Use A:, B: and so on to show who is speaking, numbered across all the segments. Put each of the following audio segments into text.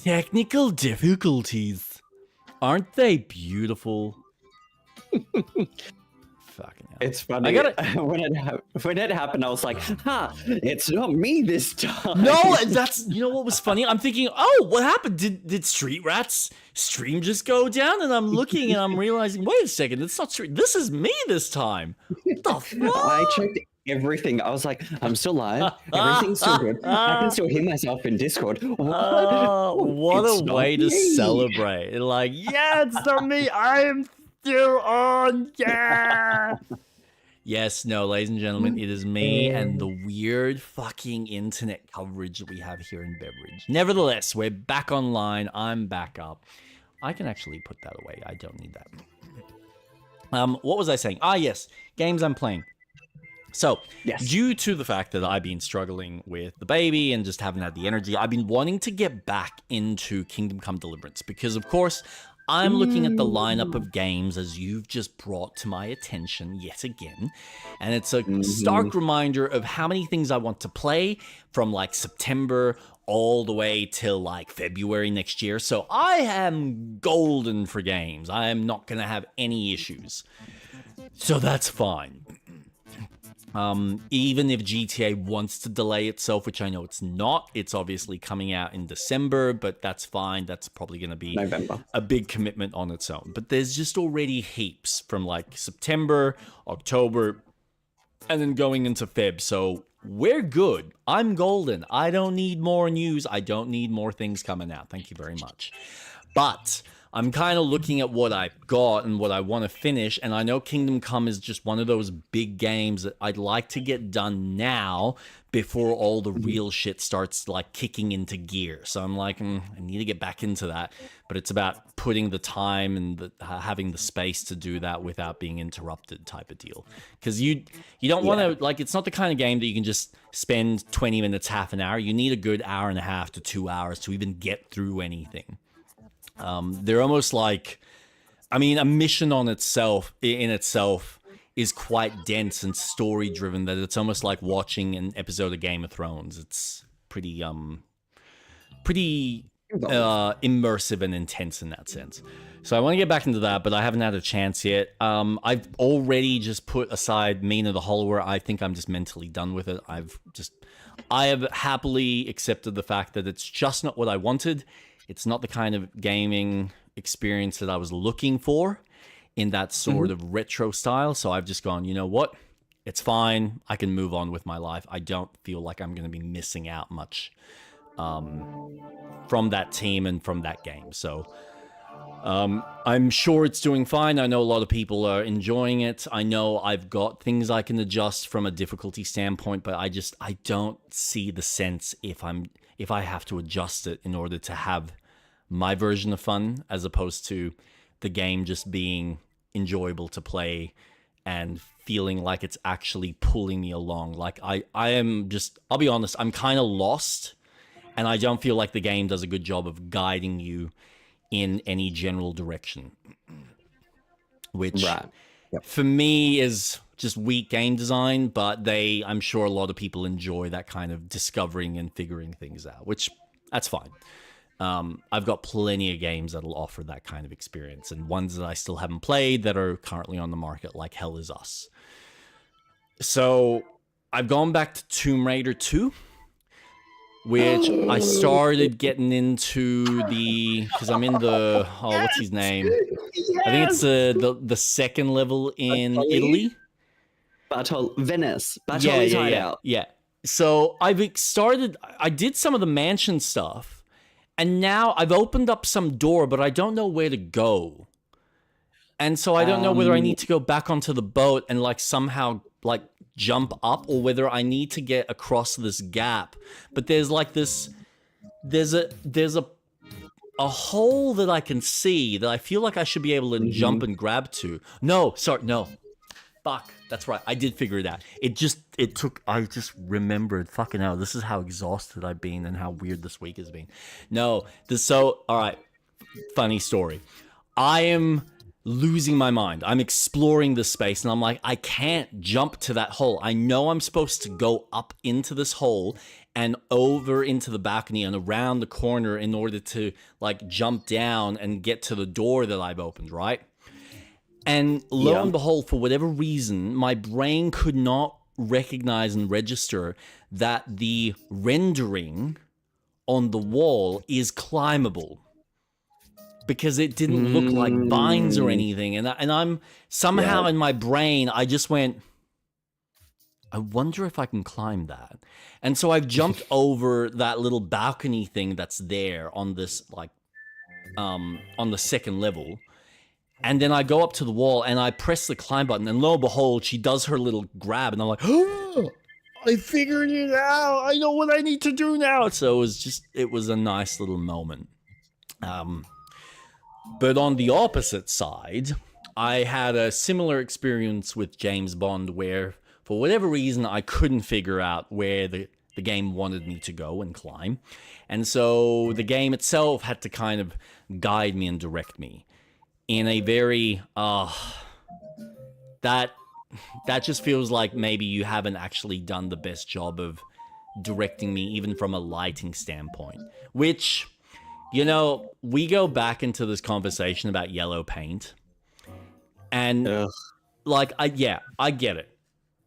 A: Technical difficulties. Aren't they beautiful? Fucking hell.
B: It's funny. When it happened, I was like, it's not me this time.
A: No, you know what was funny? I'm thinking, oh, what happened? Did Street Rat's stream just go down? And I'm looking and I'm realizing, wait a second, it's not Street. This is me this time. What the fuck?
B: I checked everything. I was like, I'm still live. Everything's still good. I can still hear myself in Discord.
A: What a way to celebrate. Like, yeah, it's not me. I am still on. Yeah. Yes, no, ladies and gentlemen, it is me and the weird fucking internet coverage that we have here in Beverage. Nevertheless, we're back online. I'm back up. I can actually put that away. I don't need that. What was I saying? Yes, games I'm playing. So, due to the fact that I've been struggling with the baby and just haven't had the energy, I've been wanting to get back into Kingdom Come Deliverance because, of course, I'm looking at the lineup of games as you've just brought to my attention yet again, and it's a stark reminder of how many things I want to play from like September all the way till like February next year. So I am golden for games. I am not going to have any issues. So that's fine. Even if GTA wants to delay itself, which I know it's not, it's obviously coming out in December, but that's fine. That's probably going to be
B: November.
A: A big commitment on its own. But there's just already heaps from like September, October, and then going into Feb. So we're good. I'm golden. I don't need more news. I don't need more things coming out. Thank you very much. But I'm kind of looking at what I've got and what I want to finish, and I know Kingdom Come is just one of those big games that I'd like to get done now before all the real shit starts like kicking into gear. So I'm like, I need to get back into that, but it's about putting the time and having the space to do that without being interrupted type of deal. Because you don't want to, like, it's not the kind of game that you can just spend 20 minutes, half an hour. You need a good hour and a half to 2 hours to even get through anything. They're almost like, I mean, a mission in itself is quite dense and story driven that it's almost like watching an episode of Game of Thrones. It's pretty immersive and intense in that sense. So I want to get back into that, but I haven't had a chance yet. I've already just put aside Mina the Hollower. I think I'm just mentally done with it. I have happily accepted the fact that it's just not what I wanted. It's not the kind of gaming experience that I was looking for in that sort of retro style. So I've just gone, you know what? It's fine. I can move on with my life. I don't feel like I'm going to be missing out much from that team and from that game. So I'm sure it's doing fine. I know a lot of people are enjoying it. I know I've got things I can adjust from a difficulty standpoint, but I don't see the sense if I have to adjust it in order to have my version of fun, as opposed to the game just being enjoyable to play and feeling like it's actually pulling me along. Like I am just, I'll be honest, I'm kind of lost, and I don't feel like the game does a good job of guiding you in any general direction, which for me is just weak game design, but I'm sure a lot of people enjoy that kind of discovering and figuring things out, which that's fine. I've got plenty of games that'll offer that kind of experience, and ones that I still haven't played that are currently on the market, like Hell Is Us. So I've gone back to Tomb Raider 2, which I started getting into because I'm in the, what's his name? Yes! I think it's the second level in Italy.
B: Venice. Yeah.
A: So I did some of the mansion stuff, and now I've opened up some door, but I don't know where to go. And so I don't know whether I need to go back onto the boat and like somehow like jump up, or whether I need to get across this gap. But there's like there's a hole that I can see that I feel like I should be able to jump and grab to. No. Fuck, that's right. I did figure it out. I just remembered, fucking hell, this is how exhausted I've been and how weird this week has been. All right, funny story. I am losing my mind. I'm exploring this space, and I'm like, I can't jump to that hole. I know I'm supposed to go up into this hole and over into the balcony and around the corner in order to like jump down and get to the door that I've opened, right? And lo and behold, for whatever reason, my brain could not recognize and register that the rendering on the wall is climbable, because it didn't look like vines or anything. And I'm somehow in my brain, I just went, I wonder if I can climb that. And so I've jumped over that little balcony thing that's there on this, like, on the second level. And then I go up to the wall and I press the climb button, and lo and behold, she does her little grab, and I'm like, oh, I figured it out. I know what I need to do now. So it was a nice little moment. But on the opposite side, I had a similar experience with James Bond where, for whatever reason, I couldn't figure out where the game wanted me to go and climb. And so the game itself had to kind of guide me and direct me in a very, that just feels like maybe you haven't actually done the best job of directing me, even from a lighting standpoint. Which, you know, we go back into this conversation about yellow paint. And, like, I get it.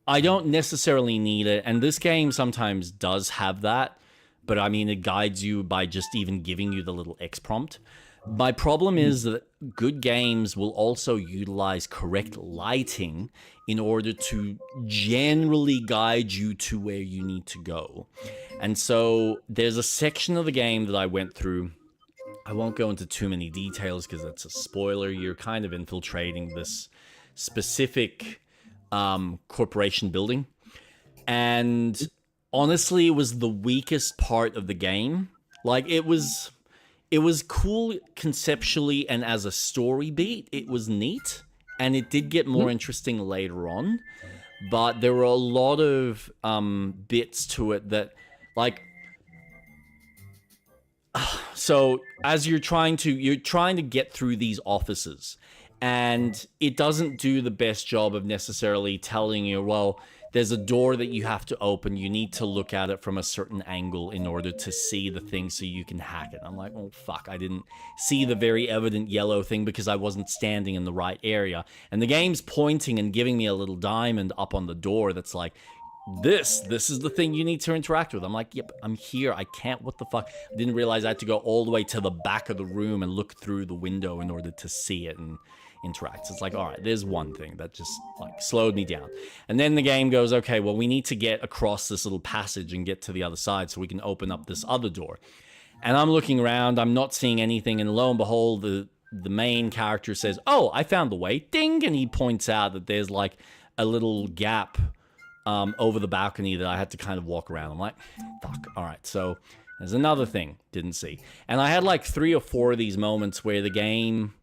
A: I don't necessarily need it, and this game sometimes does have that, but I mean, it guides you by just even giving you the little X prompt. My problem is that good games will also utilize correct lighting in order to generally guide you to where you need to go. And so there's a section of the game that I went through. I won't go into too many details because that's a spoiler. You're kind of infiltrating this specific corporation building. And honestly, it was the weakest part of the game. Like, it was cool conceptually, and as a story beat, it was neat, and it did get more interesting later on. But there were a lot of bits to it that, like, so as you're trying to get through these offices, and it doesn't do the best job of necessarily telling you, well, there's a door that you have to open. You need to look at it from a certain angle in order to see the thing so you can hack it. I'm like, oh, fuck, I didn't see the very evident yellow thing because I wasn't standing in the right area. And the game's pointing and giving me a little diamond up on the door that's like, this is the thing you need to interact with. I'm like, yep, I'm here. I can't, what the fuck? I didn't realize I had to go all the way to the back of the room and look through the window in order to see it and interact. So it's like, all right, there's one thing that just like slowed me down. And then the game goes, okay, well, we need to get across this little passage and get to the other side so we can open up this other door. And I'm looking around, I'm not seeing anything, and lo and behold, the main character says, oh, I found the way, ding, and he points out that there's like a little gap over the balcony that I had to kind of walk around. I'm like, fuck, all right, so there's another thing, didn't see. And I had like 3 or 4 of these moments where the game,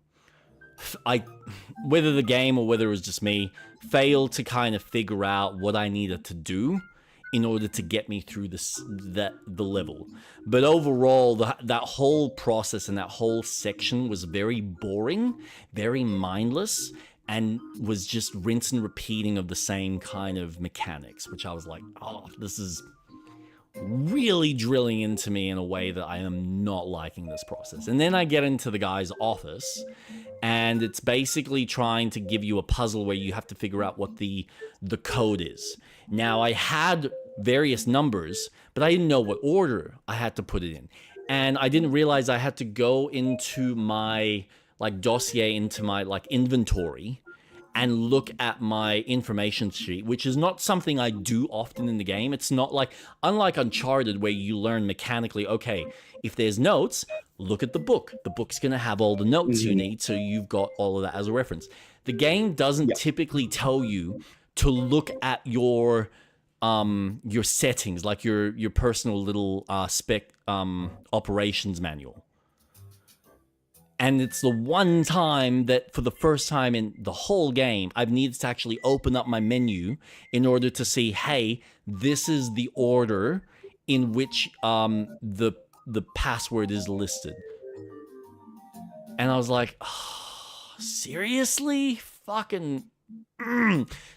A: whether the game or whether it was just me, failed to kind of figure out what I needed to do in order to get me through the level. But overall, that whole process and that whole section was very boring, very mindless, and was just rinse and repeating of the same kind of mechanics, which I was like, oh, this is really drilling into me in a way that I am not liking this process. And then I get into the guy's office, and it's basically trying to give you a puzzle where you have to figure out what the code is. Now, I had various numbers, but I didn't know what order I had to put it in. And I didn't realize I had to go into my like dossier, into my like inventory, and look at my information sheet, which is not something I do often in the game. It's not like, unlike Uncharted, where you learn mechanically, okay, if there's notes, look at the book. The book's gonna have all the notes you need, so you've got all of that as a reference. The game doesn't typically tell you to look at your settings, like your personal little spec operations manual. And it's the one time that, for the first time in the whole game, I've needed to actually open up my menu in order to see, hey, this is the order in which the password is listed. And I was like, oh, seriously? Fucking...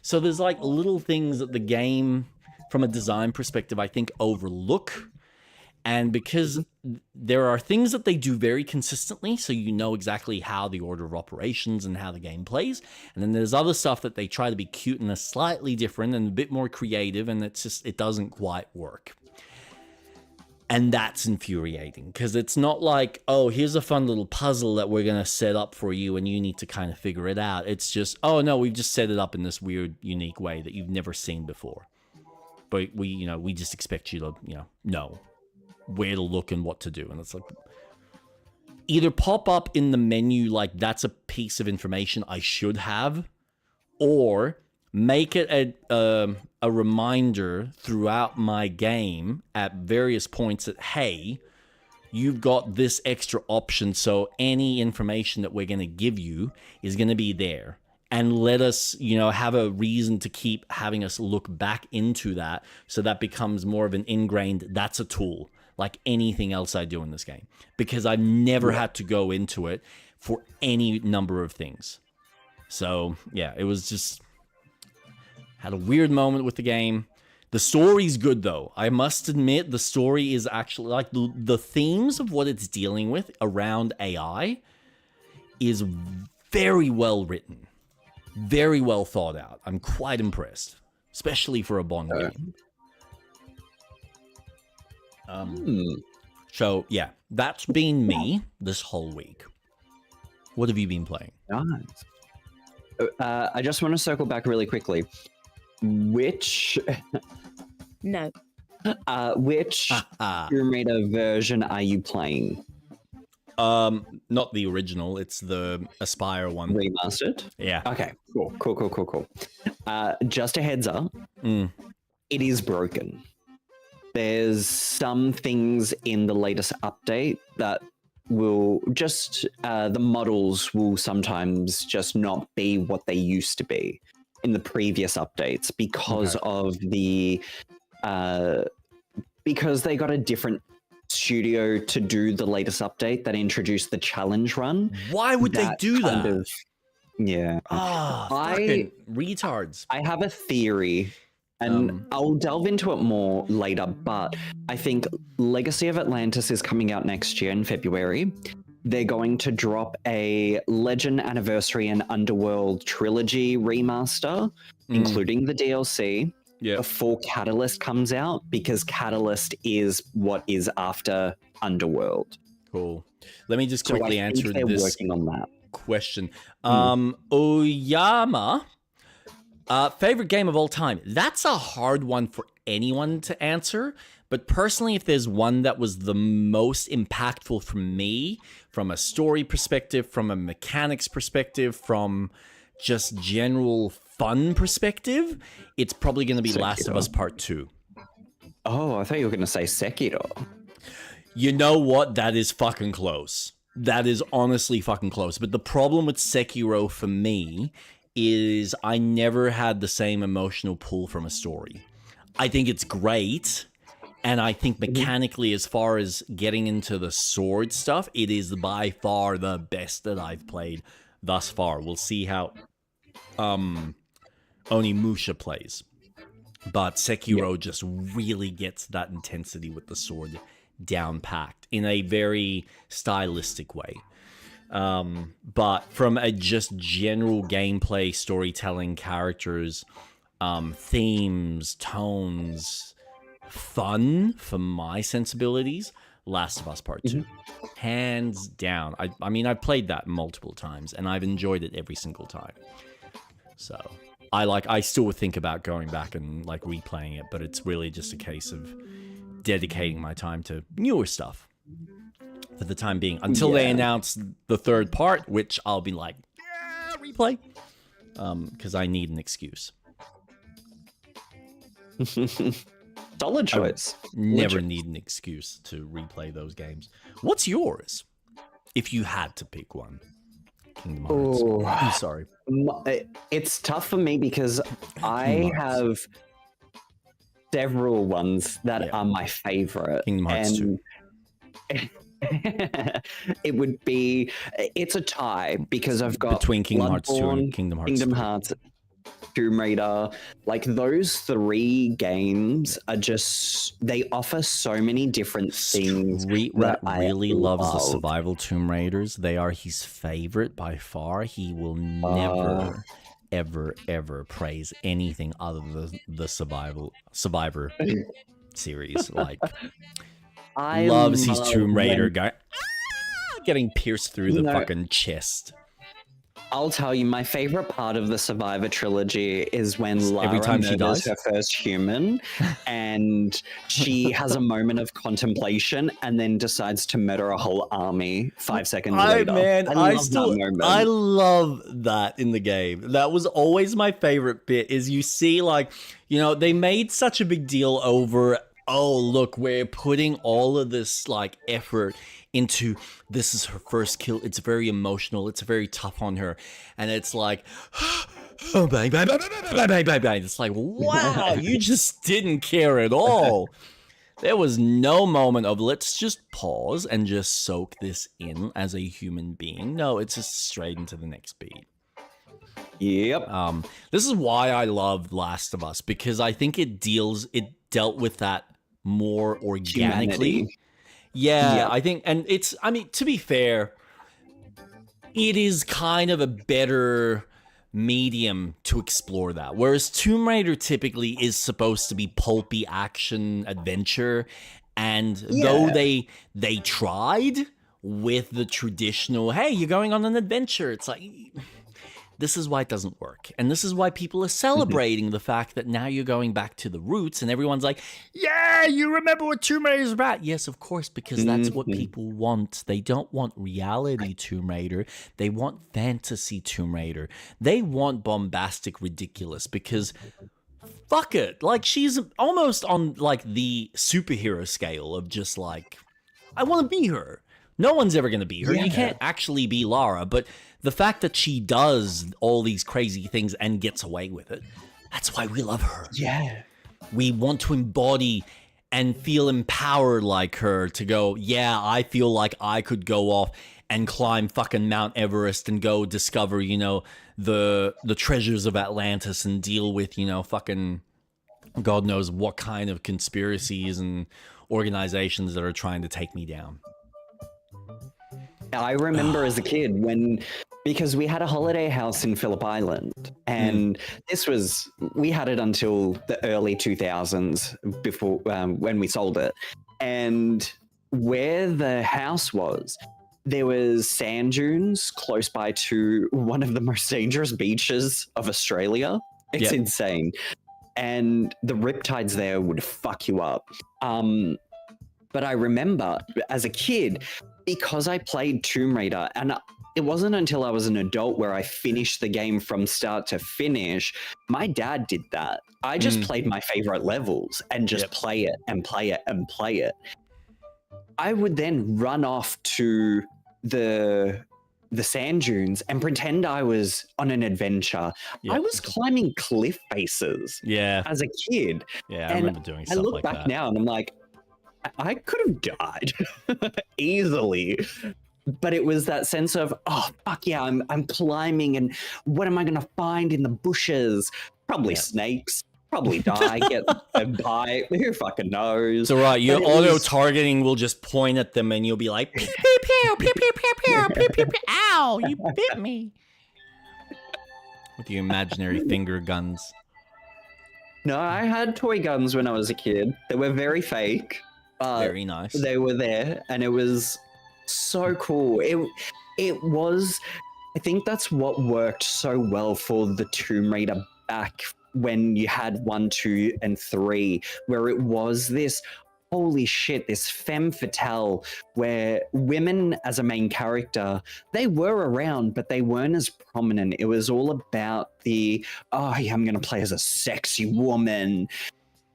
A: So there's like little things that the game from a design perspective, I think overlook. And because there are things that they do very consistently, so you know exactly how the order of operations and how the game plays. And then there's other stuff that they try to be cute and a slightly different and a bit more creative, and it doesn't quite work. And that's infuriating because it's not like, oh, here's a fun little puzzle that we're going to set up for you and you need to kind of figure it out. It's just, oh, no, we've just set it up in this weird, unique way that you've never seen before. But we just expect you to, know where to look and what to do. And it's like, either pop up in the menu like that's a piece of information I should have, or make it a reminder throughout my game at various points that, hey, you've got this extra option, so any information that we're going to give you is going to be there. And let us, have a reason to keep having us look back into that, so that becomes more of an ingrained, that's a tool, like anything else I do in this game. Because I've never had to go into it for any number of things. So, yeah, it was just... had a weird moment with the game. The story's good, though. I must admit, the story is actually, like, the themes of what it's dealing with around AI is very well written. Very well thought out. I'm quite impressed, especially for a Bond game. So, yeah, that's been me this whole week. What have you been playing?
B: Nice. I just want to circle back really quickly. Which
C: No.
B: which Tomb Raider version are you playing?
A: Not the original. It's the Aspire one.
B: Remastered?
A: Yeah.
B: Okay. Cool. Just a heads up. It is broken. There's some things in the latest update that will just the models will sometimes just not be what they used to be in the previous updates because of the because they got a different studio to do the latest update that introduced the challenge run.
A: Why would they do that?
B: Yeah.
A: Fucking retards.
B: I have a theory, and I'll delve into it more later, but I think Legacy of Atlantis is coming out next year in February. They're going to drop a Legend Anniversary and Underworld trilogy remaster, including the DLC, before Catalyst comes out, because Catalyst is what is after Underworld.
A: Cool. Let me just quickly answer this
B: working on that
A: question. Oyama, favorite game of all time. That's a hard one for anyone to answer. But personally, if there's one that was the most impactful for me, from a story perspective, from a mechanics perspective, from just general fun perspective, it's probably going to be Last of Us Part 2.
B: Oh, I thought you were going to say Sekiro.
A: You know what? That is fucking close. That is honestly fucking close. But the problem with Sekiro for me is I never had the same emotional pull from a story. I think it's great. And I think mechanically, as far as getting into the sword stuff, it is by far the best that I've played thus far. We'll see how Onimusha plays. But Sekiro just really gets that intensity with the sword down packed in a very stylistic way. But from a just general gameplay, storytelling, characters, themes, tones, fun for my sensibilities, Last of Us Part 2. Hands down. I mean, I've played that multiple times and I've enjoyed it every single time. So I still would think about going back and like replaying it, but it's really just a case of dedicating my time to newer stuff for the time being until they announce the third part, which I'll be like, yeah, replay, because I need an excuse.
B: Solid choice.
A: Never need an excuse to replay those games. What's yours if you had to pick one? Kingdom Hearts.
B: Oh,
A: I'm sorry.
B: It's tough for me because I have several ones that are my favorite.
A: Kingdom Hearts 2.
B: It would be, it's a tie because I've got
A: between Kingdom Hearts 2 and
B: Bloodborne,
A: Kingdom Hearts
B: Kingdom
A: 3.
B: Hearts. Tomb Raider, like those 3 games are just, they offer so many different things.
A: Street Rat
B: that I
A: really loves the
B: love.
A: survival Tomb Raiders. They are his favorite by far. He will never, ever praise anything other than the Survivor series. Like,
B: I
A: loves his
B: love
A: Tomb Raider
B: when-
A: guy. Getting pierced through the fucking chest.
B: I'll tell you, my favorite part of the Survivor trilogy is when Lara
A: Every time she
B: murders
A: dies?
B: her first human, and she has a moment of contemplation, and then decides to murder a whole army 5 seconds later.
A: I
B: love that moment.
A: I love that in the game. That was always my favorite bit. Is you see, like, you know, they made such a big deal over, oh look, we're putting all of this like effort into, this is her first kill, it's very emotional, it's very tough on her, and it's like, oh, bang, bang, bang, bang, bang, bang, bang, bang. It's like, wow, you just didn't care at all. There was no moment of, let's just pause and just soak this in as a human being. No, it's just straight into the next beat.
B: Yep.
A: This is why I love Last of Us, because I think it dealt with that more organically.
B: Humanity.
A: Yeah, I think, and it's, I mean, to be fair, it is kind of a better medium to explore that. Whereas Tomb Raider typically is supposed to be pulpy action adventure, and though they tried with the traditional, hey, you're going on an adventure, it's like, this is why it doesn't work. And this is why people are celebrating the fact that now you're going back to the roots, and everyone's like, yeah, you remember what Tomb Raider is about. Yes, of course, because that's what people want. They don't want reality Tomb Raider. They want fantasy Tomb Raider. They want bombastic, ridiculous, because fuck it. Like, she's almost on like the superhero scale of just like, I want to be her. No one's ever going to be her. You can't actually be Lara, but the fact that she does all these crazy things and gets away with it, that's why we love her.
B: Yeah.
A: We want to embody and feel empowered like her, to go, yeah, I feel like I could go off and climb fucking Mount Everest and go discover, you know, the treasures of Atlantis and deal with, you know, fucking God knows what kind of conspiracies and organizations that are trying to take me down.
B: I remember as a kid because we had a holiday house in Phillip Island, and we had it until the early 2000s before when we sold it. And where the house was, there was sand dunes close by to one of the most dangerous beaches of Australia. It's insane. And the riptides there would fuck you up. But I remember as a kid, because I played Tomb Raider, and it wasn't until I was an adult where I finished the game from start to finish. My dad did that. I just played my favorite levels and just play it and play it and play it. I would then run off to the sand dunes and pretend I was on an adventure. I was climbing cliff faces as a kid.
A: Yeah, I remember doing stuff like that.
B: I look back now and I'm like, I could have died easily. But it was that sense of, oh, fuck yeah, I'm climbing, and what am I going to find in the bushes? Probably snakes. Probably die, get a bite. Who fucking knows?
A: So right, your auto-targeting will just point at them and you'll be like, pew, pew, pew, pew, pew, pew, pew, pew, pew, pew. Ow, you bit me. With your imaginary finger guns.
B: No, I had toy guns when I was a kid. They were very fake.
A: Very nice.
B: They were there, and it was so cool. It was, I think that's what worked so well for the Tomb Raider back when you had 1, 2, and 3, where it was this, holy shit, this femme fatale, where women as a main character, they were around, but they weren't as prominent. It was all about the, oh yeah, I'm going to play as a sexy woman.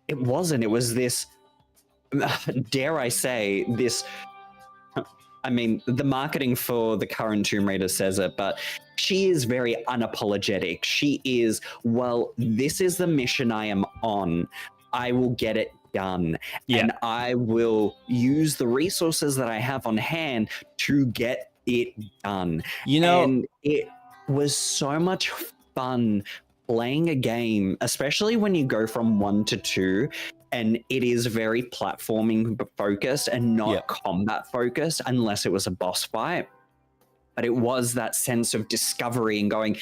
B: It wasn't. It was this, dare I say, this, I mean, the marketing for the current Tomb Raider says it, but she is very unapologetic. She is, well, this is the mission I am on. I will get it done. And I will use the resources that I have on hand to get it done.
A: You know,
B: and it was so much fun playing a game, especially when you go from 1 to 2, and it is very platforming focused and not combat focused unless it was a boss fight. But it was that sense of discovery and going,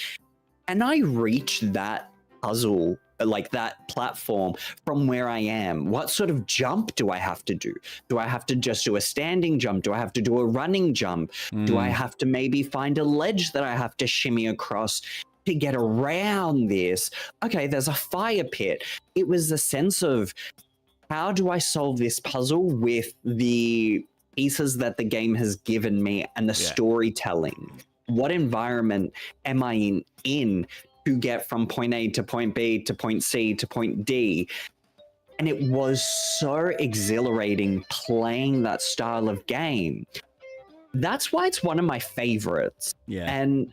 B: can I reach that puzzle, like that platform from where I am? What sort of jump do I have to do? Do I have to just do a standing jump? Do I have to do a running jump? Do I have to maybe find a ledge that I have to shimmy across to get around this? Okay, there's a fire pit. It was the sense of, how do I solve this puzzle with the pieces that the game has given me and the storytelling? What environment am I in to get from point A to point B to point C to point D? And it was so exhilarating playing that style of game. That's why it's one of my favorites.
A: Yeah.
B: And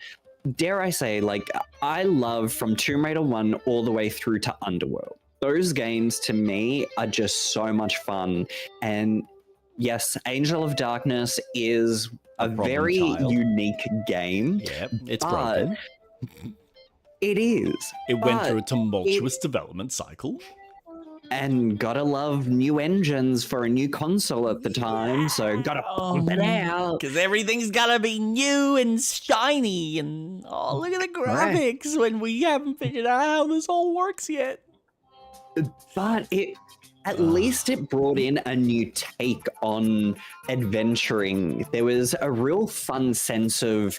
B: dare I say, like, I love from Tomb Raider 1 all the way through to Underworld. Those games to me are just so much fun. And yes, Angel of Darkness is a very unique game.
A: Yeah, it's broken.
B: It is.
A: It went through a tumultuous development cycle.
B: And gotta love new engines for a new console at the time, so gotta pump it out.
A: Because everything's gotta be new and shiny, and look at the graphics when we haven't figured out how this all works yet.
B: But at least it brought in a new take on adventuring. There was a real fun sense of,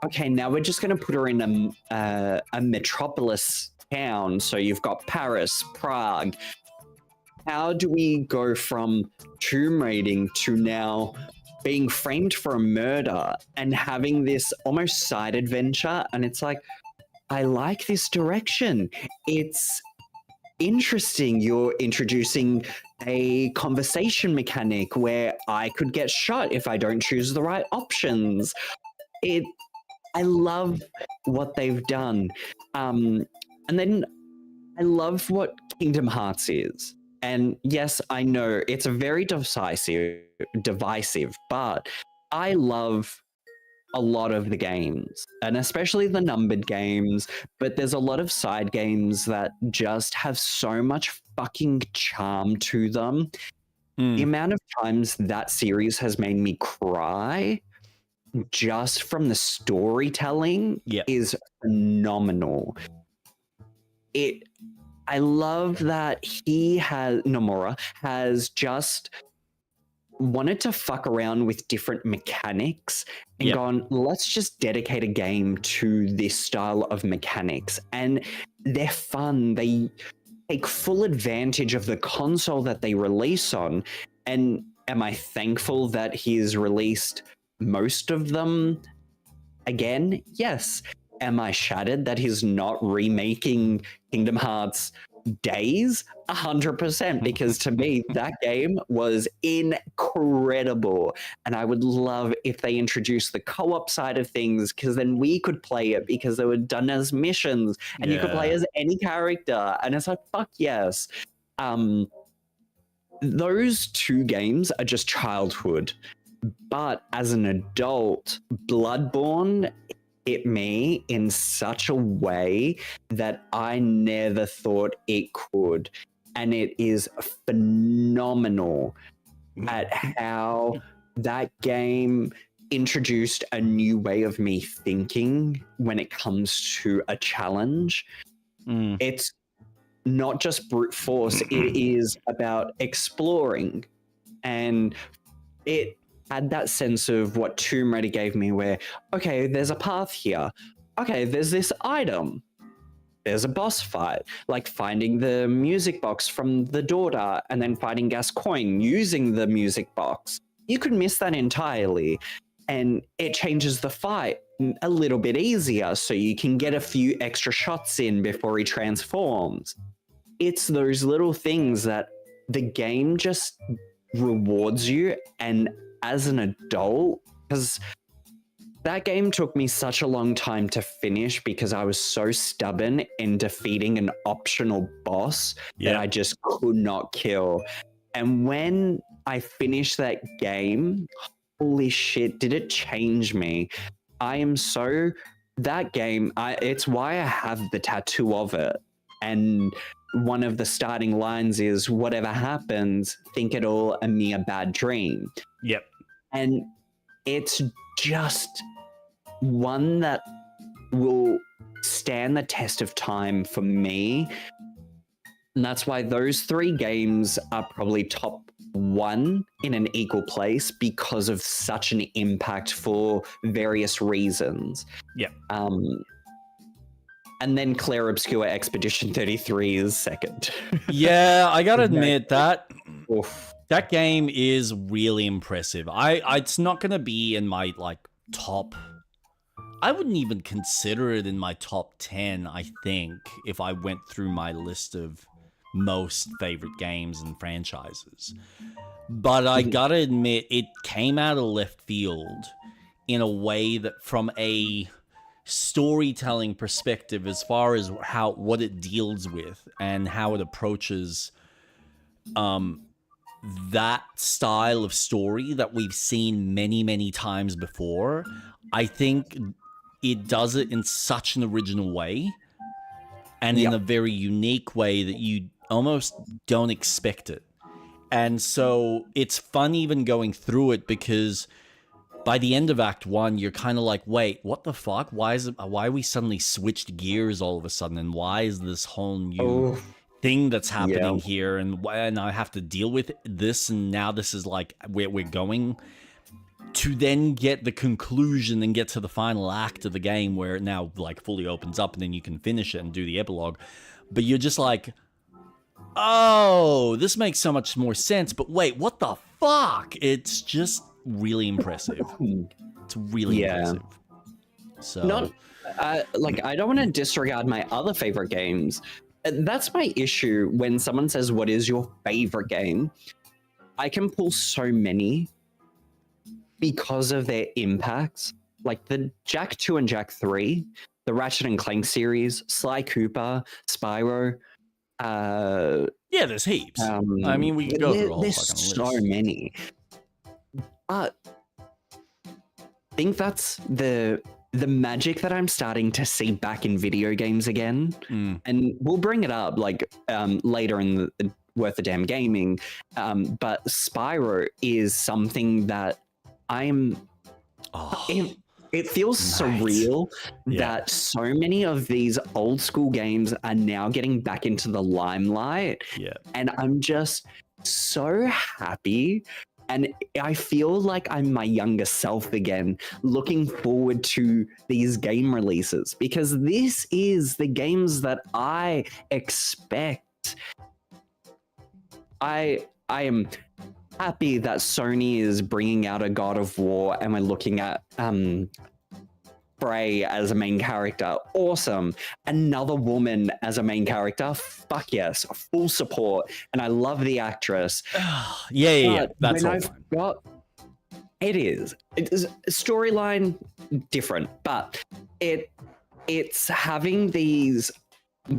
B: okay, now we're just going to put her in a metropolis town. So you've got Paris, Prague. How do we go from tomb raiding to now being framed for a murder and having this almost side adventure? And it's like, I like this direction. It's interesting. You're introducing a conversation mechanic where I could get shot if I don't choose the right options. I love what they've done. And then I love what Kingdom Hearts is. And yes, I know it's a very divisive, but I love a lot of the games, and especially the numbered games, but there's a lot of side games that just have so much fucking charm to them. The amount of times that series has made me cry just from the storytelling is phenomenal. I love that Nomura has just wanted to fuck around with different mechanics and gone, let's just dedicate a game to this style of mechanics. And they're fun. They take full advantage of the console that they release on. And am I thankful that he's released most of them again? Yes. Am I shattered that he's not remaking Kingdom Hearts Days? 100%, because to me that game was incredible, and I would love if they introduced the co-op side of things, because then we could play it because they were done as missions and you could play as any character, and it's like, fuck yes. Those two games are just childhood, but as an adult, Bloodborne hit me in such a way that I never thought it could. And it is phenomenal at how that game introduced a new way of me thinking when it comes to a challenge. It's not just brute force, it is about exploring. And it had that sense of what Tomb Raider gave me, where, okay, there's a path here. Okay, there's this item. There's a boss fight, like finding the music box from the daughter and then fighting Gascoigne using the music box. You could miss that entirely, and it changes the fight a little bit easier so you can get a few extra shots in before he transforms. It's those little things that the game just rewards you. And as an adult, because that game took me such a long time to finish because I was so stubborn in defeating an optional boss that I just could not kill. And when I finished that game, holy shit, did it change me. I am so that game, it's why I have the tattoo of it. And one of the starting lines is, whatever happens, think it all a mere bad dream.
A: Yep.
B: And it's just one that will stand the test of time for me. And that's why those 3 games are probably top 1 in an equal place, because of such an impact for various reasons.
A: Yep.
B: And then Claire Obscure Expedition 33 is second.
A: Yeah, I gotta admit that
B: Oof.
A: that game is really impressive. It's not gonna be in my like top. I wouldn't even consider it in my top 10. I think if I went through my list of most favorite games and franchises, but I gotta admit it came out of left field in a way that, from a storytelling perspective, as far as what it deals with and how it approaches that style of story that we've seen many times before, I think it does it in such an original way and in a very unique way that you almost don't expect it. And so it's fun even going through it, because by the end of Act 1, you're kind of like, wait, what the fuck? Why we suddenly switched gears all of a sudden? And why is this whole new thing that's happening here? And I have to deal with this. And now this is like where we're going to then get the conclusion and get to the final act of the game, where it now like fully opens up and then you can finish it and do the epilogue. But you're just like, oh, this makes so much more sense. But wait, what the fuck? It's just really impressive. It's really impressive. So
B: I don't want to disregard my other favorite games. That's my issue when someone says, what is your favorite game? I can pull so many because of their impacts, like the Jak 2 and Jak 3, the Ratchet and Clank series, Sly Cooper, Spyro.
A: Yeah, there's heaps. I mean, we can go through a whole fucking list.
B: There's so many. But I think that's the magic that I'm starting to see back in video games again. And we'll bring it up like later in the Worth the Damn Gaming. But Spyro is something that it feels surreal that so many of these old school games are now getting back into the limelight.
A: Yeah.
B: And I'm just so happy. And I feel like I'm my younger self again, looking forward to these game releases, because this is the games that I expect. I am happy that Sony is bringing out a God of War, and we're looking at Frey as a main character. Awesome. Another woman as a main character. Fuck yes. Full support. And I love the actress.
A: Yeah. That's all fine.
B: It is storyline different, but it's having these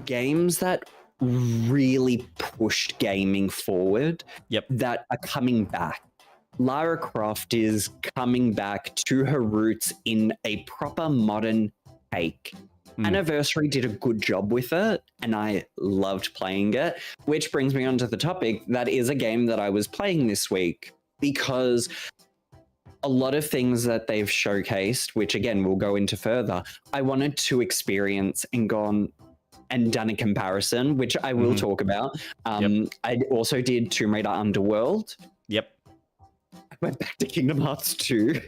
B: games that really pushed gaming forward. That are coming back. Lara Croft is coming back to her roots in a proper modern take. Anniversary did a good job with it, and I loved playing it, which brings me on to the topic. That is a game that I was playing this week, because a lot of things that they've showcased, which again we'll go into further, I wanted to experience and go on and done a comparison, which I will talk about. I also did Tomb Raider Underworld. I went back to Kingdom Hearts 2.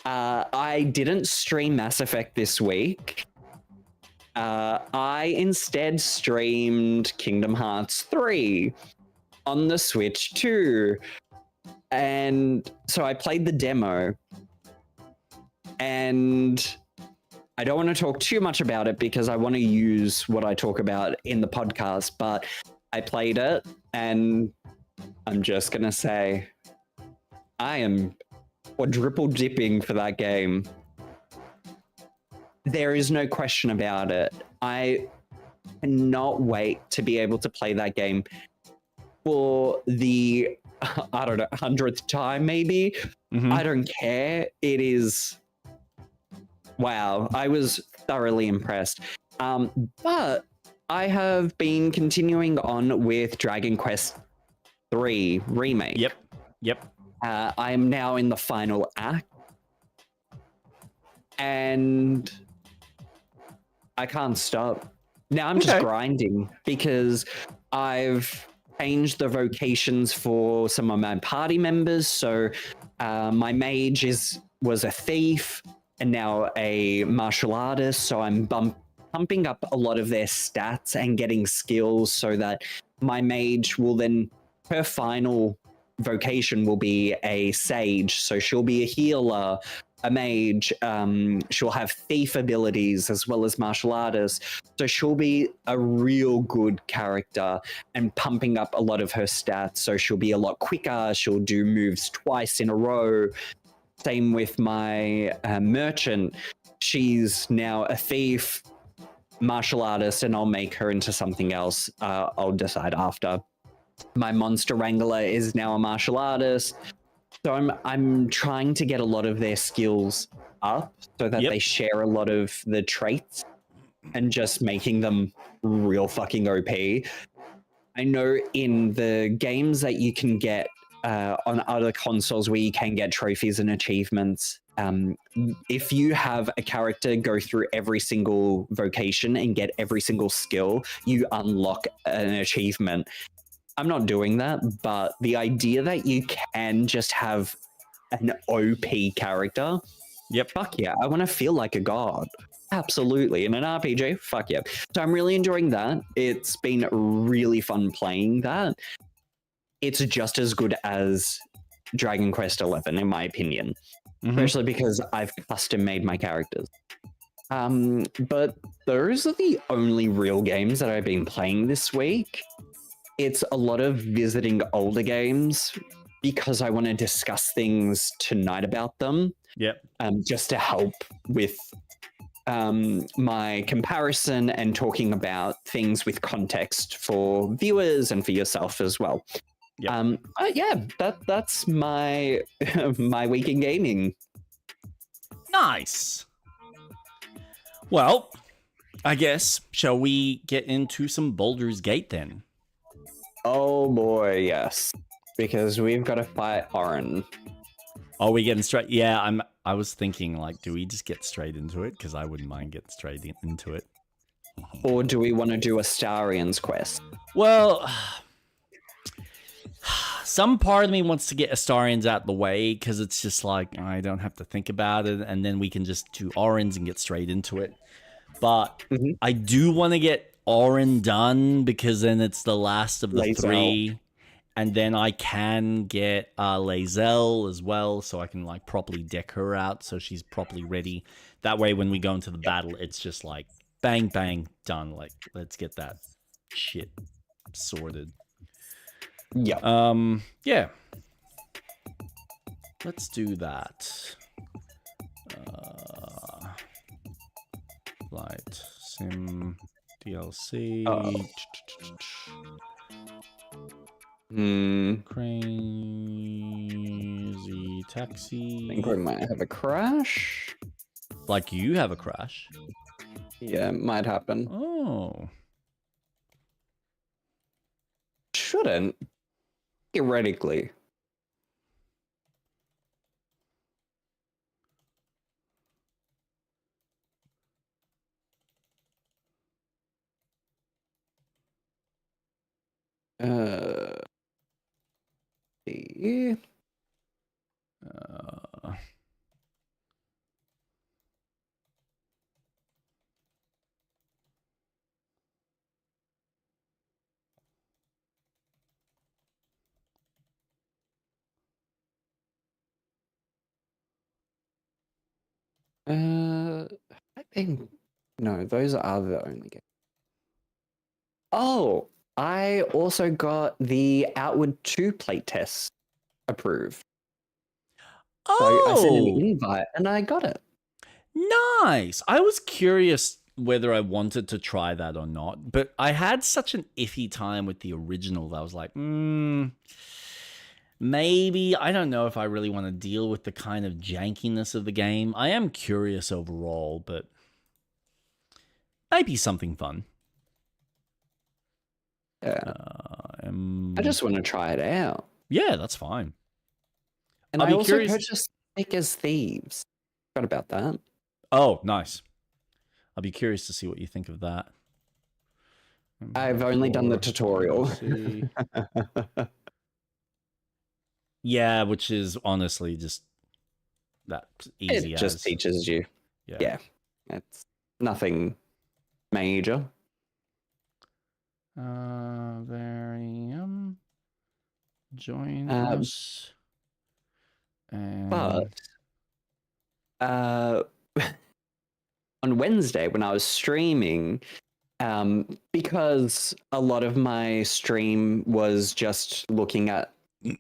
B: I didn't stream Mass Effect this week. I instead streamed Kingdom Hearts 3 on the Switch 2. And so I played the demo. And I don't want to talk too much about it because I want to use what I talk about in the podcast, but I played it, and I'm just going to say I am quadruple dipping for that game. There is no question about it. I cannot wait to be able to play that game for the, I don't know, 100th time maybe. I don't care. It is wow, I was thoroughly impressed. But I have been continuing on with Dragon Quest 3 Remake.
A: Yep.
B: I am now in the final act, and I can't stop. Now I'm just grinding because I've changed the vocations for some of my party members. So my mage was a thief and now a martial artist. So I'm pumping up a lot of their stats and getting skills so that my mage will then, her final vocation will be a sage. So she'll be a healer, a mage. She'll have thief abilities as well as martial artist. So she'll be a real good character and pumping up a lot of her stats. So she'll be a lot quicker. She'll do moves twice in a row. Same with my merchant. She's now a thief, martial artist, and I'll make her into something else. I'll decide after. My monster wrangler is now a martial artist. So I'm trying to get a lot of their skills up so that they share a lot of the traits and just making them real fucking OP. I know in the games that you can get on other consoles where you can get trophies and achievements, if you have a character go through every single vocation and get every single skill, you unlock an achievement. I'm not doing that, but the idea that you can just have an OP character, fuck yeah, I want to feel like a god. Absolutely. In an RPG, fuck yeah. So I'm really enjoying that. It's been really fun playing that. It's just as good as Dragon Quest 11, in my opinion, especially because I've custom made my characters. But those are the only real games that I've been playing this week. It's a lot of visiting older games because I want to discuss things tonight about them. Just to help with my comparison and talking about things with context for viewers and for yourself as well. That's my my week in gaming.
A: Nice. Well, I guess, shall we get into some Baldur's Gate then?
B: Oh boy, yes. Because we've got to fight Orin.
A: Are we getting straight? Yeah, I was thinking, like, do we just get straight into it? Because I wouldn't mind getting straight into it.
B: Or do we want to do Astarian's quest?
A: Well, some part of me wants to get Astarian's out the way because it's just like, I don't have to think about it, and then we can just do Orin's and get straight into it. But I do want to get Orin done because then it's the last of the
B: Lae'zel.
A: 3. And then I can get Lae'zel as well, so I can like properly deck her out so she's properly ready. That way when we go into the battle, it's just like bang, bang, done. Like, let's get that shit sorted. Yeah. Let's do that. Light Sim DLC. Crazy taxi.
B: I think we might have a crash.
A: Like you have a crash.
B: Yeah, it might happen.
A: Oh.
B: Shouldn't. Theoretically. See. I think no, those are the only games. Oh, I also got the Outward 2 playtest approved. So I sent an invite and I got it.
A: Nice. I was curious whether I wanted to try that or not, but I had such an iffy time with the original that I was like, maybe, I don't know if I really want to deal with the kind of jankiness of the game. I am curious overall, but maybe something fun.
B: Yeah. I just want to try it out.
A: Yeah, that's fine.
B: And I also purchased Thick as Thieves. Forgot about that.
A: Oh, nice. I'll be curious to see what you think of that.
B: I've only done the tutorial.
A: Yeah, which is honestly just that easy.
B: It just teaches you. Yeah. It's nothing major.
A: Join us. And...
B: But on Wednesday when I was streaming, because a lot of my stream was just looking at the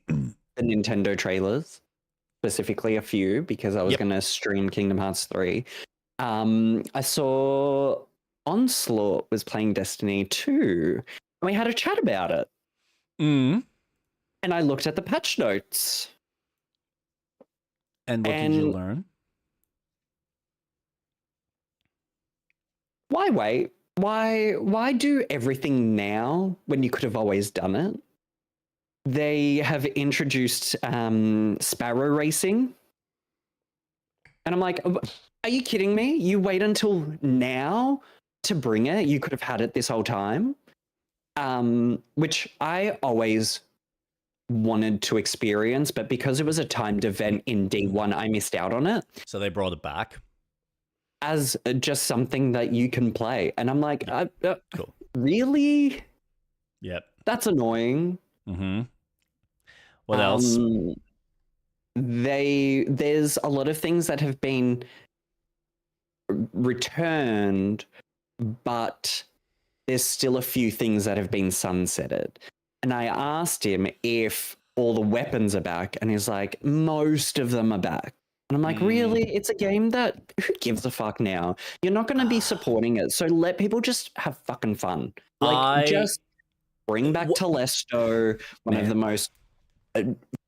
B: Nintendo trailers, specifically a few, because I was going to stream Kingdom Hearts 3. I saw Onslaught was playing Destiny 2, and we had a chat about it.
A: And
B: I looked at the patch notes.
A: And what did you learn?
B: Why wait? Why do everything now when you could have always done it? They have introduced sparrow racing. And I'm like, are you kidding me? You wait until now to bring it? You could have had it this whole time. Which I always wanted to experience, but because it was a timed event in D1, I missed out on it.
A: So they brought it back
B: as just something that you can play. And I'm like,
A: cool.
B: Really?
A: Yep.
B: That's annoying.
A: What else?
B: There's a lot of things that have been returned, but there's still a few things that have been sunsetted. And I asked him if all the weapons are back, and he's like, most of them are back. And I'm like, really? It's a game that, who gives a fuck now? You're not going to be supporting it, so let people just have fucking fun. Like, just bring back Telesto, one of the most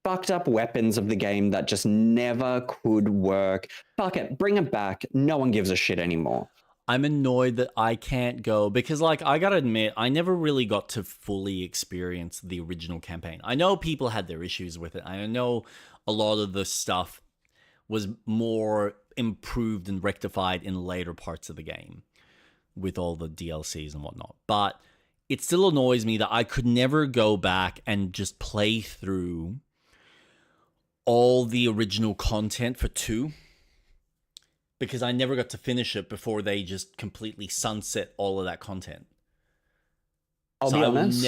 B: fucked up weapons of the game that just never could work. Fuck it, bring it back. No one gives a shit anymore.
A: I'm annoyed that I can't go because, like, I gotta admit, I never really got to fully experience the original campaign. I know people had their issues with it. I know a lot of the stuff was more improved and rectified in later parts of the game with all the DLCs and whatnot. But it still annoys me that I could never go back and just play through all the original content for 2. Because I never got to finish it before they just completely sunset all of that content.
B: I'll be honest.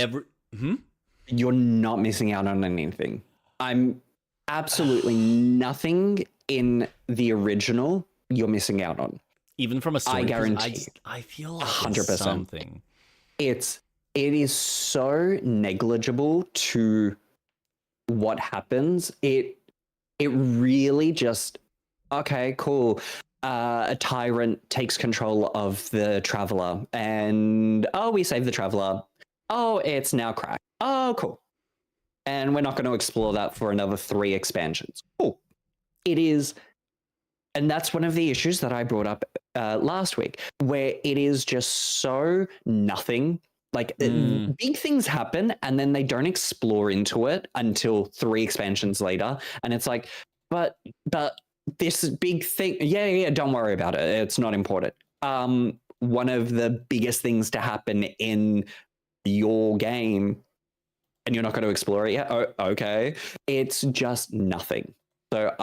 A: You're
B: not missing out on anything. I'm absolutely nothing in the original you're missing out on.
A: Even from a story,
B: I guarantee.
A: I feel like
B: 100%.
A: It's something.
B: It is so negligible to what happens. It really just, okay, cool. A tyrant takes control of the traveler, and we save the traveler. Oh, it's now cracked. Oh, cool. And we're not going to explore that for another 3 expansions. Cool. It is, and that's one of the issues that I brought up last week, where it is just so nothing. Like big things happen, and then they don't explore into it until 3 expansions later, and it's like, but this big thing, yeah, don't worry about it. It's not important. One of the biggest things to happen in your game, and you're not going to explore it yet. Oh, okay. It's just nothing. So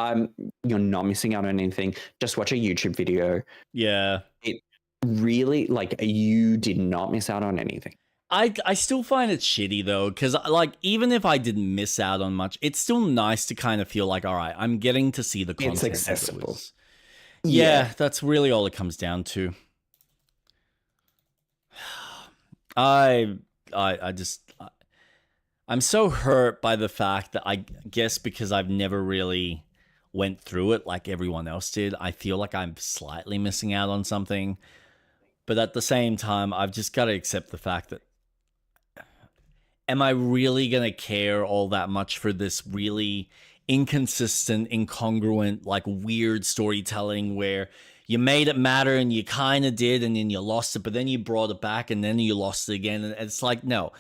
B: you're not missing out on anything. Just watch a YouTube video.
A: Yeah.
B: It really, like, you did not miss out on anything.
A: I still find it shitty though, because like even if I didn't miss out on much, it's still nice to kind of feel like, all right, I'm getting to see the content.
B: It's accessible.
A: Yeah, that's really all it comes down to. I'm so hurt by the fact that I guess because I've never really went through it like everyone else did, I feel like I'm slightly missing out on something. But at the same time, I've just got to accept the fact that am I really going to care all that much for this really inconsistent, incongruent, like weird storytelling where you made it matter and you kind of did and then you lost it, but then you brought it back and then you lost it again. And it's like, no,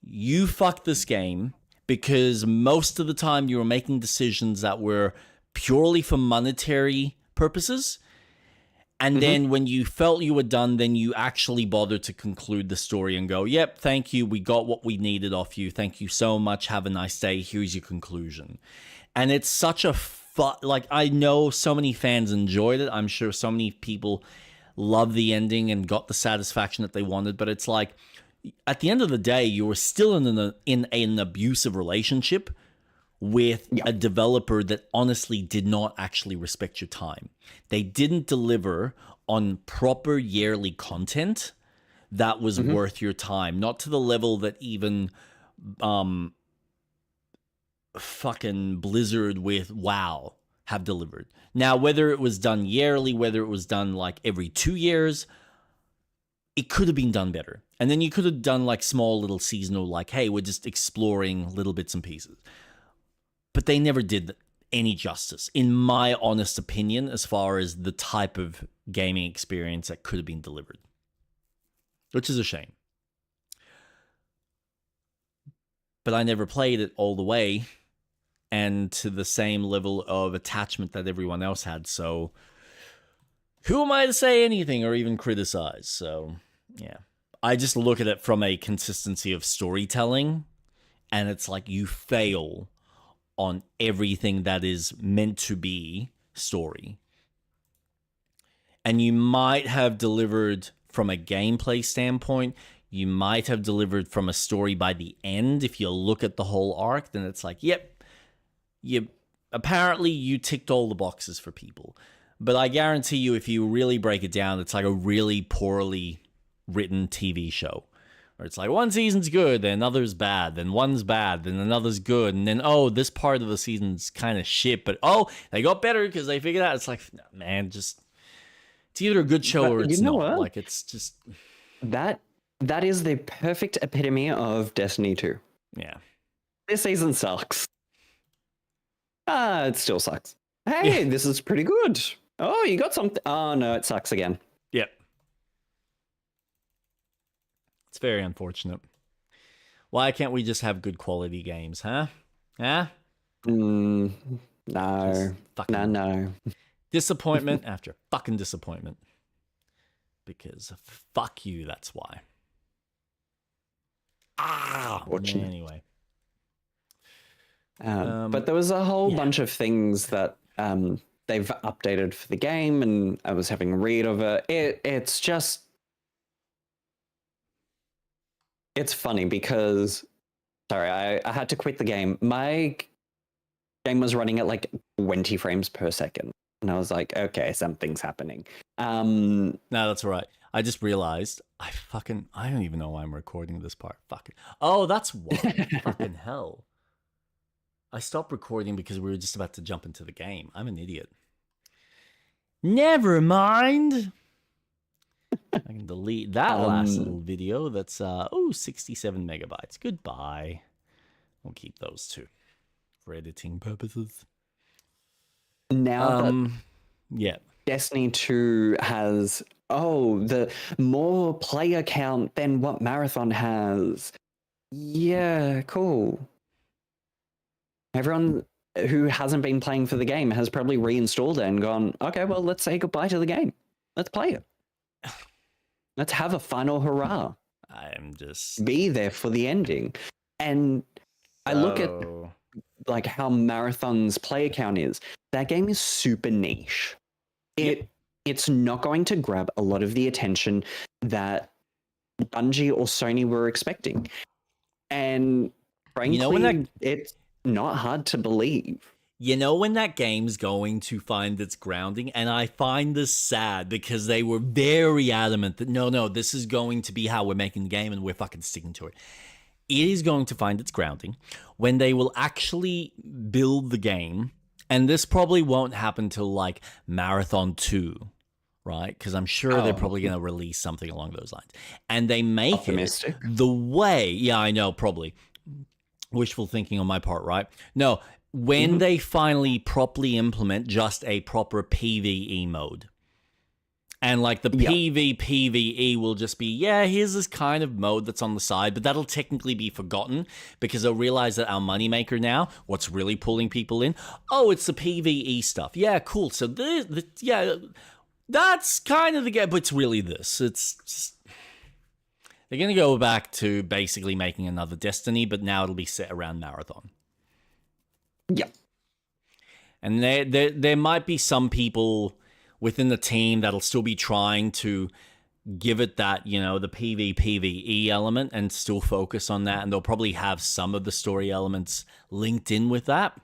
A: you fucked this game because most of the time you were making decisions that were purely for monetary purposes. And then when you felt you were done, then you actually bothered to conclude the story and go, yep, thank you. We got what we needed off you. Thank you so much. Have a nice day. Here's your conclusion. And it's such a like, I know so many fans enjoyed it. I'm sure so many people loved the ending and got the satisfaction that they wanted. But it's like, at the end of the day, you were still in an abusive relationship with a developer that honestly did not actually respect your time. They didn't deliver on proper yearly content that was worth your time. Not to the level that even fucking Blizzard with WoW have delivered. Now, whether it was done yearly, whether it was done like every 2 years, it could have been done better. And then you could have done like small little seasonal, like, hey, we're just exploring little bits and pieces. But they never did any justice, in my honest opinion, as far as the type of gaming experience that could have been delivered, which is a shame. But I never played it all the way and to the same level of attachment that everyone else had. So who am I to say anything or even criticize? So, yeah. I just look at it from a consistency of storytelling, and it's like you fail on everything that is meant to be story. And you might have delivered from a gameplay standpoint, you might have delivered from a story by the end. If you look at the whole arc, then it's like, yep, apparently you ticked all the boxes for people. But I guarantee you, if you really break it down, it's like a really poorly written TV show. Where it's like one season's good, then another's bad, then one's bad, then another's good, and then, oh, this part of the season's kind of shit, but oh, they got better because they figured out. It's like, man, just, it's either a good show or it's not. What? Like, it's just...
B: That is the perfect epitome of Destiny 2.
A: Yeah.
B: This season sucks. It still sucks. Hey, this is pretty good. Oh, you got something. Oh, no, it sucks again.
A: Yep. It's very unfortunate. Why can't we just have good quality games, huh? Huh?
B: No. No.
A: Disappointment after fucking disappointment. Because fuck you, that's why. Anyway.
B: But there was a whole bunch of things that they've updated for the game, and I was having a read of it. It's just... It's funny because... Sorry, I had to quit the game. My game was running at like 20 frames per second. And I was like, okay, something's happening.
A: No, that's all right. I just realized I don't even know why I'm recording this part. Fucking. Oh, that's why. Fucking hell. I stopped recording because we were just about to jump into the game. I'm an idiot. Never mind. I can delete that last little video. That's 67 megabytes. Goodbye. We'll keep those two for editing purposes.
B: Now that
A: yeah,
B: Destiny 2 has the more player count than what Marathon has. Yeah, cool. Everyone who hasn't been playing for the game has probably reinstalled it and gone, okay, well, let's say goodbye to the game. Let's play it. Let's have a final hurrah.
A: I'm just...
B: Be there for the ending. And I look at like how Marathon's player count is. That game is super niche. It's not going to grab a lot of the attention that Bungie or Sony were expecting. And frankly, it's not hard to believe.
A: You know when that game's going to find its grounding? And I find this sad because they were very adamant that no, this is going to be how we're making the game and we're fucking sticking to it. It is going to find its grounding when they will actually build the game. And this probably won't happen till like Marathon 2 right? Because I'm sure they're probably going to release something along those lines. And they make
B: Optimistic.
A: it the way, yeah, I know, probably. Wishful thinking on my part, right? No, when they finally properly implement just a proper PvE mode. And like the PvE will just be, yeah, here's this kind of mode that's on the side, but that'll technically be forgotten because they'll realize that our moneymaker now, what's really pulling people in, oh, it's the PvE stuff. Yeah, cool. So yeah, that's kind of the game, but it's really this. It's just, they're going to go back to basically making another Destiny, but now it'll be set around Marathon.
B: Yeah.
A: And there might be some people within the team that'll still be trying to give it that, you know, the PvE element and still focus on that. And they'll probably have some of the story elements linked in with that.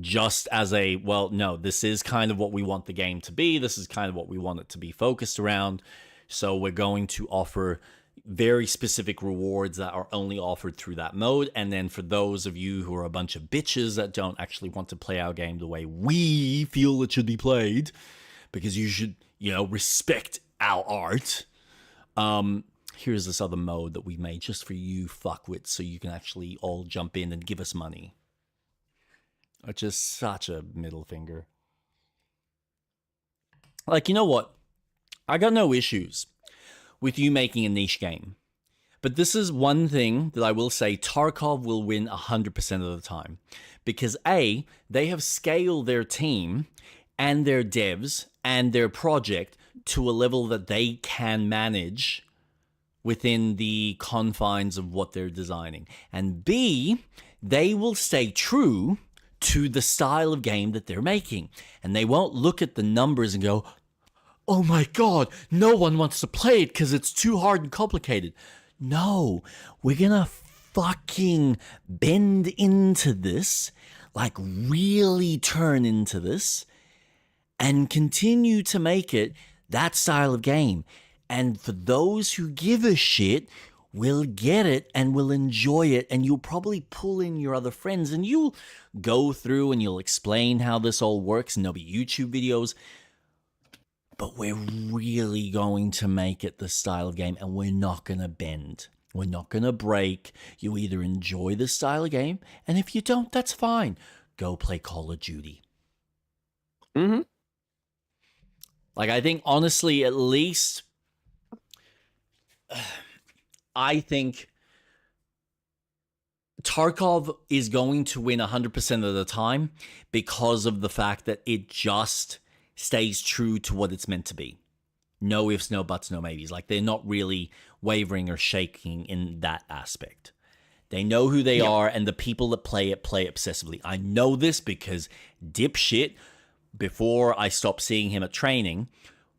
A: Just as a, well, no, this is kind of what we want the game to be. This is kind of what we want it to be focused around. So we're going to offer very specific rewards that are only offered through that mode. And then for those of you who are a bunch of bitches that don't actually want to play our game the way we feel it should be played, because you should, you know, respect our art. Here's this other mode that we made just for you fuckwits, so you can actually all jump in and give us money. Which is such a middle finger. Like, you know what? I got no issues with you making a niche game. But this is one thing that I will say Tarkov will win 100% of the time. Because A, they have scaled their team and their devs and their project to a level that they can manage within the confines of what they're designing. And B, they will stay true to the style of game that they're making. And they won't look at the numbers and go, oh my god, no one wants to play it because it's too hard and complicated. No, we're gonna fucking bend into this, like really turn into this, and continue to make it that style of game. And for those who give a shit, will get it and will enjoy it, and you'll probably pull in your other friends and you'll go through and you'll explain how this all works, and there'll be YouTube videos. But we're really going to make it the style of game, and we're not going to bend. We're not going to break. You either enjoy this style of game, and if you don't, that's fine. Go play Call of Duty.
B: Mm-hmm.
A: Like, I think, honestly, at least, I think Tarkov is going to win 100% of the time because of the fact that it just stays true to what it's meant to be. No ifs, no buts, no maybes. Like, they're not really wavering or shaking in that aspect. They know who they are, and the people that play it obsessively. I know this because dipshit, before I stopped seeing him at training,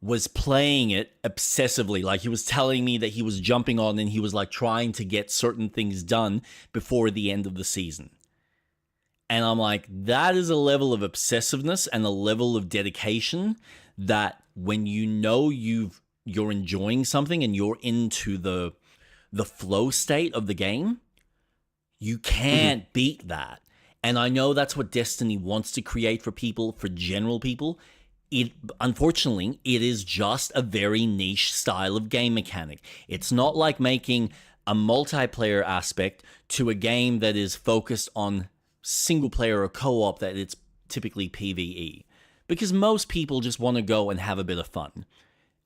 A: was playing it obsessively. Like, he was telling me that he was jumping on and he was like trying to get certain things done before the end of the season. And I'm like, that is a level of obsessiveness and a level of dedication that when you know you're enjoying something and you're into the flow state of the game, you can't beat that. And I know that's what Destiny wants to create for people, for general people. Unfortunately, it is just a very niche style of game mechanic. It's not like making a multiplayer aspect to a game that is focused on single player or co-op, that it's typically PvE. Because most people just want to go and have a bit of fun.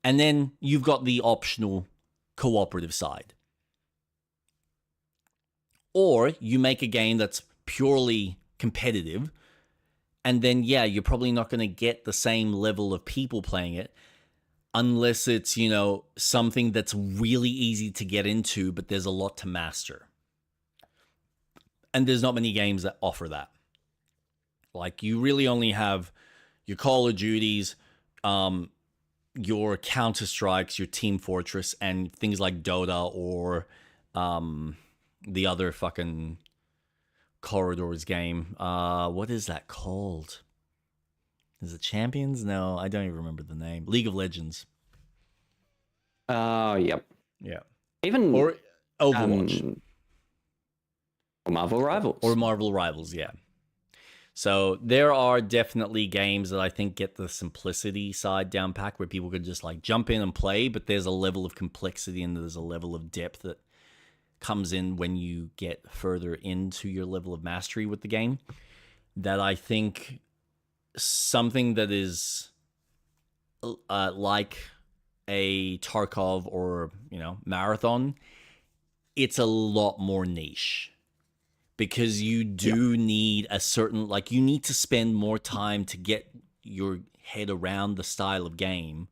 A: And then you've got the optional cooperative side. Or you make a game that's purely competitive, and then, yeah, you're probably not going to get the same level of people playing it unless it's, you know, something that's really easy to get into, but there's a lot to master. And there's not many games that offer that. Like, you really only have your Call of Duties, your Counter-Strikes, your Team Fortress, and things like Dota or the other fucking Corridors game. What is that called? Is it Champions? No, I don't even remember the name. League of Legends.
B: Yep.
A: Yeah.
B: Even
A: or Overwatch.
B: Marvel Rivals.
A: Or Marvel Rivals, yeah. So there are definitely games that I think get the simplicity side down packed where people could just like jump in and play, but there's a level of complexity and there's a level of depth that comes in when you get further into your level of mastery with the game that I think something that is like a Tarkov or, Marathon, it's a lot more niche. Because you do need a certain, like, you need to spend more time to get your head around the style of game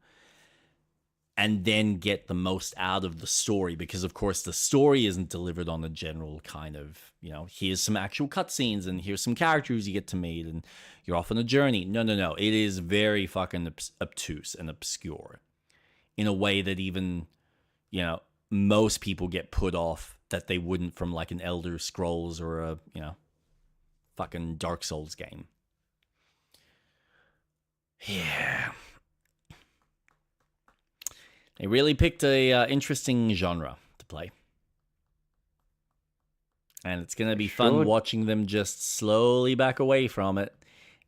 A: and then get the most out of the story. Because, of course, the story isn't delivered on a general kind of, here's some actual cutscenes and here's some characters you get to meet and you're off on a journey. No. It is very fucking obtuse and obscure in a way that even, most people get put off that they wouldn't from like an Elder Scrolls or a, fucking Dark Souls game. Yeah. They really picked a interesting genre to play. And it's going to be fun watching them just slowly back away from it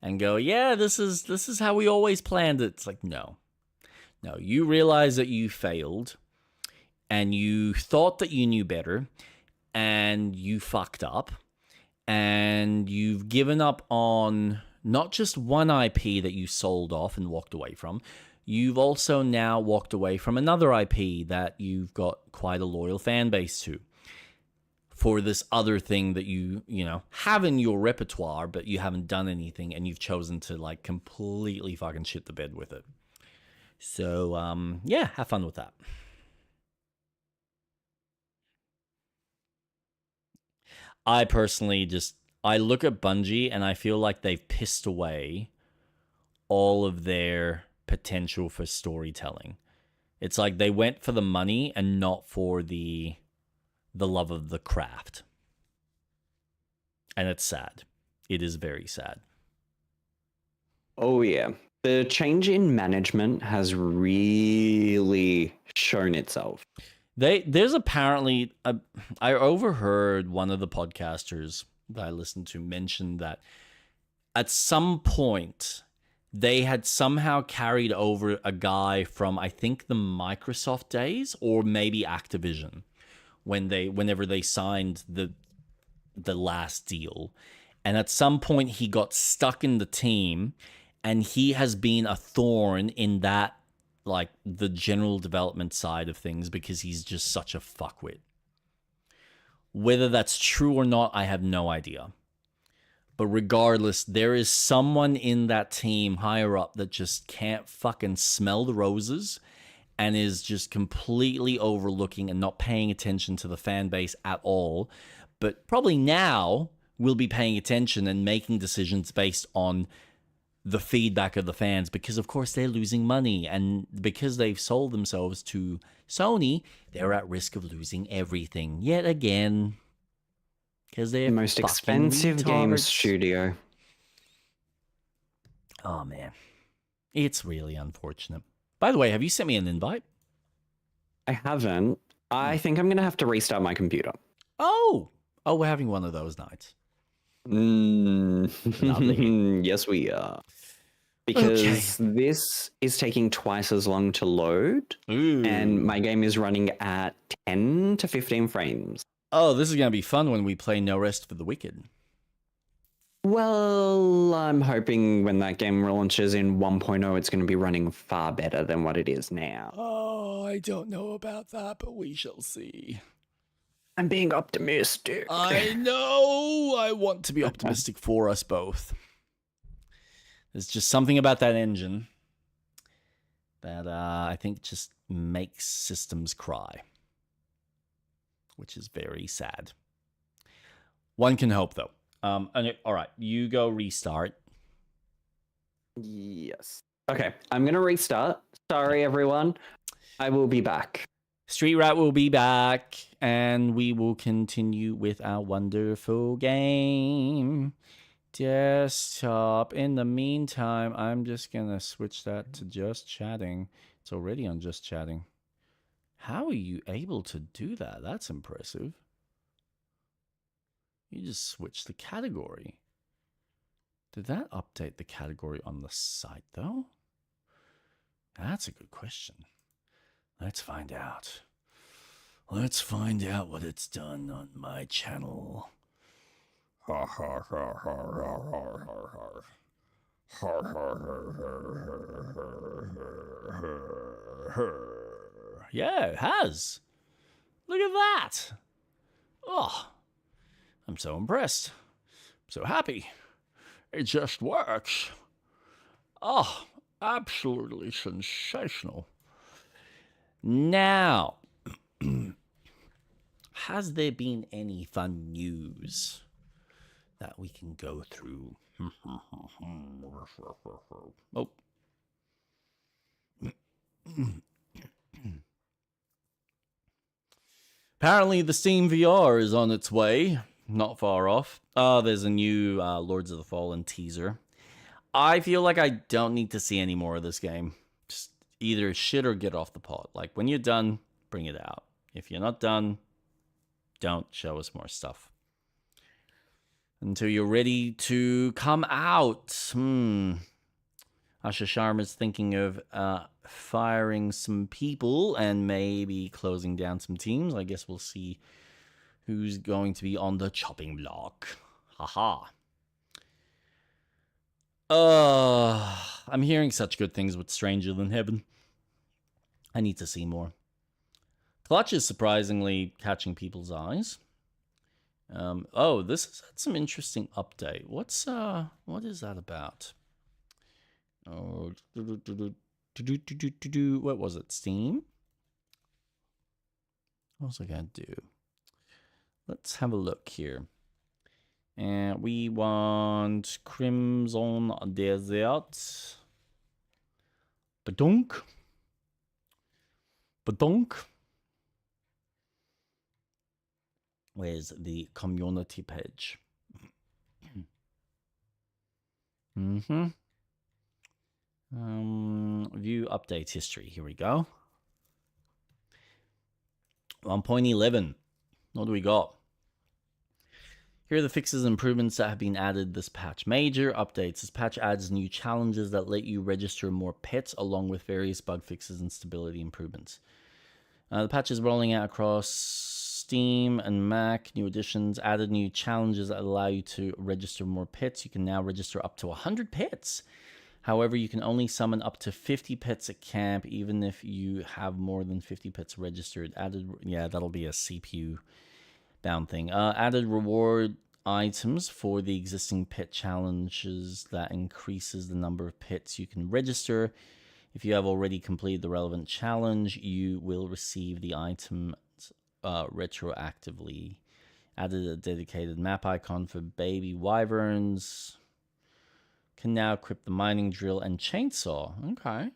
A: and go, yeah, this is how we always planned it. It's like, no, you realize that you failed and you thought that you knew better and you fucked up and you've given up on not just one IP that you sold off and walked away from, you've also now walked away from another IP that you've got quite a loyal fan base to for this other thing that you have in your repertoire, but you haven't done anything and you've chosen to like completely fucking shit the bed with it. So, yeah, have fun with that. I personally I look at Bungie and I feel like they've pissed away all of their potential for storytelling. It's like they went for the money and not for the love of the craft. And it's sad. It is very sad.
B: Oh, yeah. The change in management has really shown itself.
A: There's apparently I overheard one of the podcasters that I listened to mention that at some point they had somehow carried over a guy from I think the Microsoft days or maybe Activision whenever they signed the last deal, and at some point he got stuck in the team and he has been a thorn in that, like, the general development side of things because he's just such a fuckwit. Whether that's true or not, I have no idea. But regardless, there is someone in that team higher up that just can't fucking smell the roses and is just completely overlooking and not paying attention to the fan base at all. But probably now will be paying attention and making decisions based on the feedback of the fans, because of course they're losing money, and because they've sold themselves to Sony, they're at risk of losing everything yet again. Because they're
B: the most expensive game studio.
A: Oh man, it's really unfortunate. By the way, have you sent me an invite?
B: I haven't. I think I'm gonna have to restart my computer.
A: Oh, we're having one of those nights.
B: Yes, we are. Because this is taking twice as long to load, and my game is running at 10 to 15 frames.
A: Oh, this is going to be fun when we play No Rest for the Wicked.
B: Well, I'm hoping when that game launches in 1.0, it's going to be running far better than what it is now.
A: Oh, I don't know about that, but we shall see.
B: I'm being optimistic.
A: I know. I want to be optimistic for us both. There's just something about that engine that I think just makes systems cry, which is very sad. One can hope, though. All right, you go restart.
B: Yes. Okay, I'm going to restart. Sorry, everyone. I will be back.
A: Street Rat will be back, and we will continue with our wonderful game. Desktop. In the meantime, I'm just going to switch that to just chatting. It's already on just chatting. How are you able to do that? That's impressive. You just switched the category. Did that update the category on the site, though? That's a good question. Let's find out. Let's find out what it's done on my channel. Yeah, it has. Look at that. Oh, I'm so impressed. I'm so happy. It just works. Oh, absolutely sensational. Now, has there been any fun news that we can go through? Oh. Apparently, the Steam VR is on its way. Not far off. There's a new Lords of the Fallen teaser. I feel like I don't need to see any more of this game. Just either shit or get off the pot. Like, when you're done, bring it out. If you're not done, don't show us more stuff. Until you're ready to come out. Asha Sharma's thinking of firing some people and maybe closing down some teams. I guess we'll see who's going to be on the chopping block. Haha. I'm hearing such good things with Stranger Than Heaven. I need to see more. Clutch is surprisingly catching people's eyes. This has had some interesting update. What is that about? Oh, what was it? Steam? What was I gonna do? Let's have a look here. And we want Crimson Desert. Badunk. Where's the community page? View update history. Here we go. 1.11. What do we got? Here are the fixes and improvements that have been added this patch. Major updates. This patch adds new challenges that let you register more pets along with various bug fixes and stability improvements. The patch is rolling out across Steam and Mac. New additions added new challenges that allow you to register more pets. You can now register up to 100 pets. However, you can only summon up to 50 pets at camp, even if you have more than 50 pets registered. That'll be a CPU bound thing. Added reward items for the existing pet challenges that increases the number of pets you can register. If you have already completed the relevant challenge, you will receive the items retroactively. Added a dedicated map icon for baby wyverns. Can now equip the mining drill and chainsaw. Okay.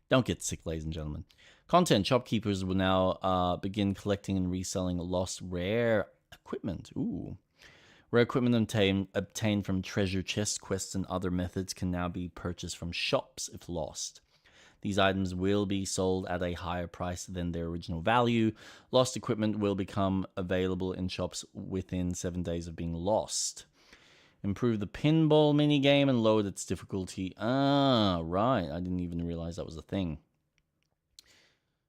A: Don't get sick, ladies and gentlemen. Content. Shopkeepers will now begin collecting and reselling lost rare equipment. Ooh. Rare equipment obtained from treasure chest quests and other methods can now be purchased from shops if lost. These items will be sold at a higher price than their original value. Lost equipment will become available in shops within 7 days of being lost. Improve the pinball minigame and lowered its difficulty. Right. I didn't even realize that was a thing.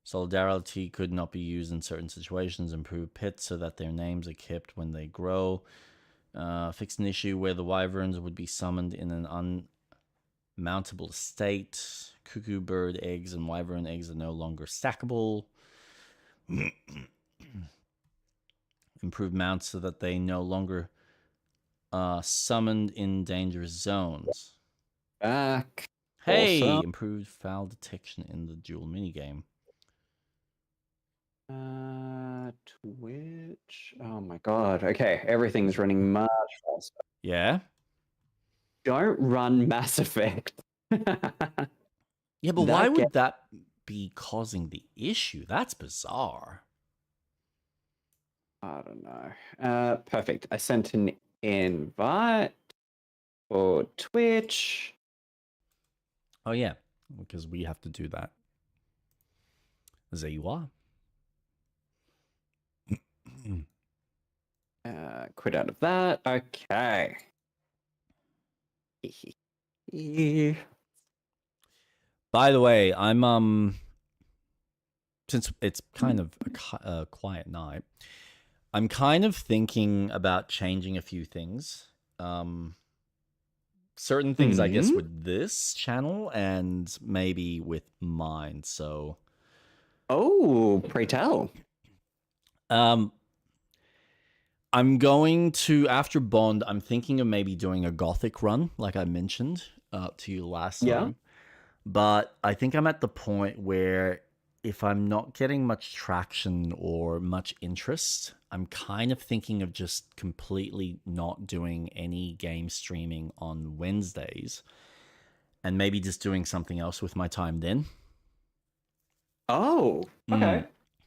A: Solidarity could not be used in certain situations. Improve pets so that their names are kept when they grow. Fixed an issue where the wyverns would be summoned in an unmountable state. Cuckoo bird eggs and wyvern eggs are no longer stackable. Improve mounts so that they no longer summoned in dangerous zones.
B: Back.
A: Hey,
B: Awesome.
A: improved foul detection in the dual minigame.
B: Twitch. Oh my god. Okay, everything's running much faster.
A: Yeah?
B: Don't run Mass Effect.
A: Yeah, but why would that be causing the issue? That's bizarre.
B: I don't know. Perfect. I sent an invite. for Twitch.
A: Oh yeah, because we have to do that. There you are.
B: Quit out of that. Okay.
A: By the way, I'm since it's kind of a quiet night, I'm kind of thinking about changing a few things. Certain things, I guess, with this channel and maybe with mine. So,
B: Oh, pray tell.
A: I'm going to, after Bond, I'm thinking of maybe doing a Gothic run, like I mentioned to you last time. But I think I'm at the point where if I'm not getting much traction or much interest, I'm kind of thinking of just completely not doing any game streaming on Wednesdays and maybe just doing something else with my time then.
B: Oh, okay.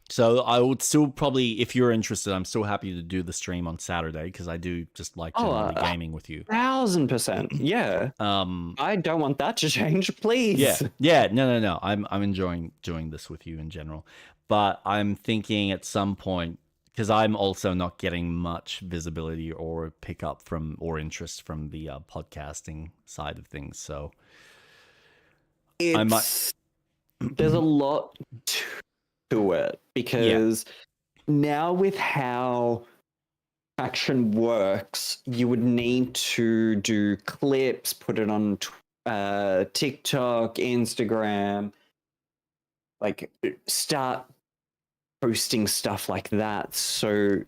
A: So I would still probably, if you're interested, I'm still happy to do the stream on Saturday because I do just like generally gaming with you.
B: 1000%. Yeah. I don't want that to change, please.
A: Yeah. No. I'm enjoying doing this with you in general, but I'm thinking at some point because I'm also not getting much visibility or pickup from or interest from the podcasting side of things. So I might.
B: There's a lot to it because now with how traction works, you would need to do clips, put it on TikTok, Instagram, like start posting stuff like that. So,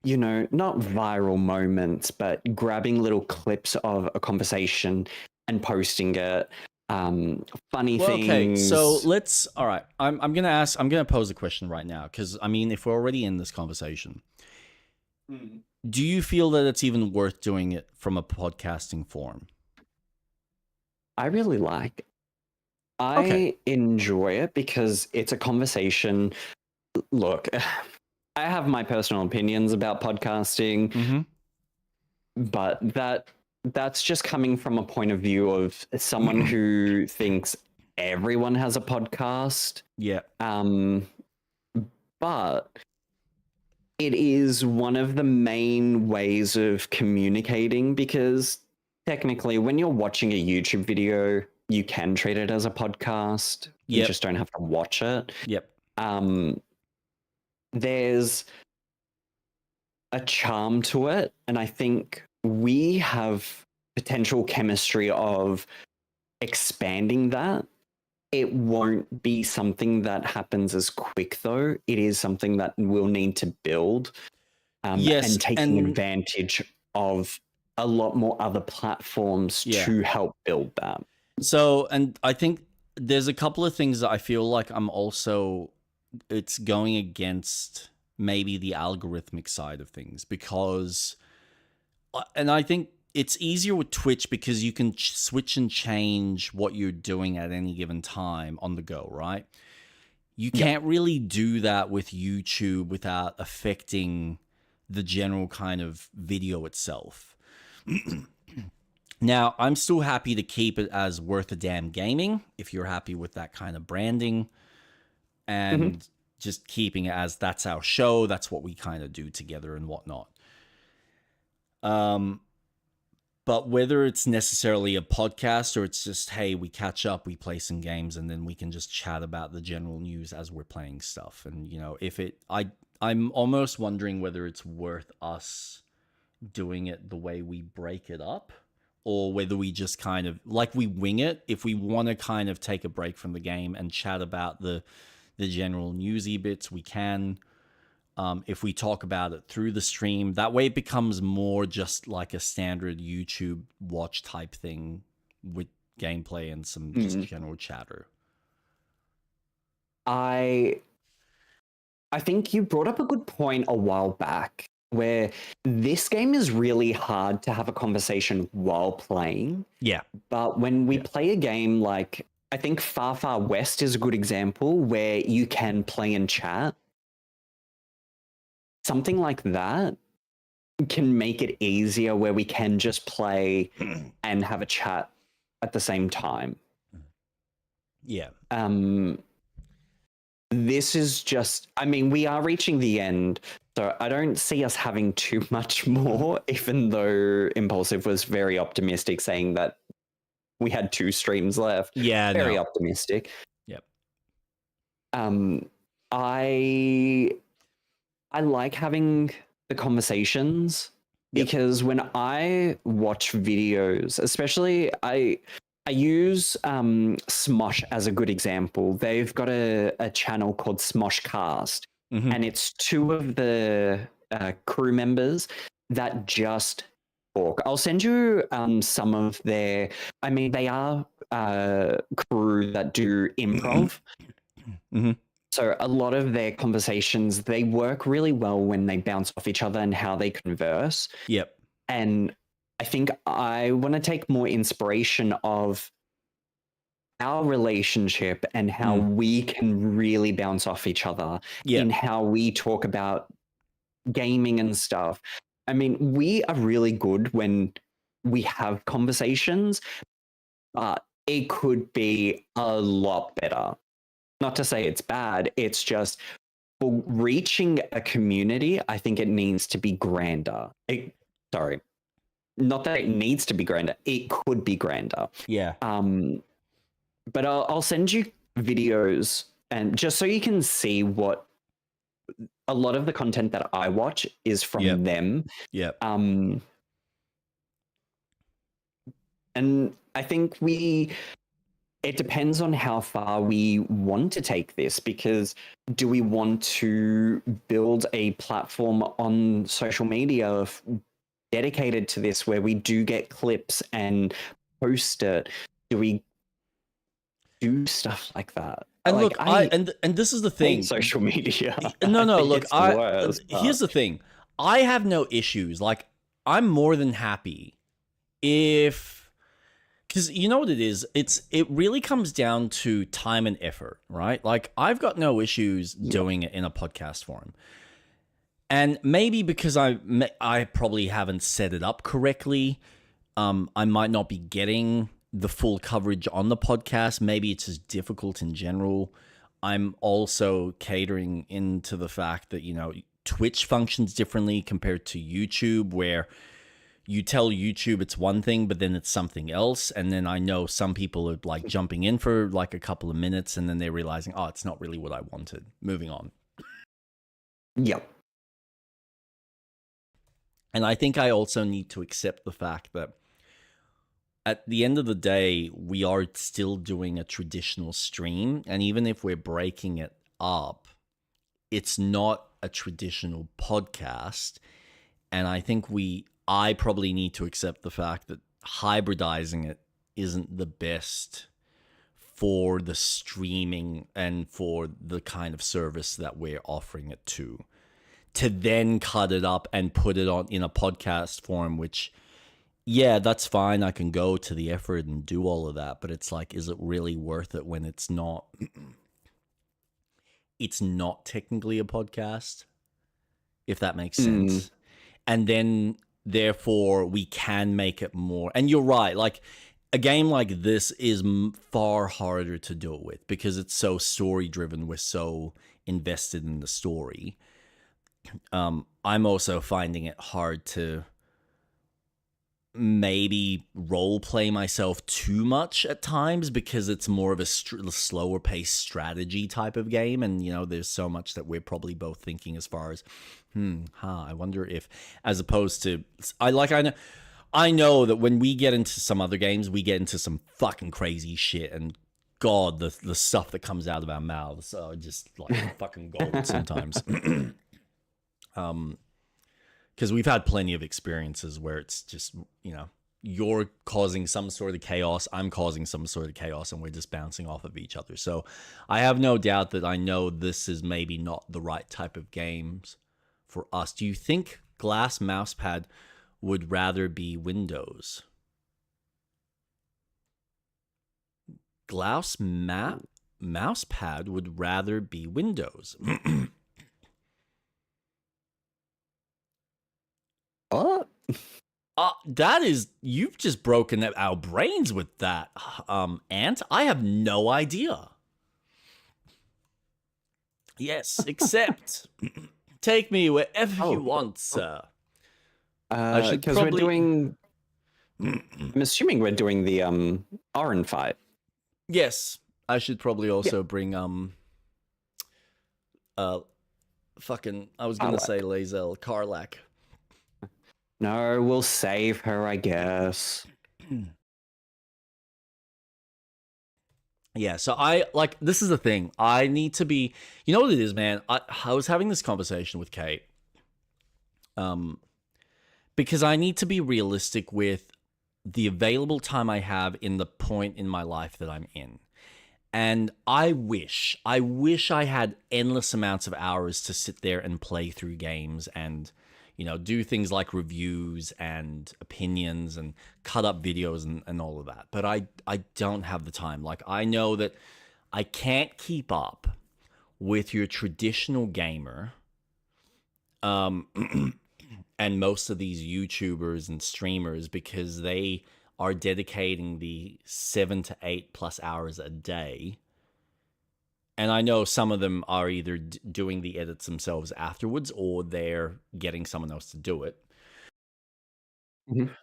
B: you know, not viral moments, but grabbing little clips of a conversation and posting it. Funny things.
A: Okay, so let's. All right, I'm gonna pose a question right now because I mean, if we're already in this conversation, do you feel that it's even worth doing it from a podcasting form?
B: I really like it. I enjoy it because it's a conversation. Look, I have my personal opinions about podcasting, but that's just coming from a point of view of someone who thinks everyone has a podcast.
A: Yeah.
B: But it is one of the main ways of communicating because technically when you're watching a YouTube video, you can treat it as a podcast. You just don't have to watch it.
A: Yep.
B: There's a charm to it, and I think we have potential chemistry of expanding that. It won't be something that happens as quick, though. It is something that we'll need to build and taking advantage of a lot more other platforms to help build that.
A: So, and I think there's a couple of things that I feel like it's going against maybe the algorithmic side of things because, and I think it's easier with Twitch because you can switch and change what you're doing at any given time on the go, right? You can't really do that with YouTube without affecting the general kind of video itself. Now, I'm still happy to keep it as Worth a Damn Gaming if you're happy with that kind of branding and just keeping it as that's our show, that's what we kind of do together and whatnot. But whether it's necessarily a podcast or it's just, hey, we catch up, we play some games, and then we can just chat about the general news as we're playing stuff. And, you know, I'm almost wondering whether it's worth us doing it the way we break it up or whether we just kind of, like we wing it. If we want to kind of take a break from the game and chat about the general newsy bits, we can. If we talk about it through the stream, that way it becomes more just like a standard YouTube watch type thing with gameplay and some just general chatter.
B: I think you brought up a good point a while back where this game is really hard to have a conversation while playing.
A: Yeah.
B: But when we play a game like, I think Far Far West is a good example where you can play and chat. Something like that, can make it easier where we can just play and have a chat at the same time.
A: Yeah.
B: This is just, I mean, we are reaching the end, so I don't see us having too much more, even though Impulsive was very optimistic, saying that we had 2 streams left.
A: Yeah,
B: Very
A: no.
B: optimistic.
A: Yep.
B: I like having the conversations because when I watch videos, especially I use Smosh as a good example. They've got a channel called Smoshcast, and it's 2 of the crew members that just talk. I'll send you some of their. I mean, they are crew that do improv. So a lot of their conversations, they work really well when they bounce off each other and how they converse.
A: Yep.
B: And I think I want to take more inspiration of our relationship and how we can really bounce off each other in how we talk about gaming and stuff. I mean, we are really good when we have conversations, but it could be a lot better. Not to say it's bad, it's just for reaching a community, I think it needs to be grander. Sorry. Not that it needs to be grander, it could be grander.
A: Yeah.
B: But I'll send you videos, and just so you can see what a lot of the content that I watch is from them.
A: Yeah.
B: And I think it depends on how far we want to take this, because do we want to build a platform on social media dedicated to this where we do get clips and post it? Do we do stuff like that?
A: And
B: like,
A: look, and this is the thing.
B: Social media.
A: No, look,
B: worst,
A: here's the thing. I have no issues. Like, I'm more than happy if, because you know what it is? It really comes down to time and effort, right? Like, I've got no issues doing it in a podcast form. And maybe because I probably haven't set it up correctly, I might not be getting the full coverage on the podcast. Maybe it's just difficult in general. I'm also catering into the fact that, you know, Twitch functions differently compared to YouTube, where you tell YouTube it's one thing, but then it's something else. And then I know some people are like jumping in for like a couple of minutes and then they're realizing, oh, it's not really what I wanted. Moving on.
B: Yep.
A: And I think I also need to accept the fact that at the end of the day, we are still doing a traditional stream. And even if we're breaking it up, it's not a traditional podcast. And I think I probably need to accept the fact that hybridizing it isn't the best for the streaming and for the kind of service that we're offering it to then cut it up and put it on in a podcast form, which, yeah, that's fine. I can go to the effort and do all of that, but it's like, is it really worth it when it's not technically a podcast, if that makes sense? And then therefore we can make it more. And you're right, like a game like this is far harder to do it with because it's so story driven. We're so invested in the story. I'm also finding it hard to maybe role play myself too much at times because it's more of a slower paced strategy type of game. And, you know, there's so much that we're probably both thinking as far as, I wonder if, as opposed to, I know that when we get into some other games, we get into some fucking crazy shit, and God, the stuff that comes out of our mouths are just like fucking gold sometimes. Because we've had plenty of experiences where it's just, you know, you're causing some sort of chaos, I'm causing some sort of chaos, and we're just bouncing off of each other. So I have no doubt that I know this is maybe not the right type of games for us. Do you think Glass Mousepad would rather be Windows? Glass Mousepad would rather be Windows. you've just broken our brains with that, Ant. I have no idea. Yes, except take me wherever you want, sir. I should
B: Because
A: probably...
B: we're doing. I'm assuming we're doing the Oren fight.
A: Yes, I should probably also bring fucking, I was gonna say Lae'zel Karlak.
B: No, we'll save her, I guess.
A: Yeah, so this is the thing. I need to be, you know what it is, man? I was having this conversation with Kate. Because I need to be realistic with the available time I have in the point in my life that I'm in. And I wish I had endless amounts of hours to sit there and play through games and, you know, do things like reviews and opinions and cut up videos and all of that. But I don't have the time. Like, I know that I can't keep up with your traditional gamer, and most of these YouTubers and streamers, because they are dedicating the 7 to 8 plus hours a day. And I know some of them are either doing the edits themselves afterwards, or they're getting someone else to do it.
B: Mhm.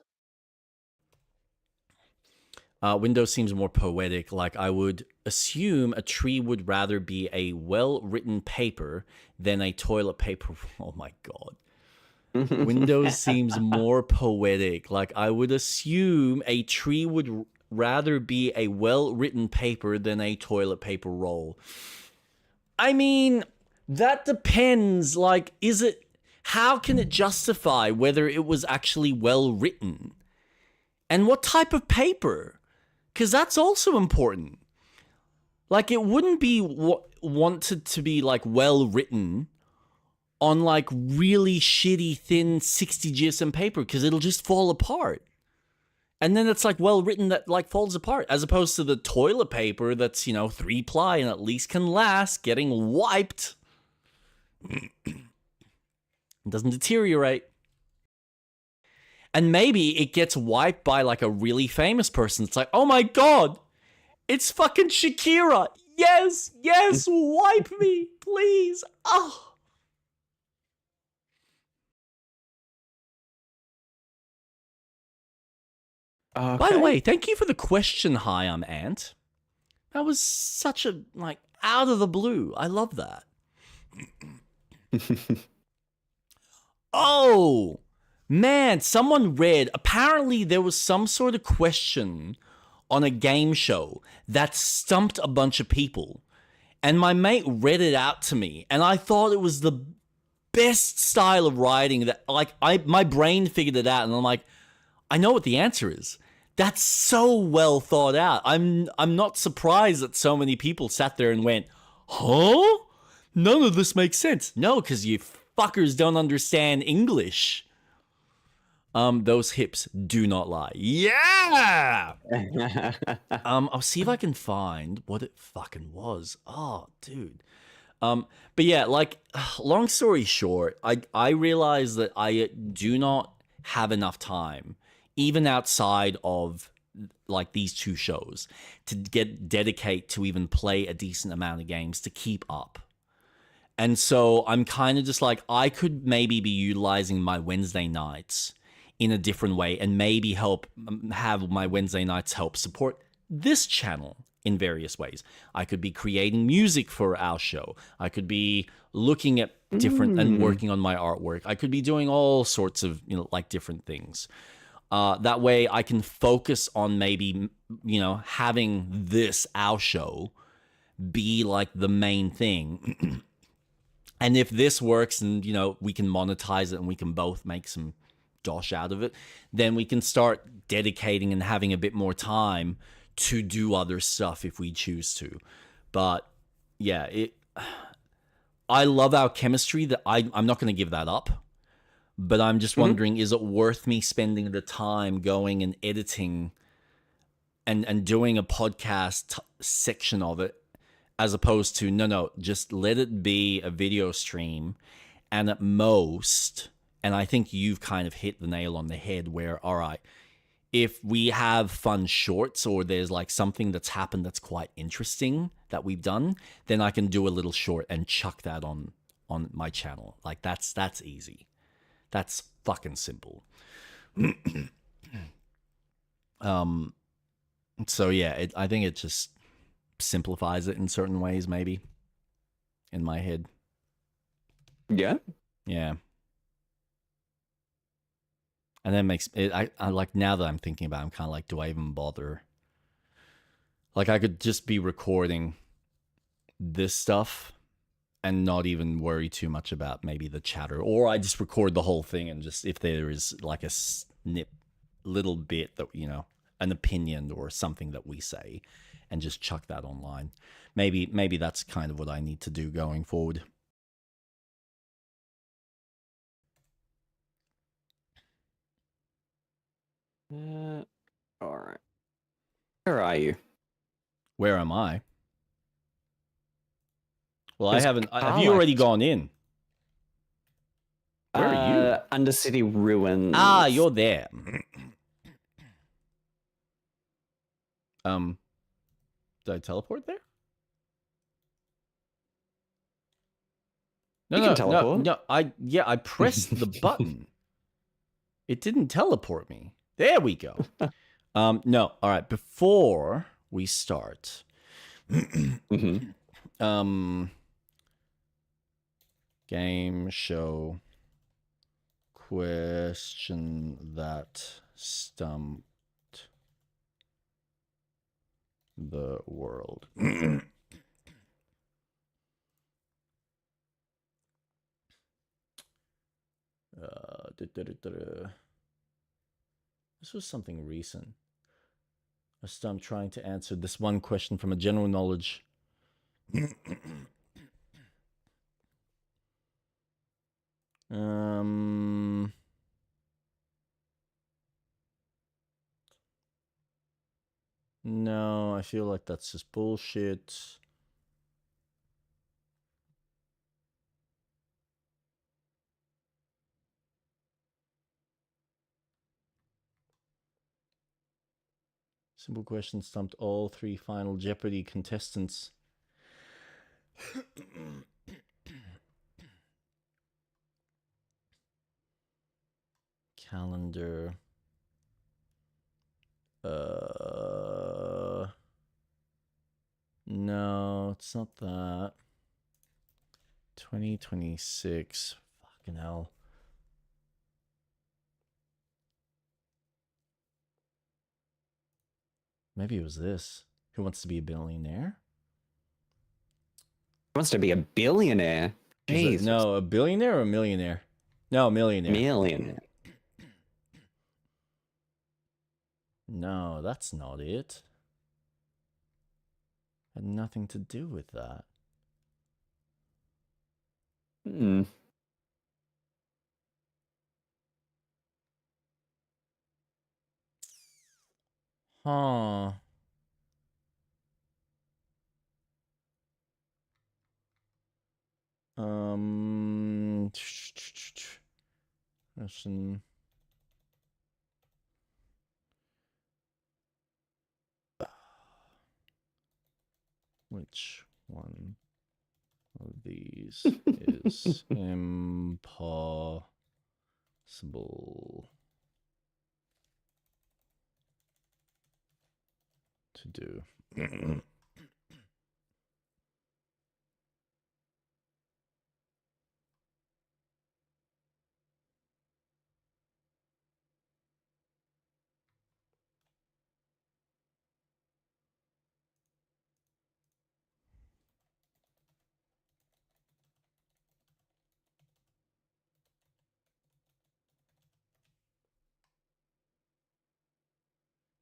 A: Windows seems more poetic. Like, I would assume a tree would rather be a well-written paper than a toilet paper. Oh my god. Windows seems more poetic. Like, I would assume a tree would rather be a well-written paper than a toilet paper roll. I mean, that depends. Like, how can it justify whether it was actually well-written? And what type of paper? Because that's also important. Like, it wouldn't be wanted to be, like, well-written on, like, really shitty, thin 60 GSM paper, because it'll just fall apart. And then it's, like, well-written that, like, falls apart, as opposed to the toilet paper that's, you know, 3-ply and at least can last getting wiped. It doesn't deteriorate. And maybe it gets wiped by, like, a really famous person. It's like, oh my god, it's fucking Shakira. Yes, wipe me, please. Oh.
B: Okay.
A: By the way, thank you for the question, hi, I'm Ant. That was such a, like, out of the blue. I love that. Oh, man, someone read, apparently there was some sort of question on a game show that stumped a bunch of people. And my mate read it out to me, and I thought it was the best style of writing that, like, my brain figured it out, and I'm like, I know what the answer is. That's so well thought out. I'm not surprised that so many people sat there and went, huh? None of this makes sense. No, because you fuckers don't understand English. Those hips do not lie. Yeah! I'll see if I can find what it fucking was. Oh, dude. But yeah, like, long story short, I realize that I do not have enough time, even outside of, like, these two shows, to dedicate to even play a decent amount of games to keep up. And so I'm kind of just like, I could maybe be utilizing my Wednesday nights in a different way, and maybe have my Wednesday nights help support this channel in various ways. I could be creating music for our show. I could be looking at different and working on my artwork. I could be doing all sorts of, you know, like, different things. That way I can focus on maybe, you know, having this, our show, be like the main thing. And if this works and, you know, we can monetize it and we can both make some dosh out of it, then we can start dedicating and having a bit more time to do other stuff if we choose to. But yeah, I love our chemistry. That I'm not going to give that up. But I'm just wondering, is it worth me spending the time going and editing and doing a podcast section of it, as opposed to, no, just let it be a video stream, and at most And I think you've kind of hit the nail on the head where, all right, if we have fun shorts or there's like something that's happened that's quite interesting that we've done, then I can do a little short and chuck that on my channel. Like that's easy. That's fucking simple. So yeah, I think it just simplifies it in certain ways, maybe, in my head.
B: Yeah.
A: Yeah. And then makes it, I like, now that I'm thinking about it, I'm kind of like, do I even bother? Like, I could just be recording this stuff and not even worry too much about maybe the chatter, or I just record the whole thing and just, if there is like a snip little bit that, you know, an opinion or something that we say, and just chuck that online. Maybe that's kind of what I need to do going forward.
B: All right. Where are you?
A: Where am I? Well, I
B: Because
A: haven't. Have
B: Carl
A: you already
B: left.
A: gone in? Where are you?
B: Undercity Ruins.
A: Ah, you're there. Did I teleport there? No,
B: You
A: no,
B: can teleport.
A: no. I pressed the button. It didn't teleport me. There we go. No. All right. Before we start, game show question that stumped the world. This was something recent. I'm trying to answer this one question from a general knowledge. No, I feel like that's just bullshit. Simple question stumped all 3 Final Jeopardy contestants. Calendar. No, it's not that. 2026. Fucking hell. Maybe it was this. Who Wants to Be a Billionaire?
B: Wants to be a billionaire. Jesus.
A: No, a billionaire or a millionaire? No, millionaire.
B: Millionaire.
A: No, that's not it. Had nothing to do with that. Huh. Question. Which one of these is impossible to do?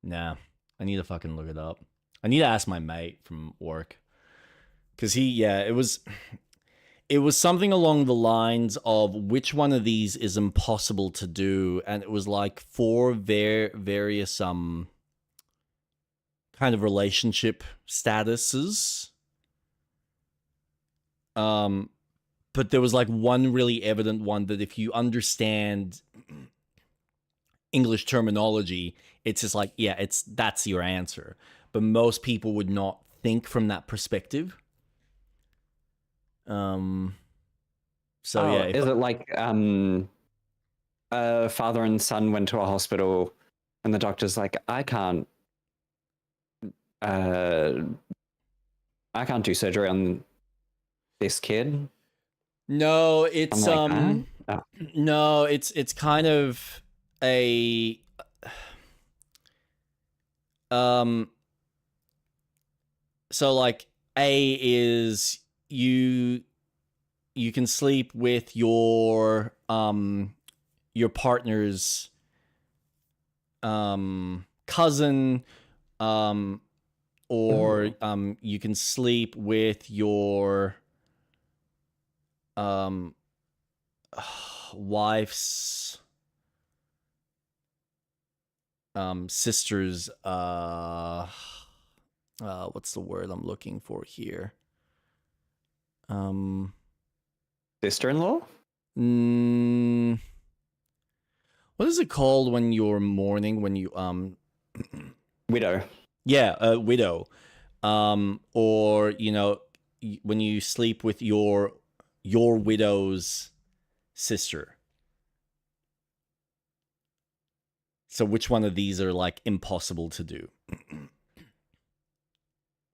A: Nah, I need to fucking look it up. I need to ask my mate from work. Because it was something along the lines of which one of these is impossible to do. And it was like 4 various, kind of relationship statuses. but there was like one really evident one that if you understand English terminology, it's just like, yeah, that's your answer. But most people would not think from that perspective. So yeah,
B: is it like father and son went to a hospital and the doctor's like, I can't do surgery on this kid?
A: no, it's
B: Something like that?
A: no, it's kind of a so like A is you can sleep with your partner's cousin, or you can sleep with your wife's sister's what's the word I'm looking for here?
B: Sister-in-law?
A: What is it called when you're mourning, when you
B: Widow.
A: yeah, a widow. Or when you sleep with your widow's sister. So which one of these are like impossible to do?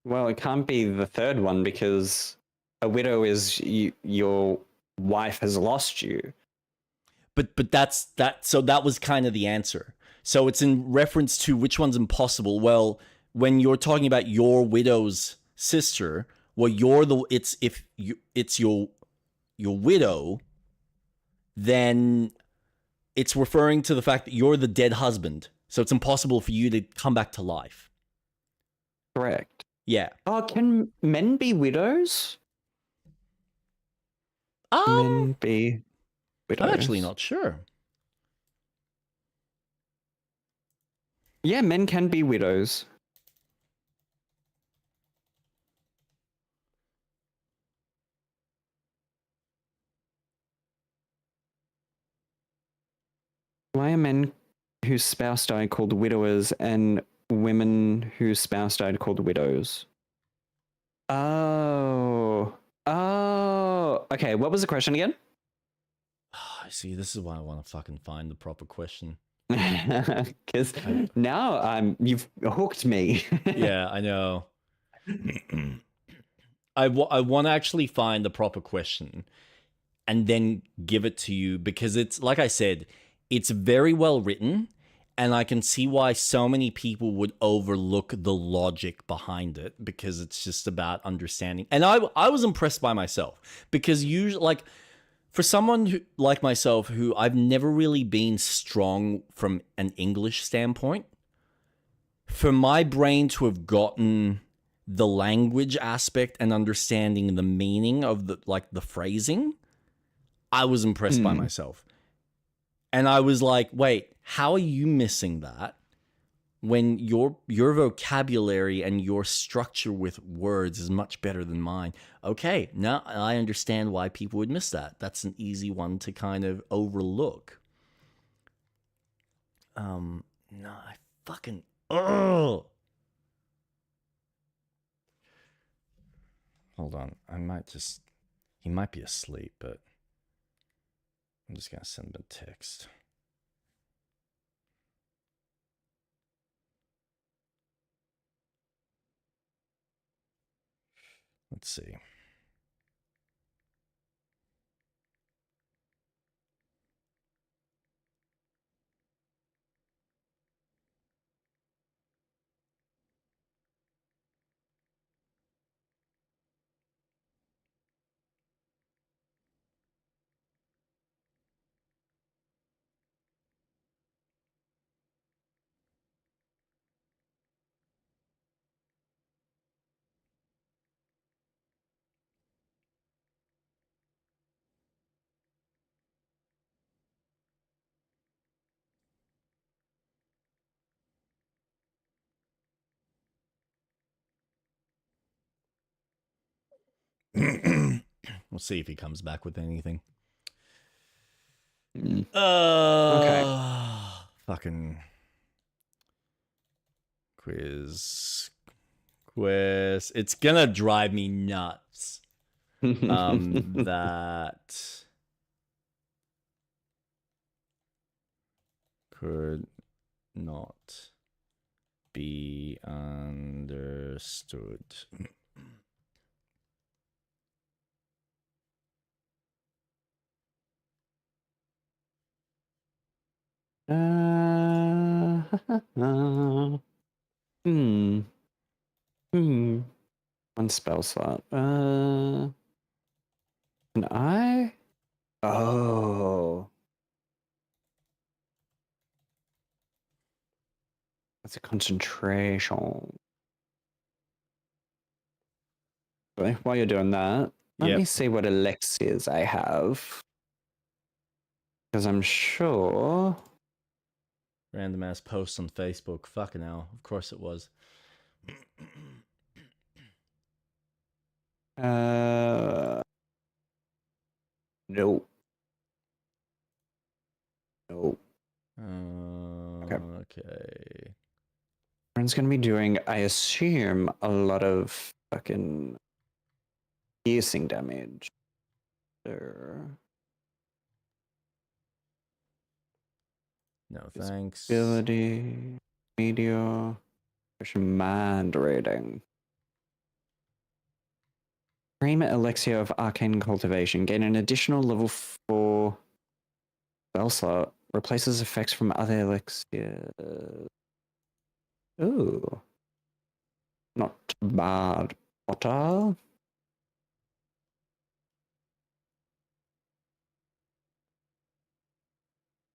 B: Well, it can't be the third one because a widow is your wife has lost you.
A: But that's that. So that was kind of the answer. So it's in reference to which one's impossible. Well, when you're talking about your widow's sister, well, it's your widow, then it's referring to the fact that you're the dead husband. So it's impossible for you to come back to life.
B: Correct.
A: Yeah.
B: Oh, can men be widows? Men be widows.
A: I'm actually not sure.
B: Yeah, men can be widows. Why are men whose spouse died called widowers and women whose spouse died called widows? Oh. Okay, what was the question again?
A: I see. This is why I want to fucking find the proper question.
B: Because now you've hooked me.
A: Yeah, I know. I want to actually find the proper question and then give it to you, because it's, like I said, it's very well written, and I can see why so many people would overlook the logic behind it, because it's just about understanding. And I was impressed by myself, because usually, like, for someone who, like myself, who I've never really been strong from an English standpoint, for my brain to have gotten the language aspect and understanding the meaning of the phrasing, I was impressed by myself. And I was like, wait, how are you missing that when your vocabulary and your structure with words is much better than mine? Okay, now I understand why people would miss that. That's an easy one to kind of overlook. No, I fucking hold on. He might be asleep, but I'm just gonna send him a text. Let's see. We'll see if he comes back with anything.
B: Okay.
A: Fucking quiz. It's gonna drive me nuts. That could not be understood.
B: One spell slot. Can I? Oh. That's a concentration. Okay, while you're doing that, let me see what elixirs I have. Because I'm sure.
A: Random ass posts on Facebook. Fucking hell. Of course it was.
B: Nope. Nope.
A: Okay.
B: Aaron's gonna be doing, I assume, a lot of fucking piercing damage. There.
A: No thanks.
B: Ability, meteor, mind reading. Cream Elixir of Arcane Cultivation. Gain an additional level 4 spell slot. Replaces effects from other elixirs. Ooh. Not bad. Potter?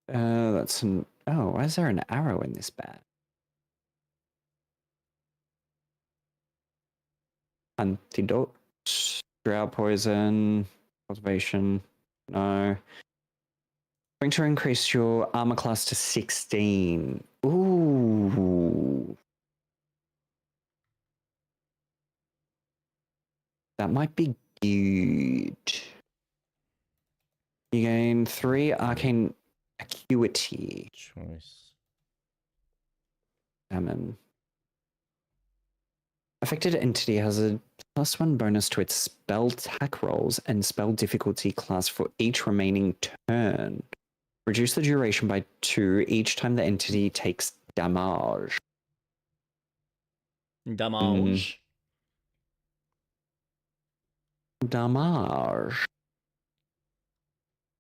B: That's an... Oh, why is there an arrow in this bag? Antidote. Drought poison. Cultivation. No. Going to increase your armor class to 16. Ooh. That might be good. You gain 3 arcane acuity.
A: Choice.
B: Salmon. Affected entity has a +1 bonus to its spell attack rolls and spell difficulty class for each remaining turn. Reduce the duration by 2 each time the entity takes damage.
A: Damage.
B: Damage.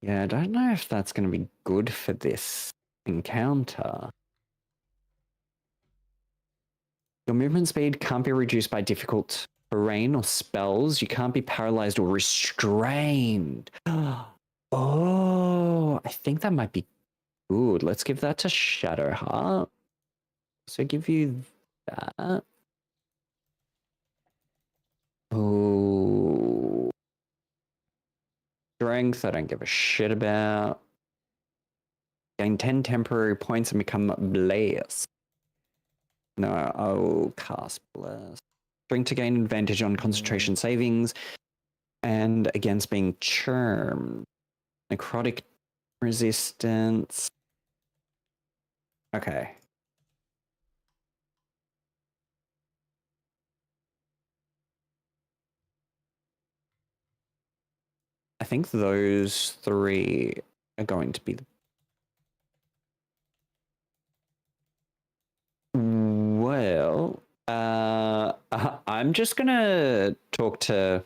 B: Yeah, I don't know if that's going to be good for this encounter. Your movement speed can't be reduced by difficult terrain or spells. You can't be paralyzed or restrained. Oh, I think that might be good. Let's give that to Shadowheart. So give you that. Oh. Strength, I don't give a shit about. Gain 10 temporary points and become blessed. No, I'll cast bless. Strength to gain advantage on concentration savings and against being charmed. Necrotic resistance. Okay. I think those 3 are going to be the... Well, I'm just gonna talk to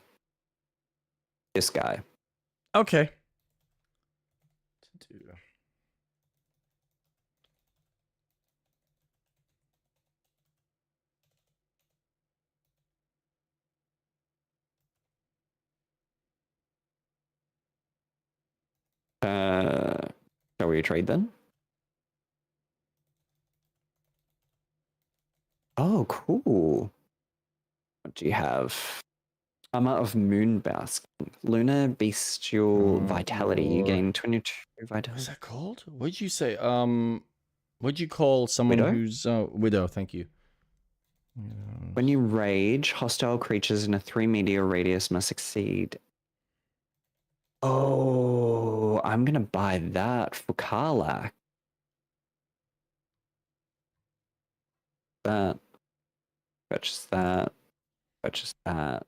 B: this guy.
A: Okay.
B: Shall we trade then? Oh, cool. What do you have? Armor of Moonbask. Lunar Bestial Vitality. You gain 22 vitality.
A: What's that called? What'd you say? What'd you call someone
B: Widow?
A: who's Widow? Thank you.
B: When you rage, hostile creatures in a 3 meter radius must succeed Oh, I'm gonna buy that for Karlak. That. Purchase that. Purchase that.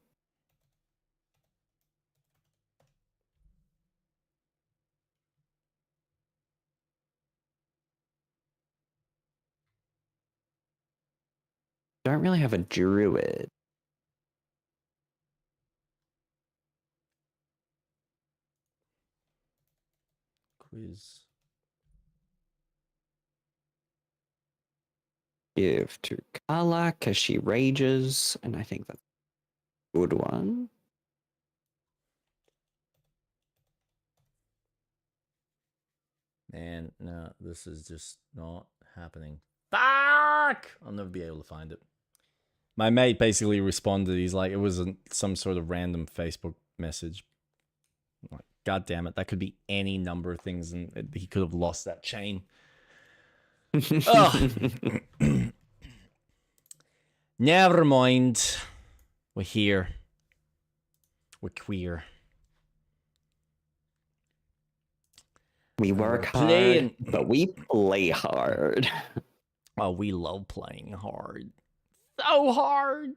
B: Don't really have a druid.
A: Quiz.
B: Give to Karlak because she rages, and I think that's a good one.
A: Man, no, this is just not happening. Fuck! I'll never be able to find it. My mate basically responded. He's like, it wasn't some sort of random Facebook message. I'm like, God damn it, that could be any number of things, and he could have lost that chain. Ugh. Never mind. We're here. We're queer.
B: We work
A: playing.
B: hard, but we play hard.
A: Oh, we love playing hard. So hard.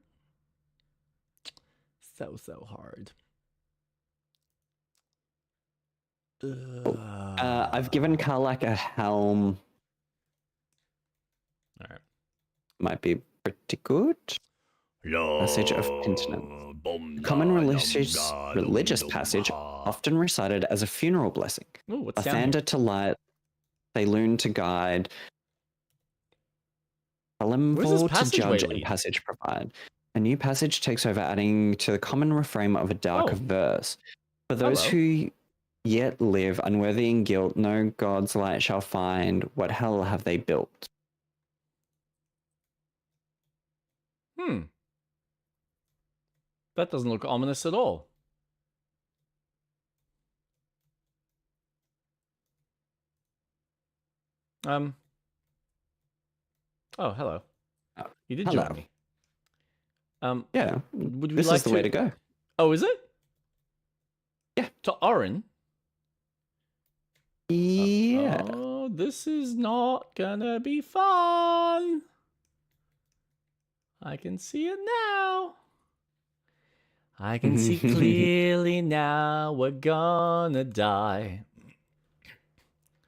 A: So hard.
B: I've given Karlak a helm.
A: All right.
B: Might be pretty good. Passage of Penitence. Common religious passage, often recited as a funeral blessing.
A: Ooh, what's
B: A
A: down here?
B: Thander to light, Thayloon to guide,
A: Where's this
B: Kalimvor to
A: passageway
B: judge and
A: lead?
B: passage provide. A new passage takes over, adding to the common refrain of a darker
A: Oh.
B: verse. For those
A: Hello.
B: who yet live unworthy in guilt, no God's light shall find. What hell have they built?
A: That doesn't look ominous at all. Oh, hello. You did
B: hello.
A: join me.
B: Yeah,
A: Would we
B: this
A: like
B: is the way to go.
A: Oh, is it?
B: Yeah.
A: To Orin?
B: Yeah.
A: Oh, this is not gonna be fun. I can see it now. I can see clearly now we're gonna die.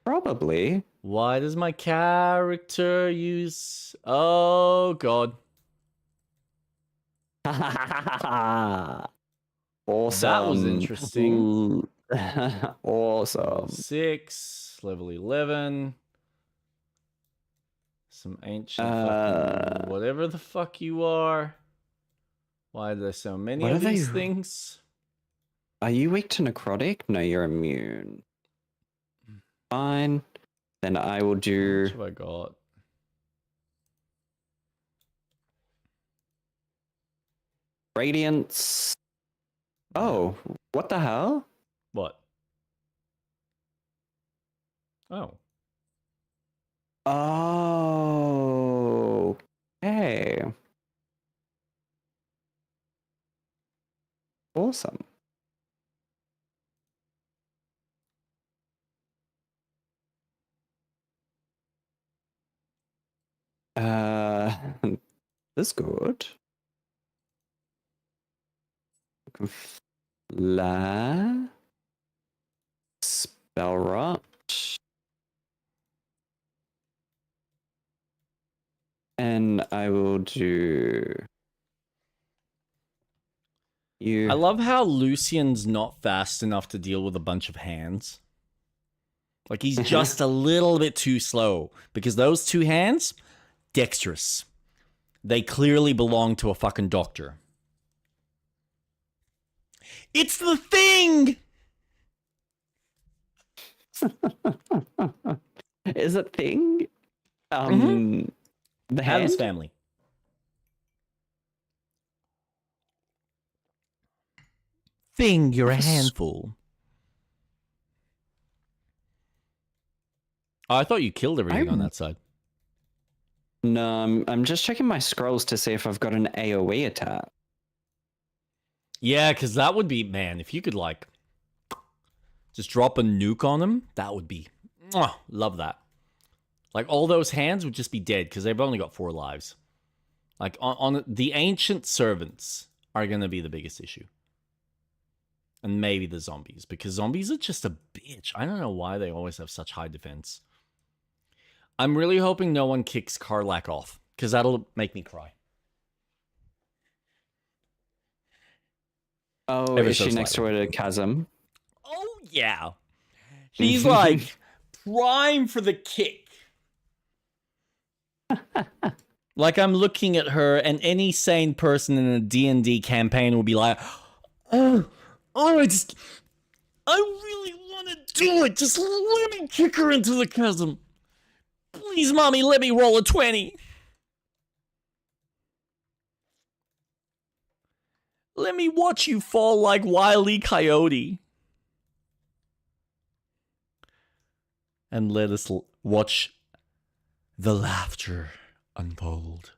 B: Probably.
A: Why does my character use... Oh, God.
B: Awesome.
A: That was interesting.
B: Awesome.
A: Level 6, level 11. Some ancient fucking... Whatever the fuck you are. Why are there so many
B: What
A: of
B: are
A: these
B: they-
A: things?
B: Are you weak to necrotic? No, you're immune. Fine. Then I will
A: What
B: do
A: have I got?
B: radiance. Oh, what the hell?
A: What? Oh.
B: Oh. Okay. Awesome. That's good. Flare. Spell rot. And I will do you.
A: I love how Lucian's not fast enough to deal with a bunch of hands. Like, he's just a little bit too slow. Because those two hands, dexterous. They clearly belong to a fucking doctor. It's the thing!
B: Is it thing? The
A: Adam's
B: hand?
A: family. Thing, you're a handful. Oh, I thought you killed everything on that side.
B: No, I'm just checking my scrolls to see if I've got an AoE attack.
A: Yeah, because that would be, man, if you could, like, Just drop a nuke on them. That would be... love that. Like, all those hands would just be dead because they've only got 4 lives. Like, on the ancient servants are going to be the biggest issue. And maybe the zombies, because zombies are just a bitch. I don't know why they always have such high defense. I'm really hoping no one kicks Karlak off, because that'll make me cry.
B: Oh, is she next to a chasm?
A: Oh, yeah. She's like prime for the kick. Like, I'm looking at her, and any sane person in a D&D campaign will be like, I really want to do it. Just let me kick her into the chasm. Please, mommy, let me roll a 20. Let me watch you fall like Wile E. Coyote. And let us watch the laughter unfold.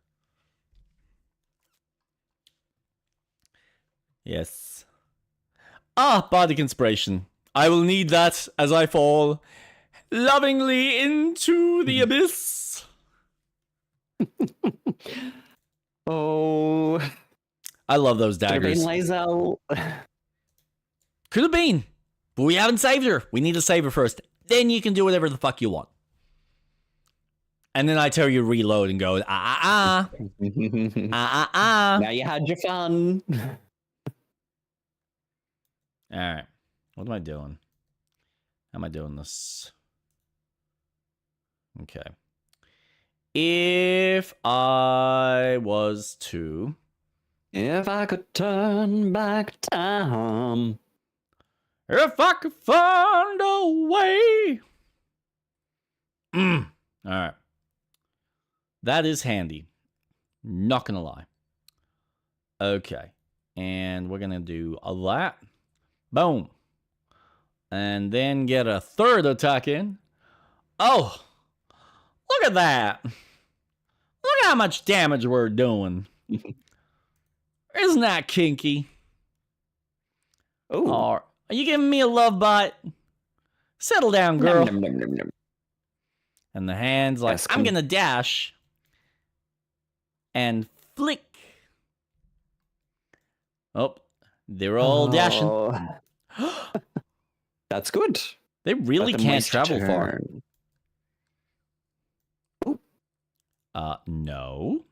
A: Yes. Bardic Inspiration. I will need that as I fall lovingly into the abyss.
B: Oh.
A: I love those daggers.
B: Could have been Lae'zel.
A: Could have been. But we haven't saved her. We need to save her first. Then you can do whatever the fuck you want. And then I tell you reload and go,
B: Now you had your fun.
A: Alright. What am I doing? How am I doing this? Okay. If I was to...
B: If I could turn back time.
A: If I could find a way. Alright. That is handy. Not gonna lie. Okay. And we're gonna do that. Boom. And then get a third attack in. Oh. Look at that. Look how much damage we're doing. Isn't that kinky?
B: Oh.
A: Are you giving me a love bite? Settle down, girl. And the hands like, I'm gonna dash. And flick. Oh, they're all dashing.
B: That's good.
A: They really can't travel far.
B: Ooh.
A: No.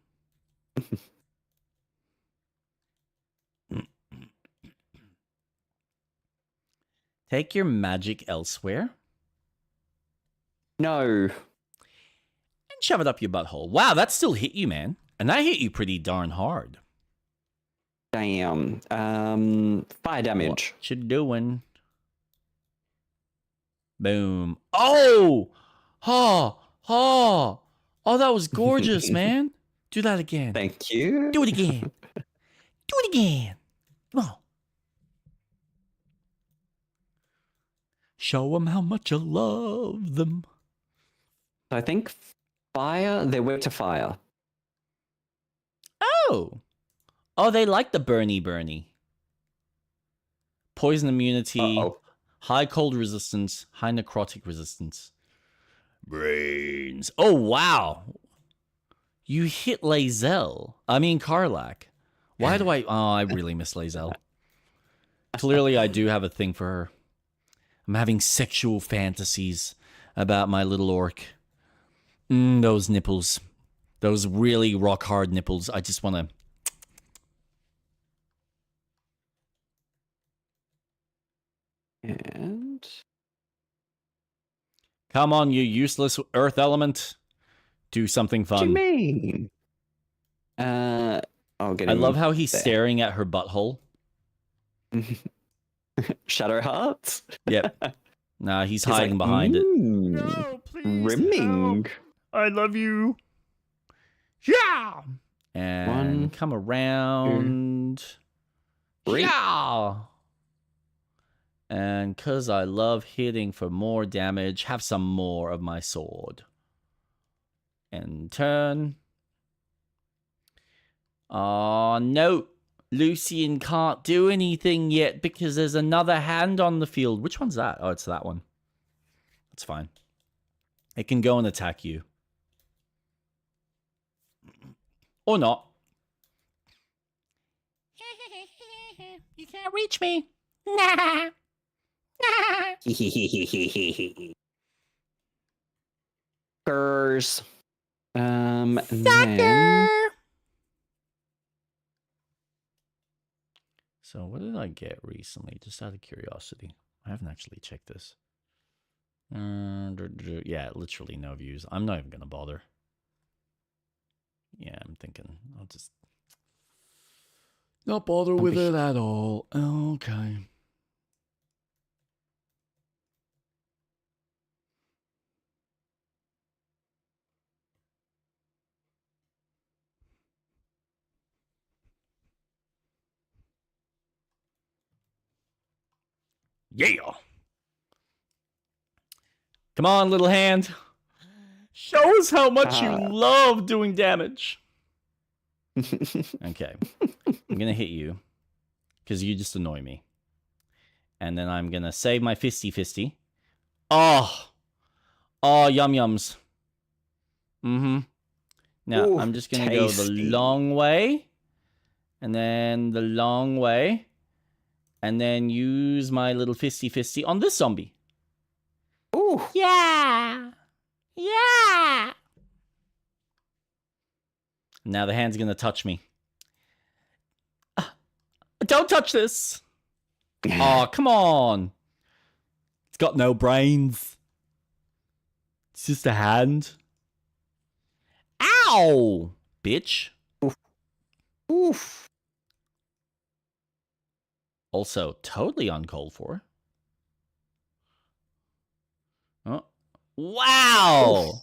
A: Take your magic elsewhere.
B: No.
A: And shove it up your butthole. Wow, that still hit you, man. And that hit you pretty darn hard.
B: Damn. Fire damage.
A: What you doing? Boom. Oh! Oh, that was gorgeous, man. Do that again.
B: Thank you.
A: Do it again. Do it again. Come on. Show them how much you love them.
B: I think fire, they're weak to fire.
A: Oh, they like the Bernie. Poison immunity, high cold resistance, high necrotic resistance. Brains. Oh, wow. You hit Karlak. Why do I... Oh, I really miss Lae'zel. Clearly, I do have a thing for her. I'm having sexual fantasies about my little orc. Those nipples. Those really rock-hard nipples. I just want to...
B: And...
A: Come on, you useless earth element. Do something fun.
B: What do you mean? I'll get
A: I
B: him
A: love how he's
B: there.
A: staring at her butthole.
B: Shadow hearts?
A: Yep. Nah, he's hiding behind it.
B: No, please. Rimming.
A: I love you. Yeah. And
B: One,
A: come around.
B: 3.
A: Yeah. And because I love hitting for more damage, have some more of my sword. And turn. Oh, no. Lucian can't do anything yet because there's another hand on the field. Which one's that? Oh, it's that one. That's fine. It can go and attack you. Or not. You can't reach me. Nah.
B: Gers. Then...
A: So what did I get recently? Just out of curiosity. I haven't actually checked this. Yeah, literally no views. I'm not even going to bother. Yeah, I'm thinking I'll just not bother with it at all. Okay. Yeah. Come on, little hand. Show us how much you love doing damage. Okay. I'm going to hit you because you just annoy me. And then I'm going to save my fisty. Oh. Oh, yum yums. Mm-hmm. Now,
B: Ooh,
A: I'm just going to go the long way. And then the long way. And then use my little fisty on this zombie.
B: Ooh.
A: Yeah. Yeah. Now the hand's gonna touch me. Don't touch this. Oh, come on. It's got no brains. It's just a hand. Ow, bitch.
B: Oof. Oof.
A: Also, totally uncalled for. Oh. Wow! Oof.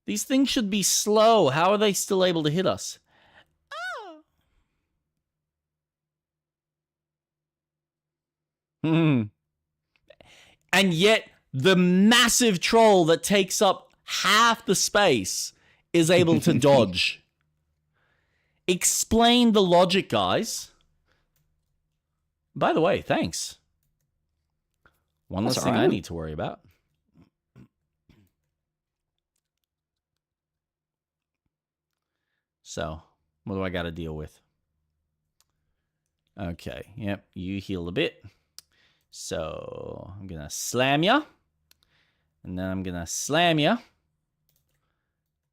A: These things should be slow. How are they still able to hit us? Oh. And yet, the massive troll that takes up half the space is able to dodge. Explain the logic, guys. By the way, thanks. One less thing I need to worry about. So, what do I got to deal with? Okay, yep, you heal a bit. So, I'm going to slam you. And then I'm going to slam you.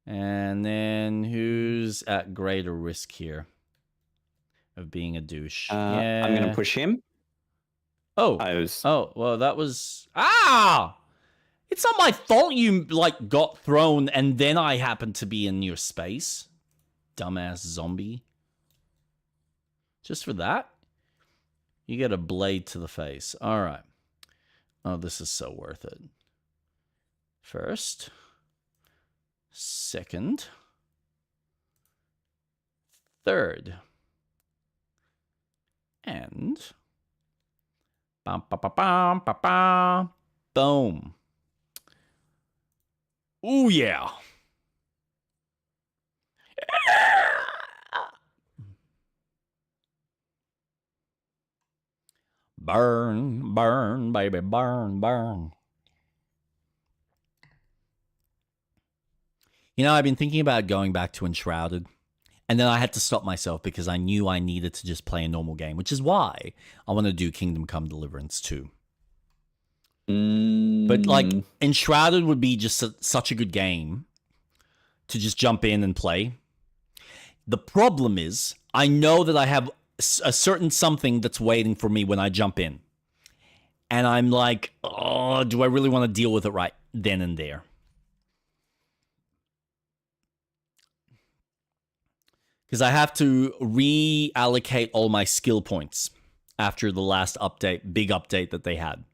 A: And then who's at greater risk here of being a douche? Yeah.
B: I'm going to push him.
A: Oh. Oh, well, that was... Ah! It's not my fault you, like, got thrown and then I happened to be in your space. Dumbass zombie. Just for that? You get a blade to the face. All right. Oh, this is so worth it. First. Second. Third. And... Bum, ba, ba, bum, ba, ba. Boom. Ooh, yeah. Burn, burn, baby, burn, burn. You know, I've been thinking about going back to Enshrouded. And then I had to stop myself because I knew I needed to just play a normal game, which is why I want to do Kingdom Come Deliverance 2. But, like, Enshrouded would be just such a good game to just jump in and play. The problem is, I know that I have a certain something that's waiting for me when I jump in. And I'm like, oh, do I really want to deal with it right then and there? Because I have to reallocate all my skill points after the last update, big update that they had.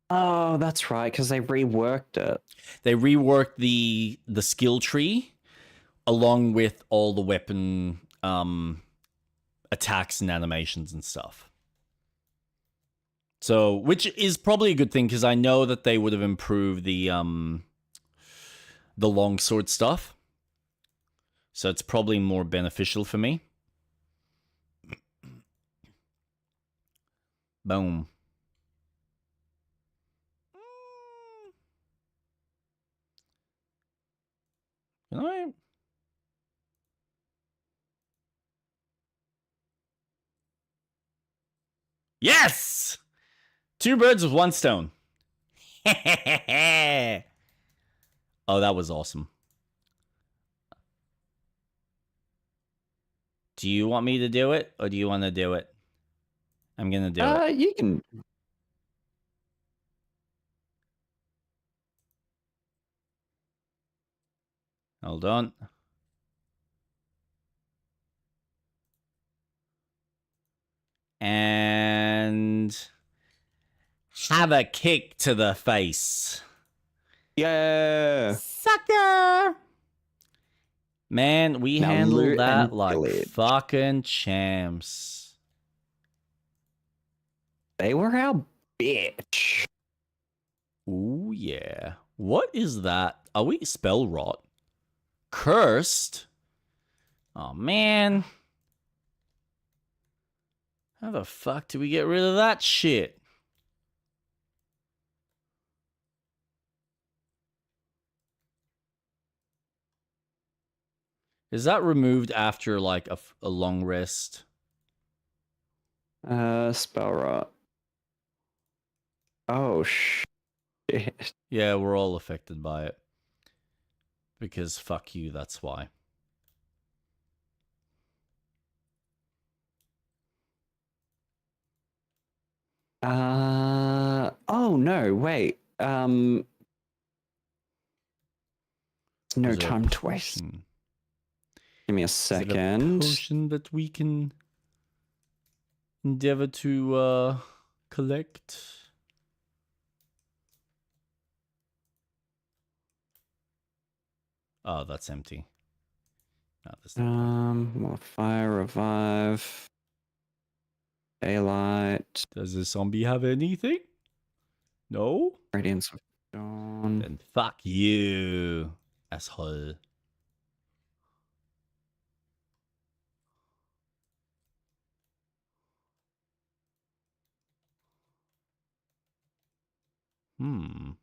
B: Oh, that's right, because they reworked it.
A: They reworked the skill tree along with all the weapon attacks and animations and stuff. So, which is probably a good thing because I know that they would have improved the longsword stuff. So it's probably more beneficial for me. Boom. Can I? Yes! 2 birds with 1 stone. Oh, that was awesome. Do you want me to do it, or do you want to do it? I'm gonna do it.
B: You can.
A: Hold on. And have a kick to the face.
B: Yeah.
A: Sucker! Man, we
B: Now
A: handled
B: loot
A: that
B: and
A: like
B: pillage.
A: fucking champs.
B: They were our bitch.
A: Ooh, yeah. What is that? Are we spell rot? Cursed? Oh, man. How the fuck do we get rid of that shit? Is that removed after like a long rest?
B: Spell rot. Oh shit.
A: Yeah, we're all affected by it. Because fuck you, that's why.
B: Oh no, wait. No
A: Is there a
B: time to waste.
A: potion?
B: Give me a
A: Is it a
B: second.
A: potion that we can endeavor to collect? Oh, that's empty. No, there's no
B: More fire, revive, daylight,
A: Does this zombie have anything? No?
B: radiance of dawn.
A: Then fuck you, asshole. Hmm.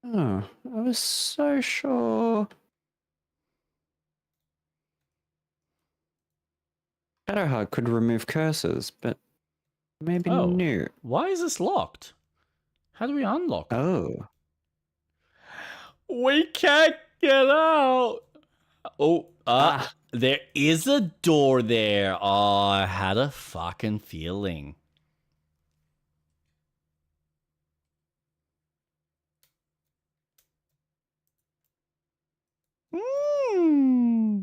B: Oh, I was so sure. Shadowheart could remove curses, but maybe
A: Oh.
B: no.
A: Why is this locked? How do we unlock it?
B: Oh.
A: We can't get out. Oh, there is a door there. Oh, I had a fucking feeling. Hmm.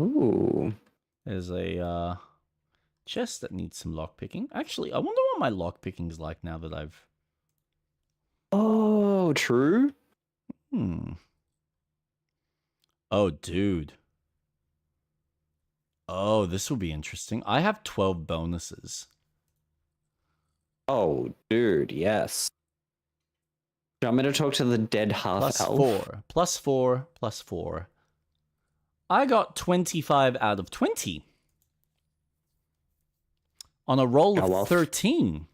B: Ooh.
A: There's a chest that needs some lockpicking. Actually, I wonder what my lockpicking's like now that I've...
B: Oh, true.
A: Oh, dude. Oh, this will be interesting. I have 12 bonuses.
B: Oh, dude, yes. Do you want me to talk to the dead half
A: Plus
B: elf?
A: 4. Plus 4. Plus 4. I got 25 out of 20. On a roll of 13.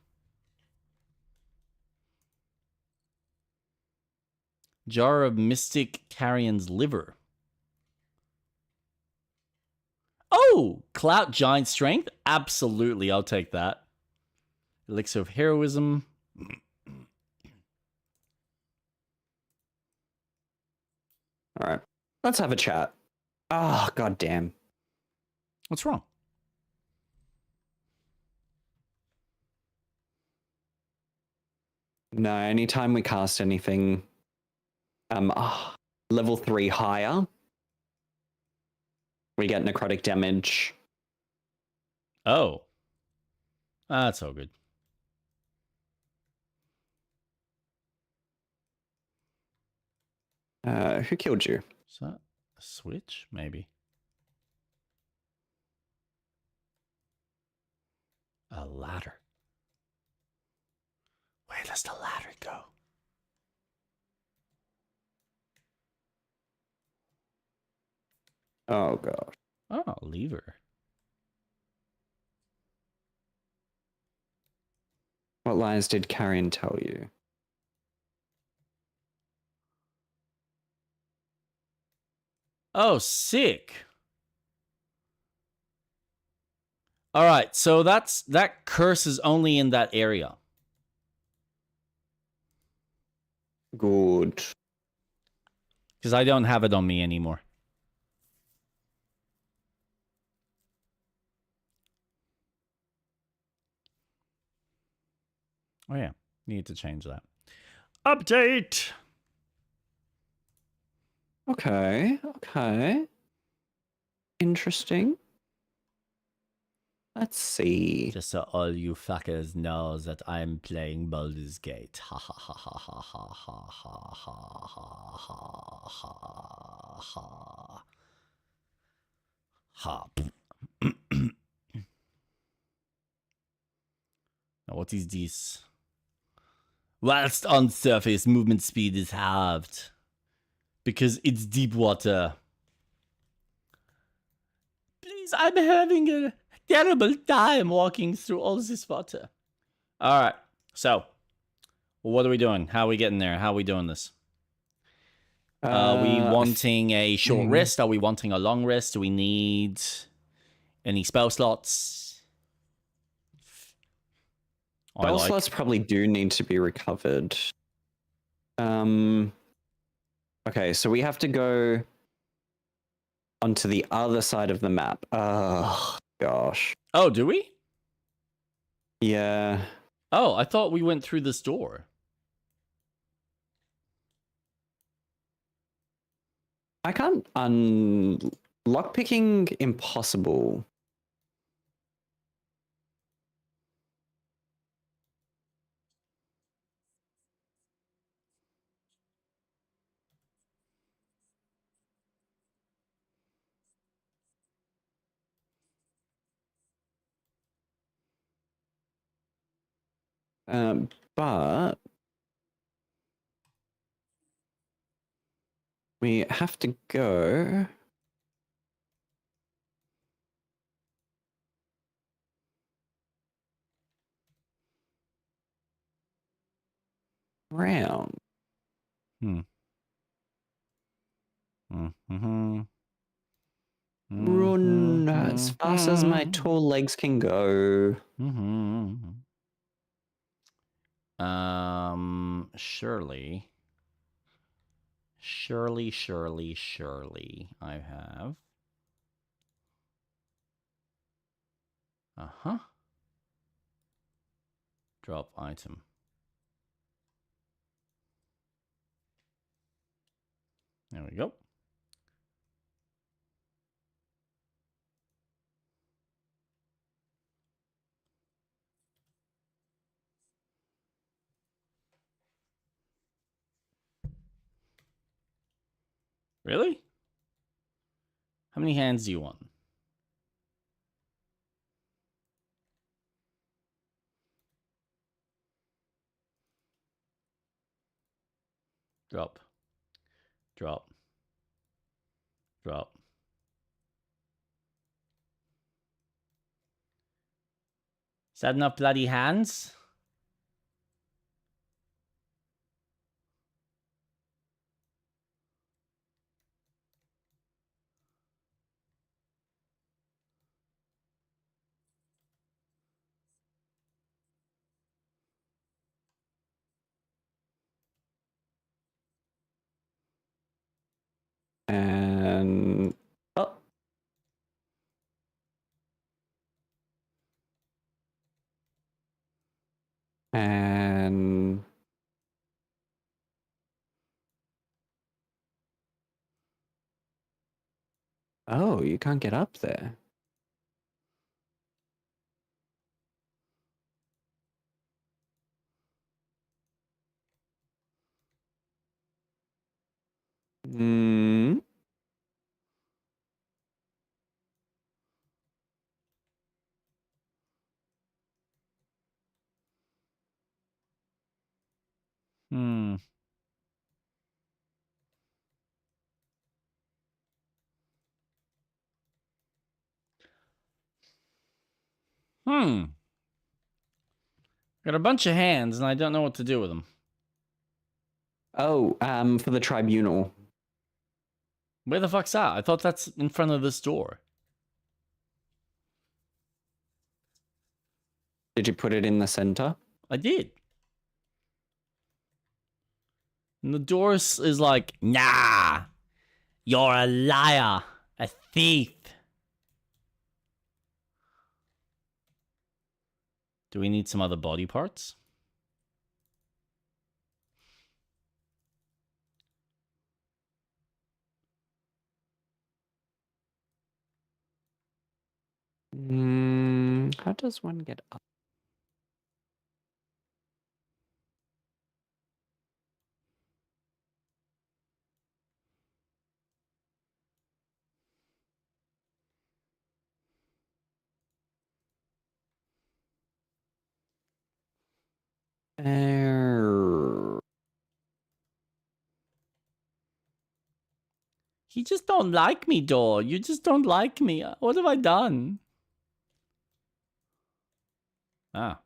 A: Jar of Mystic Carrion's liver. Oh! Clout Giant Strength? Absolutely, I'll take that. Elixir of Heroism.
B: Alright. Let's have a chat. Oh, goddamn.
A: What's wrong?
B: No, anytime we cast anything level 3 higher, we get necrotic damage.
A: Oh. That's all good.
B: Who killed you?
A: Is that a switch? Maybe. A ladder. Where does the ladder go?
B: Oh god.
A: Oh, lever.
B: What lies did Carrion tell you?
A: Oh, sick. All right, so that curse is only in that area.
B: Good.
A: Because I don't have it on me anymore. Oh yeah, need to change that. Update!
B: Okay, okay. Interesting. Let's see.
A: Just so all you fuckers know that I'm playing Baldur's Gate. Ha ha ha ha ha ha ha ha ha ha ha ha ha. Now what is this? Whilst on surface, movement speed is halved. Because it's deep water. Please, I'm having a terrible time walking through all this water. Alright, so what are we doing? How are we getting there? How are we doing this? Are we wanting a short rest? Are we wanting a long rest? Do we need any spell slots?
B: Spell slots probably do need to be recovered. Okay, so we have to go onto the other side of the map. Oh, gosh.
A: Oh, do we?
B: Yeah.
A: Oh, I thought we went through this door.
B: I can't lockpicking impossible. But we have to go round. Run as fast as my tall legs can go.
A: Surely, I have. Drop item. There we go. Really? How many hands do you want? Drop. Drop. Drop. Is that enough bloody hands?
B: And and oh, you can't get up there. Hmm.
A: Hmm. Hmm. Got a bunch of hands, and I don't know what to do with them.
B: Oh, for the tribunal.
A: Where the fuck's that? I thought that's in front of this door.
B: Did you put it in the center?
A: I did. And the door is like, nah, you're a liar, a thief. Do we need some other body parts?
B: How does one get up?
A: You just don't like me, door. You just don't like me. What have I done? Ah.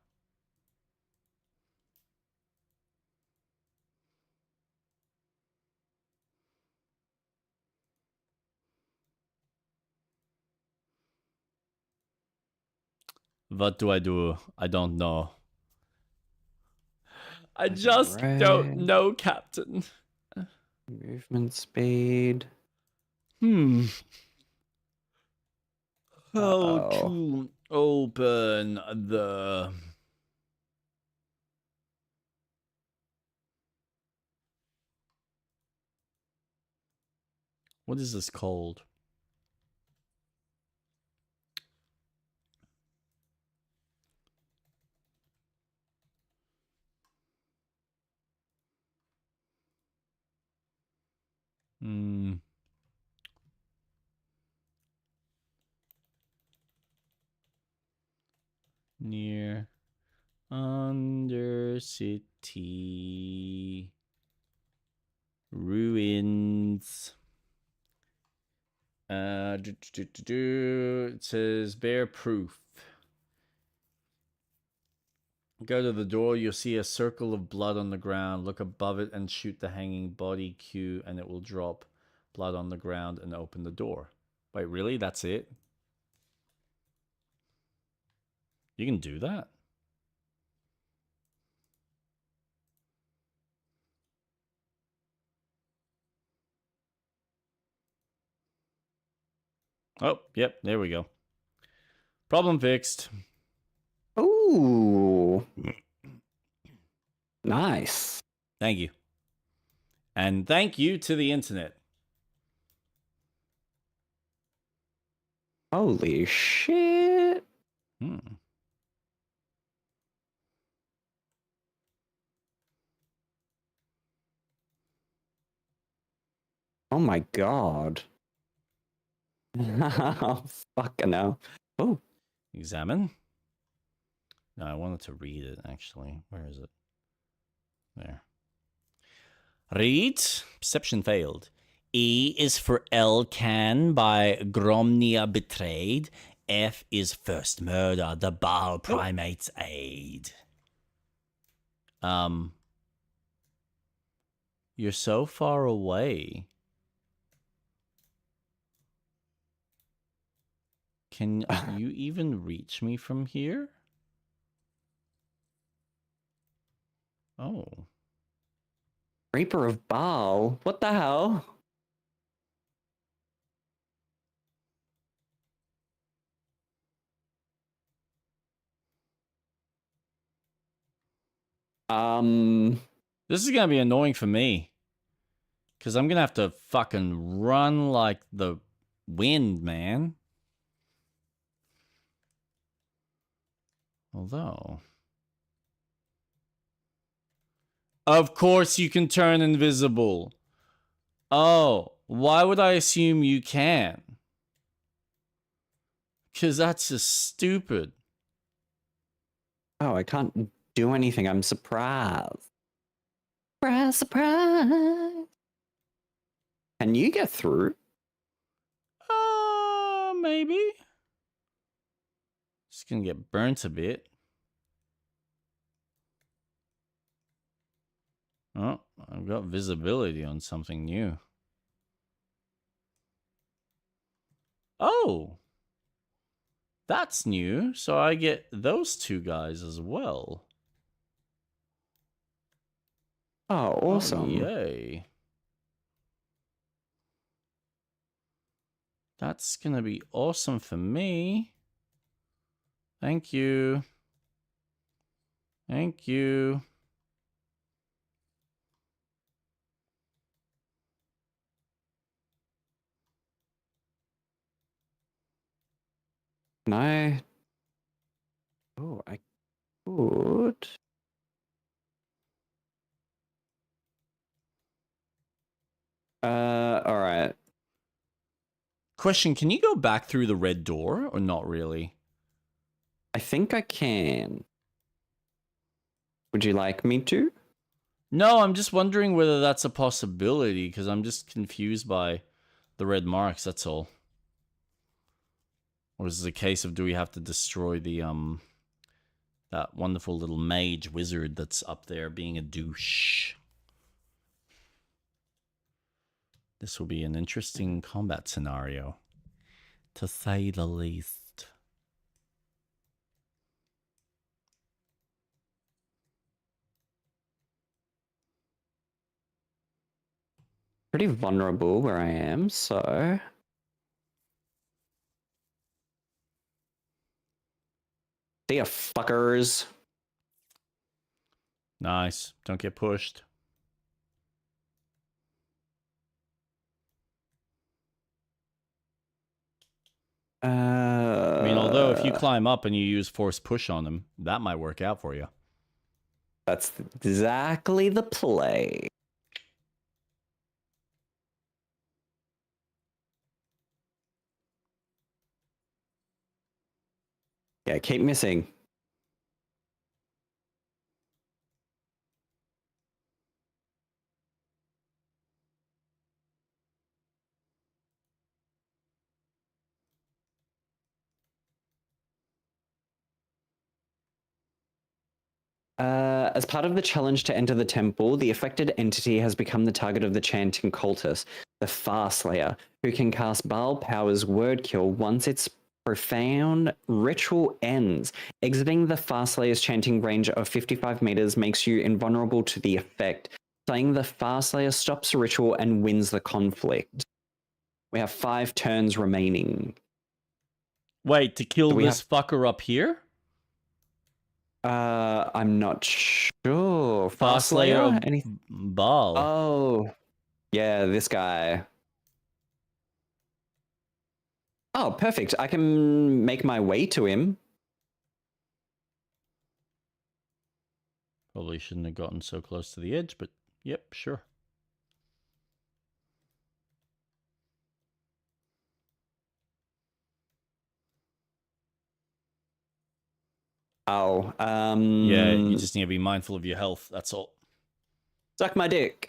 A: What do? I don't know. I just don't know, Captain.
B: Movement speed.
A: Hmm. How
B: Uh-oh.
A: to open the... What is this called? Hmm. Near Undercity ruins. It says bear proof. Go to the door, you'll see a circle of blood on the ground. Look above it and shoot the hanging body cue, and it will drop blood on the ground and open the door. Wait, really? That's it? You can do that? Oh, yep, there we go. Problem fixed.
B: Ooh. Nice.
A: Thank you. And thank you to the internet.
B: Holy shit.
A: Hmm.
B: Oh my god. Fucking hell. Oh.
A: Examine. No, I wanted to read it, actually. Where is it? There. Read. Perception failed. E is for Elkan by Gromnia betrayed. F is first murder, the Baal primate's aid. You're so far away. Can you even reach me from here? Oh.
B: Reaper of Baal? What the hell?
A: This is gonna be annoying for me. Because I'm gonna have to fucking run like the wind, man. Although... Of course you can turn invisible. Oh, why would I assume you can? Because that's just stupid.
B: Oh, I can't do anything. I'm surprised. Surprise, surprise. Can you get through?
A: Maybe. Just gonna get burnt a bit. Oh, I've got visibility on something new. Oh! That's new, so I get those two guys as well.
B: Oh, awesome.
A: Oh, yay. That's gonna be awesome for me. Thank you. Thank you.
B: Can I? Oh, I could. All right.
A: Question, can you go back through the red door or not really?
B: I think I can. Would you like me to?
A: No, I'm just wondering whether that's a possibility because I'm just confused by the red marks, that's all. Or is it a case of do we have to destroy the that wonderful little mage wizard that's up there being a douche? This will be an interesting combat scenario, to say the least.
B: Pretty vulnerable where I am, so. See ya, fuckers.
A: Nice. Don't get pushed. I mean, although if you climb up and you use force push on them, that might work out for you.
B: That's exactly the play. Yeah, keep missing. As part of the challenge to enter the temple, the affected entity has become the target of the chanting cultist, the Farslayer, who can cast Baal Power's Word Kill once its profound ritual ends. Exiting the Farslayer's chanting range of 55 meters makes you invulnerable to the effect. Saying the Farslayer stops the ritual and wins the conflict. We have 5 turns remaining.
A: Wait, to kill this fucker up here?
B: I'm not sure.
A: Farslayer
B: Any
A: Baal.
B: Oh, yeah, this guy. Oh, perfect. I can make my way to him.
A: Probably shouldn't have gotten so close to the edge, but yep, sure.
B: Oh,
A: yeah, you just need to be mindful of your health, that's all.
B: Suck my dick.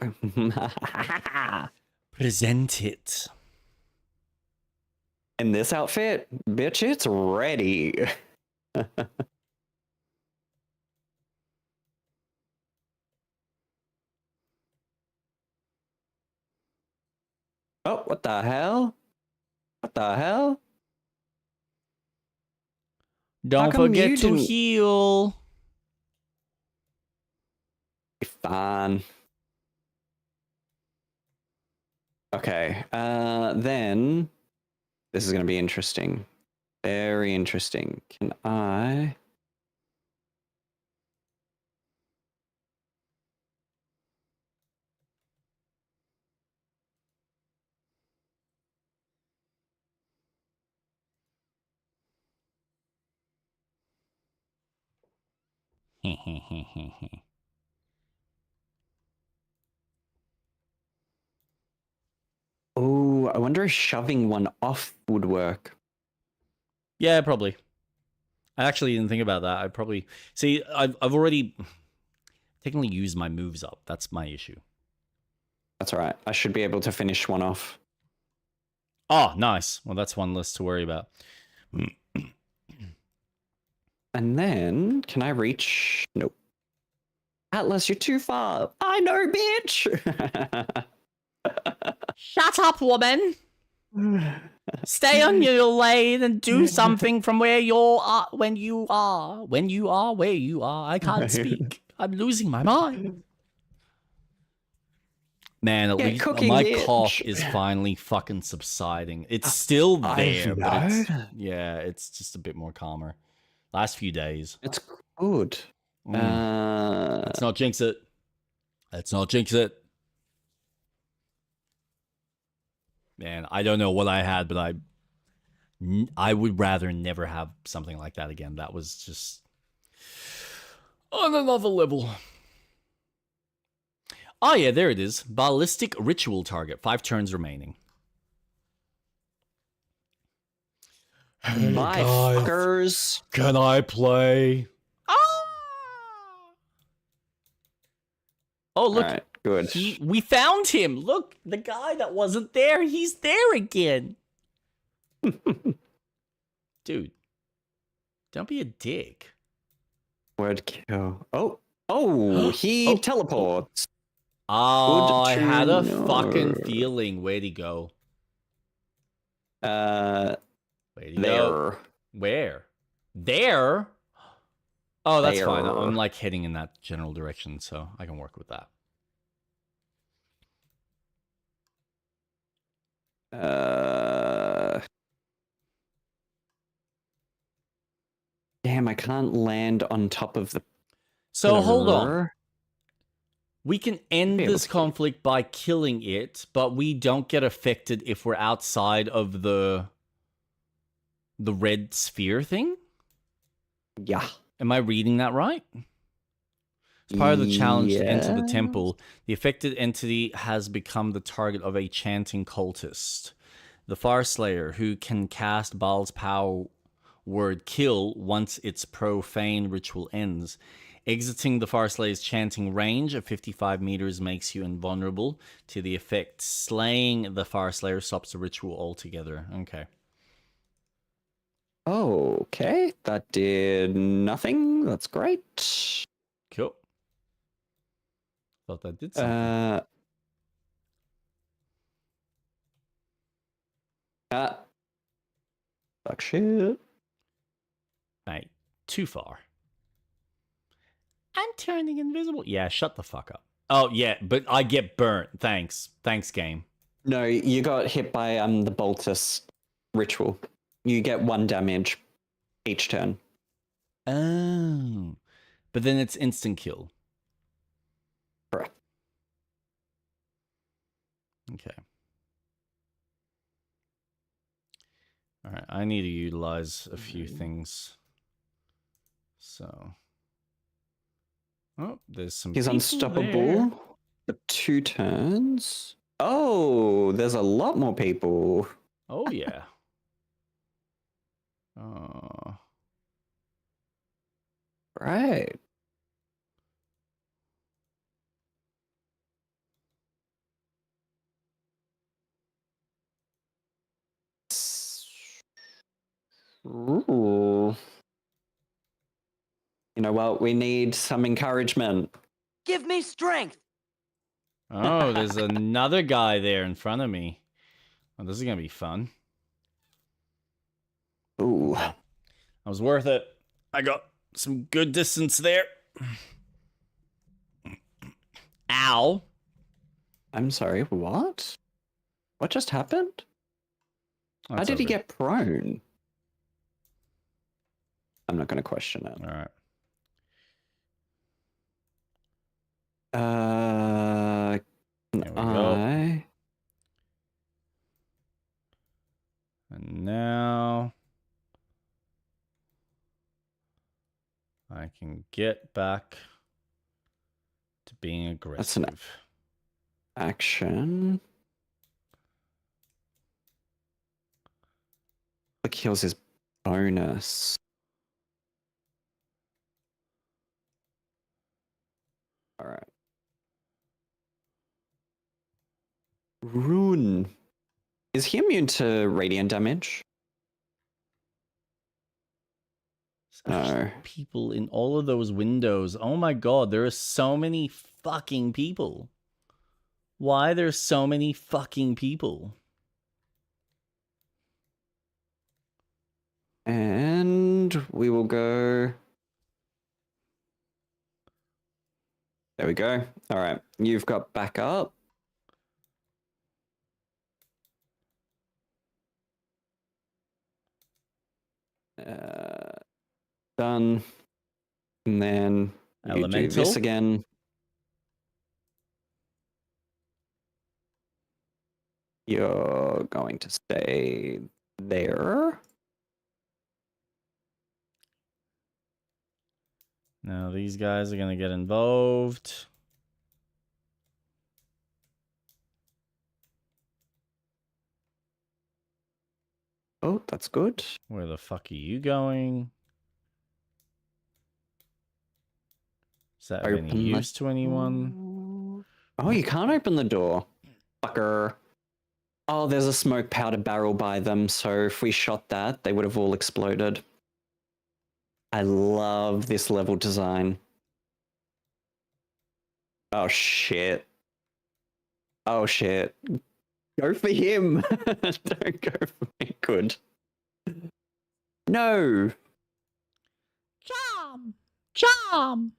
A: Present it.
B: In this outfit, bitch, it's ready. Oh, what the hell? What the hell?
A: Don't forget to heal.
B: Fine. Okay, then this is going to be interesting. Very interesting. Can I? Oh, I wonder if shoving one off would work.
A: Yeah, probably. I actually didn't think about that. I probably see. I've already technically use my moves up. That's my issue.
B: That's all right. I should be able to finish one off.
A: Oh, nice. Well, that's one less to worry about.
B: And then, can I reach? Nope. Atlas, you're too far. I know, bitch.
A: Shut up, woman. Stay on your lane and do something from where you are when you are where you are. I can't speak. I'm losing my mind. Man, at least my cough is finally fucking subsiding. It's still there, but it's just a bit more calmer. Last few days.
B: It's good.
A: Let's not jinx it. Let's not jinx it. Man, I don't know what I had, but I would rather never have something like that again. That was just on another level. Oh yeah, there it is. Ballistic ritual target. 5 turns remaining.
B: My fuckers.
A: Can I play? Oh, look.
B: All right, good.
A: We found him. Look, the guy that wasn't there, he's there again. Dude, don't be a dick.
B: Word kill. Oh, he teleports.
A: Oh, I had a fucking feeling. Where'd he go?
B: Where'd he go?
A: Where? There? Oh, that's fine.
B: There.
A: I'm like heading in that general direction, so I can work with that.
B: Damn, I can't land on top of the.
A: So hold on. We can end this conflict by killing it, but we don't get affected if we're outside of the red sphere thing?
B: Yeah.
A: Am I reading that right? As part of the challenge to enter the temple, the affected entity has become the target of a chanting cultist. The Farslayer, who can cast Baal's power word kill once its profane ritual ends. Exiting the Farslayer's chanting range of 55 meters makes you invulnerable to the effect. Slaying the Farslayer stops the ritual altogether. Okay.
B: Okay, that did nothing. That's great.
A: Cool. Thought that did something.
B: Fuck shit.
A: Mate, too far. I'm turning invisible. Yeah, shut the fuck up. Oh, yeah, but I get burnt. Thanks. Thanks, game.
B: No, you got hit by the Baltus ritual. You get 1 damage each turn.
A: Oh. But then it's instant kill.
B: Correct.
A: Okay. All right, I need to utilize a few things. So. Oh, there's some.
B: He's unstoppable for 2 turns. Oh, there's a lot more people.
A: Oh, yeah. Oh.
B: Right. Ooh. You know what? We need some encouragement.
D: Give me strength.
A: Oh, there's another guy there in front of me. Oh, this is going to be fun.
B: Ooh.
A: Okay. That was worth it. I got some good distance there. Ow.
B: I'm sorry, what? What just happened? How did he get prone? I'm not going to question it.
A: All right. There we go. And now I can get back to being aggressive.
B: That's an action. Quick heals his bonus. All right. Rune. Is he immune to radiant damage? No.
A: People in all of those windows. Oh my god, there are so many fucking people. Why are there so many fucking people?
B: And we will go. There we go. All right. You've got backup. Done. And then you do
A: Elemental.
B: this again. You're going to stay there.
A: Now these guys are going to get involved.
B: Oh, that's good.
A: Where the fuck are you going? Is that of any
B: Open the
A: use to anyone?
B: Oh, you can't open the door. Fucker. Oh, there's a smoke powder barrel by them, so if we shot that, they would have all exploded. I love this level design. Oh, shit. Oh, shit. Go for him. Don't go for me. Good. No.
A: Charm! Charm!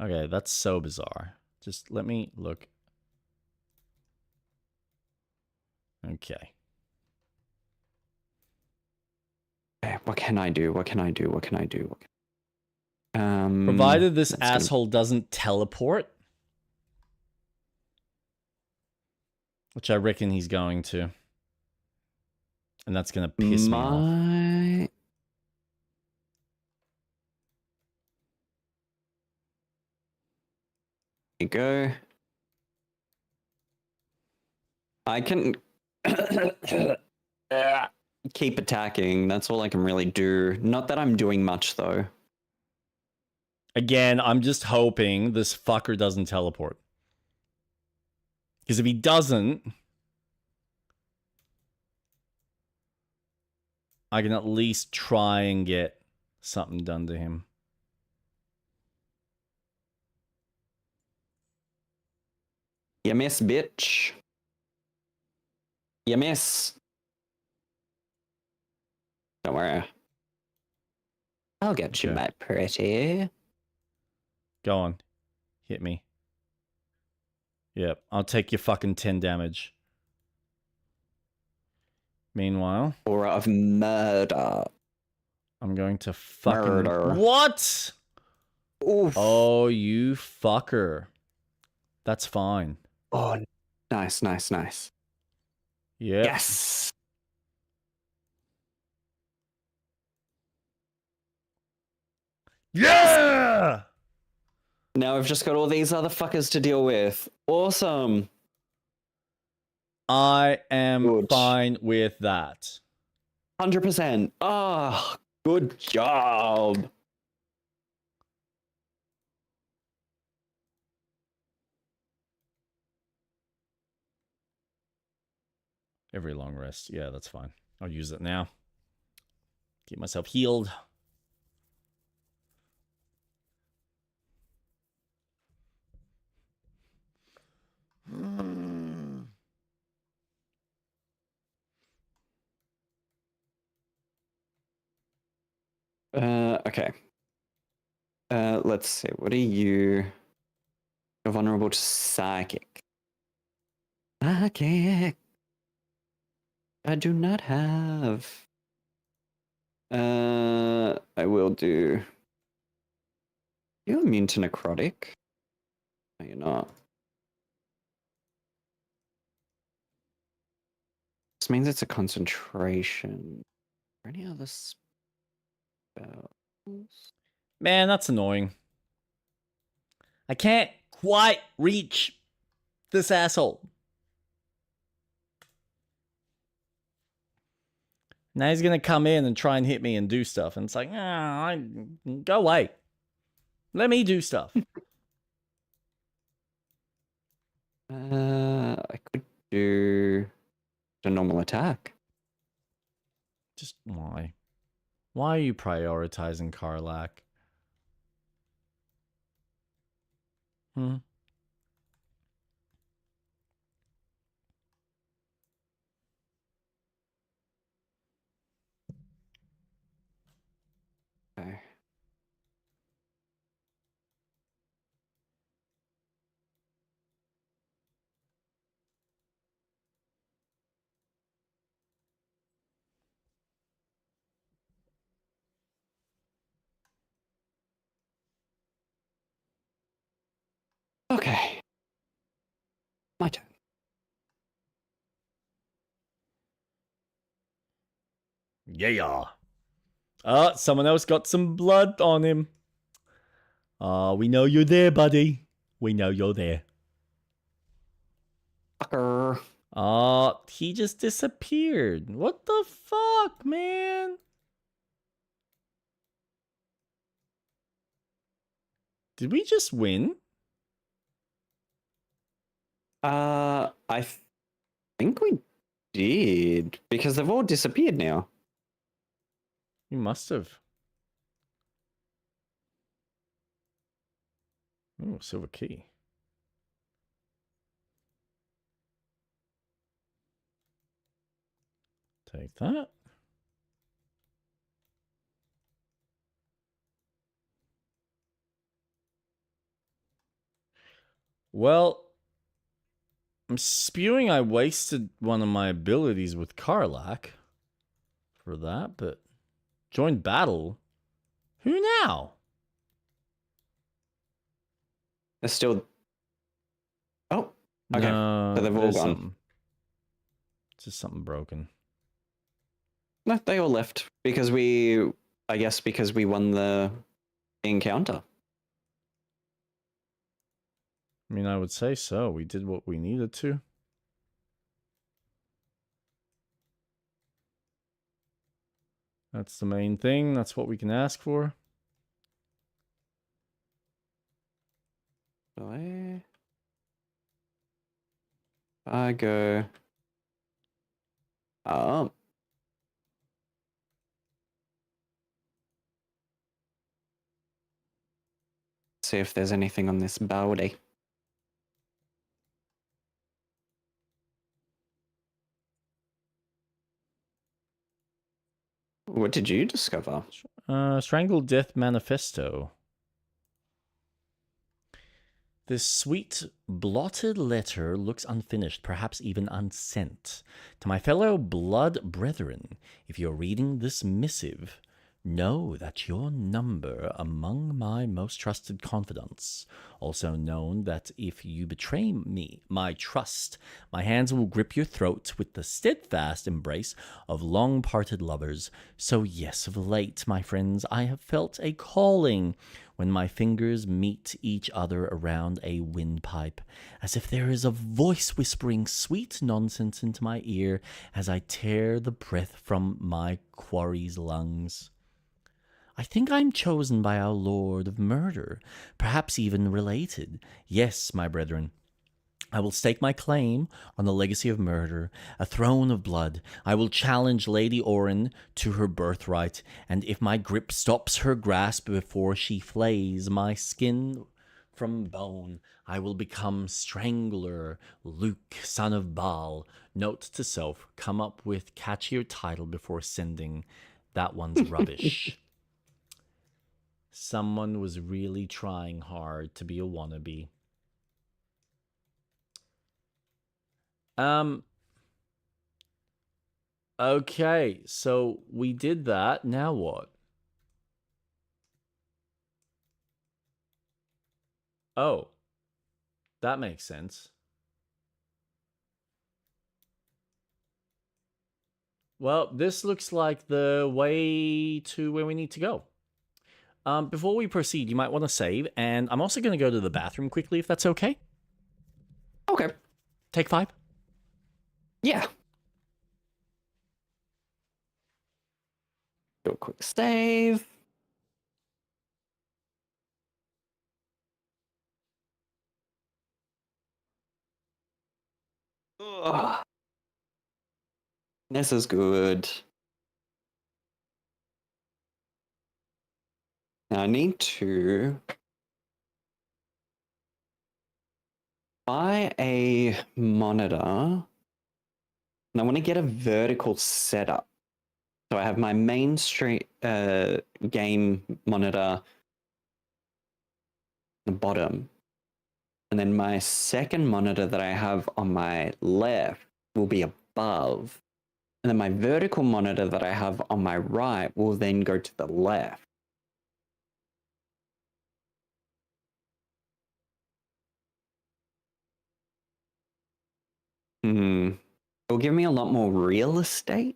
A: Okay, that's so bizarre. Just let me look. Okay.
B: Okay, what can I do? What can I do? What can I do?
A: Provided this
B: that's gonna-
A: asshole doesn't teleport. Which I reckon he's going to. And that's going to piss me off.
B: There you go. I can keep attacking. That's all I can really do. Not that I'm doing much, though.
A: Again, I'm just hoping this fucker doesn't teleport. Because if he doesn't, I can at least try and get something done to him.
B: You miss, bitch. You miss. Don't worry. I'll get you,
A: Okay.
B: my pretty.
A: Go on. Hit me. Yep, I'll take your fucking 10 damage. Meanwhile,
B: Aura of murder.
A: I'm going to fucking...
B: Murder.
A: What?
B: Oof.
A: Oh, you fucker. That's fine.
B: Oh, nice, nice, nice.
A: Yep.
B: Yes.
A: Yeah!
B: Now we've just got all these other fuckers to deal with. Awesome.
A: I am
B: Good.
A: fine with that.
B: 100%. Oh, good job.
A: Every long rest. Yeah, that's fine. I'll use it now. Keep myself healed.
B: Okay. Let's see. What are you? You're vulnerable to psychic. Psychic. I do not have. I will do. You're immune to necrotic. No, you're not. This means it's a concentration. Or any other spells?
A: Man, that's annoying. I can't quite reach this asshole. Now he's gonna come in and try and hit me and do stuff, and it's like, go away. Let me do stuff.
B: I could do a normal attack.
A: Just why? Why are you prioritizing Karlak? Hmm.
B: Okay. Okay. My turn.
A: Yeah. Someone else got some blood on him. We know you're there, buddy. We know you're there.
B: Fucker.
A: He just disappeared. What the fuck, man? Did we just win?
B: I think we did because they've all disappeared now.
A: We must have. Oh, silver key. Take that. Well, I'm spewing I wasted one of my abilities with Karlak for that, but join battle? Who now?
B: They're still. Oh, okay.
A: No,
B: So they've all
A: there's
B: gone.
A: something. Just something broken.
B: No, they all left because I guess because we won the encounter.
A: I mean, I would say so. We did what we needed to. That's the main thing. That's what we can ask for.
B: I go. Oh. See if there's anything on this baldy. What did you discover?
A: Strangled Death Manifesto. This sweet, blotted letter looks unfinished, perhaps even unsent. To my fellow blood brethren, if you're reading this missive, know that your number among my most trusted confidants. Also known that if you betray me, my trust, my hands will grip your throat with the steadfast embrace of long-parted lovers. So yes, of late, my friends, I have felt a calling when my fingers meet each other around a windpipe, as if there is a voice whispering sweet nonsense into my ear as I tear the breath from my quarry's lungs. I think I'm chosen by our Lord of Murder, perhaps even related. Yes, my brethren, I will stake my claim on the legacy of murder, a throne of blood. I will challenge Lady Orin to her birthright, and if my grip stops her grasp before she flays my skin from bone, I will become Strangler, Luke, son of Baal. Note to self, come up with catchier title before sending. That one's rubbish. Someone was really trying hard to be a wannabe. Okay, so we did that. Now what? Oh, that makes sense. Well, this looks like the way to where we need to go. Before we proceed, you might want to save, and I'm also going to go to the bathroom quickly, if that's okay.
B: Okay.
A: Take 5.
B: Yeah. Do a quick save. Ugh. This is good. Now I need to buy a monitor, and I want to get a vertical setup. So I have my main game monitor the bottom, and then my second monitor that I have on my left will be above, and then my vertical monitor that I have on my right will then go to the left. It'll give me a lot more real estate.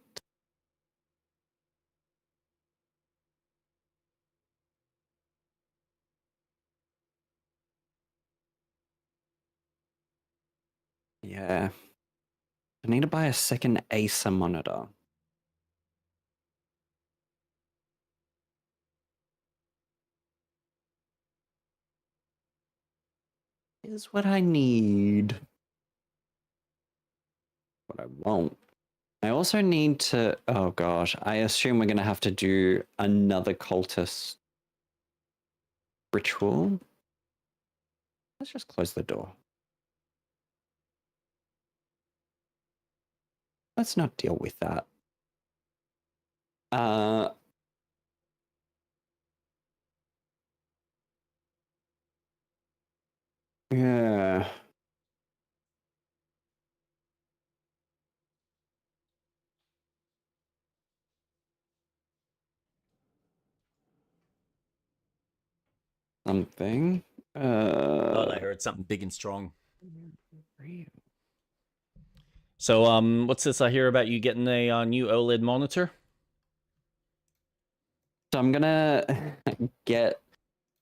B: Yeah. I need to buy a second Acer monitor. Is what I need. What I won't. I also need to... Oh gosh, I assume we're going to have to do another cultist ritual. Let's just close the door. Let's not deal with that. Yeah. Something.
A: Thought I heard something big and strong. So, what's this I hear about you getting a new OLED monitor?
B: So I'm gonna get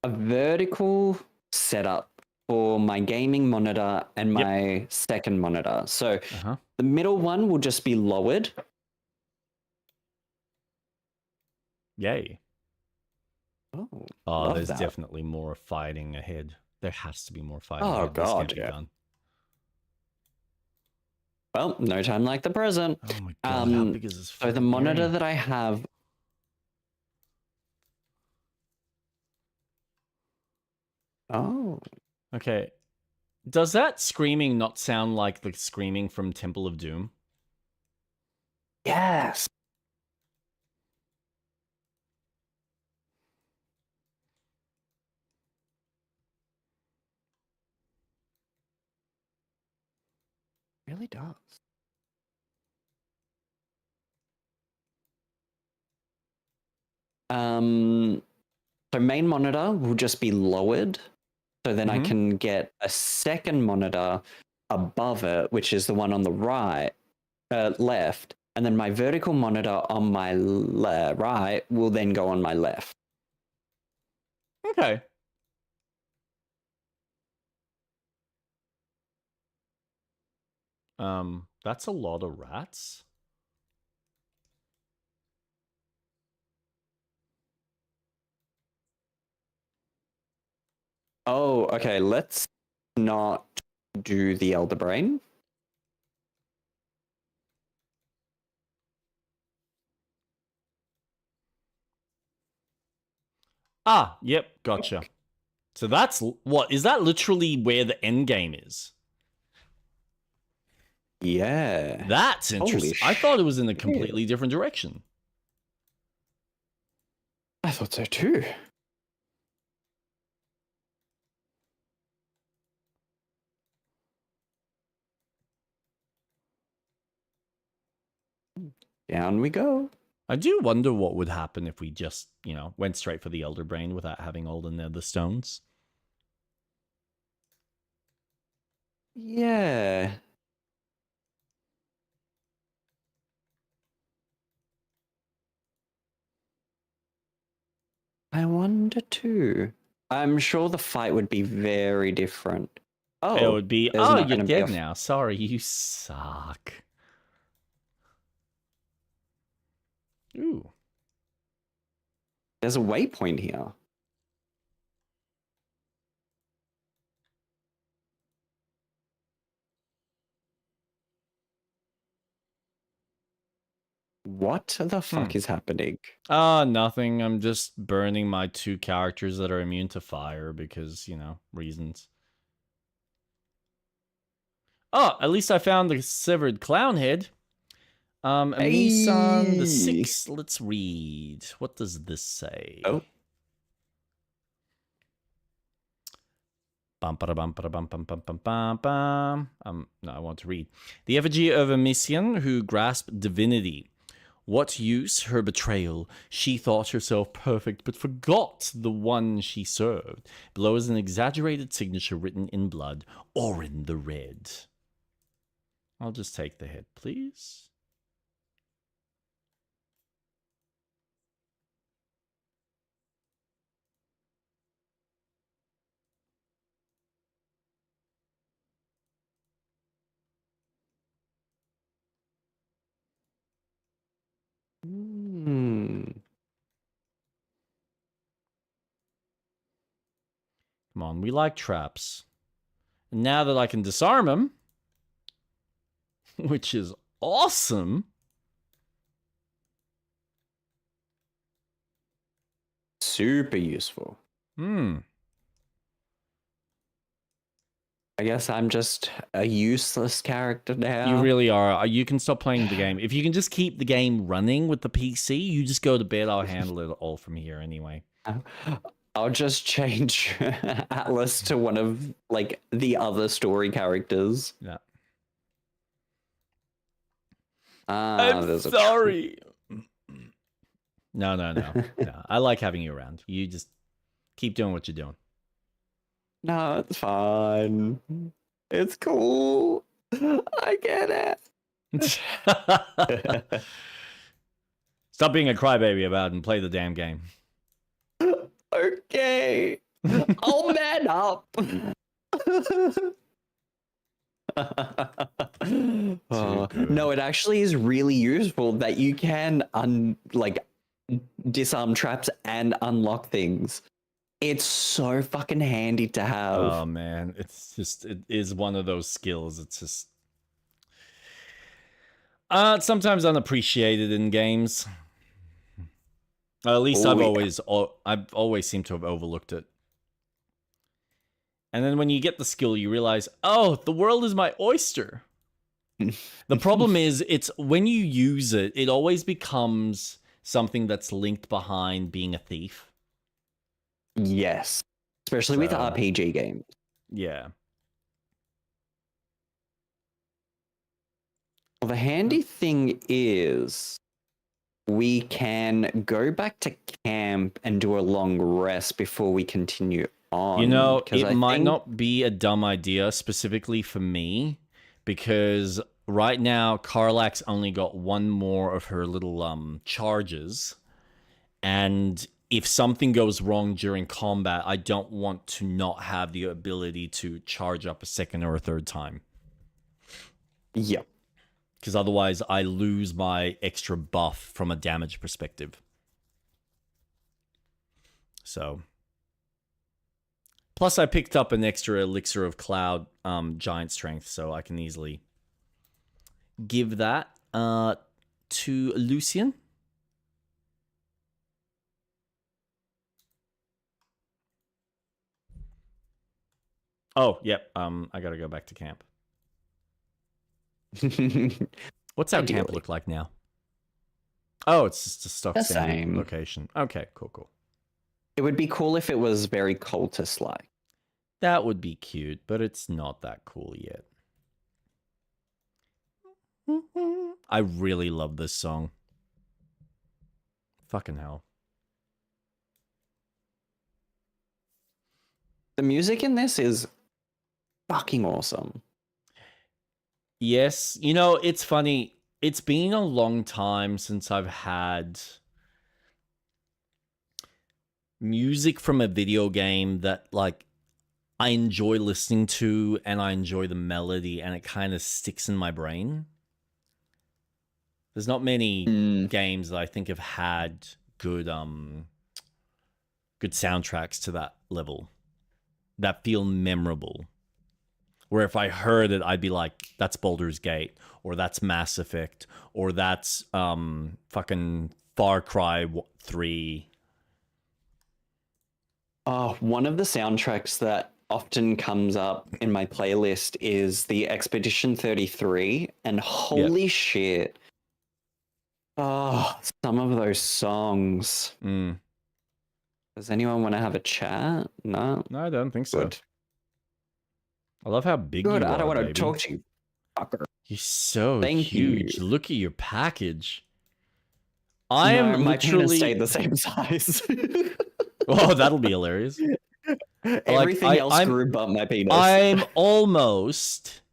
B: a vertical setup for my gaming monitor and my second monitor. So the middle one will just be lowered.
A: Yay.
B: Oh,
A: there's definitely more fighting ahead. There has to be more fighting
B: Oh,
A: ahead. This
B: God,
A: can't be done.
B: Well, no time like the present.
A: Oh my god, how big is this?
B: So the monitor that I have... Oh.
A: Okay. Does that screaming not sound like the screaming from Temple of Doom?
B: Yes. It really does. So main monitor will just be lowered. So then I can get a second monitor above it, which is the one on the left. And then my vertical monitor on my right will then go on my left.
A: Okay. That's a lot of rats.
B: Oh, okay. Let's not do the Elder Brain.
A: Ah, yep, gotcha. So that's what is that literally where the end game is?
B: Yeah.
A: That's interesting. I thought it was in a completely different direction.
B: I thought so too. Down we go.
A: I do wonder what would happen if we just, went straight for the Elder Brain without having all the Nether Stones.
B: Yeah. I wonder too. I'm sure the fight would be very different. Oh,
A: it would be,
B: there's not
A: you're
B: gonna be
A: dead now. Sorry, you suck. Ooh.
B: There's a waypoint here. What the fuck is happening?
A: Nothing. I'm just burning my 2 characters that are immune to fire because, reasons. Oh, at least I found the severed clown head. Misan the
B: Hey!
A: 6th. Let's read. What does this say?
B: Oh.
A: Bum, bada, bum, bada, bum, bum, bum, bum, bum, bum. No, I want to read. The effigy of a Mysian who grasped divinity. What use her betrayal? She thought herself perfect, but forgot the one she served. Below is an exaggerated signature written in blood, Orin the Red. I'll just take the head, please. Come on, we like traps. And now that I can disarm them, which is awesome.
B: Super useful. I guess I'm just a useless character now.
A: You really are. You can stop playing the game. If you can just keep the game running with the PC, you just go to bed. I'll handle it all from here anyway.
B: I'll just change Atlas to one of, like, the other story characters.
A: Yeah.
B: I'm
A: sorry. No. I like having you around. You just keep doing what you're doing.
B: No, it's fine. It's cool. I get it.
A: Stop being a crybaby about it and play the damn game.
B: Okay. I'll man up. No, it actually is really useful that you can disarm traps and unlock things. It's so fucking handy to have.
A: Oh man, it is one of those skills. It's just it's sometimes unappreciated in games. At least I've always seemed to have overlooked it. And then when you get the skill, you realize, oh, the world is my oyster. The problem is, it's when you use it, it always becomes something that's linked behind being a thief.
B: Yes. Especially with RPG games.
A: Yeah.
B: Well, the handy thing is we can go back to camp and do a long rest before we continue on.
A: You know, it might not be a dumb idea specifically for me, because right now Karlak's only got one more of her little charges, and if something goes wrong during combat, I don't want to not have the ability to charge up a second or a third time.
B: Yep.
A: Because otherwise I lose my extra buff from a damage perspective. So. Plus I picked up an extra Elixir of Cloud giant strength, so I can easily give that to Lucian. Oh, yep. I gotta go back to camp. What's our camp look like now? Oh, it's just a stock standard location. Okay, cool.
B: It would be cool if it was very cultist-like.
A: That would be cute, but it's not that cool yet. I really love this song. Fucking hell.
B: The music in this is fucking awesome.
A: Yes, you know, it's funny. It's been a long time since I've had music from a video game that, like, I enjoy listening to and I enjoy the melody and it kind of sticks in my brain. There's not many games that I think have had good soundtracks to that level that feel memorable. Where if I heard it, I'd be like, that's Baldur's Gate, or that's Mass Effect, or that's fucking Far Cry 3.
B: One of the soundtracks that often comes up in my playlist is the Expedition 33, and holy shit. Oh, some of those songs.
A: Mm.
B: Does anyone want to have a chat? No?
A: No, I don't think so.
B: Good.
A: I love how big
B: Good.
A: you are,
B: I don't want
A: baby.
B: to talk to you, fucker.
A: You're so
B: Thank
A: huge.
B: you.
A: Look at your package. I am
B: my penis
A: literally...
B: stayed the same size.
A: Oh, that'll be hilarious.
B: Everything else grew but my penis.
A: I'm almost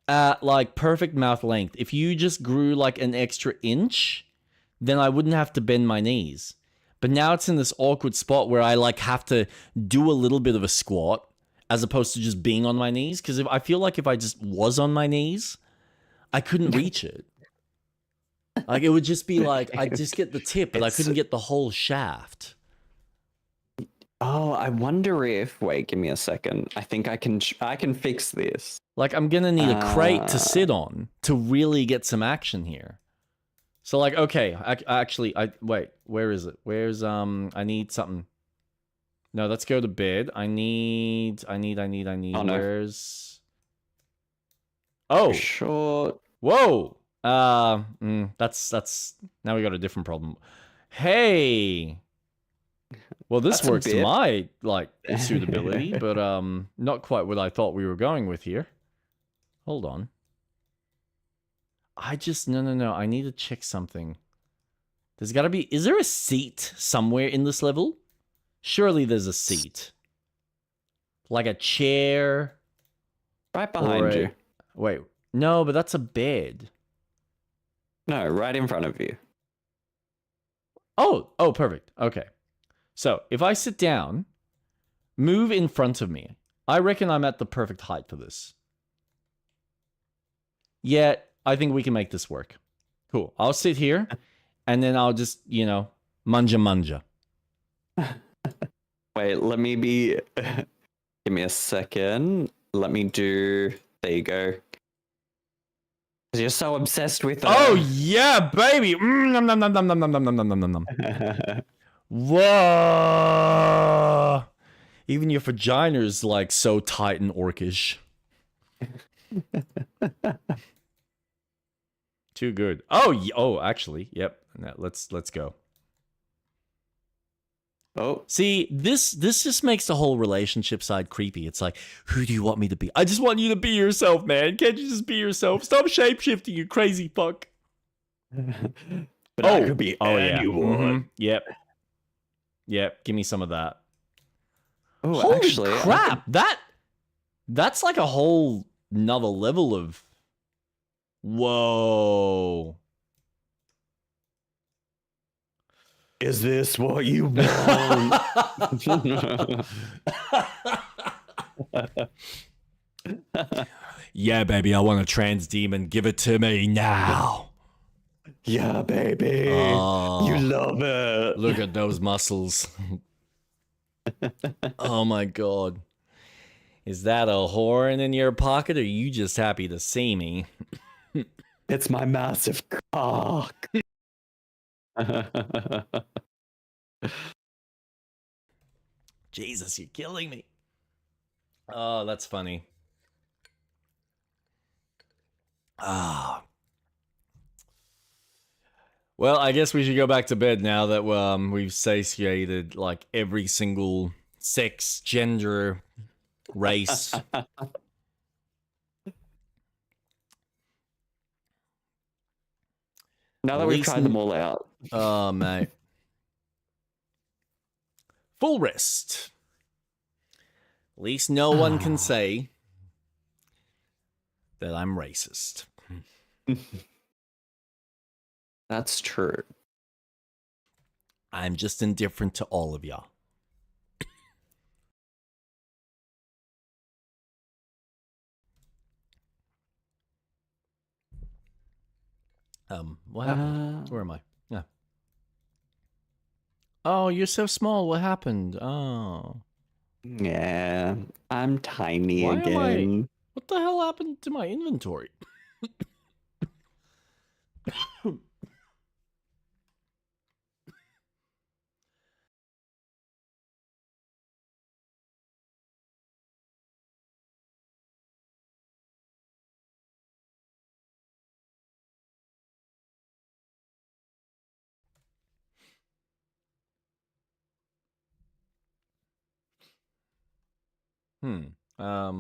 A: at like perfect mouth length. If you just grew like an extra inch, then I wouldn't have to bend my knees. But now it's in this awkward spot where I like have to do a little bit of a squat as opposed to just being on my knees. Because I feel like if I just was on my knees, I couldn't reach it. Like it would just be like I'd just get the tip, but I couldn't get the whole shaft.
B: Oh, I wonder if... Wait, give me a second. I think I can fix this.
A: Like I'm gonna need a crate to sit on to really get some action here. So like, okay, wait, where is it? Where's I need something. No, let's go to bed. I need.
B: Oh, no.
A: Where's? Oh,
B: Short.
A: whoa. That's now we got a different problem. Hey. Well, this
B: That's a
A: works to
B: bit.
A: my like suitability, but not quite what I thought we were going with here. Hold on. No. I need to check something. There's got to be... Is there a seat somewhere in this level? Surely there's a seat. Like a chair.
B: Right behind you.
A: Wait. No, but that's a bed.
B: No, right in front of you.
A: Oh, perfect. Okay. So, if I sit down, move in front of me, I reckon I'm at the perfect height for this. Yeah, I think we can make this work. Cool. I'll sit here, and then I'll just, manja.
B: Wait, let me be... Give me a second. Let me do... There you go. 'Cause you're so obsessed with...
A: Oh, yeah, baby! Nom, nom, nom, nom, nom, nom, nom, nom, nom, nom, nom. Whoa! Even your vagina's like so tight and orcish. Too good. Oh, actually, yep. Now, let's go.
B: Oh.
A: See, this just makes the whole relationship side creepy. It's like, who do you want me to be? I just want you to be yourself, man. Can't you just be yourself? Stop shapeshifting, you crazy fuck.
B: But I could be anyone.
A: Yeah. Yep, give me some of that.
B: Oh,
A: Holy
B: actually,
A: crap! That's like a whole another level of... Whoa.
B: Is this what you want?
A: Yeah, baby, I want a trans demon. Give it to me now.
B: Yeah, baby.
A: Oh,
B: you love it.
A: look at those muscles. Oh my god. Is that a horn in your pocket, or are you just happy to see me?
B: It's my massive cock.
A: Jesus, you're killing me. Oh, that's funny. Ah. Well, I guess we should go back to bed now that we've satiated like every single sex, gender, race.
B: Now that we've tried them all out.
A: Oh, mate. Full rest. At least no one can say that I'm racist.
B: That's true.
A: I'm just indifferent to all of y'all. What happened? Where am I? Yeah. Oh, you're so small. What happened? Oh.
B: Yeah, I'm tiny
A: Why am
B: again.
A: What the hell happened to my inventory?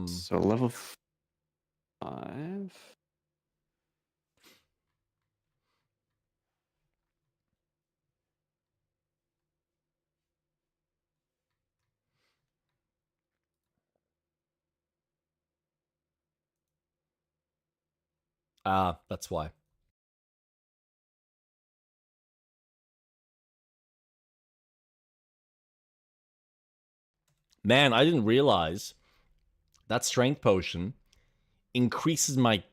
B: So level 5.
A: That's why. Man, I didn't realize that strength potion increases my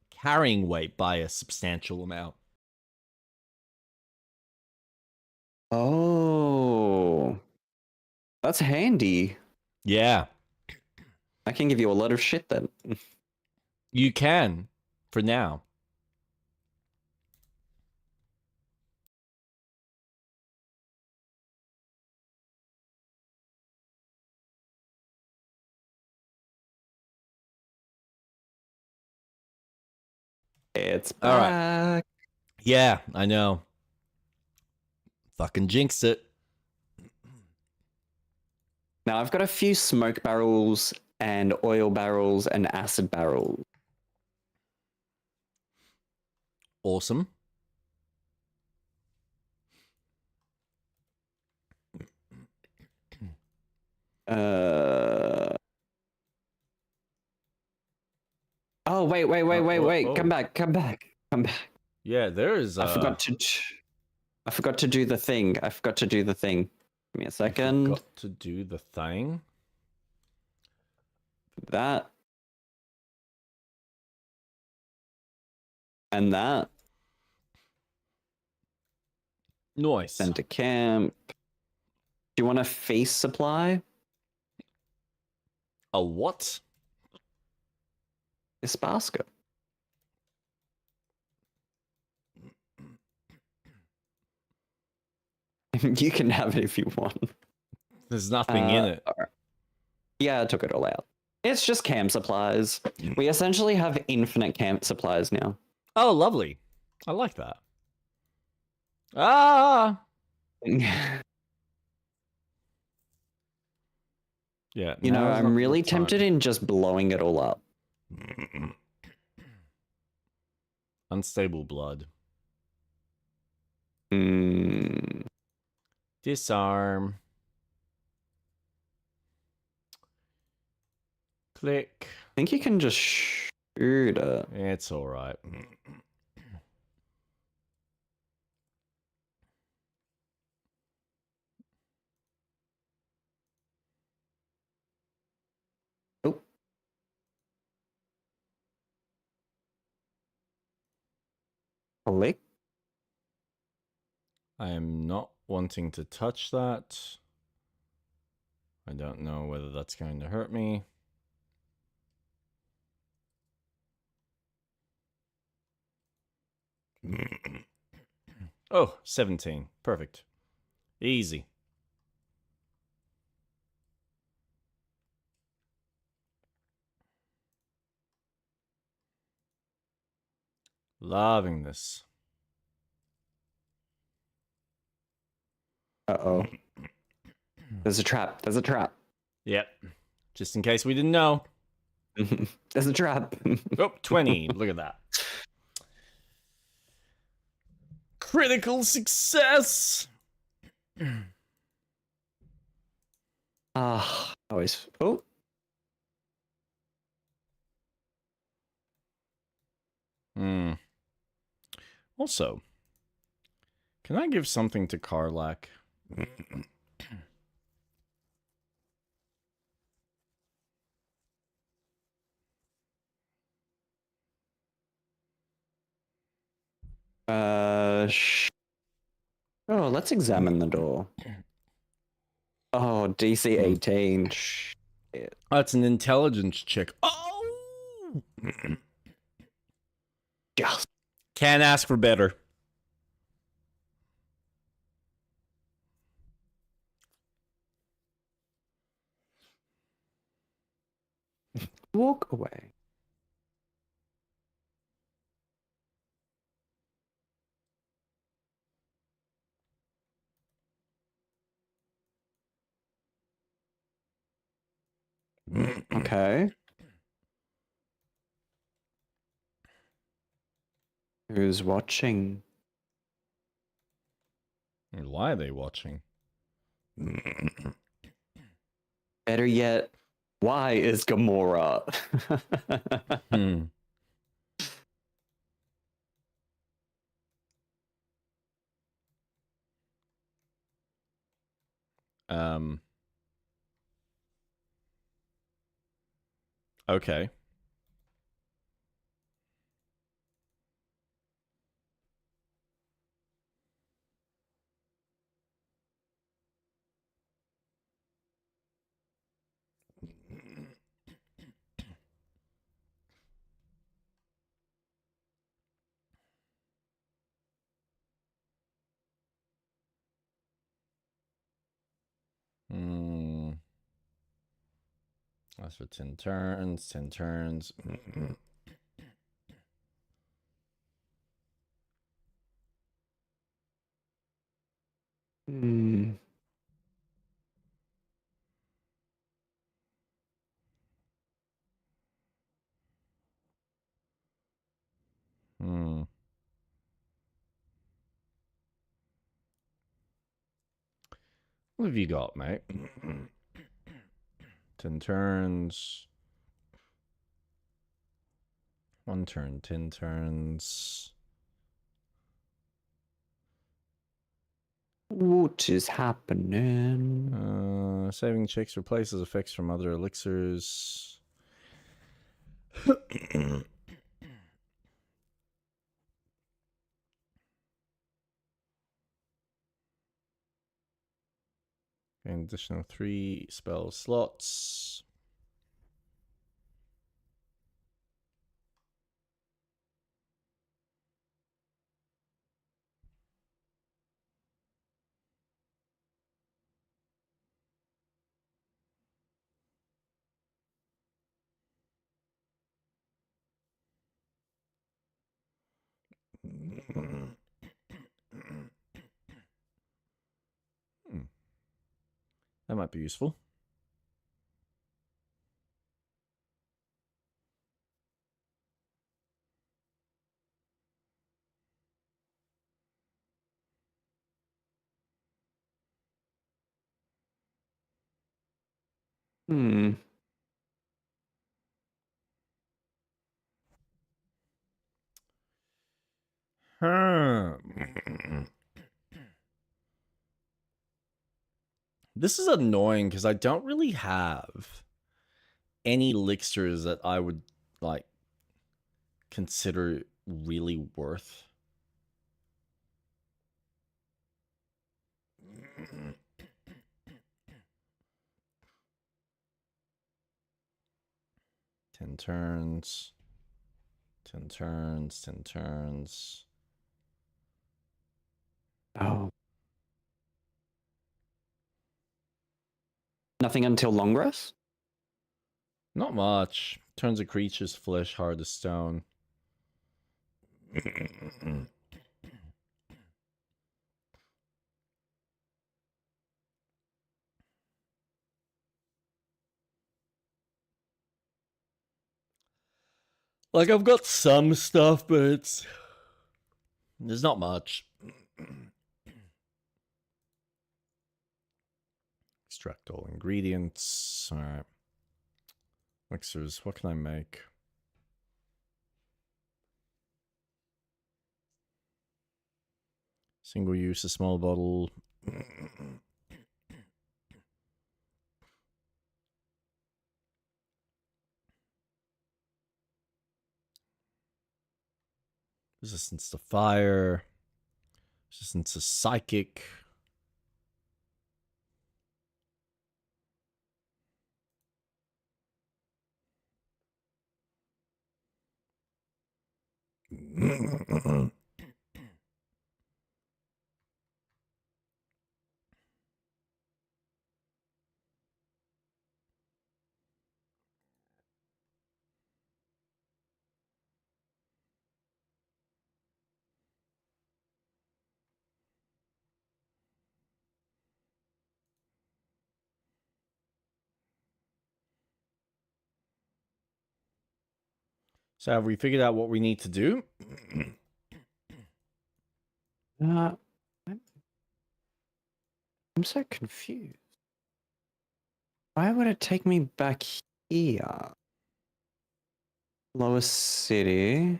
A: carrying weight by a substantial amount.
B: Oh, that's handy.
A: Yeah,
B: I can give you a lot of shit then.
A: you can for now.
B: It's
A: All right.
B: back.
A: Yeah, I know. Fucking jinxed it.
B: Now I've got a few smoke barrels and oil barrels and acid barrels.
A: Awesome.
B: Oh, wait.
A: oh.
B: Come back.
A: Yeah, there is.
B: I forgot to do the thing. Give me a second.
A: Got to do the thing.
B: That. And that.
A: Nice.
B: Send to camp. Do you want a face supply?
A: A what?
B: This basket. You can have it if you want.
A: There's nothing in it.
B: Alright. Yeah, I took it all out. It's just camp supplies. We essentially have infinite camp supplies now.
A: Oh, lovely. I like that. Ah. Yeah.
B: You know,
A: now's
B: I'm
A: not
B: really
A: the time.
B: tempted in just blowing it all up.
A: Unstable blood.
B: Mm.
A: Disarm. Click.
B: I think you can just shoot it.
A: It's all right.
B: Oh. Click.
A: I am not wanting to touch that. I don't know whether that's going to hurt me. Oh, 17. Perfect. Easy. Loving this.
B: Uh-oh. There's a trap.
A: Yep. Just in case we didn't know.
B: There's a trap.
A: Oh, 20. Look at that. Critical success.
B: Always. Oh.
A: Also, can I give something to Karlak?
B: Oh, let's examine the door. Oh, DC 18. Shit.
A: That's an intelligence check. Oh,
B: Yes.
A: Can't ask for better.
B: Walk away. Okay. Who's watching?
A: Why are they watching?
B: Better yet, why is Gamora?
A: Hmm. Okay. Hmm. That's for 10 turns, 10 turns.
B: Hmm.
A: Hmm. What have you got, mate? 10 turns. 1 turn, 10 turns.
B: What is happening?
A: Saving checks replaces effects from other elixirs. An additional 3 spell slots. That might be useful.
B: Hmm.
A: This is annoying because I don't really have any elixirs that I would like consider really worth. Ten turns. 10 turns, 10 turns.
B: Oh. Nothing until long rest?
A: Not much. Turns a creature's flesh hard as stone. Like, I've got some stuff, but there's not much. Extract all ingredients. Alright. Elixirs, what can I make? Single use, a small bottle. Resistance to fire. Resistance to psychic. So have we figured out what we need to do?
B: I'm so confused. Why would it take me back here? Lower city.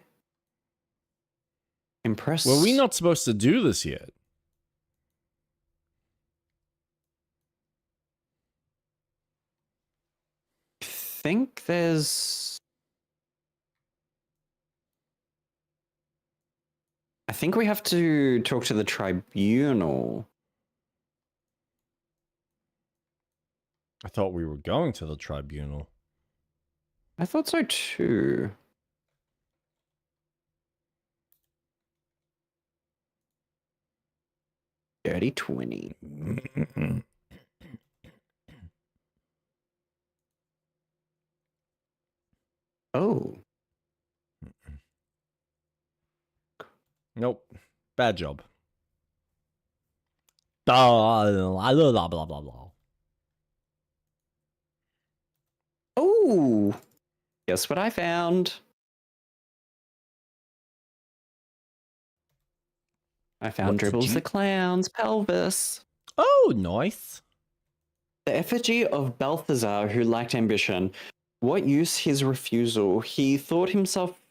B: Impress.
A: Were we not supposed to do this yet?
B: Think there's. I think we have to talk to the tribunal.
A: I thought we were going to the tribunal.
B: I thought so too. Dirty 20. Oh.
A: Nope. Bad job. Blah, blah, blah, blah, blah.
B: Oh. Guess what I found? I found
A: What did
B: Dribbles
A: you-
B: the Clown's pelvis.
A: Oh, nice.
B: The effigy of Balthazar, who lacked ambition. What use his refusal? He thought himself.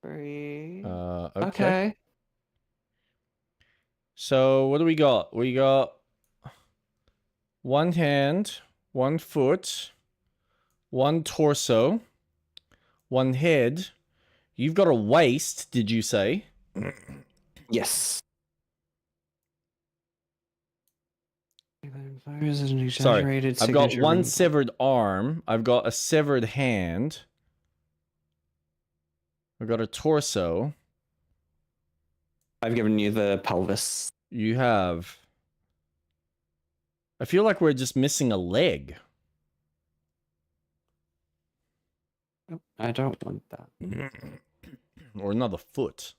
B: Very.
A: Okay. So what do we got? We got one hand, one foot, one torso, one head. You've got a waist, did you say?
B: Yes.
A: Sorry, I've got one severed arm. I've got a severed hand. I've got a torso.
B: I've given you the pelvis.
A: You have. I feel like we're just missing a leg.
B: I don't want that.
A: Or another foot.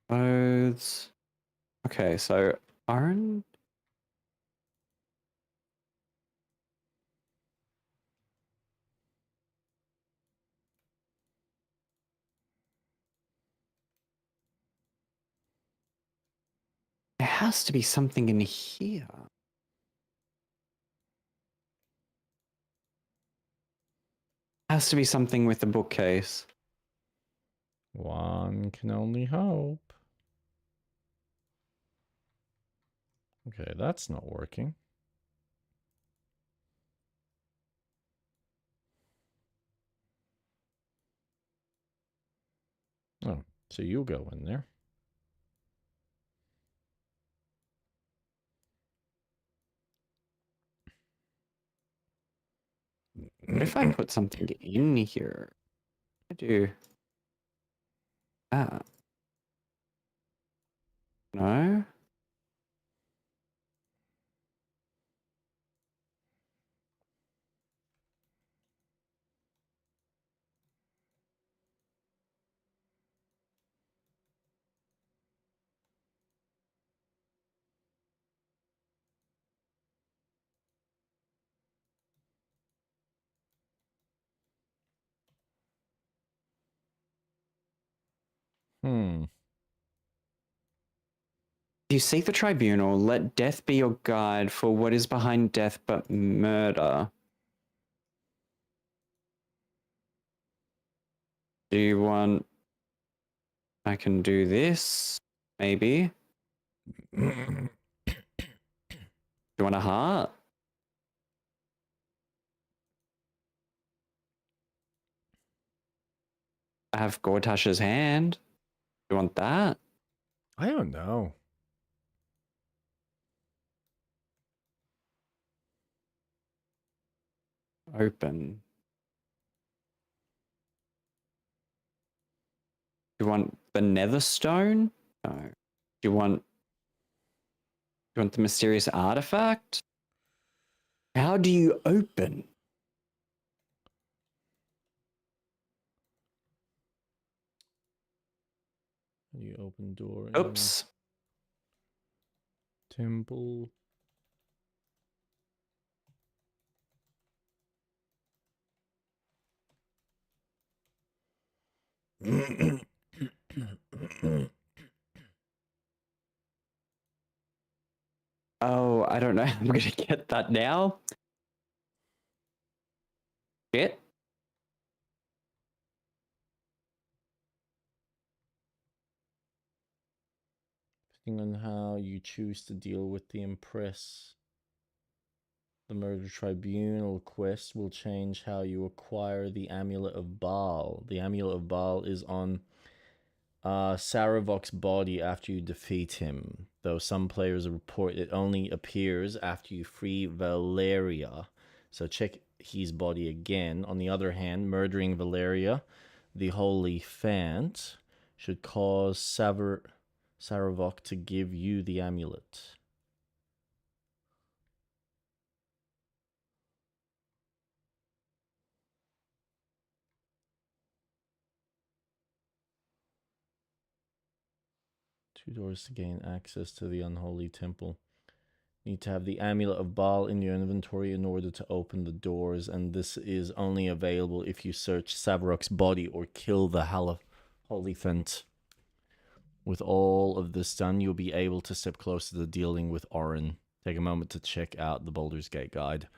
B: Clothes. Okay, so Aaron. There has to be something in here. Has to be something with the bookcase.
A: One can only hope. Okay, that's not working. Oh, so you'll go in there.
B: What if I put something in here? I do. Ah. No?
A: Hmm.
B: You seek the tribunal, let death be your guide for what is behind death but murder. Do you want... I can do this, maybe. Do you want a heart? I have Gortash's hand. You want that?
A: I don't know.
B: Open. Do you want the Netherstone? No. Do you want the mysterious artifact? How do you open?
A: You open door in
B: Oops.
A: temple.
B: Oh, I don't know. I'm gonna get that now. Shit.
A: Depending on how you choose to deal with the Impress, the Murder Tribunal quest will change how you acquire the Amulet of Baal. The Amulet of Baal is on Saravok's body after you defeat him, though some players report it only appears after you free Valeria. So check his body again. On the other hand, murdering Valeria, the Holy Fant, should cause Saravok to give you the amulet. Two doors to gain access to the unholy temple. You need to have the Amulet of Baal in your inventory in order to open the doors, and this is only available if you search Savarok's body or kill the Holyphant. With all of this done, you'll be able to step closer to dealing with Orin. Take a moment to check out the Baldur's Gate guide.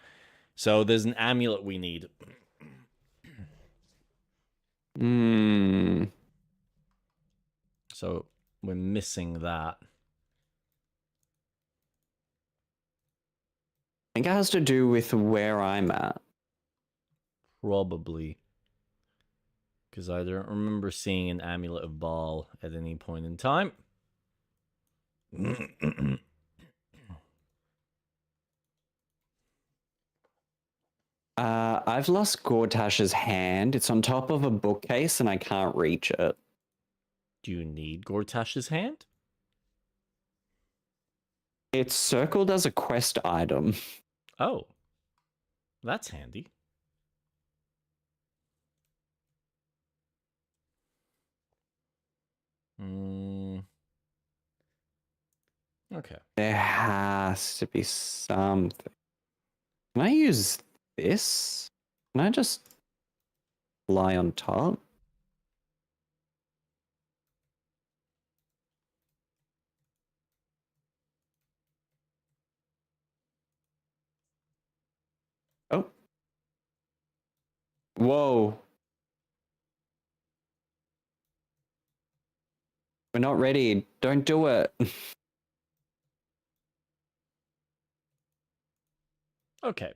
A: So there's an amulet we need. So we're missing that.
B: I think it has to do with where I'm at.
A: Probably. Because I don't remember seeing an Amulet of Baal at any point in time.
B: I've lost Gortash's hand. It's on top of a bookcase and I can't reach it.
A: Do you need Gortash's hand?
B: It's circled as a quest item.
A: Oh. That's handy. Okay.
B: There has to be something. Can I use this? Can I just lie on top? Oh. Whoa. We're not ready. Don't do it.
A: Okay.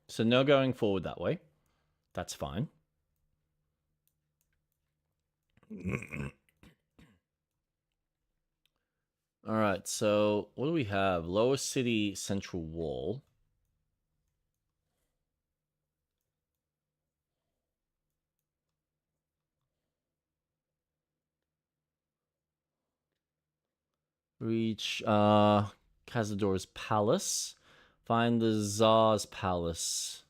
A: So no going forward that way. That's fine. All right, so what do we have? Lower City Central Wall. Reach Cazador's Palace. Find the Tsar's Palace.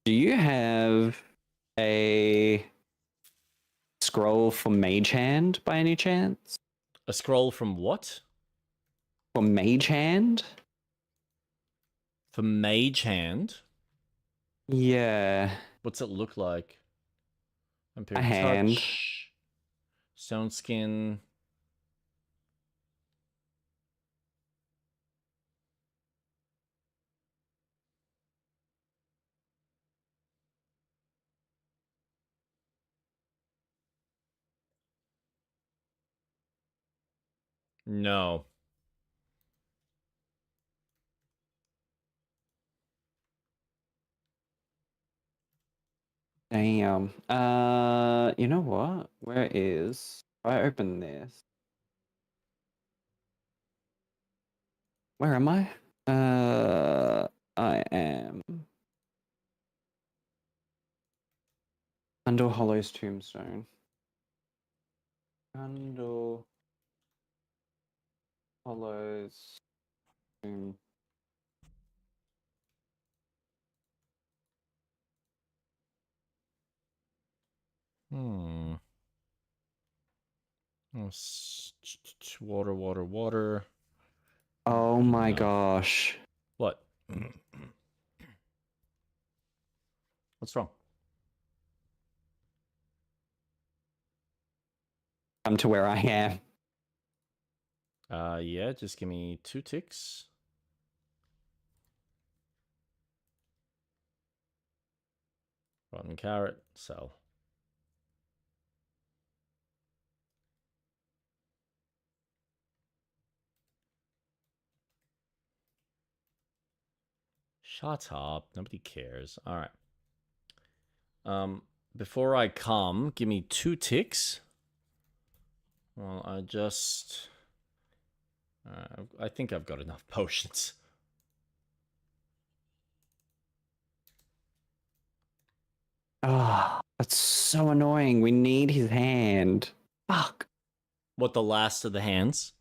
B: Do you have a scroll for Mage Hand by any chance?
A: A scroll from what?
B: For Mage Hand?
A: For Mage Hand?
B: Yeah.
A: What's it look like?
B: A hand.
A: Touch, Stone Skin. No.
B: Damn. You know what? Where is... If I open this... Where am I? I am... Under Hollow's tombstone. Under Hollow's tomb.
A: Oh, water, water, water.
B: Oh my
A: No.
B: gosh.
A: What? What's wrong?
B: Come to where I am.
A: Yeah, just give me 2 ticks. Rotten carrot, sell. Shut up. Nobody cares. All right. Before I come, give me 2 ticks. Well, I just... I think I've got enough potions.
B: Oh, that's so annoying. We need his hand. Fuck.
A: What, the last of the hands?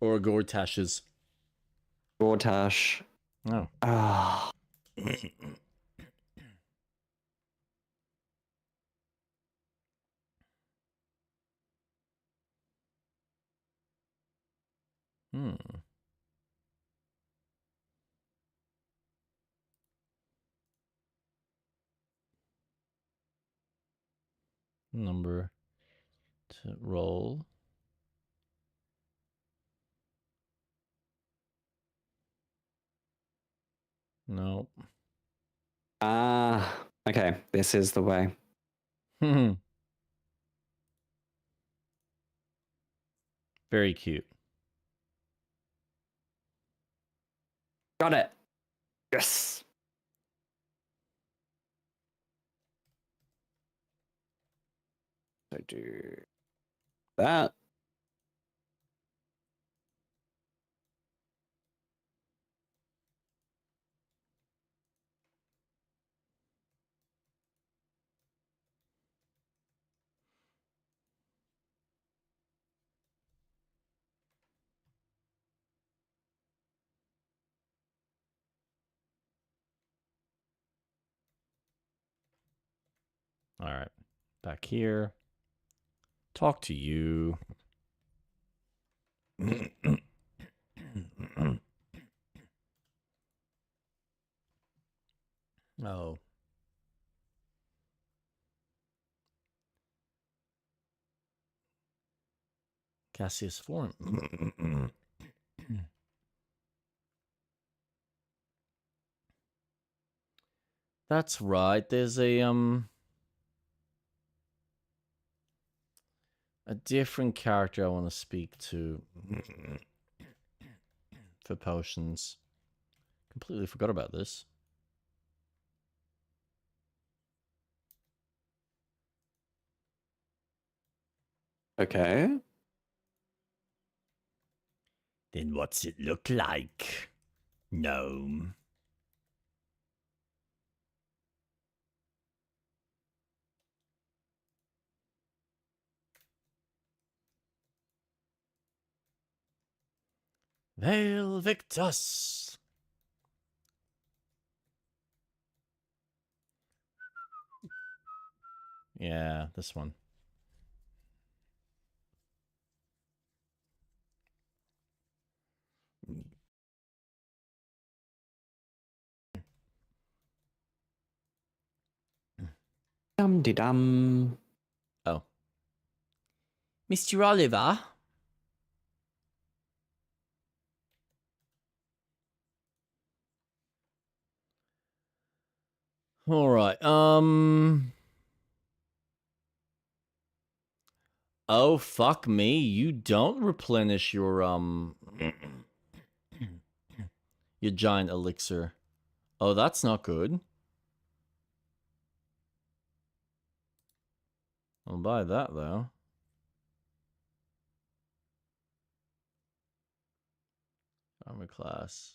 A: Or Gortash's?
B: Gortash.
A: Oh.
B: Ah.
A: Hmm. Number to roll. No.
B: Ah. Okay, this is the way.
A: Very cute.
B: Got it. Yes. So do that.
A: All right. Back here. Talk to you. Oh. Cassius form. That's right. There's a different character I want to speak to for potions. Completely forgot about this.
B: Okay.
A: Then what's it look like? Gnome. Veil Victus. Yeah, this one.
B: Dum de dum.
A: Oh. Mr. Oliver? All right. Oh, fuck me. You don't replenish your your giant elixir. Oh, that's not good. I'll buy that though. Armor class.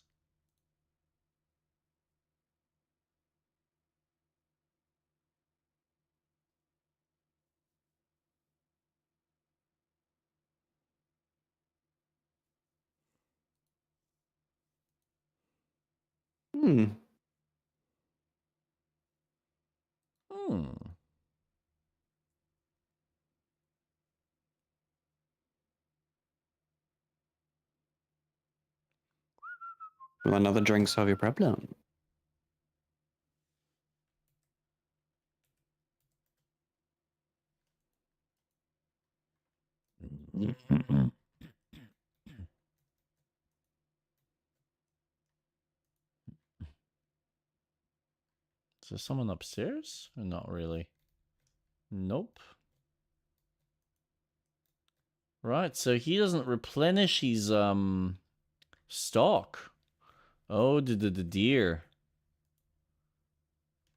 B: Hmm. Will another drink solve your problem?
A: Is there someone upstairs? Or not really. Nope. Right, so he doesn't replenish his stock. Oh, the dear.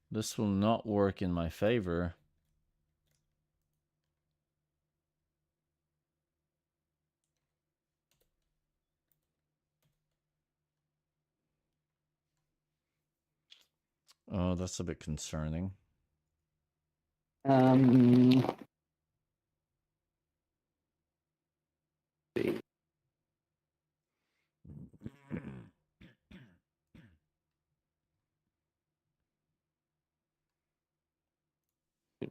A: This will not work in my favor. Oh, that's a bit concerning.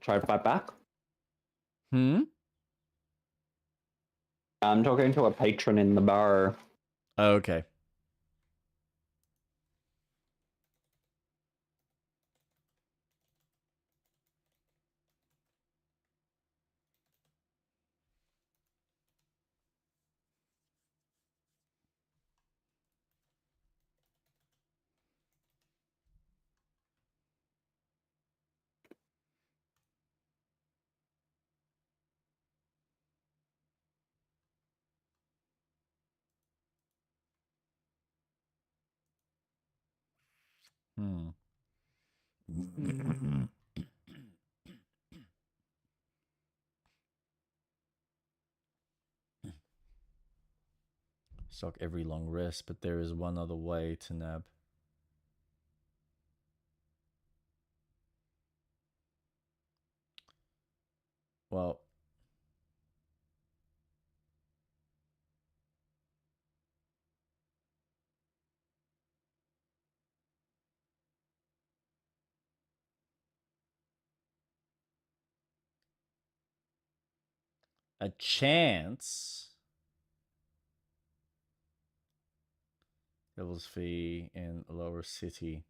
B: Try to fight back.
A: Hmm?
B: I'm talking to a patron in the bar.
A: Oh, okay. Hmm. Stock every long rest, but there is one other way to nab. Well, a chance. Devil's Fee in Lower City.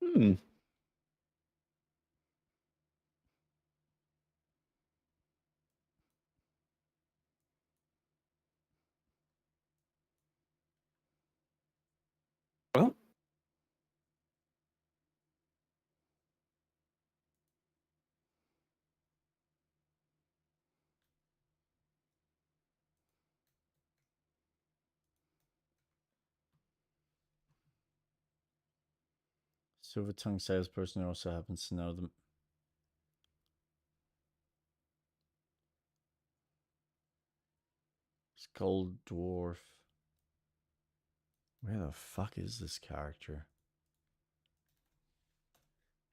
B: Hmm. Well,
A: Silver Tongue salesperson also happens to know them. Skull Dwarf. Where the fuck is this character?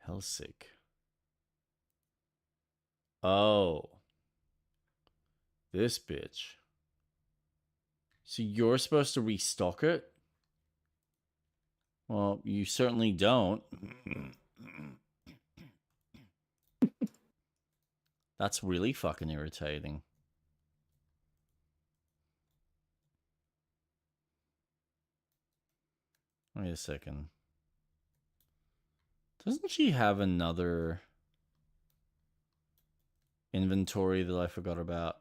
A: Helsik. Oh. This bitch. So you're supposed to restock it? Well, you certainly don't. That's really fucking irritating. Wait a second. Doesn't she have another inventory that I forgot about?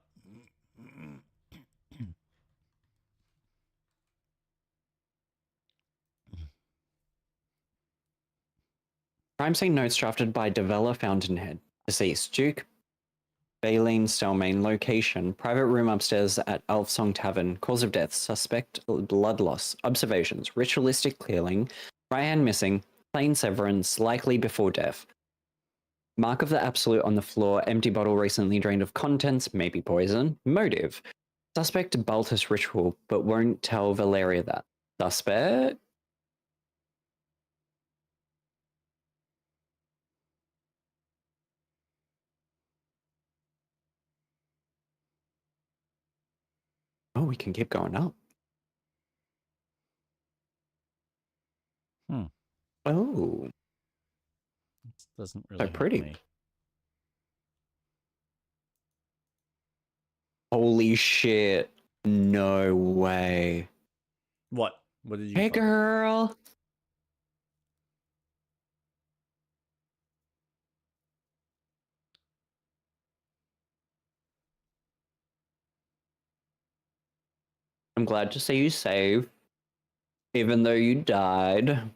B: Crime scene notes drafted by Devella Fountainhead. Deceased Duke. Baleen Cellmain. Location. Private room upstairs at Elfsong Tavern. Cause of death. Suspect blood loss. Observations. Ritualistic clearing. Right hand missing. Plain severance. Likely before death. Mark of the Absolute on the floor. Empty bottle recently drained of contents. Maybe poison. Motive. Suspect Baltus ritual, but won't tell Valeria that. Suspect. Oh, we can keep going up.
A: Hmm.
B: Oh,
A: It doesn't
B: so
A: really help
B: pretty.
A: me.
B: Holy shit. No way.
A: What? What did you
B: Hey,
A: find?
B: girl. I'm glad to see you safe, even though you died.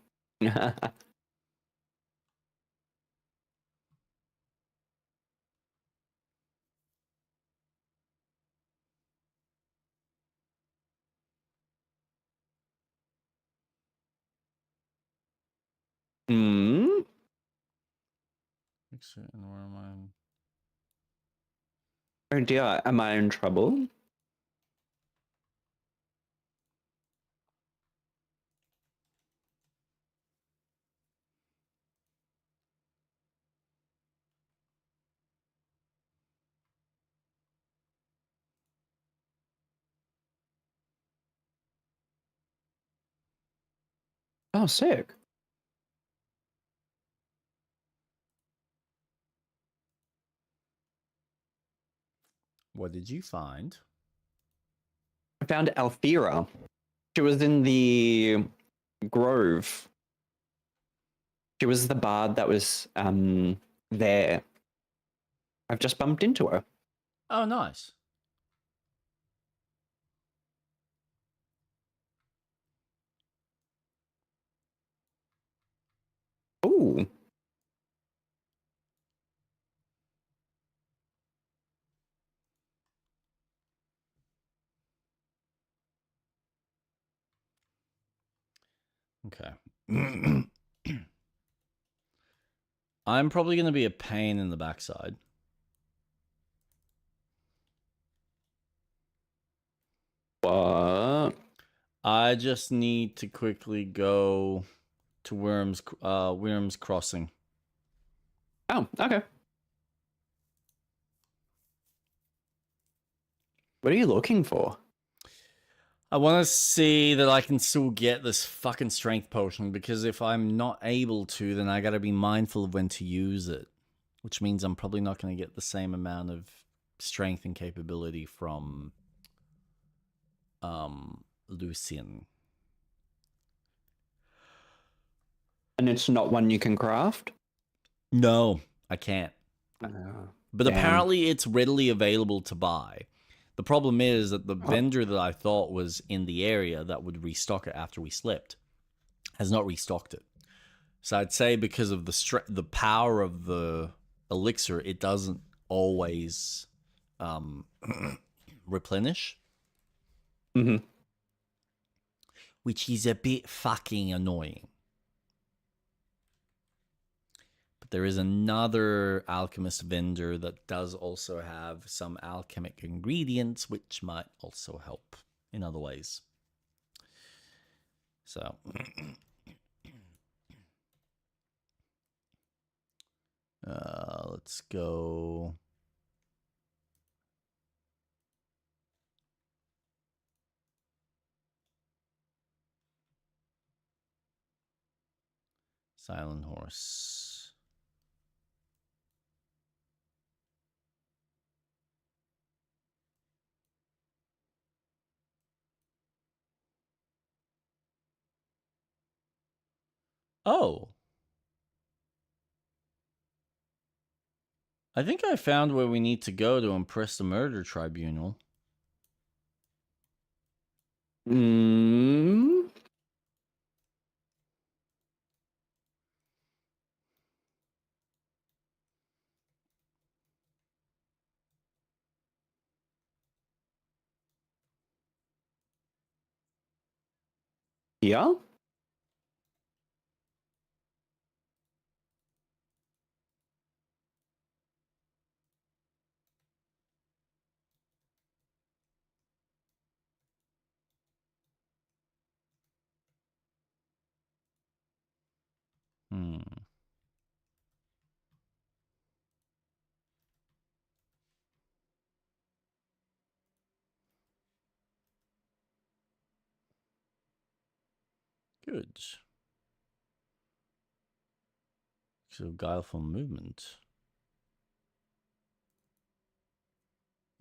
B: Hmm?
A: Fix it, and where am I?
B: Oh dear, am I in trouble? Oh, sick.
A: What did you find?
B: I found Althea. She was in the Grove. She was the bard that was there. I've just bumped into her.
A: Oh, nice.
B: Ooh.
A: Okay. I'm probably going to be a pain in the backside.
B: What?
A: I just need to quickly go to Worms Crossing.
B: Oh, okay. What are you looking for?
A: I want to see that I can still get this fucking strength potion, because if I'm not able to, then I got to be mindful of when to use it, which means I'm probably not going to get the same amount of strength and capability from Lucian.
B: And it's not one you can craft?
A: No, I can't. But
B: Damn.
A: apparently it's readily available to buy. The problem is that the vendor that I thought was in the area that would restock it after we slipped has not restocked it. So I'd say because of the power of the elixir, it doesn't always replenish.
B: Mm-hmm.
A: Which is a bit fucking annoying. But there is another alchemist vendor that does also have some alchemic ingredients, which might also help in other ways. So let's go. Silent Horse. Oh. I think I found where we need to go to impress the murder tribunal.
B: Mm. Yeah?
A: Hmm. Good. So guileful movement.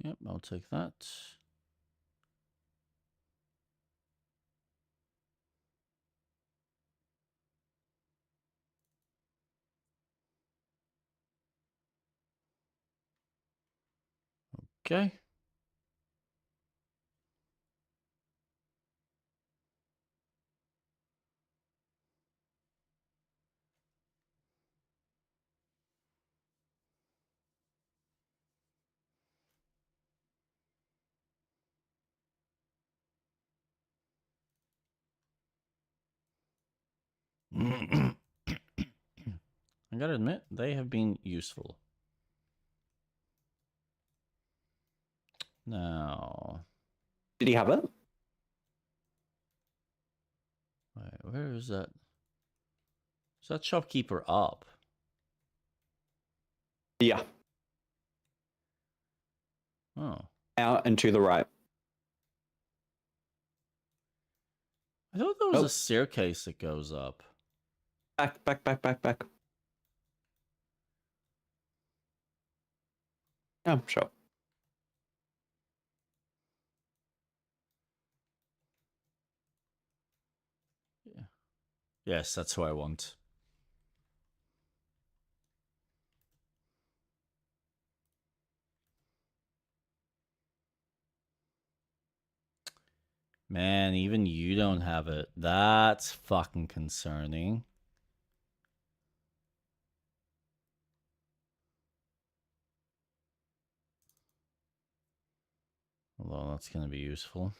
A: Yep, I'll take that. Okay. I gotta admit, they have been useful. Now,
B: Did he have it?
A: wait, where is that? Is that shopkeeper up?
B: Yeah.
A: Oh,
B: Out and to the right.
A: I thought there was
B: Oh.
A: a staircase that goes up.
B: Back. Oh, sure.
A: Yeah. Yes, that's who I want. Man, even you don't have it. That's fucking concerning. Although that's going to be useful.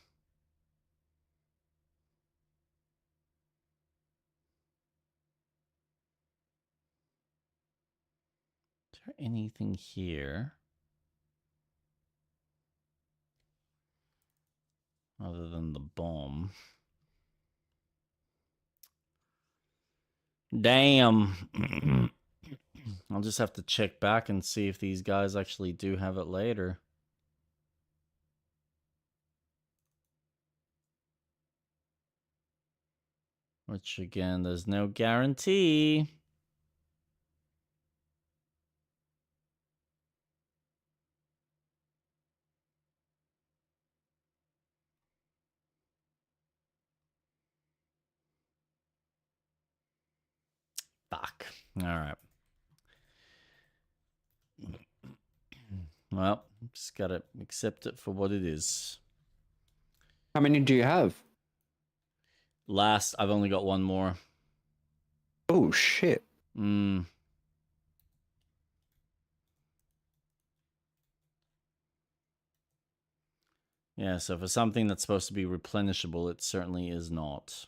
A: Is there anything here? Other than the bomb. Damn. I'll just have to check back and see if these guys actually do have it later. Which, again, there's no guarantee. Fuck. All right. Well, just gotta accept it for what it is.
B: How many do you have?
A: Last, I've only got one more.
B: Oh, shit.
A: Yeah, so for something that's supposed to be replenishable, it certainly is not.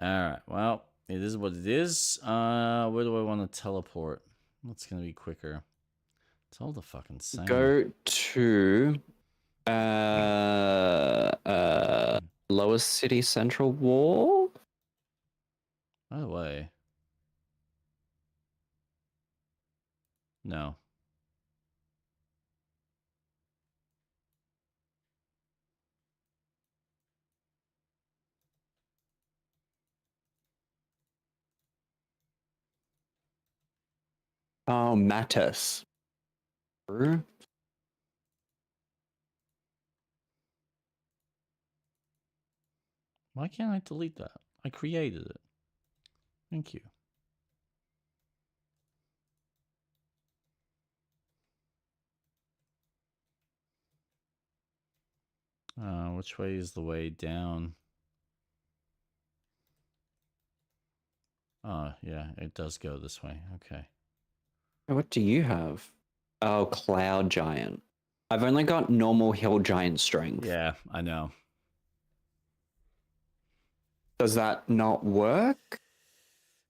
A: Alright, well, it is what it is. Where do I want to teleport? What's going to be quicker? It's all the fucking same.
B: Go to Lower City Central Wall.
A: By the way. No.
B: Oh, Mattis.
A: Why can't I delete that? I created it. Thank you. Which way is the way down? Oh, yeah, it does go this way. Okay.
B: What do you have? Oh, Cloud Giant. I've only got normal hill giant strength.
A: Yeah, I know.
B: Does that not work?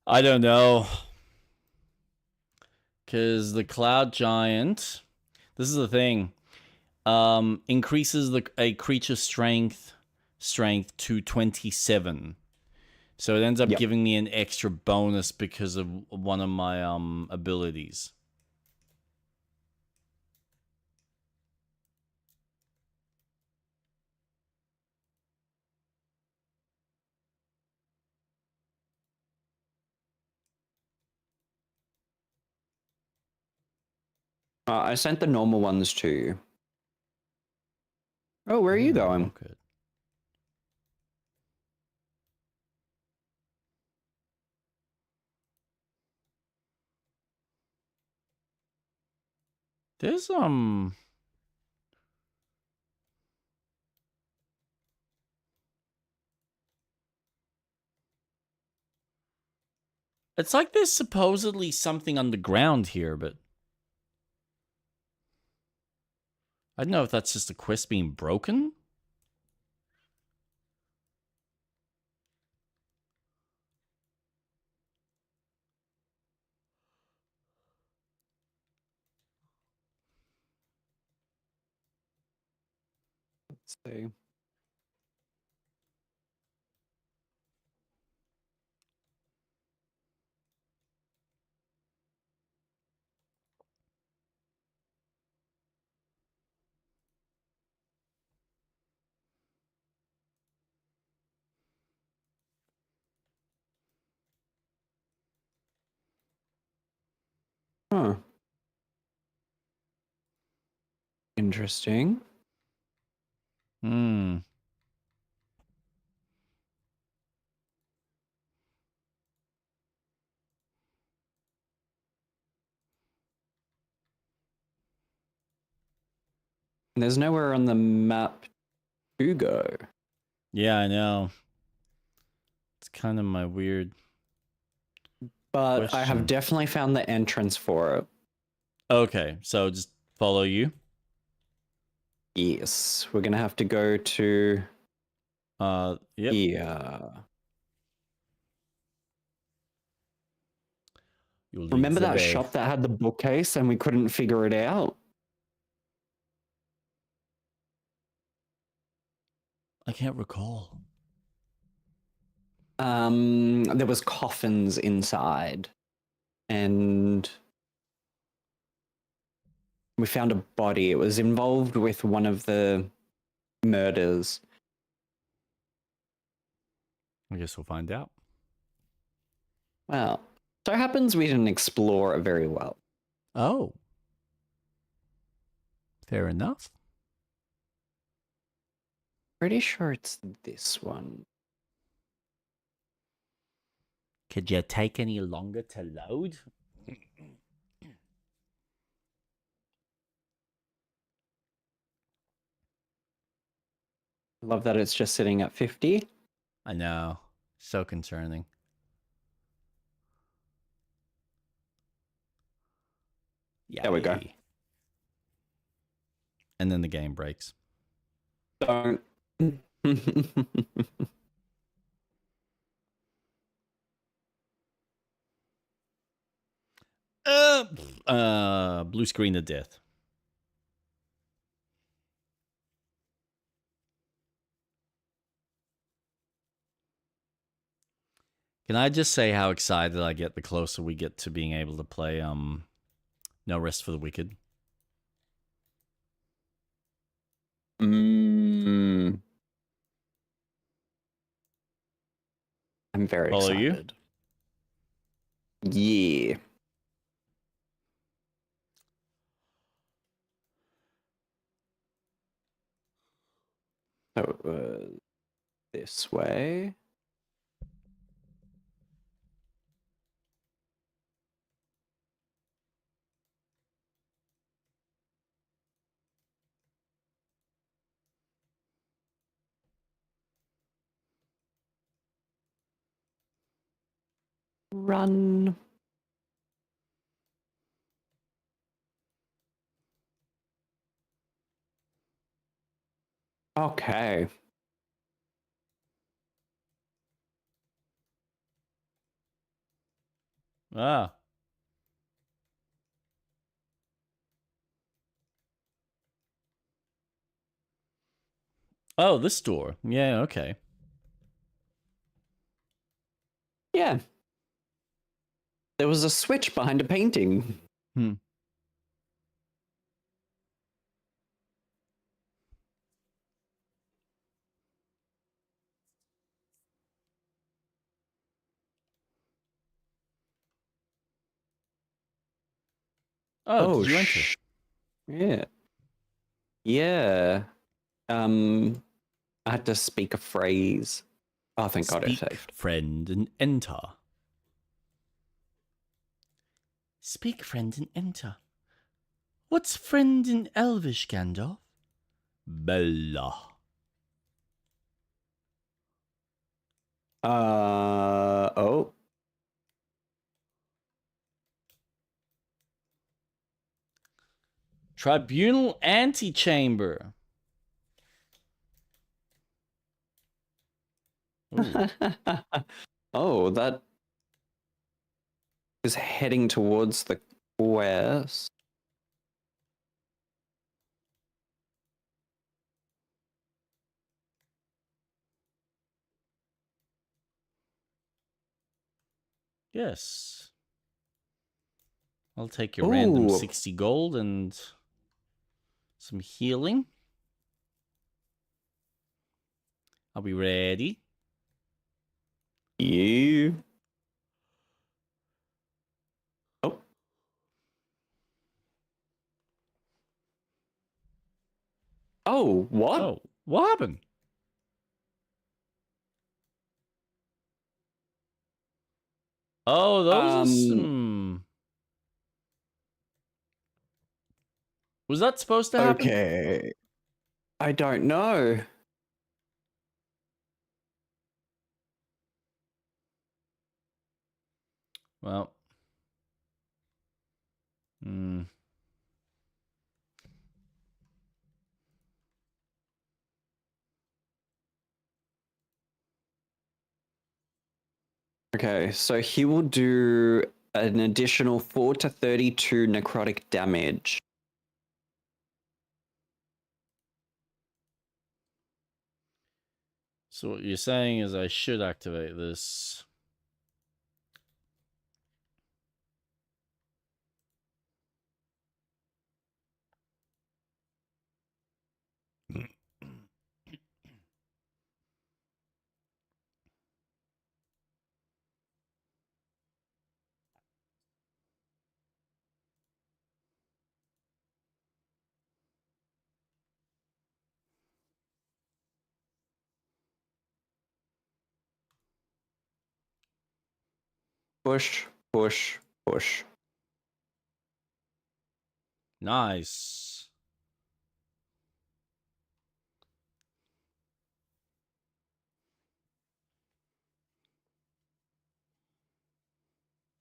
A: I don't know. Because the cloud giant, this is the thing, increases a creature's strength to 27. So it ends up
B: Yep.
A: giving me an extra bonus because of one of my abilities.
B: I sent the normal ones to you. Oh, where are you going?
A: Oh, good. There's it's like there's supposedly something underground here, but I don't know if that's just a quest being broken.
B: Let's see. Huh. Interesting.
A: Hmm.
B: There's nowhere on the map to go.
A: Yeah, I know. It's kind of my weird
B: But I have
A: question.
B: definitely found the entrance for it.
A: Okay, so just follow you.
B: Yes, we're gonna have to go to
A: Yep.
B: here.
A: You lead
B: Remember
A: the
B: that
A: way.
B: shop that had the bookcase and we couldn't figure it out?
A: I can't recall.
B: There was coffins inside, and we found a body. It was involved with one of the murders.
A: I guess we'll find out.
B: Well, so happens we didn't explore it very well.
A: Oh. Fair enough.
B: Pretty sure it's this one.
A: Could you take any longer to load?
B: Love that it's just sitting at 50.
A: I know. So concerning. Yeah.
B: There we go.
A: And then the game breaks.
B: Don't.
A: Blue screen of death. Can I just say how excited I get the closer we get to being able to play No Rest for the Wicked?
B: I'm very
A: Follow you?
B: excited. Yeah. So, this way. Run. Okay.
A: Ah. Oh, this door. Yeah, okay.
B: Yeah. There was a switch behind a painting.
A: Hmm. Oh, did you enter?
B: Yeah. Yeah. I had to speak a phrase. Oh, thank God it
A: Speak,
B: saved.
A: friend, and enter. Speak, friend, and enter. What's friend in Elvish, Gandalf? Bella.
B: Oh.
A: Tribunal antechamber. Ooh.
B: Oh, that is heading towards the west.
A: Yes. I'll take your random
B: Ooh.
A: 60 gold and some healing. I'll be ready.
B: You. Oh. Oh, what?
A: Oh, what happened? Oh, those are some... Was that supposed to happen?
B: Okay. I don't know.
A: Well.
B: Okay, so he will do an additional 4 to 32 necrotic damage.
A: So what you're saying is I should activate this.
B: Push, push, push.
A: Nice.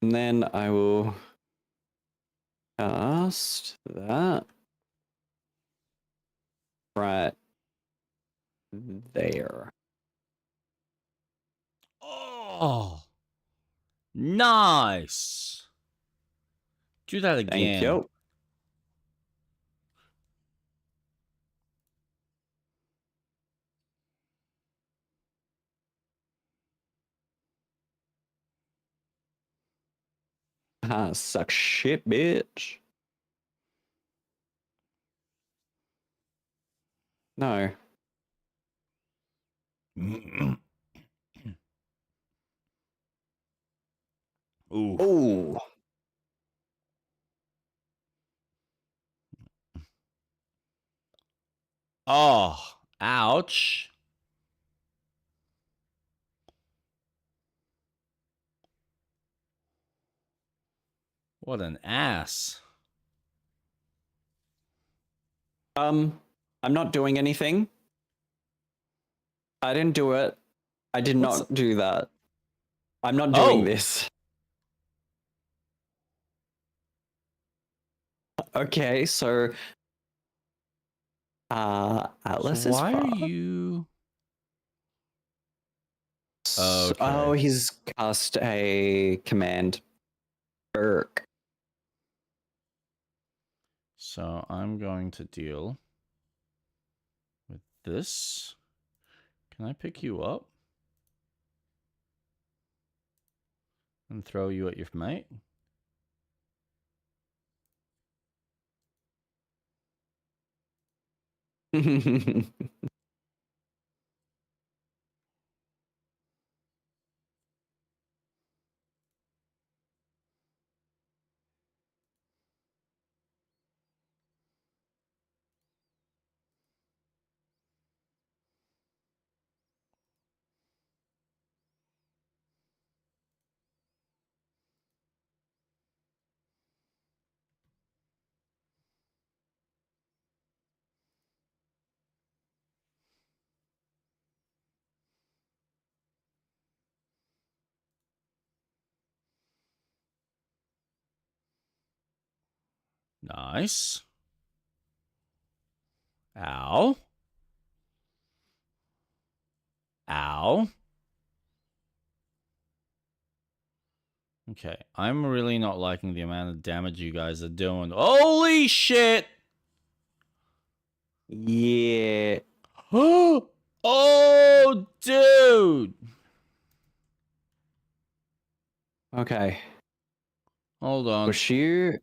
B: And then I will cast that right there.
A: Oh, nice. Do that again.
B: Thank you. Ah, suck shit, bitch. No.
A: Ooh.
B: Oh.
A: Oh, ouch. What an ass.
B: I'm not doing anything. I didn't do it. I did
A: What's-
B: not do that. I'm not doing
A: Oh.
B: this. Okay, so Atlas
A: So
B: is
A: why
B: far.
A: are you?
B: Oh,
A: Okay.
B: he's cast a command. Burk.
A: So I'm going to deal with this. Can I pick you up and throw you at your mate? Nice. Ow. Ow. Okay, I'm really not liking the amount of damage you guys are doing. Holy shit!
B: Yeah.
A: Oh, dude!
B: Okay.
A: Hold on.
B: Push you.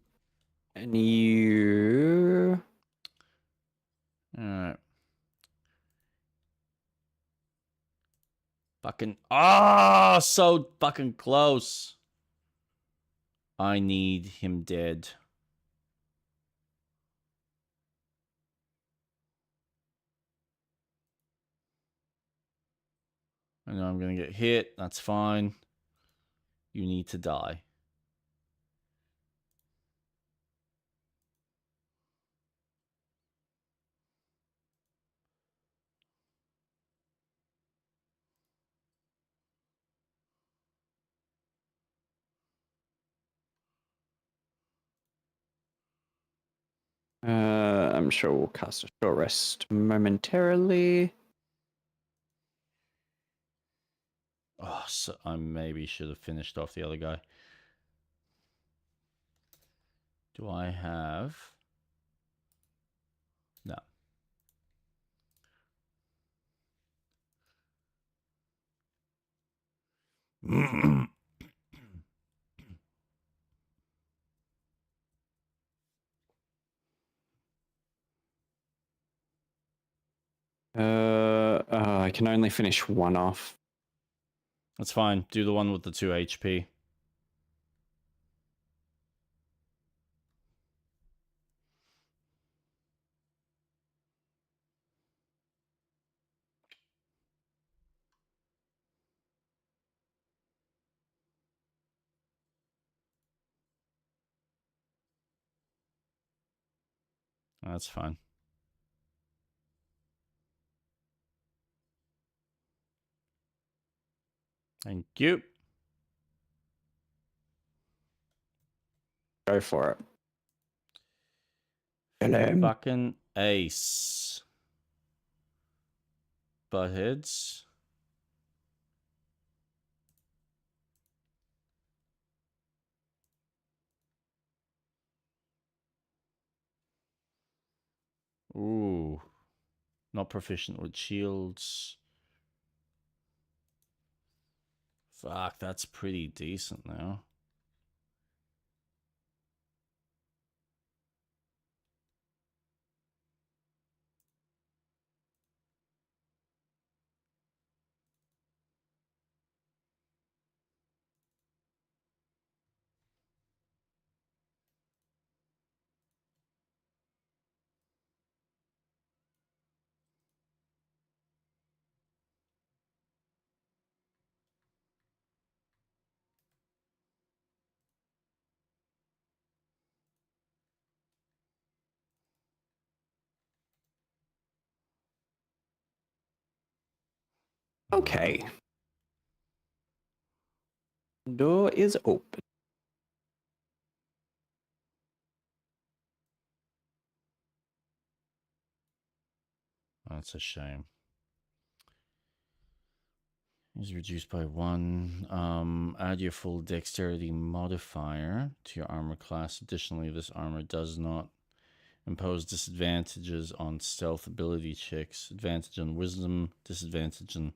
B: And you.
A: Alright. Fucking. Ah, so fucking close. I need him dead. I know I'm gonna get hit. That's fine. You need to die.
B: I'm sure we'll cast a short rest momentarily.
A: Oh, so I maybe should have finished off the other guy. Do I have? No.
B: I can only finish one off.
A: That's fine. Do the one with the 2 HP. That's fine. Thank you.
B: Go for it. Hello.
A: Fucking ace. Buttheads. Ooh. Not proficient with shields. Fuck, that's pretty decent now.
B: Okay. Door is open.
A: That's a shame. Is reduced by 1. Add your full dexterity modifier to your armor class. Additionally, this armor does not impose disadvantages on stealth ability checks. Advantage on wisdom, disadvantage on...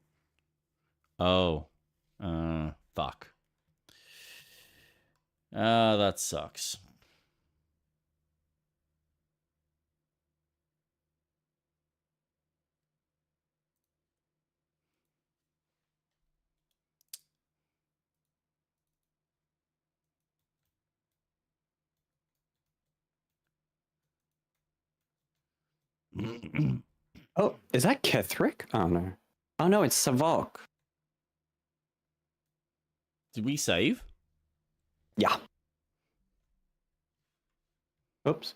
A: Oh. Fuck. That sucks.
B: Oh, is that Kethric? Oh no. Oh no, it's Savok.
A: Did we save?
B: Yeah. Oops.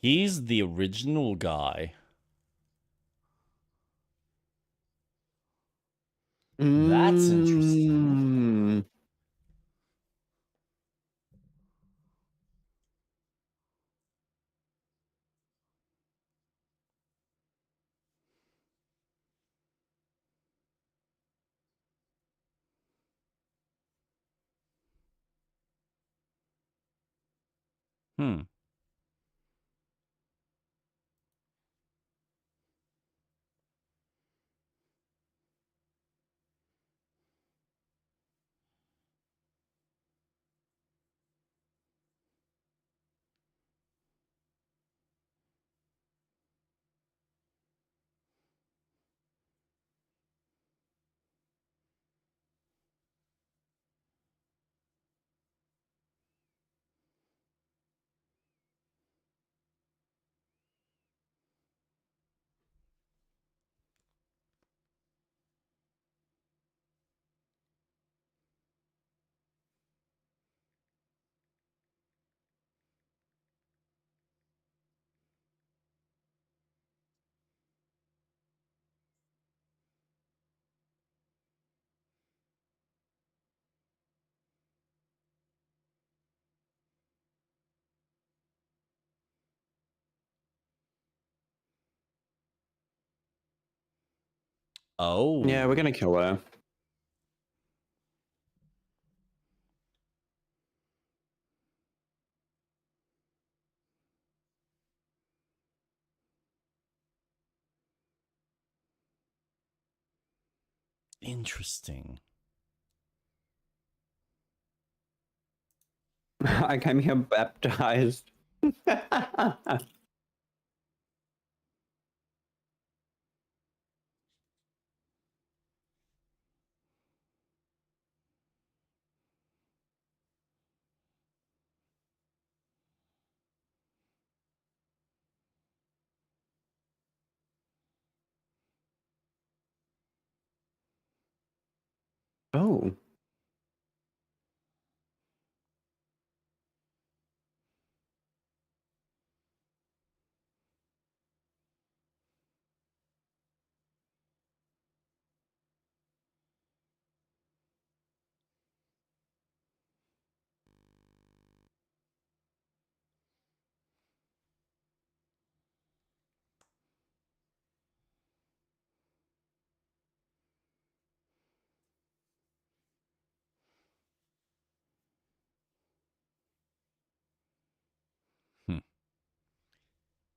A: He's the original guy. That's interesting. Hmm. Oh.
B: Yeah, we're gonna kill her.
A: Interesting.
B: I came here baptized. Oh.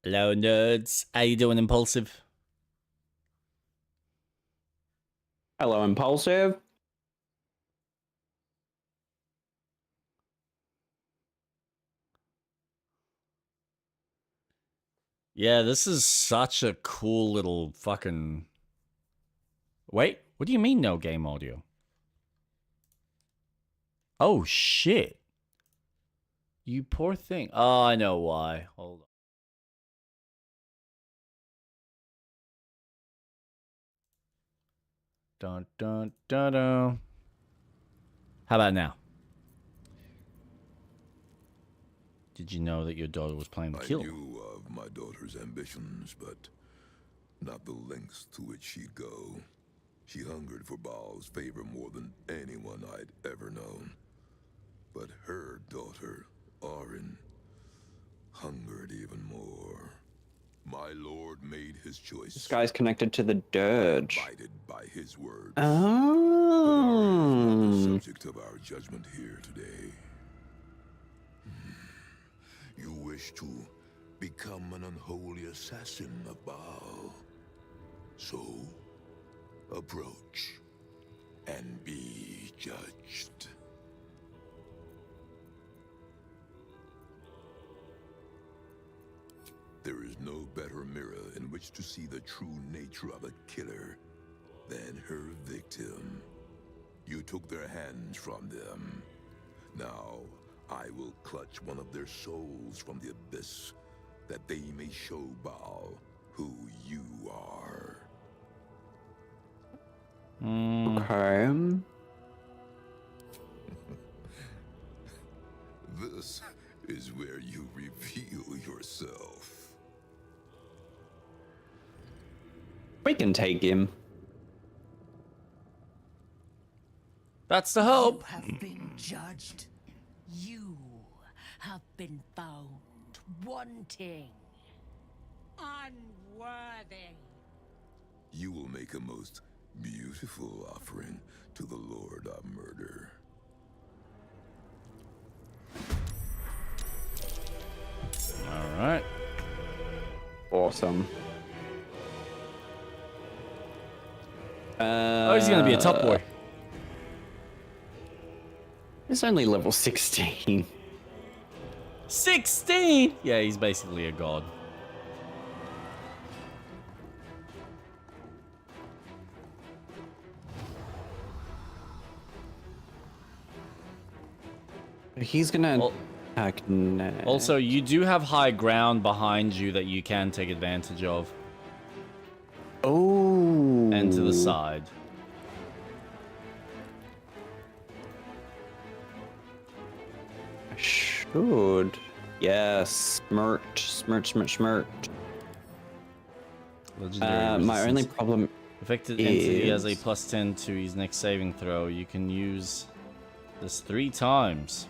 A: Hello, nerds. How you doing, Impulsive?
B: Hello, Impulsive.
A: Yeah, this is such a cool little fucking... Wait, what do you mean no game audio? Oh, shit. You poor thing. Oh, I know why. Hold on. Dun, dun, dun, dun. How about now? Did you know that your daughter was playing the
E: I
A: kill?
E: knew of my daughter's ambitions, but not the lengths to which she'd go. She hungered for Baal's favor more than anyone I'd ever known. But her daughter, Arin, hungered even more. My lord made his choice.
B: This guy's connected to the dirge.
E: Abided by his word.
B: Oh.
E: The subject of our judgment here today. You wish to become an unholy assassin of Baal. So, approach and be judged. There is no better mirror in which to see the true nature of a killer than her victim. You took their hands from them. Now, I will clutch one of their souls from the abyss, that they may show Baal who you are.
B: Okay.
E: This is where you reveal yourself.
B: We can take him.
A: That's the hope.
F: You have been judged. You have been found wanting. Unworthy.
E: You will make a most beautiful offering to the Lord of Murder.
A: All right.
B: Awesome.
A: Oh, he's gonna be a top boy.
B: It's only level 16.
A: 16. Yeah, he's basically a god.
B: He's gonna
A: Well-
B: attack next.
A: Also, you do have high ground behind you that you can take advantage of,
B: Oh.
A: and to the side.
B: Should. Yes. Smirt.
A: Legendary
B: My only
A: resistance.
B: problem
A: Affected entity has a
B: is-
A: +10 to his next saving throw. You can use this 3 times.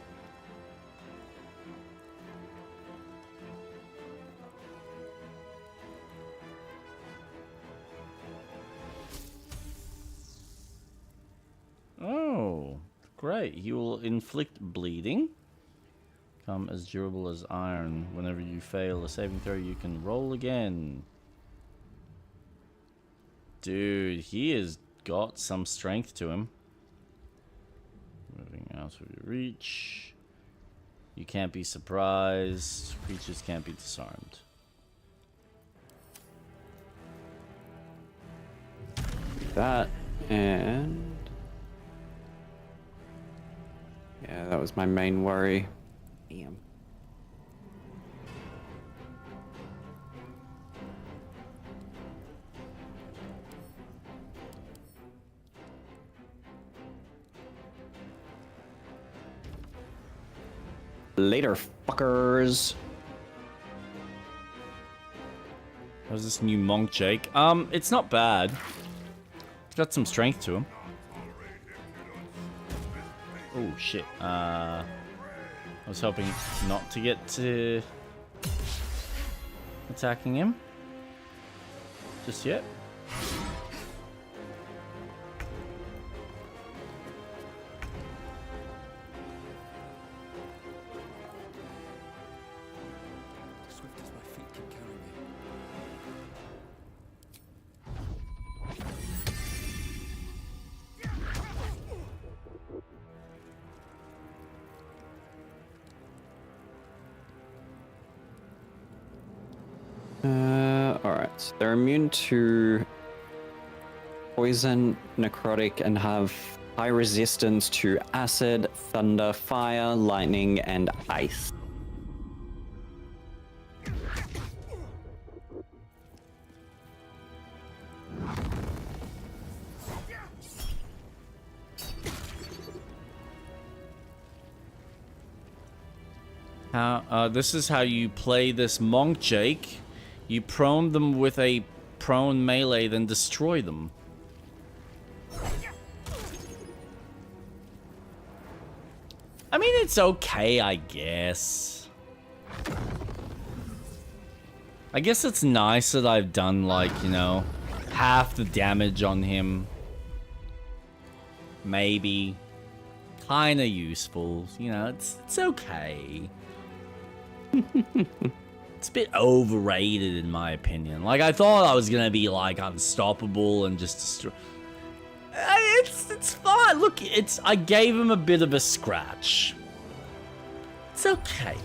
A: Oh, great. He will inflict bleeding. Become as durable as iron. Whenever you fail a saving throw, you can roll again. Dude, he has got some strength to him. Moving out of your reach. You can't be surprised. Creatures can't be disarmed.
B: that and yeah, that was my main worry. Damn. Later, fuckers.
A: How's this new monk, Jake? It's not bad. It's got some strength to him. Oh shit. I was hoping not to get to attacking him just yet.
D: Swift as my feet can carry me.
B: Alright. So they're immune to poison, necrotic, and have high resistance to acid, thunder, fire, lightning, and ice.
A: This is how you play this monk, Jake. You prone them with a prone melee, then destroy them. I mean, it's okay, I guess. I guess it's nice that I've done, like, you know, half the damage on him. Maybe. Kinda useful. You know, it's okay. It's a bit overrated in my opinion. Like, I thought I was gonna be, like, unstoppable and just destroy... It's fine. Look, I gave him a bit of a scratch. It's okay.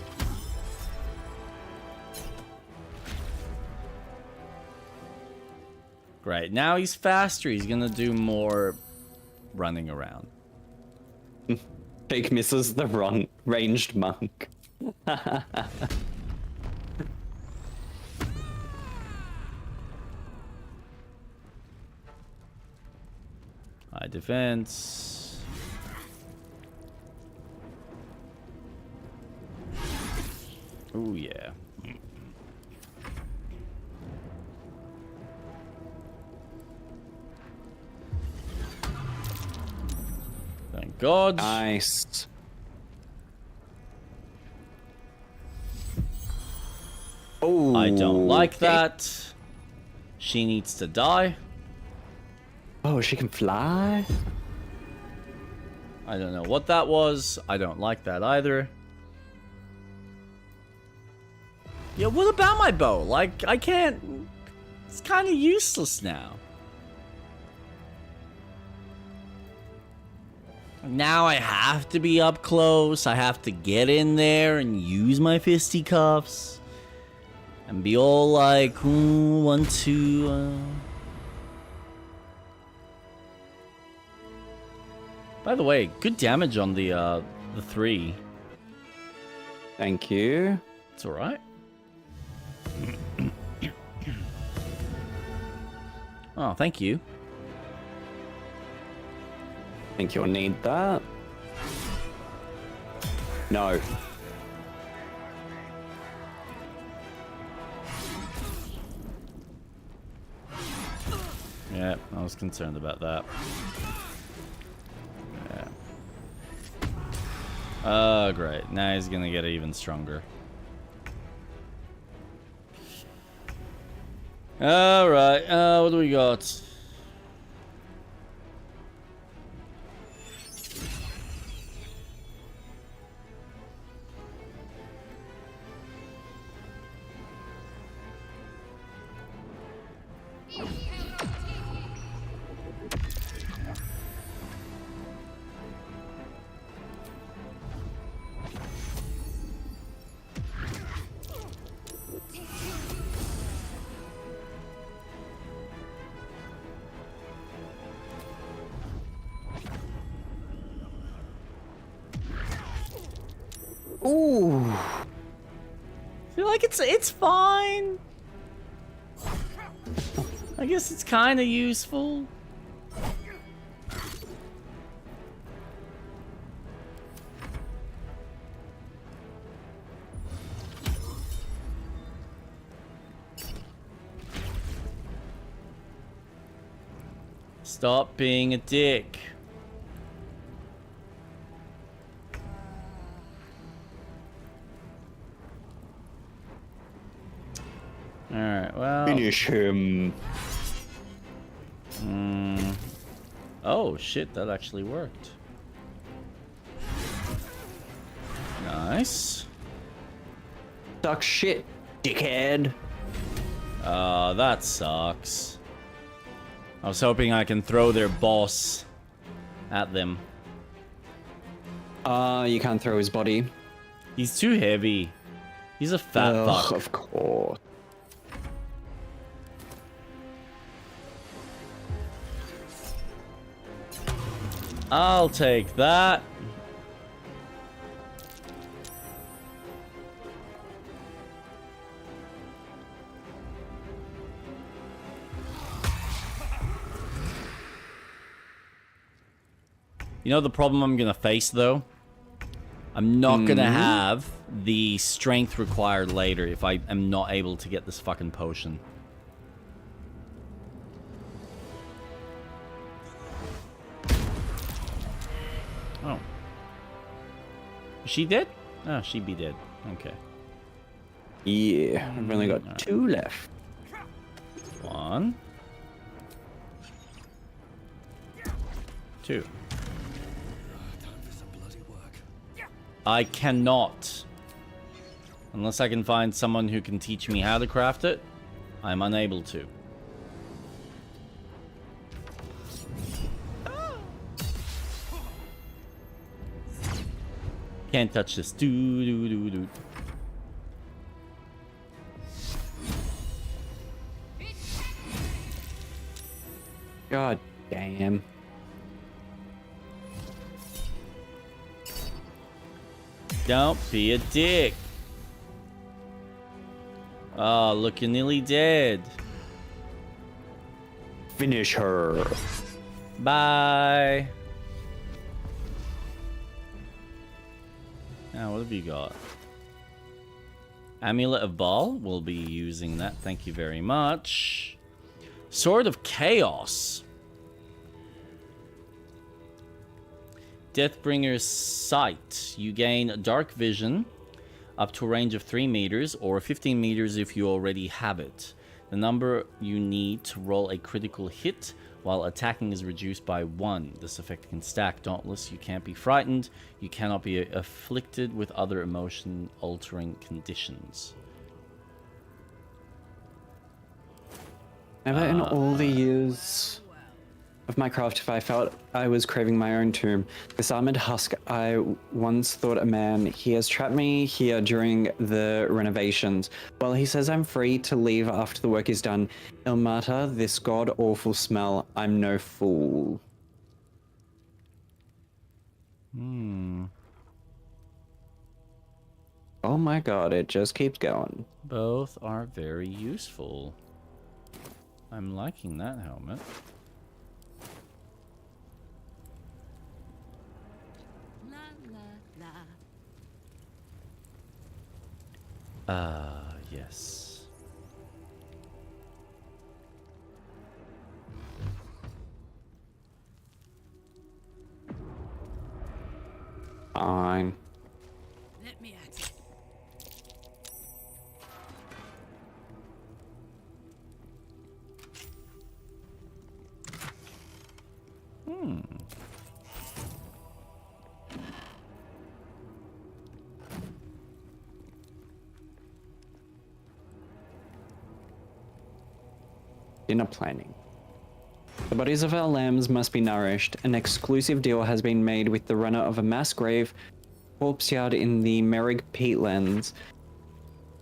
A: Great. Now he's faster. He's gonna do more running around.
B: Jake misses the ranged monk.
A: High defense. Oh yeah. Thank God.
B: Nice. Oh,
A: I don't like that. She needs to die.
B: Oh, she can fly?
A: I don't know what that was. I don't like that either. Yeah, what about my bow? Like, I can't... It's kind of useless now. Now I have to be up close. I have to get in there and use my fisticuffs. And be all like, ooh, 1, 2... By the way, good damage on the 3.
B: Thank you.
A: It's alright. Oh, thank you.
B: Think you'll need that. No.
A: Yeah, I was concerned about that. Yeah. Oh, great. Now he's gonna get even stronger. Alright, what do we got?
B: Ooh.
A: I feel like it's fine. I guess it's kind of useful. Stop being a dick. Alright, well...
B: Finish him.
A: Oh, shit, that actually worked. Nice.
B: Suck shit, dickhead.
A: That sucks. I was hoping I can throw their boss at them.
B: You can't throw his body.
A: He's too heavy. He's a fat fuck.
B: Of course.
A: I'll take that. You know the problem I'm gonna face though? I'm not gonna have the strength required later if I am not able to get this fucking potion. Oh. Is she dead? Oh, she be dead. Okay.
B: Yeah, I've only got 2 left.
A: 1. 2.
D: Time for some bloody work.
A: I cannot. Unless I can find someone who can teach me how to craft it, I'm unable to. Can't touch this. Do do do do.
B: God damn.
A: Don't be a dick. Oh, look, you're nearly dead.
B: Finish her.
A: Bye. Now, what have you got? Amulet of Baal. We'll be using that. Thank you very much. Sword of Chaos. Deathbringer's Sight. You gain dark vision up to a range of 3 meters or 15 meters if you already have it. The number you need to roll a critical hit while attacking is reduced by 1. This effect can stack. Dauntless, you can't be frightened. You cannot be afflicted with other emotion-altering conditions.
B: Never in all the years of my craft if I felt I was craving my own tomb. This armored husk I once thought a man. He has trapped me here during the renovations. Well, he says I'm free to leave after the work is done. Ilmata, this god-awful smell. I'm no fool. Oh my god, it just keeps going.
A: Both are very useful. I'm liking that helmet.
F: La la la.
A: Yes.
B: Fine.
F: Let me at it.
B: Dinner planning. The bodies of our lambs must be nourished. An exclusive deal has been made with the runner of a mass grave corpse yard in the Merrig Peatlands.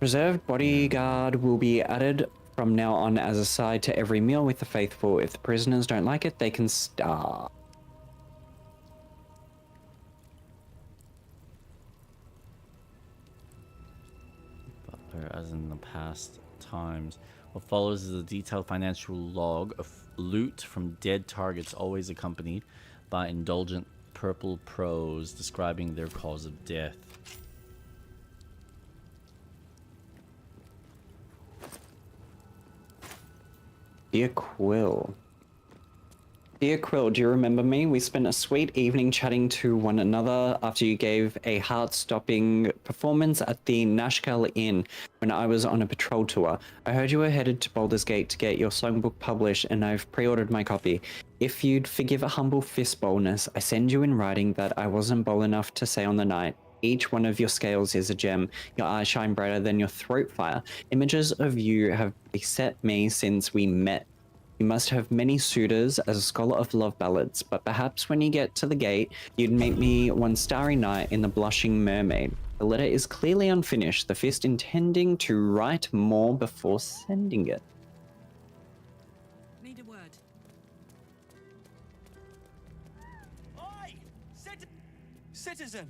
B: Reserved bodyguard will be added from now on as a side to every meal with the faithful. If the prisoners don't like it, they can starve.
A: Butler, as in the past times. What follows is a detailed financial log of loot from dead targets, always accompanied by indulgent purple prose describing their cause of death.
B: Dear Quill. Dear Quill, do you remember me? We spent a sweet evening chatting to one another after you gave a heart-stopping performance at the Nashkel Inn when I was on a patrol tour. I heard you were headed to Baldur's Gate to get your songbook published, and I've pre-ordered my copy. If you'd forgive a humble fist boldness, I send you in writing that I wasn't bold enough to say on the night. Each one of your scales is a gem. Your eyes shine brighter than your throat fire. Images of you have beset me since we met. You must have many suitors as a scholar of love ballads, but perhaps when you get to the gate, you'd meet me one starry night in the Blushing Mermaid. The letter is clearly unfinished, the fist intending to write more before sending it.
F: Need a word.
D: Oi! Citizen!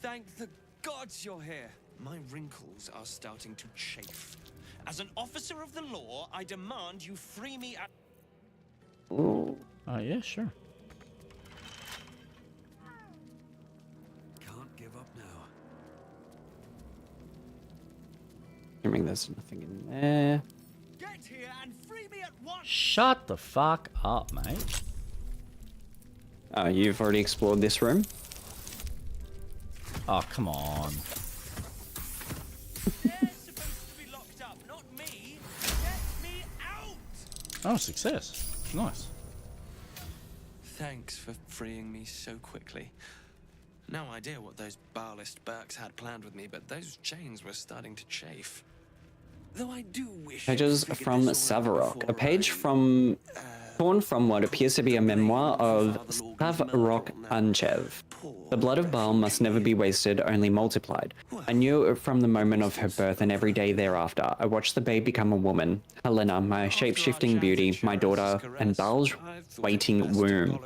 D: Thank the gods you're here. My wrinkles are starting to chafe. As an officer of the law, I demand you free me at...
B: Ooh.
A: Yeah, sure.
D: Can't give up now.
B: assuming there's nothing in there.
D: Get here and free me at once.
A: Shut the fuck up, mate.
B: Oh, you've already explored this room?
A: Oh, come on.
D: They're supposed to be locked up, not me. Get me out.
A: Oh, success. Nice.
D: Thanks for freeing me so quickly. No idea what those Barlist Burks had planned with me, but those chains were starting to chafe. Though I do wish.
B: Pages from Savarok. A page from torn from what appears to be a memoir of Savarok Anchev. The blood of Baal must never be wasted, only multiplied. I knew it from the moment of her birth and every day thereafter. I watched the babe become a woman. Helena, my shape-shifting beauty, my daughter, and Baal's waiting womb.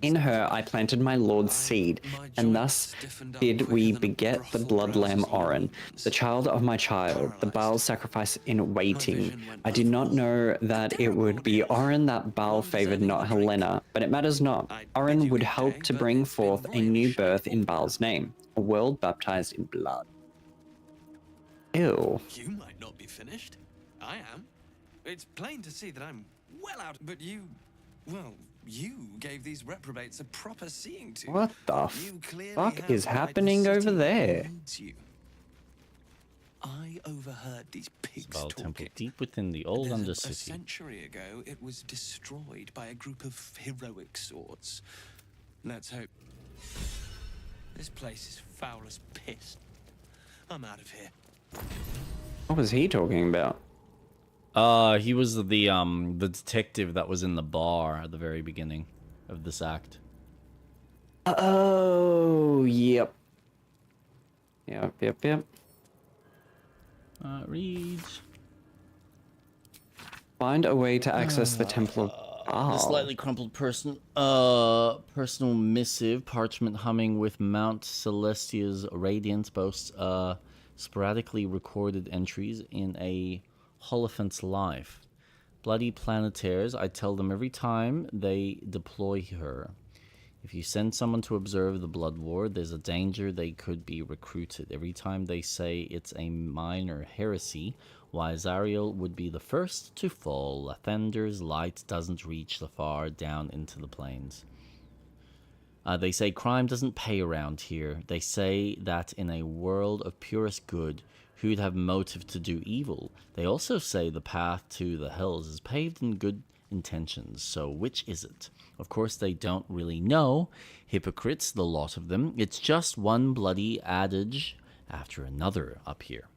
B: In her I planted my Lord's seed, and thus did we beget the blood lamb Orin, the child of my child, the Baal's sacrifice in waiting. I did not know that it would be Orin that Baal favored, not Helena, but it matters not. Orin would help to bring forth a new birth in Baal's name, a world baptized in blood. Ew.
D: You might not be finished. I am. It's plain to see that I'm well out, but you gave these reprobates a proper seeing to.
B: What the
D: You clearly
B: fuck
D: have
B: is
D: the right
B: happening
D: city
B: over there?
D: needs you. I overheard these pigs
A: Baal Temple
D: talking.
A: deep within the old
D: A
A: Undercity.
D: century ago, it was destroyed by a group of heroic sorts. Let's hope. This place is foul as piss. I'm out of here.
B: What was he talking about?
A: He was the detective that was in the bar at the very beginning of this act.
B: Oh, yep. Yep.
A: Read.
B: Find a way to access the Temple of Baal.
A: The slightly crumpled personal missive, parchment humming with Mount Celestia's radiance, boasts sporadically recorded entries in a Holophant's life. Bloody planetaires, I tell them every time they deploy her. If you send someone to observe the Blood War, there's a danger they could be recruited. Every time they say it's a minor heresy, why Zariel would be the first to fall. Lathander's light doesn't reach the far down into the plains. They say crime doesn't pay around here. They say that in a world of purest good, who'd have motive to do evil? They also say the path to the hells is paved in good intentions. So which is it? Of course they don't really know. Hypocrites, the lot of them. It's just one bloody adage after another up here.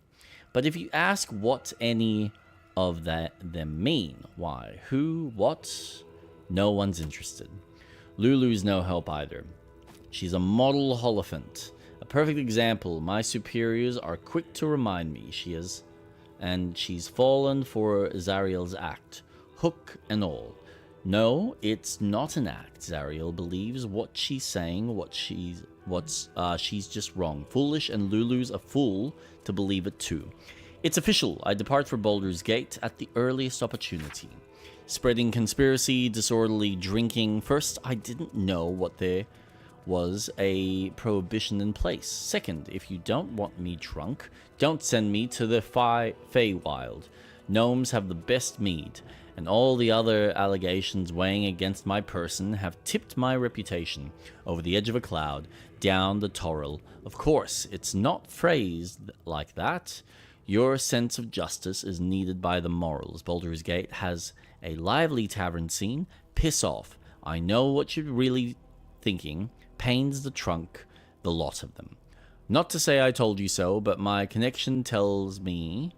A: But if you ask what any of them mean, why, who, what, no one's interested. Lulu's no help either. She's a model Holophant. A perfect example. My superiors are quick to remind me she is, and she's fallen for Zariel's act, hook and all. No, it's not an act. Zariel believes what she's saying, she's just wrong. Foolish, and Lulu's a fool to believe it too. It's official. I depart for Baldur's Gate at the earliest opportunity. Spreading conspiracy, disorderly drinking. First, I didn't know what there was a prohibition in place. Second, if you don't want me drunk, don't send me to the Feywild. Gnomes have the best mead, and all the other allegations weighing against my person have tipped my reputation over the edge of a cloud, down the Toril. Of course, it's not phrased like that. Your sense of justice is needed by the morals. Baldur's Gate has a lively tavern scene. Piss off. I know what you're really thinking. Pains the trunk, the lot of them. Not to say I told you so, but my connection tells me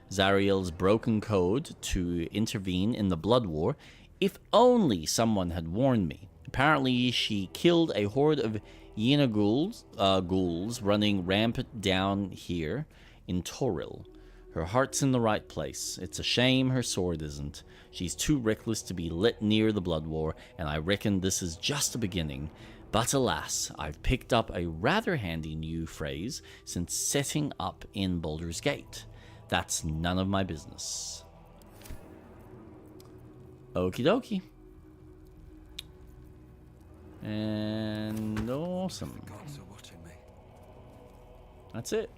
A: Zariel's broken code to intervene in the Blood War. If only someone had warned me. Apparently she killed a horde of Yena ghouls running rampant down here in Toril. Her heart's in the right place. It's a shame her sword isn't. She's too reckless to be let near the Blood War, and I reckon this is just the beginning. But alas, I've picked up a rather handy new phrase since setting up in Baldur's Gate. That's none of my business. Okie dokie. And awesome.
D: The gods are watching me. Awesome.
A: That's it.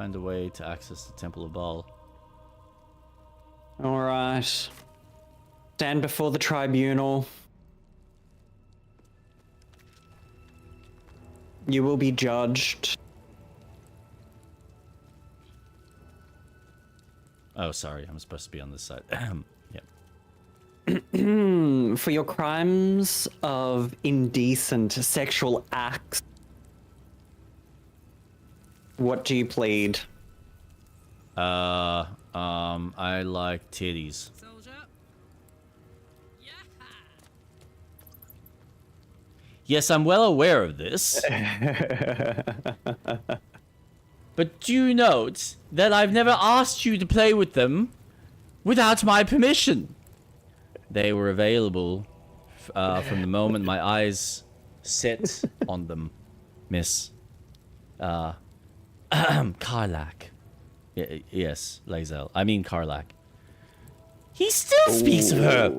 A: Find a way to access the Temple of Baal.
B: All right. Stand before the tribunal. You will be judged.
A: Oh, sorry. I'm supposed to be on this side. Yep.
B: For your crimes of indecent sexual acts. What do you plead?
A: I like titties.
F: Soldier. Yeah.
A: Yes, I'm well aware of this. But do note that I've never asked you to play with them without my permission. They were available from the moment my eyes set on them, Miss Karlak. Yes, Lae'zel. I mean Karlak. He still speaks of her.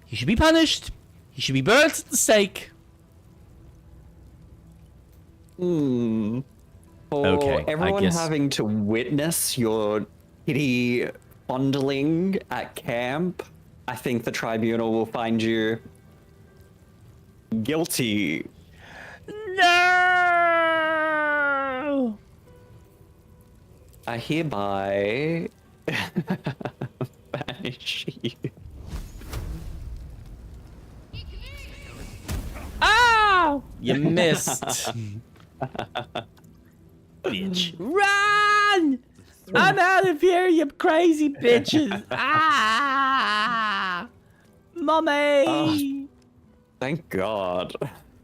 A: He should be punished. He should be burnt at the stake.
B: For
A: Okay, I
B: everyone
A: guess-
B: having to witness your kitty fondling at camp, I think the tribunal will find you guilty.
A: No!
B: I hereby banish you.
A: Ow! You missed. Bitch. Run! I'm out of here, you crazy bitches. Ah! Mommy!
B: Thank God.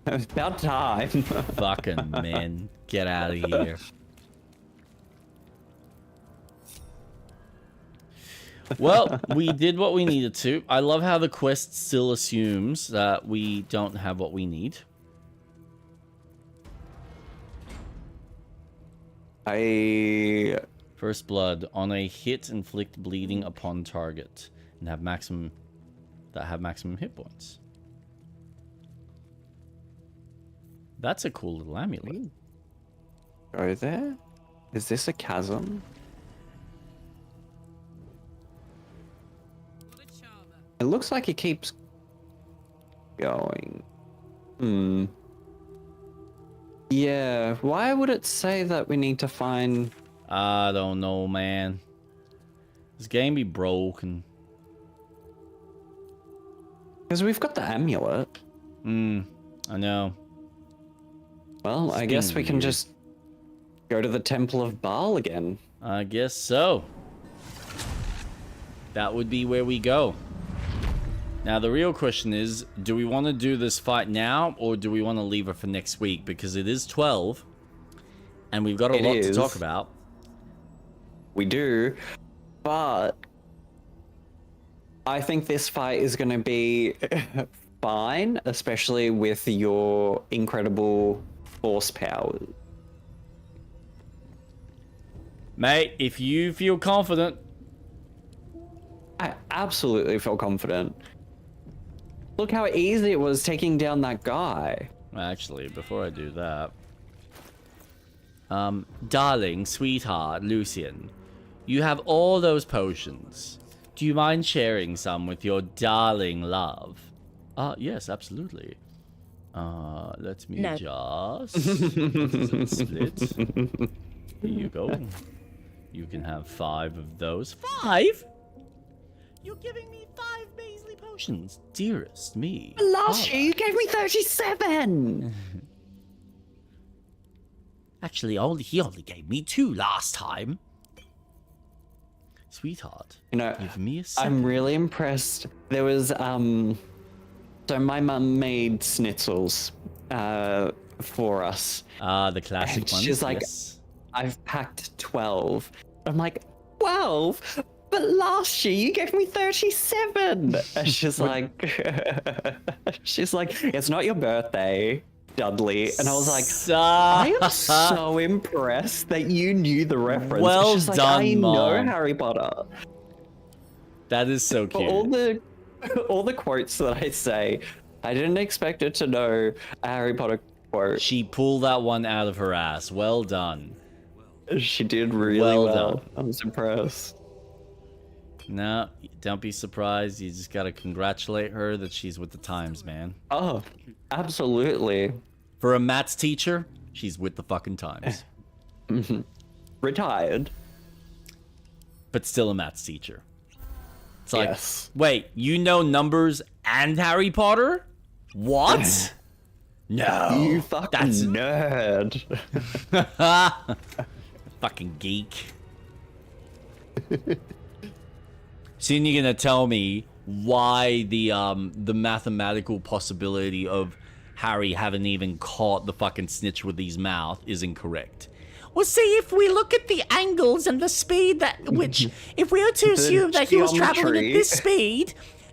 B: It's about time.
A: Fucking men. Get out of here. Well, we did what we needed to. I love how the quest still assumes that we don't have what we need. First blood. On a hit, inflict bleeding upon target and have maximum hit points. That's a cool little amulet.
B: Go there? Is this a chasm?
F: What a charmer.
B: It looks like it keeps going. Yeah, why would it say that we need to find...
A: I don't know, man. This game be broken.
B: Because we've got the amulet.
A: I know.
B: Well, I
A: It's
B: guess
A: been
B: we can
A: weird.
B: just go to the Temple of Baal again.
A: I guess so. That would be where we go. Now, the real question is, do we want to do this fight now, or do we want to leave it for next week? Because it is 12, and we've got a lot to talk about.
B: We do, but I think this fight is going to be fine, especially with your incredible force power.
A: Mate, if you feel confident...
B: I absolutely feel confident. Look how easy it was taking down that guy.
A: Actually, before I do that... darling, sweetheart, Lucian, you have all those potions. Do you mind sharing some with your darling love? Yes, absolutely. Let me
C: No.
A: just... split. Here you go. You can have 5 of those. 5? You're giving me 5 measly potions. Dearest me.
B: Last year
A: Carla.
B: you gave me 37!
A: Actually, he only gave me 2 last time. Sweetheart,
B: You know,
A: give me a second.
B: I'm really impressed. There was, so my mum made schnitzels, for us.
A: The classic
B: And
A: ones,
B: she's like,
A: yes.
B: I've packed 12. I'm like, 12? But last year you gave me 37! And she's like, it's not your birthday, Dudley. And I was like, I am so impressed that you knew the reference.
A: Well
B: She's like,
A: done,
B: I know
A: Mom.
B: Harry Potter.
A: That is so
B: For
A: cute.
B: all the quotes that I say, I didn't expect her to know a Harry Potter quote.
A: She pulled that one out of her ass. Well done.
B: She did really
A: Well
B: well.
A: done.
B: I was impressed.
A: No, don't be surprised. You just gotta congratulate her that she's with the times, man.
B: Oh, absolutely.
A: For a maths teacher, she's with the fucking times.
B: Retired.
A: But still a maths teacher. It's like,
B: Yes.
A: wait, you know numbers and Harry Potter? What? No.
B: You fucking nerd.
A: Fucking geek. Soon you're gonna tell me why the mathematical possibility of Harry having even caught the fucking snitch with his mouth is incorrect. Well, see, if we look at the angles and the speed that which, if we were to assume that he was traveling
B: geometry.
A: at this speed,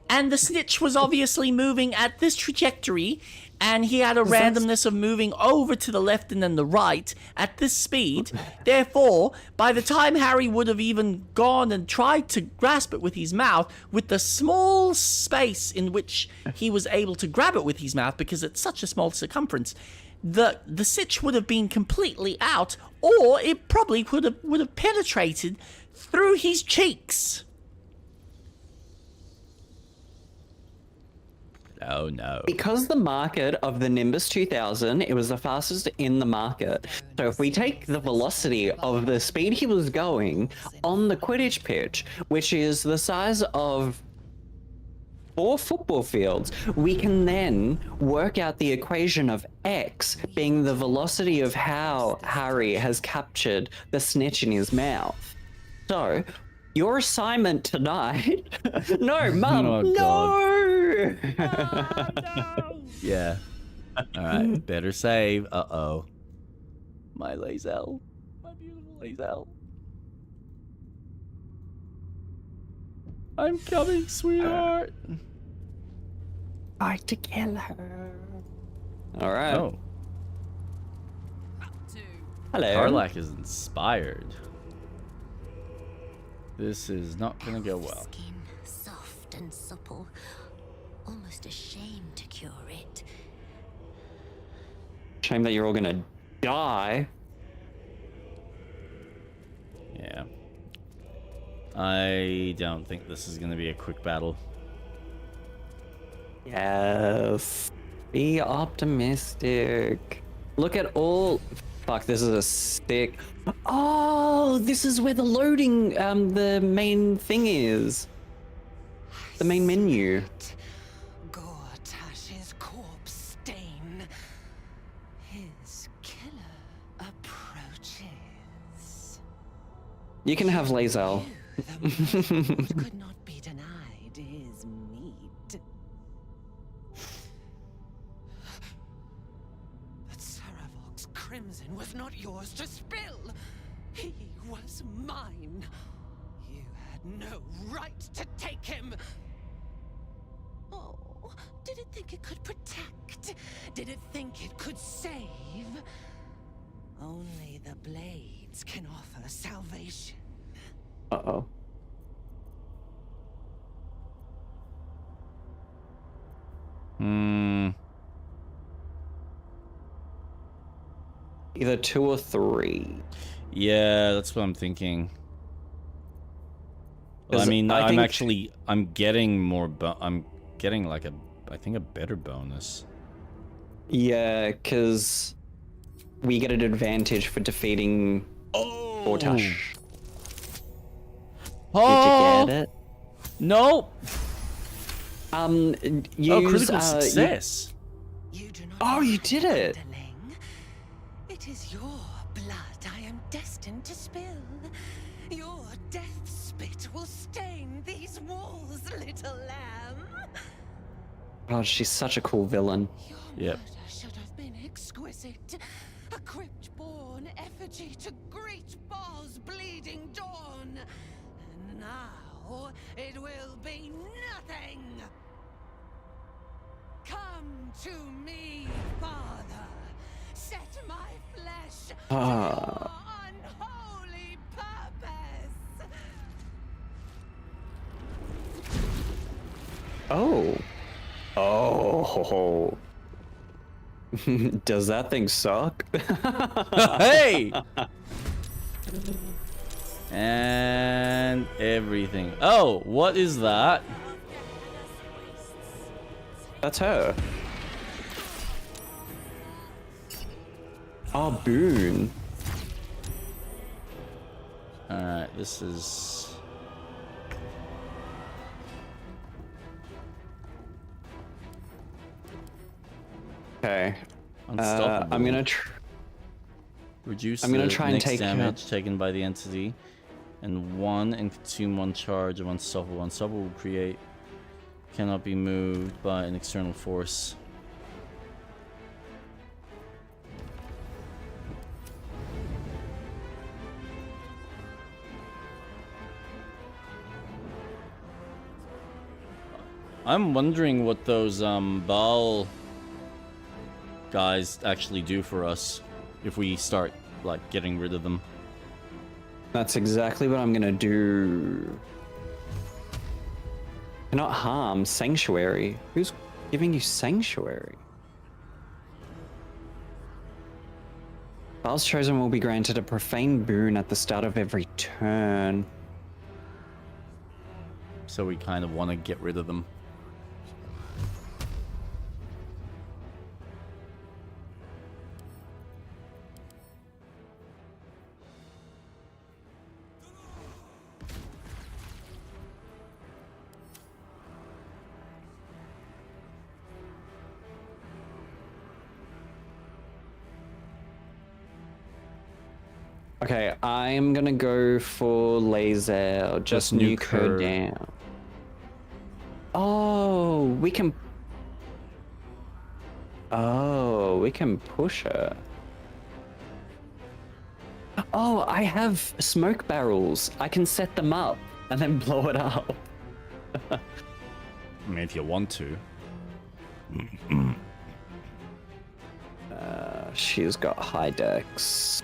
A: and the snitch was obviously moving at this trajectory, and he had a randomness of moving over to the left and then the right at this speed, therefore, by the time Harry would have even gone and tried to grasp it with his mouth, with the small space in which he was able to grab it with his mouth, because it's such a small circumference, the sitch would have been completely out, or it probably would have penetrated through his cheeks. Oh no.
B: Because the market of the Nimbus 2000, it was the fastest in the market. So if we take the velocity of the speed he was going on the Quidditch pitch, which is the size of 4 football fields, we can then work out the equation of x being the velocity of how Harry has captured the snitch in his mouth. So, your assignment tonight... No, Mum,
A: Oh,
B: no!
A: Yeah. Alright, better save. Uh-oh. My Lae'zel. My beautiful Lae'zel. I'm coming, sweetheart.
B: I to kill her. All right.
A: Oh,
B: Hello.
A: Karlach is inspired. This is not gonna go well.
G: Skin, soft and supple, almost ashamed to cure it.
B: Shame that you're all gonna die.
A: Yeah. I don't think this is gonna be a quick battle.
B: Yes. Be optimistic. Look at all. Fuck, this is a stick. Oh, this is where the loading, the main thing is. The main menu.
H: Gortash's corpse stain. His killer approaches.
B: You can have Lae'zel.
H: The could not be denied his meat. But Saravog's crimson was not yours to spill. He was mine. You had no right to take him. Oh, did it think it could protect? Did it think it could save? Only the blades can offer salvation.
B: Uh-oh. Either 2 or 3.
A: Yeah, that's what I'm thinking. Well, I
B: 'Cause
A: mean,
B: I
A: I'm
B: think-
A: actually, I'm getting more, I'm getting like I think a better bonus.
B: Yeah, because we get an advantage for defeating Gortash.
A: Oh!
B: Did you get it?
A: Nope.
B: Use,
A: Oh, critical success.
H: You do not
B: Oh, you did it!
H: underling. It is your blood I am destined to spill. Your death spit will stain these walls, little lamb.
B: Oh, she's such a cool villain.
H: Your
A: Yep.
H: murder should have been exquisite. A crypt-born effigy to greet Bar's bleeding dawn. And now it will be nothing. Come to me, Father. Set my flesh to your unholy purpose.
B: Oh. Oh. Does that thing suck?
A: Hey! And everything. Oh, what is that?
B: That's her. Oh, Boone.
A: Alright, this is...
B: Okay.
A: Unstoppable.
B: I'm gonna
A: reduce
B: I'm gonna
A: the
B: try and
A: next
B: take
A: damage taken by the entity, and consume 1 charge of unstoppable. Unstoppable will create cannot be moved by an external force. I'm wondering what those Baal guys actually do for us if we start like getting rid of them.
B: That's exactly what I'm gonna do. Cannot harm Sanctuary. Who's giving you Sanctuary? Baal's Chosen will be granted a profane boon at the start of every turn.
A: So we kind of want to get rid of them.
B: Okay, I'm gonna go for laser. Just nuke her down. Oh, we can. Oh, we can push her. Oh, I have smoke barrels. I can set them up and then blow it up.
A: I mean, if you want to.
B: She's got high dex.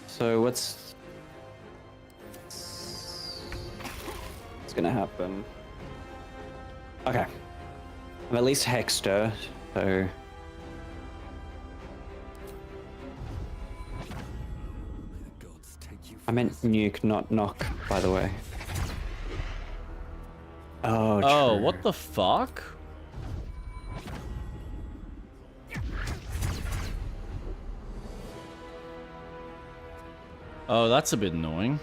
B: So what's gonna happen? Okay, I've at least hexed her, so I meant nuke, not knock, by the way. Oh,
A: Oh,
B: true.
A: what the fuck? Oh, that's a bit annoying.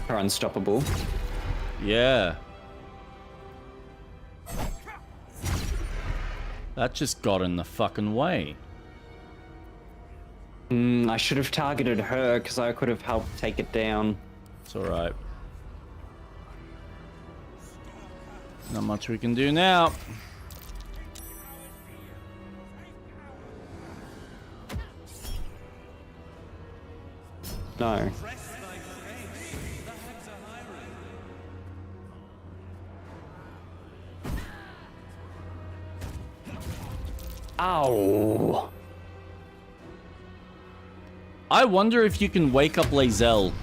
B: Her unstoppable.
A: Yeah. That just got in the fucking way.
B: I should have targeted her because I could have helped take it down.
A: It's alright. Not much we can do now.
B: No. Ow.
A: I wonder if you can wake up Lae'zel.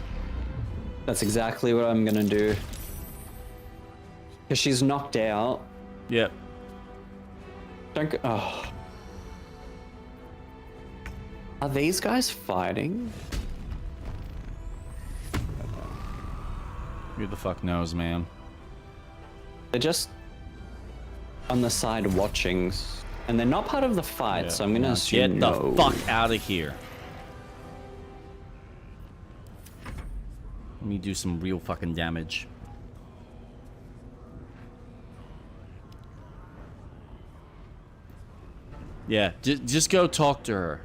B: That's exactly what I'm gonna do. Because she's knocked out.
A: Yep.
B: Don't go. Oh. Are these guys fighting?
A: Who the fuck knows, man?
B: They're just on the side watching, and they're not part of the fight, so I'm gonna
A: Now
B: assume
A: get
B: no.
A: the fuck out of here. Let me do some real fucking damage. Yeah, just go talk to her.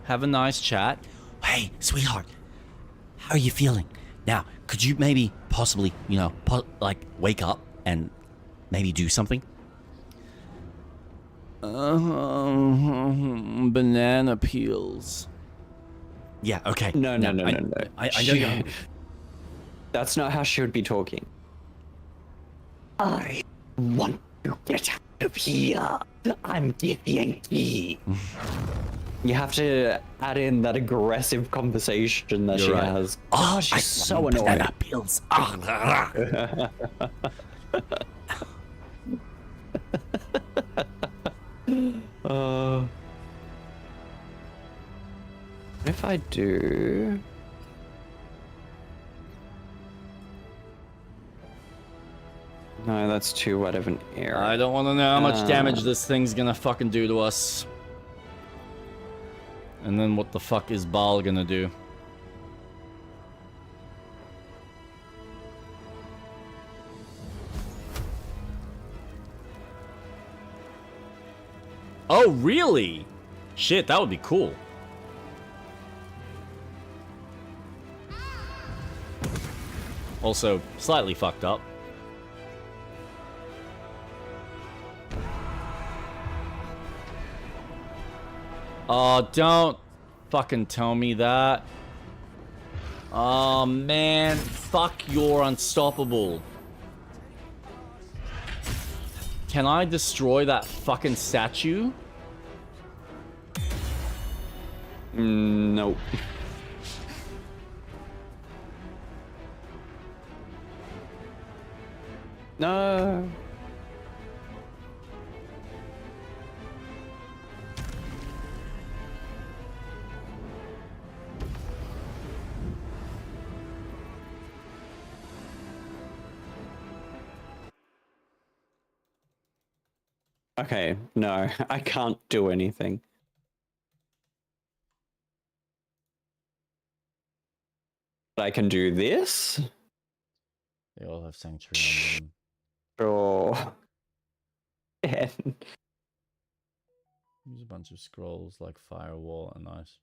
A: Have a nice chat. Hey, sweetheart, how are you feeling? Now, could you maybe possibly, you know, like wake up and maybe do something? Banana peels. Yeah, okay.
B: No.
A: I know you're...
B: That's not how she would be talking. I want to get out of here. I'm giving key. You have to add in that aggressive conversation that
A: You're
B: she
A: right.
B: has. Oh, she's so annoying.
A: Banana peels.
B: What if I do? No, that's too wide of an area.
A: I don't want to know how much damage this thing's gonna fucking do to us. And then what the fuck is Baal gonna do? Oh, really? Shit, that would be cool. Also, slightly fucked up. Oh, don't fucking tell me that. Oh, man. Fuck, you're unstoppable. Can I destroy that fucking statue?
B: Nope. No. Okay, no, I can't do anything. But I can do this?
A: They all have sanctuary on them.
B: Sure. Yeah.
A: Use a bunch of scrolls like firewall and ice.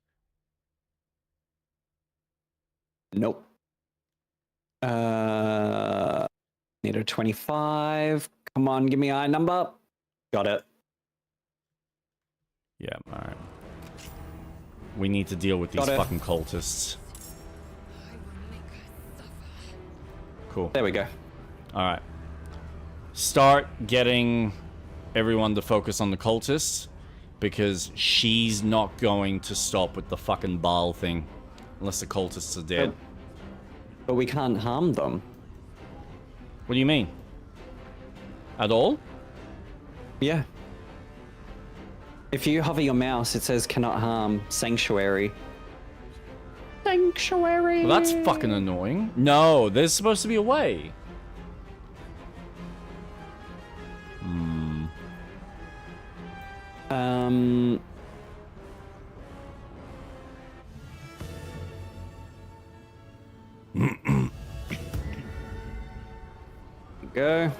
B: Nope. Need a 25. Come on, give me eye number. Got it.
A: Yeah, alright. We need to deal with these fucking cultists. Cool.
B: There we go.
A: Alright. Start getting everyone to focus on the cultists, because she's not going to stop with the fucking Baal thing unless the cultists are dead.
B: But we can't harm them.
A: What do you mean? At all?
B: Yeah. If you hover your mouse, it says cannot harm sanctuary. Sanctuary.
A: Well, that's fucking annoying. No, there's supposed to be a way.
B: Go.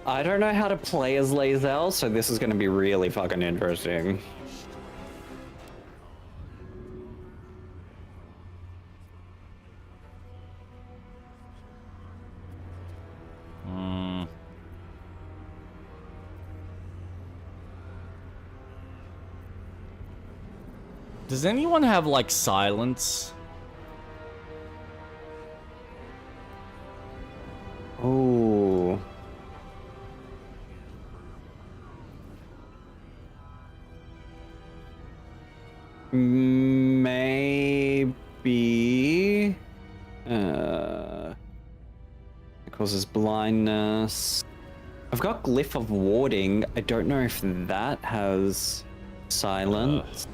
B: I don't know how to play as Lae'zel, so this is going to be really fucking interesting.
A: Does anyone have, like, silence?
B: Oh. Maybe. It causes blindness. I've got Glyph of Warding. I don't know if that has silence.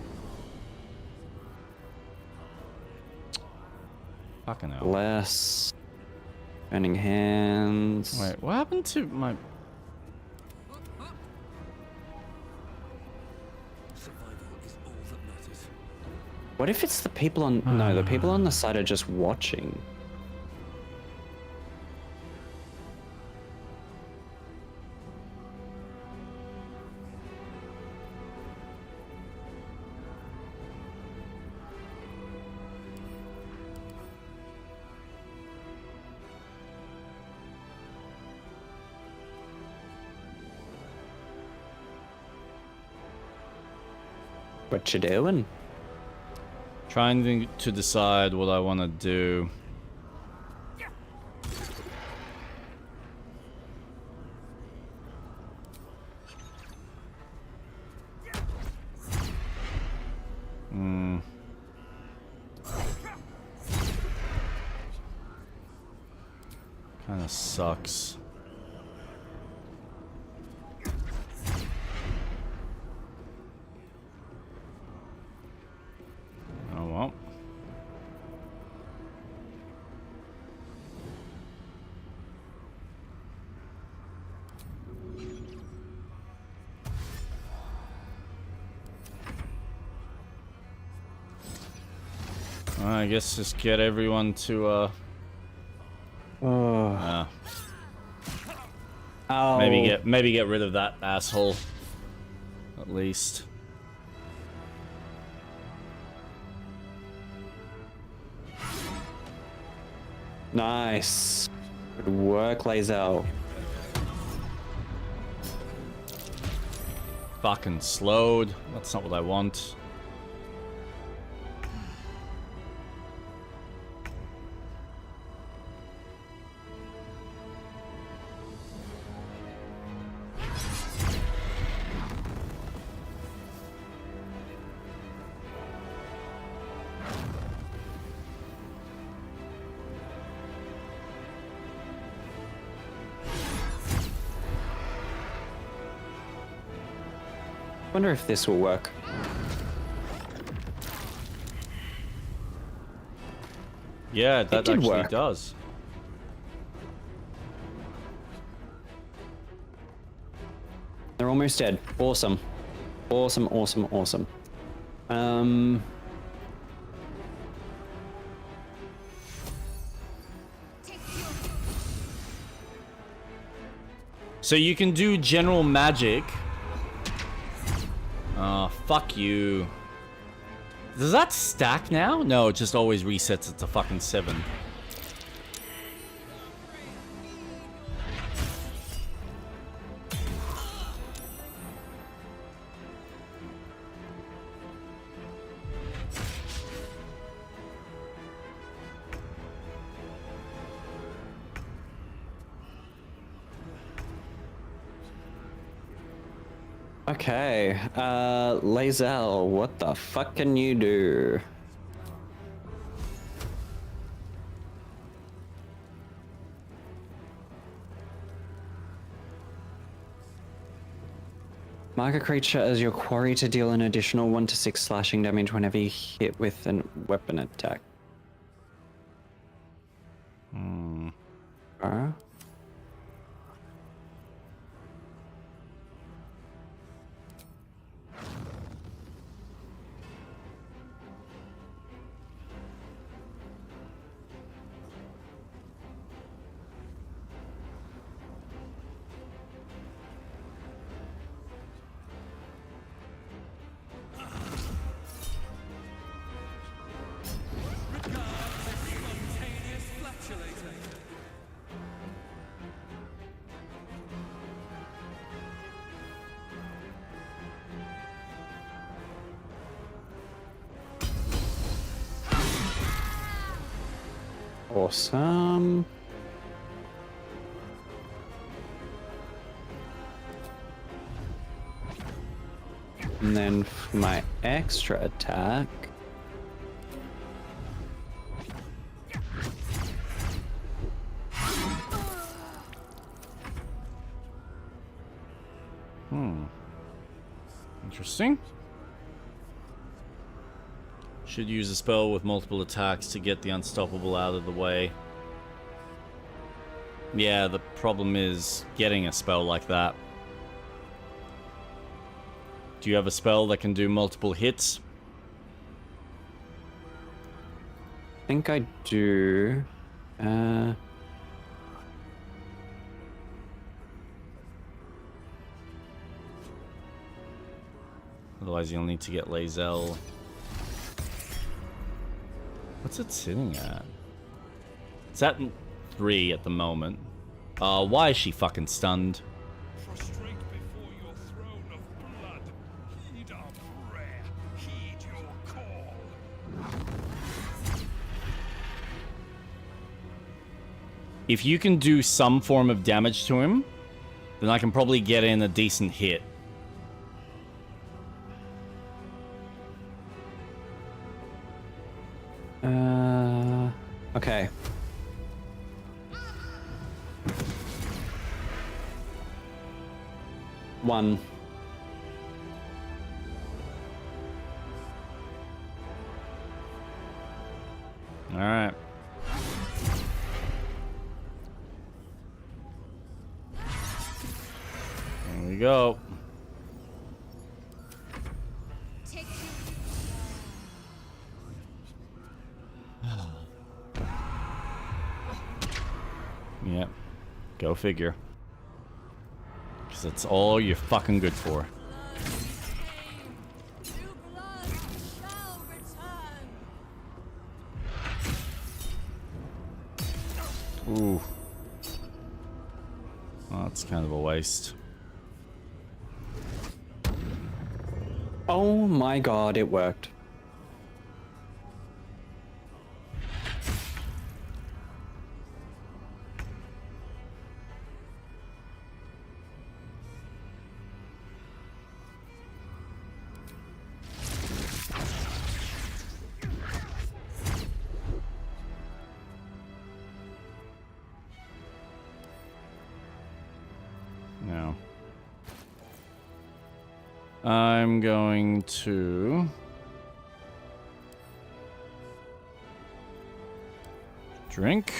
A: Fucking hell.
B: Less. Burning hands.
A: Wait, what happened to my...
B: What if it's the people on... No, the people on the side are just watching. What you doing?
A: Trying to decide what I want to do. Kinda sucks. I guess just get everyone to
B: Oh.
A: maybe get rid of that asshole. At least.
B: Nice. Good work, Lae'zel.
A: Fucking slowed. That's not what I want.
B: Wonder if this will work.
A: Yeah, that
B: did
A: actually
B: work.
A: does.
B: They're almost dead. Awesome. Awesome, awesome, awesome.
A: So you can do general magic. Oh, fuck you. Does that stack now? No, it just always resets it to fucking 7.
B: Okay, Lae'zel, what the fuck can you do? Mark a creature as your quarry to deal an additional 1 to 6 slashing damage whenever you hit with a weapon attack.
D: Spontaneous flatulator.
B: Awesome. And then for my extra attack.
A: Interesting. Should use a spell with multiple attacks to get the unstoppable out of the way. Yeah, the problem is getting a spell like that. Do you have a spell that can do multiple hits?
B: I think I do.
A: Otherwise you'll need to get Lae'zel. What's it sitting at? It's at 3 at the moment. Why is she fucking stunned?
E: Prostrate before your throne of blood. Heed our prayer. Heed your call.
A: If you can do some form of damage to him, then I can probably get in a decent hit.
B: Okay. One.
A: All right. There we go. Yep. Go figure. Because that's all you're fucking good for. Ooh. Well, that's kind of a waste.
B: Oh my god, it worked.
A: No. I'm going to... drink.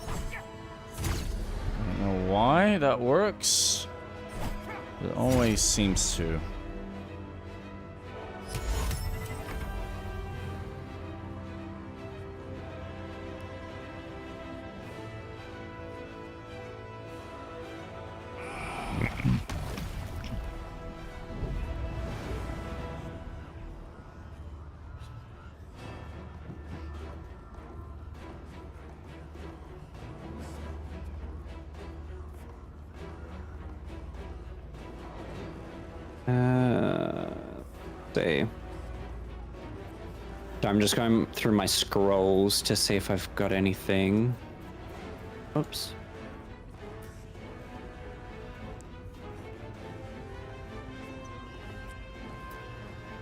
A: I don't know why that works. It always seems to.
B: See. So I'm just going through my scrolls to see if I've got anything. Oops.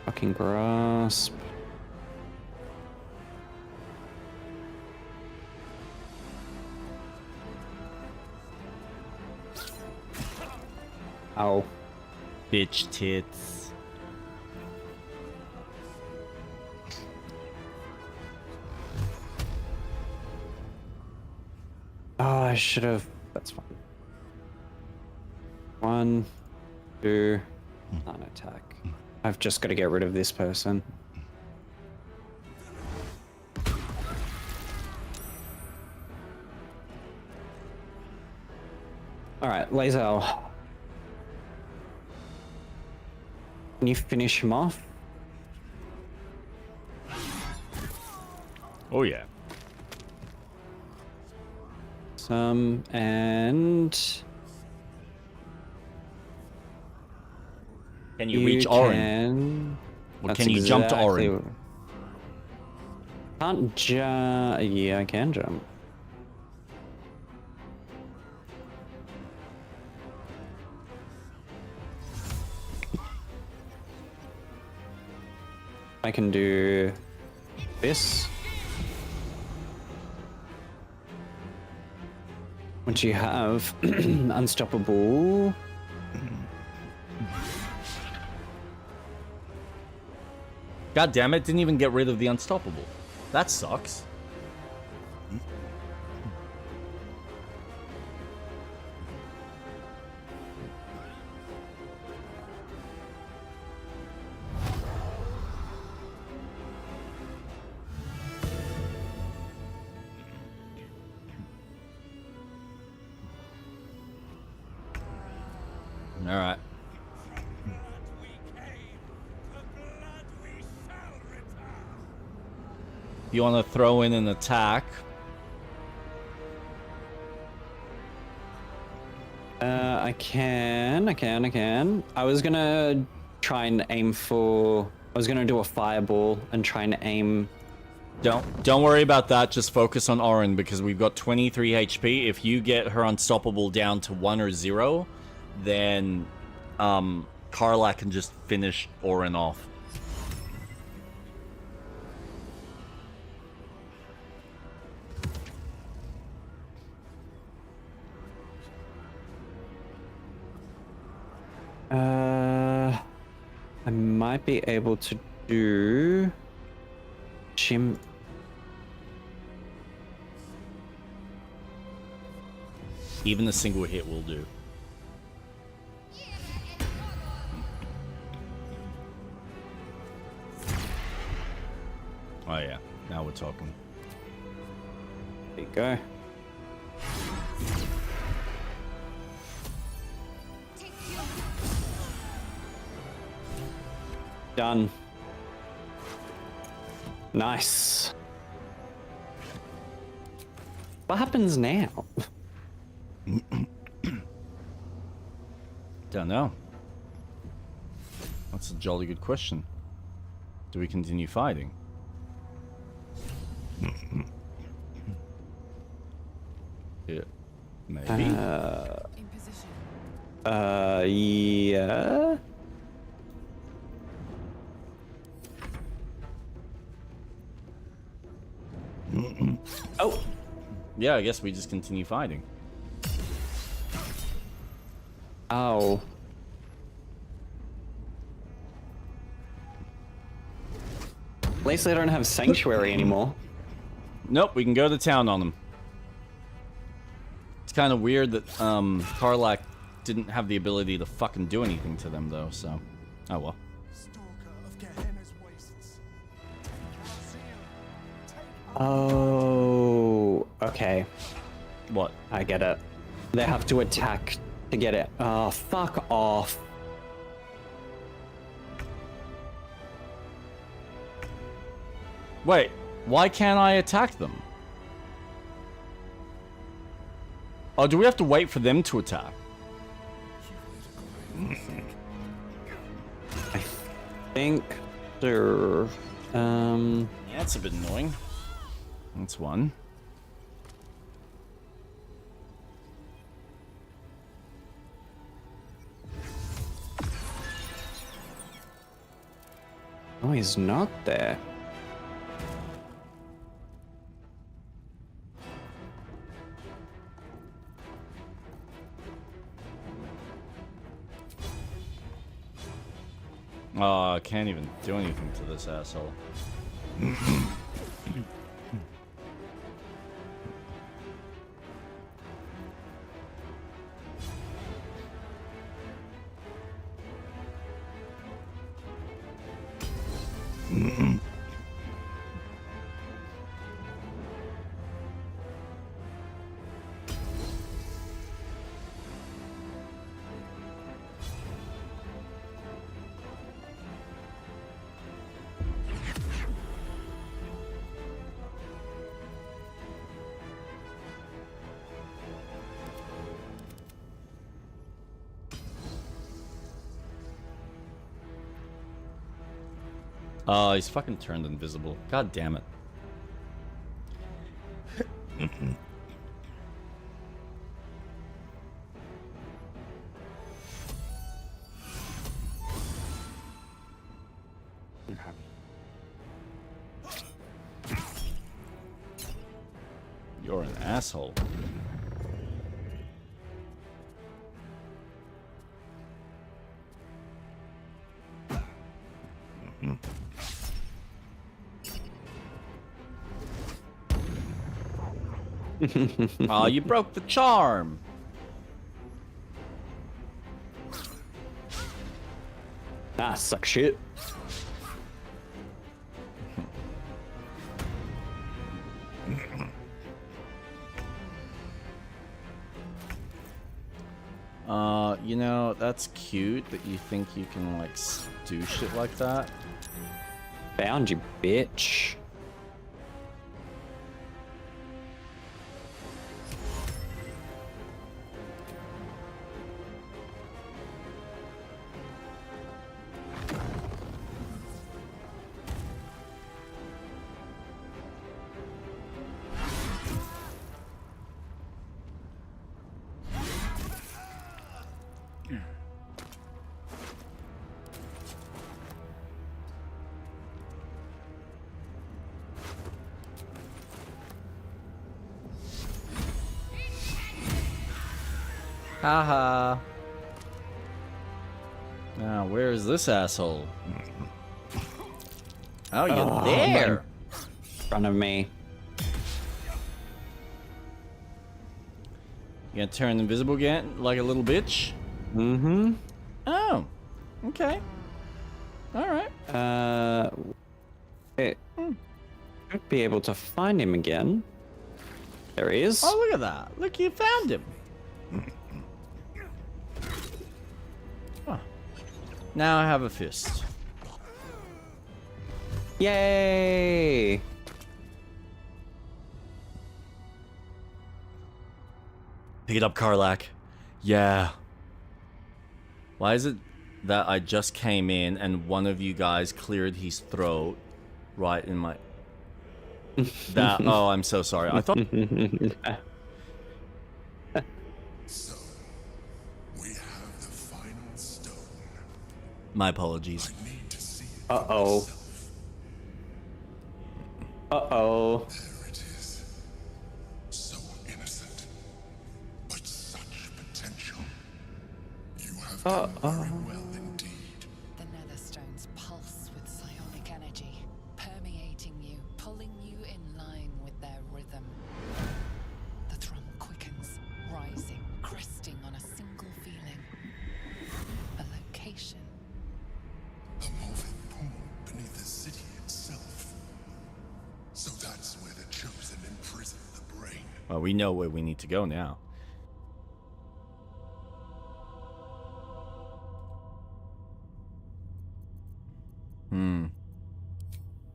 B: Fucking grasp. Ow.
A: Bitch tits.
B: Oh, I should have. That's fine. 1, 2, non-attack. I've just got to get rid of this person. All right, Lazel. Can you finish him off?
A: Oh yeah.
B: And
A: Can you reach Orin?
B: can...
A: Or
B: That's
A: can you jump to
B: exactly
A: Orin?
B: what- Can't jump. Yeah, I can jump. I can do this. Once you have unstoppable.
A: God damn it, didn't even get rid of the unstoppable. That sucks. All right. You want to throw in an attack?
B: I can. I was gonna try and aim for. I was gonna do a fireball and try and aim.
A: Don't worry about that. Just focus on Orin because we've got 23 HP. If you get her unstoppable down to 1 or 0, then Karlak can just finish Orin off.
B: I might be able to do. Chim.
A: Even a single hit will do. Oh yeah, Now we're talking.
B: There you go. Done. Nice. What happens now?
A: Don't know. That's a jolly good question. Do we continue fighting? Yeah, maybe.
F: In position.
B: Yeah. Oh,
A: Yeah, I guess we just continue fighting.
B: oh. At least they don't have sanctuary anymore.
A: Nope, we can go to town on them. It's kind of weird that Karlak didn't have the ability to fucking do anything to them, though, so... Oh, well.
B: Oh, okay.
A: What?
B: I get it. They have to attack to get it. Oh, fuck off.
A: Wait, why can't I attack them? Oh, do we have to wait for them to attack?
B: I think they're...
A: Yeah, that's a bit annoying. That's one.
B: Oh, he's not there.
A: Oh, I can't even do anything to this asshole. Oh, he's fucking turned invisible. God damn it. You're an asshole. Oh, you broke the charm.
B: Ah, suck shit.
A: You know, that's cute that you think you can, like, do shit like that.
B: Found you, bitch.
A: Haha. Now, where is this asshole? Oh, you're
B: Oh,
A: there.
B: In front of me.
A: You gonna turn invisible again, like a little bitch?
B: Mm-hmm.
A: Oh, okay. All right.
B: Wait. Should be able to find him again. There he is.
A: Oh, look at that. Look, you found him. Huh. Now I have a fist.
B: Yay!
A: Pick it up, Karlak. Yeah. Why is it that I just came in and one of you guys cleared his throat right in my... That... Oh, I'm so sorry. I thought...
E: So, we have the final stone.
A: My apologies.
E: I need to see it
B: Uh-oh.
E: myself.
B: Uh-oh.
E: There it is. So innocent, but such potential. You have done very well indeed.
I: The netherstones pulse with psionic energy, permeating you, pulling you in line with their rhythm. The thrum quickens, rising, cresting on a single feeling. A location.
E: A moving pool beneath the city itself. So that's where the chosen imprison the brain.
A: Well, we know where we need to go now.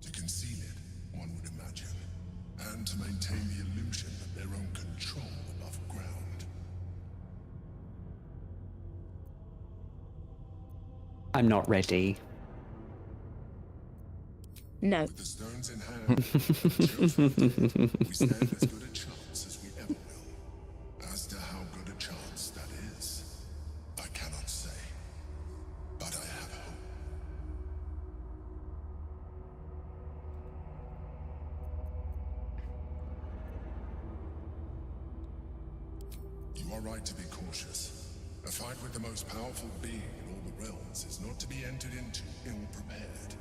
E: To conceal it, one would imagine. And to maintain the illusion of their own control above ground.
B: I'm not ready.
C: No.
E: With the stones in hand, the chosen, we stand as good a chance as we ever will. As to how good a chance that is, I cannot say. But I have hope. You are right to be cautious. A fight with the most powerful being in all the realms is not to be entered into ill-prepared.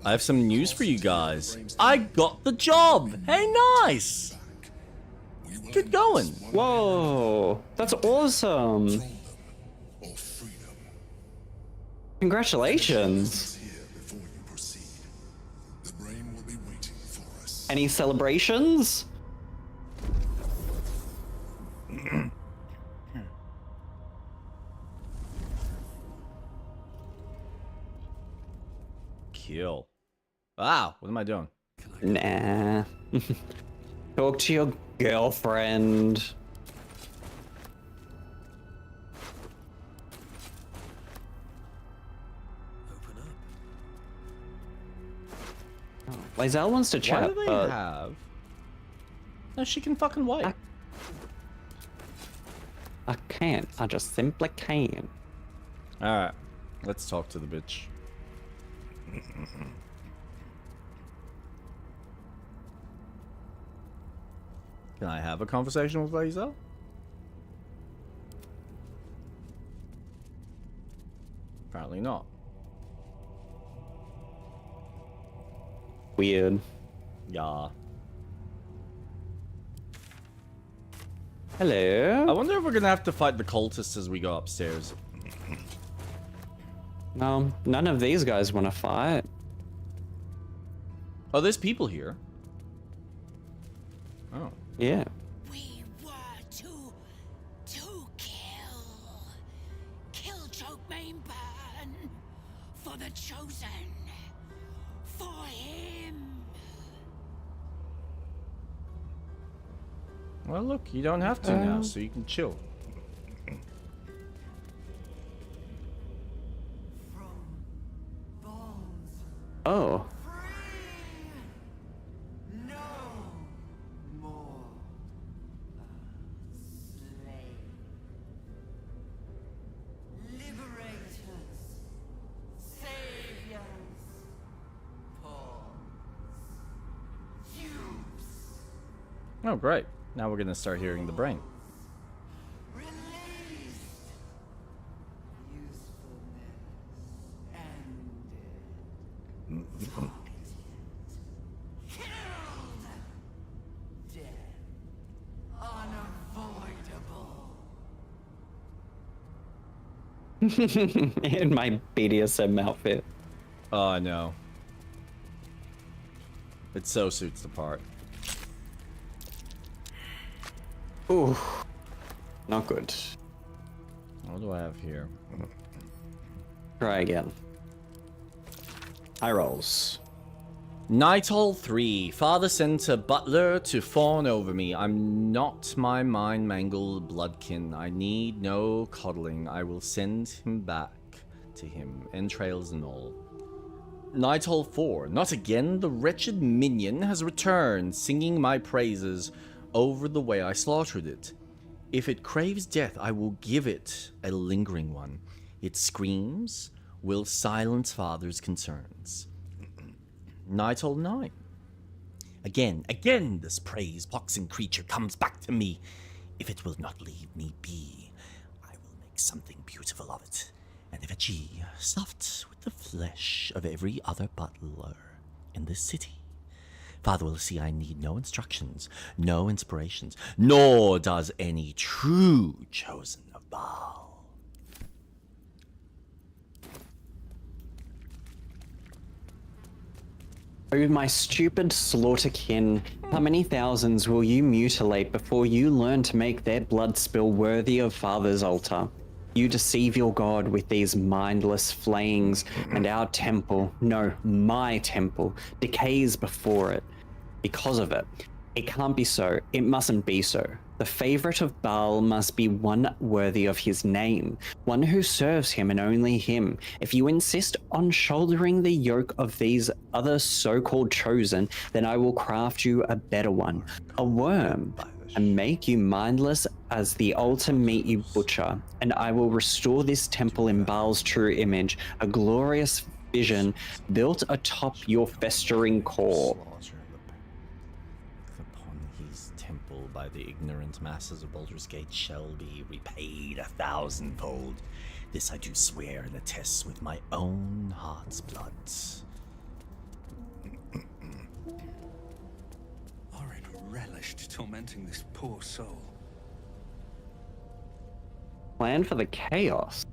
A: I have some news for you guys. I got the job! Hey, nice!
E: We will
A: Good going.
E: embrace one
B: Whoa! That's awesome!
E: thraldom or freedom.
B: Congratulations!
E: Is here before you proceed. The brain will be waiting for us.
B: Any celebrations?
A: Kill. Wow, what am I doing?
B: Nah. Talk to your girlfriend.
D: Open up.
B: Lae'zel wants to
A: Why
B: chat,
A: do they
B: but
A: have... No, she can fucking wait.
B: I can't. I just simply can't.
A: Alright, let's talk to the bitch. Can I have a conversation with Lae'zel? Apparently not.
B: Weird.
A: Yeah.
B: Hello?
A: I wonder if we're gonna have to fight the cultists as we go upstairs.
B: No, none of these guys want to fight.
A: Oh, there's people here. Oh.
B: Yeah.
G: We were to kill. Kill Chokemane Burn. For the chosen. For him.
A: Well, look, you don't have to now, so you can chill.
B: Oh.
H: No more slave. Liberators, saviors, pawns, dupes,
A: Oh, great. Now we're gonna start hearing the brain.
H: released. Usefulness ended. Killed. Death unavoidable.
B: In my BDSM outfit.
A: Oh, no. It so suits the part.
B: Ooh. Not good.
A: What do I have here?
B: Try again. High rolls.
A: Nighthall 3. Father sent a butler to fawn over me. I'm not my mind-mangled bloodkin. I need no coddling. I will send him back to him, entrails and all. Nighthall 4. Not again. The wretched minion has returned, singing my praises over the way I slaughtered it. If it craves death, I will give it a lingering one. Its screams will silence father's concerns. Nighthall 9. Again, this praise-boxing creature comes back to me. If it will not leave me be, I will make something beautiful of it, and effigy stuffed with the flesh of every other butler in this city. Father will see I need no instructions, no inspirations, nor does any true chosen of Baal.
B: Oh, my stupid slaughterkin, how many thousands will you mutilate before you learn to make their blood spill worthy of Father's altar? You deceive your God with these mindless flayings, and our temple, no, my temple, decays before it. Because of it. It can't be so. It mustn't be so. The favorite of Baal must be one worthy of his name, one who serves him and only him. If you insist on shouldering the yoke of these other so-called chosen, then I will craft you a better one, a worm, and make you mindless as the altar meat you butcher, and I will restore this temple in Baal's true image, a glorious vision built atop your festering core.
A: By the ignorant masses of Baldur's Gate shall be repaid 1,000-fold. This I do swear and attest with my own heart's blood.
D: Orin relished tormenting this poor soul.
B: Plan for the chaos.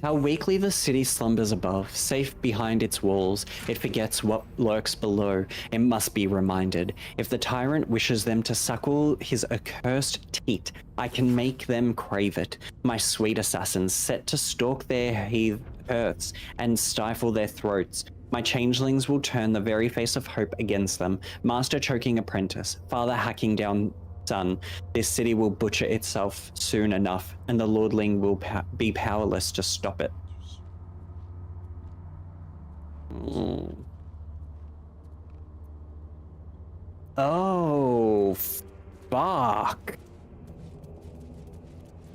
B: How weakly the city slumbers above, safe behind its walls. It forgets what lurks below. It must be reminded. If the tyrant wishes them to suckle his accursed teat, I can make them crave it. My sweet assassins set to stalk their hearths and stifle their throats. My changelings will turn the very face of hope against them. Master choking apprentice, father hacking down son, this city will butcher itself soon enough, and the lordling will be powerless to stop it. Oh, fuck.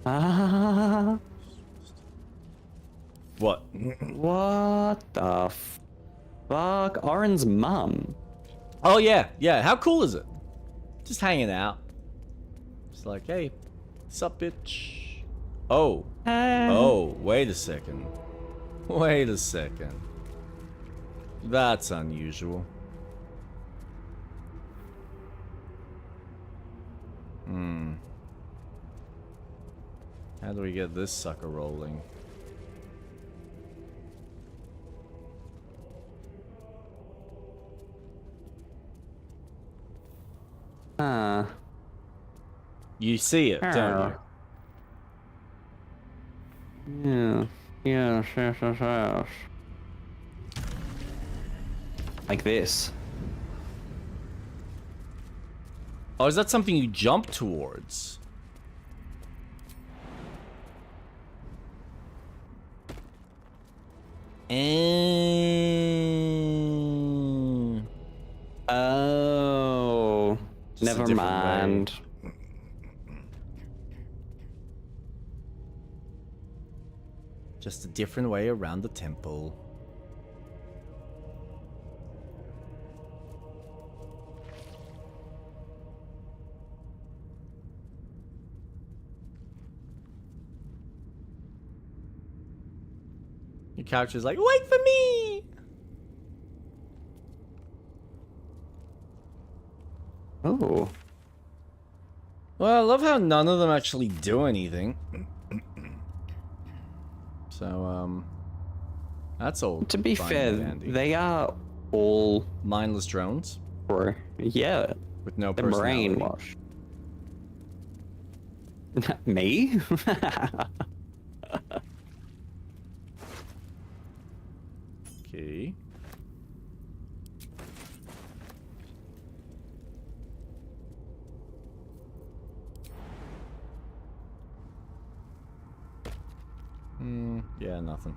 B: Ah.
A: What?
B: What the fuck? Oren's mum.
A: Oh yeah. How cool is it? Just hanging out. It's like, hey, sup, bitch? Oh. Oh, wait a second. That's unusual. How do we get this sucker rolling? You see it, don't
B: you? Yeah. Yes. Like this.
A: Oh, is that something you jump towards?
B: Oh. Never mind.
A: Just a different way around the temple. Your character's like, wait for me!
B: Oh.
A: Well, I love how none of them actually do anything. So, that's all.
B: To be
A: fine
B: fair,
A: and dandy.
B: they are all
A: mindless drones.
B: Yeah,
A: with no
B: the
A: personality.
B: brainwash. Me?
A: Okay. Yeah, nothing.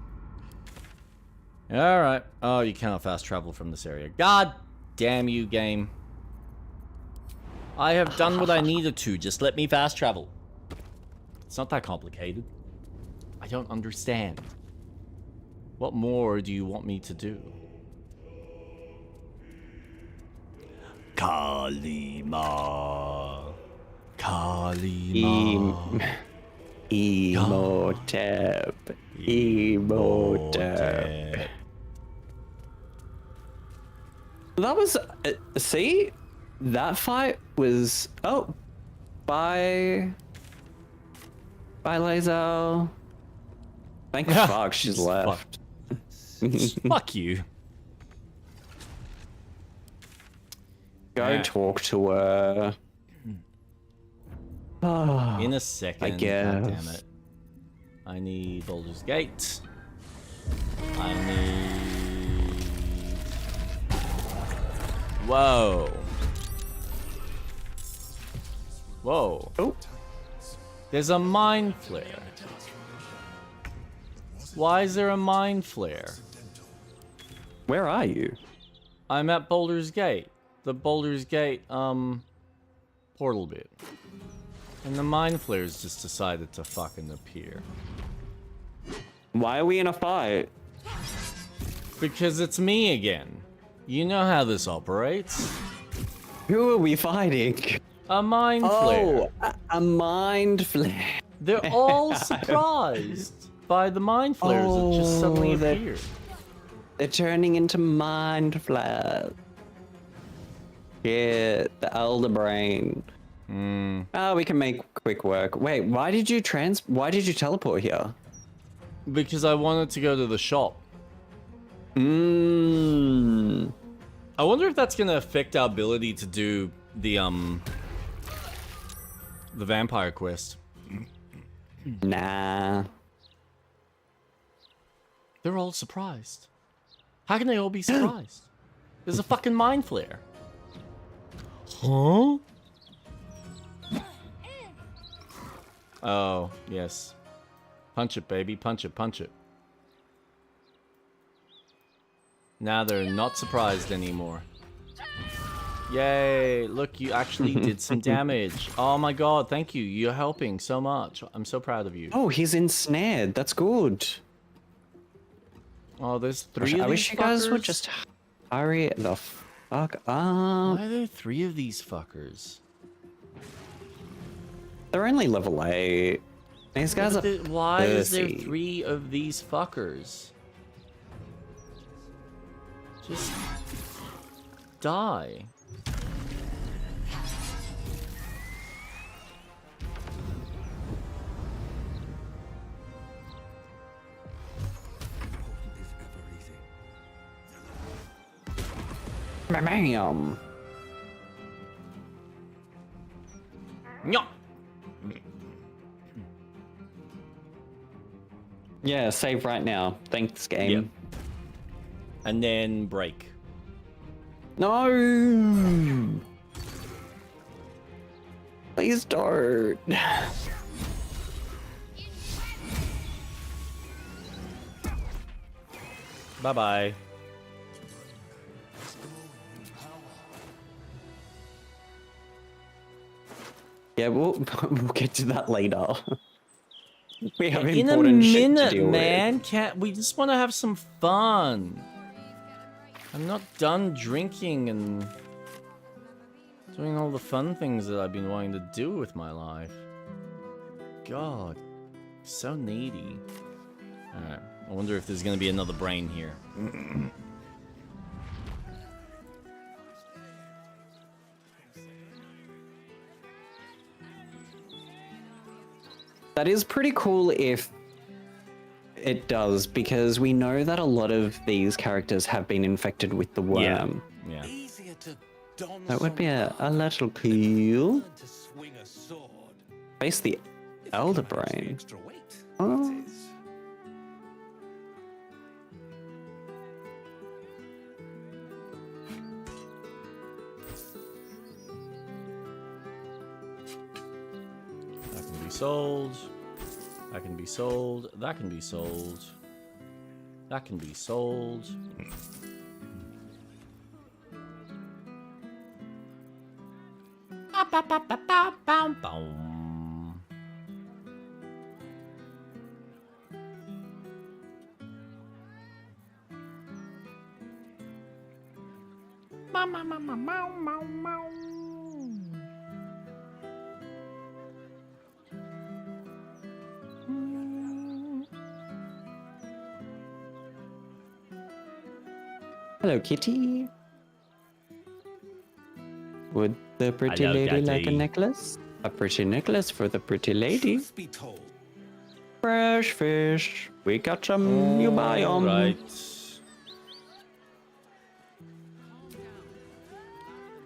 A: Alright. Oh, you cannot fast travel from this area. God damn you, game. I have done what I needed to. Just let me fast travel. It's not that complicated. I don't understand. What more do you want me to do? Kalima. Kalima.
B: Emotep. Emotep. That was... see? That fight was... Oh. Bye. Bye, Lae'zel. Thank fuck she's left.
A: Fuck you.
B: Go talk to her. Oh,
A: In a second.
B: I guess.
A: God damn it. I need Baldur's Gate. I need... Whoa. Whoa.
B: Oh.
A: There's a mind flare. Why is there a mind flare?
B: Where are you?
A: I'm at Baldur's Gate. The Baldur's Gate, portal bit. And the mind flares just decided to fucking appear.
B: Why are we in a fight?
A: Because it's me again. You know how this operates.
B: Who are we fighting?
A: A mind flare.
B: Oh, a mind flare.
A: They're all surprised by the mind flares that just suddenly appeared.
B: They're turning into mind flares. Yeah, the elder brain. Oh, we can make quick work. Wait, why did you teleport here?
A: Because I wanted to go to the shop. I wonder if that's gonna affect our ability to do the vampire quest.
B: Nah.
A: They're all surprised. How can they all be surprised? There's a fucking mind flare. Huh? Oh, yes. Punch it, baby. Punch it, punch it. Now they're not surprised anymore. Yay, look, you actually did some damage. Oh my god, thank you. You're helping so much. I'm so proud of you.
B: Oh, he's ensnared. That's good.
A: Oh, there's three
B: Gosh,
A: of these
B: I wish you guys would
A: fuckers?
B: just hurry the fuck up.
A: Why are there three of these fuckers?
B: They're only level 8. These guys are
A: Why is there
B: thirsty.
A: three of these fuckers? Just die.
B: Bam.
A: Nyah!
B: Yeah, save right now. Thanks, game.
A: Yep. And then break.
B: No! Please don't.
A: Bye-bye.
B: Yeah, we'll get to that later. We have
A: In a
B: important shit to
A: minute,
B: deal
A: man. Can't we just want to have some fun? I'm not done drinking and doing all the fun things that I've been wanting to do with my life. God, so needy. Alright, I wonder if there's gonna be another brain here.
B: That is pretty cool if it does, because we know that a lot of these characters have been infected with the worm.
A: Yeah.
D: Easier to
B: That would be a little cool.
D: Learn to swing a sword.
B: Face the
D: If
B: elder
D: you can manage the
B: brain.
D: extra weight,
B: Oh.
D: that is.
A: That can be sold. That can be sold. That can be sold. That can be sold.
B: Hello, kitty. Would the pretty
A: Hello,
B: lady like a
A: Daddy.
B: necklace? A pretty necklace for the pretty lady.
D: Truth be told,
B: Fresh fish. We got some. You buy 'em.
A: Right.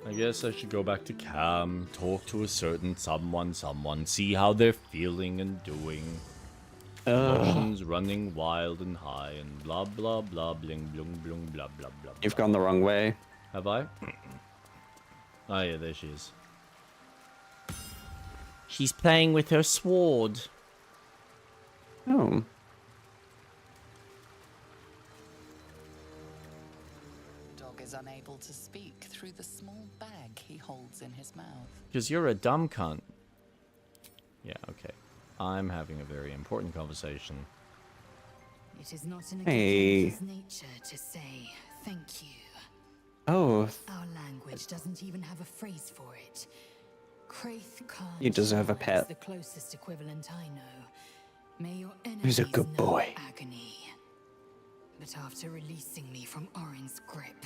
A: I guess I should go back to Cam, talk to a certain someone, see how they're feeling and doing. Emotions running wild and high and blah blah blah bling blung blung blah blah blah.
B: You've
A: blah.
B: gone the wrong way.
A: Have I? Oh yeah, there she is. She's playing with her sword.
B: Oh.
I: Dog is unable to speak through the small bag he holds in his mouth.
A: Because you're a dumb cunt. Yeah, okay. I'm having a very important conversation.
J: It is not in a
B: Hey.
J: good nature to say thank you.
B: Oh,
J: Our language doesn't even have a phrase for it. Kraith Khan
B: You deserve a
J: Shah is
B: pet.
J: the closest equivalent I know. May your
B: He's a
J: enemies
B: good
J: know
B: boy.
J: agony. But after releasing me from Orin's grip,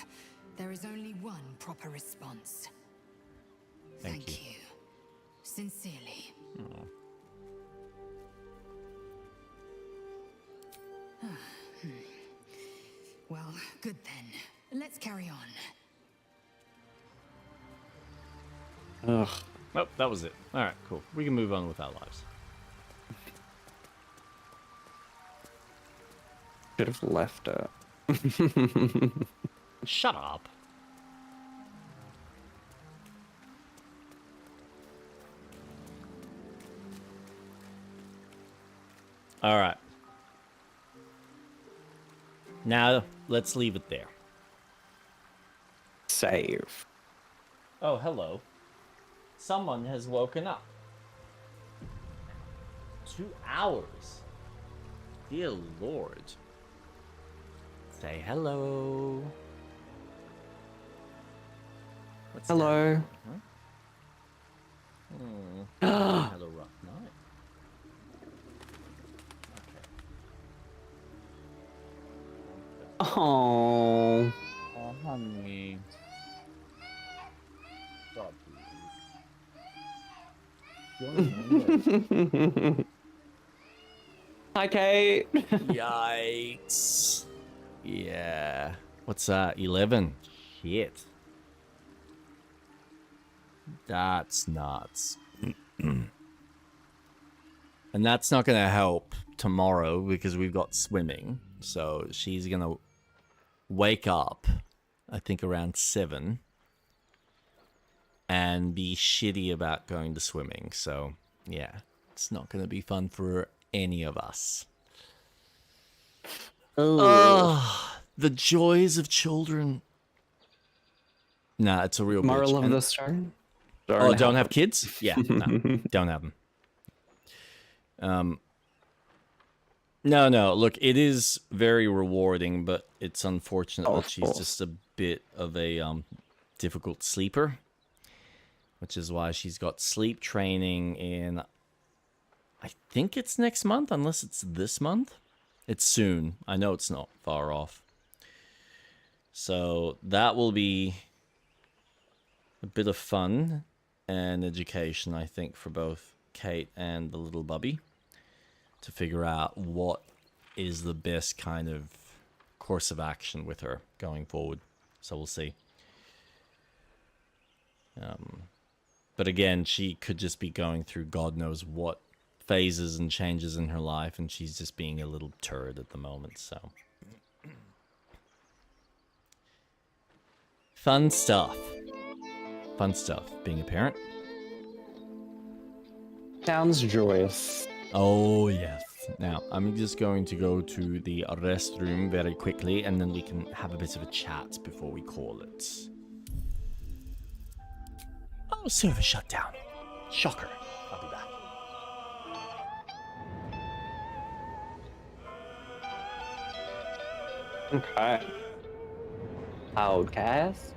J: there is only one proper response.
A: Thank you.
J: Sincerely. Well, good then. Let's carry on.
B: ugh.
A: Oh, that was it. Alright, cool. We can move on with our lives.
B: Should have left her.
A: Shut up. Alright. Now, let's leave it there.
B: Save.
A: Oh, hello. Someone has woken up. 2 hours. Dear Lord. Say hello. What's
B: Hello.
A: that? Huh? Had a rough night. Okay.
B: Oh.
A: Oh, honey. Stop, please.
B: Hi, Kate.
A: Yikes. Yeah. What's that? 11? Shit. That's nuts. And that's not going to help tomorrow because we've got swimming. So she's going to wake up, I think, around 7 and be shitty about going to swimming. So, yeah, it's not going to be fun for any of us. Oh, the joys of children. Nah, it's a real
B: Moral
A: bitch.
B: of
A: And-
B: the story?
A: Oh, don't have kids? Yeah, no, don't have them. No, look, it is very rewarding, but it's unfortunate that she's just a bit of a difficult sleeper, which is why she's got sleep training in, I think it's next month, unless it's this month. It's soon. I know it's not far off. So that will be a bit of fun and education, I think, for both Kate and the little bubby to figure out what is the best kind of course of action with her going forward. So we'll see. But again, she could just be going through God knows what phases and changes in her life, and she's just being a little turd at the moment, so. Fun stuff. Fun stuff, being a parent.
B: Sounds joyous.
A: Oh, yes. Now, I'm just going to go to the restroom very quickly, and then we can have a bit of a chat before we call it. Oh, server shut down. Shocker. I'll be back.
B: Okay. Outcast.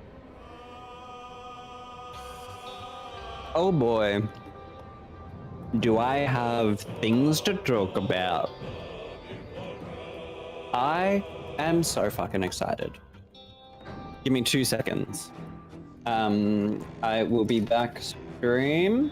B: Oh boy. Do I have things to talk about? I am so fucking excited. Give me 2 seconds. I will be back stream.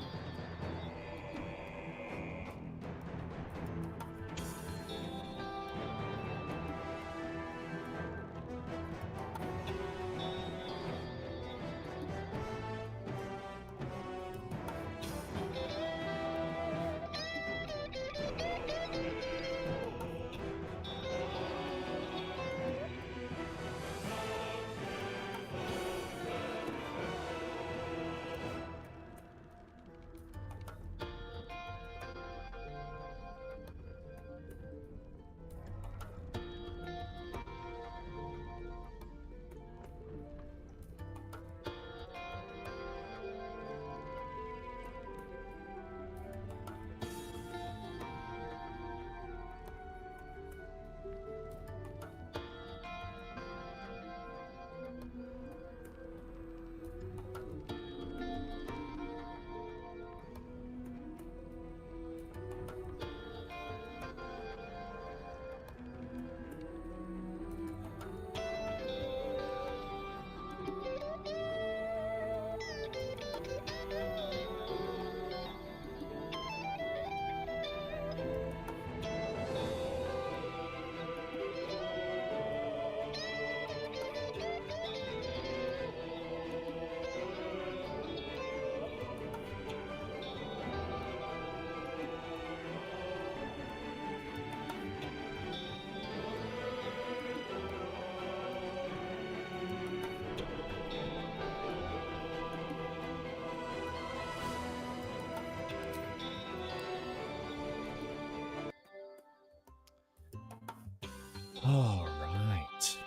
A: All right.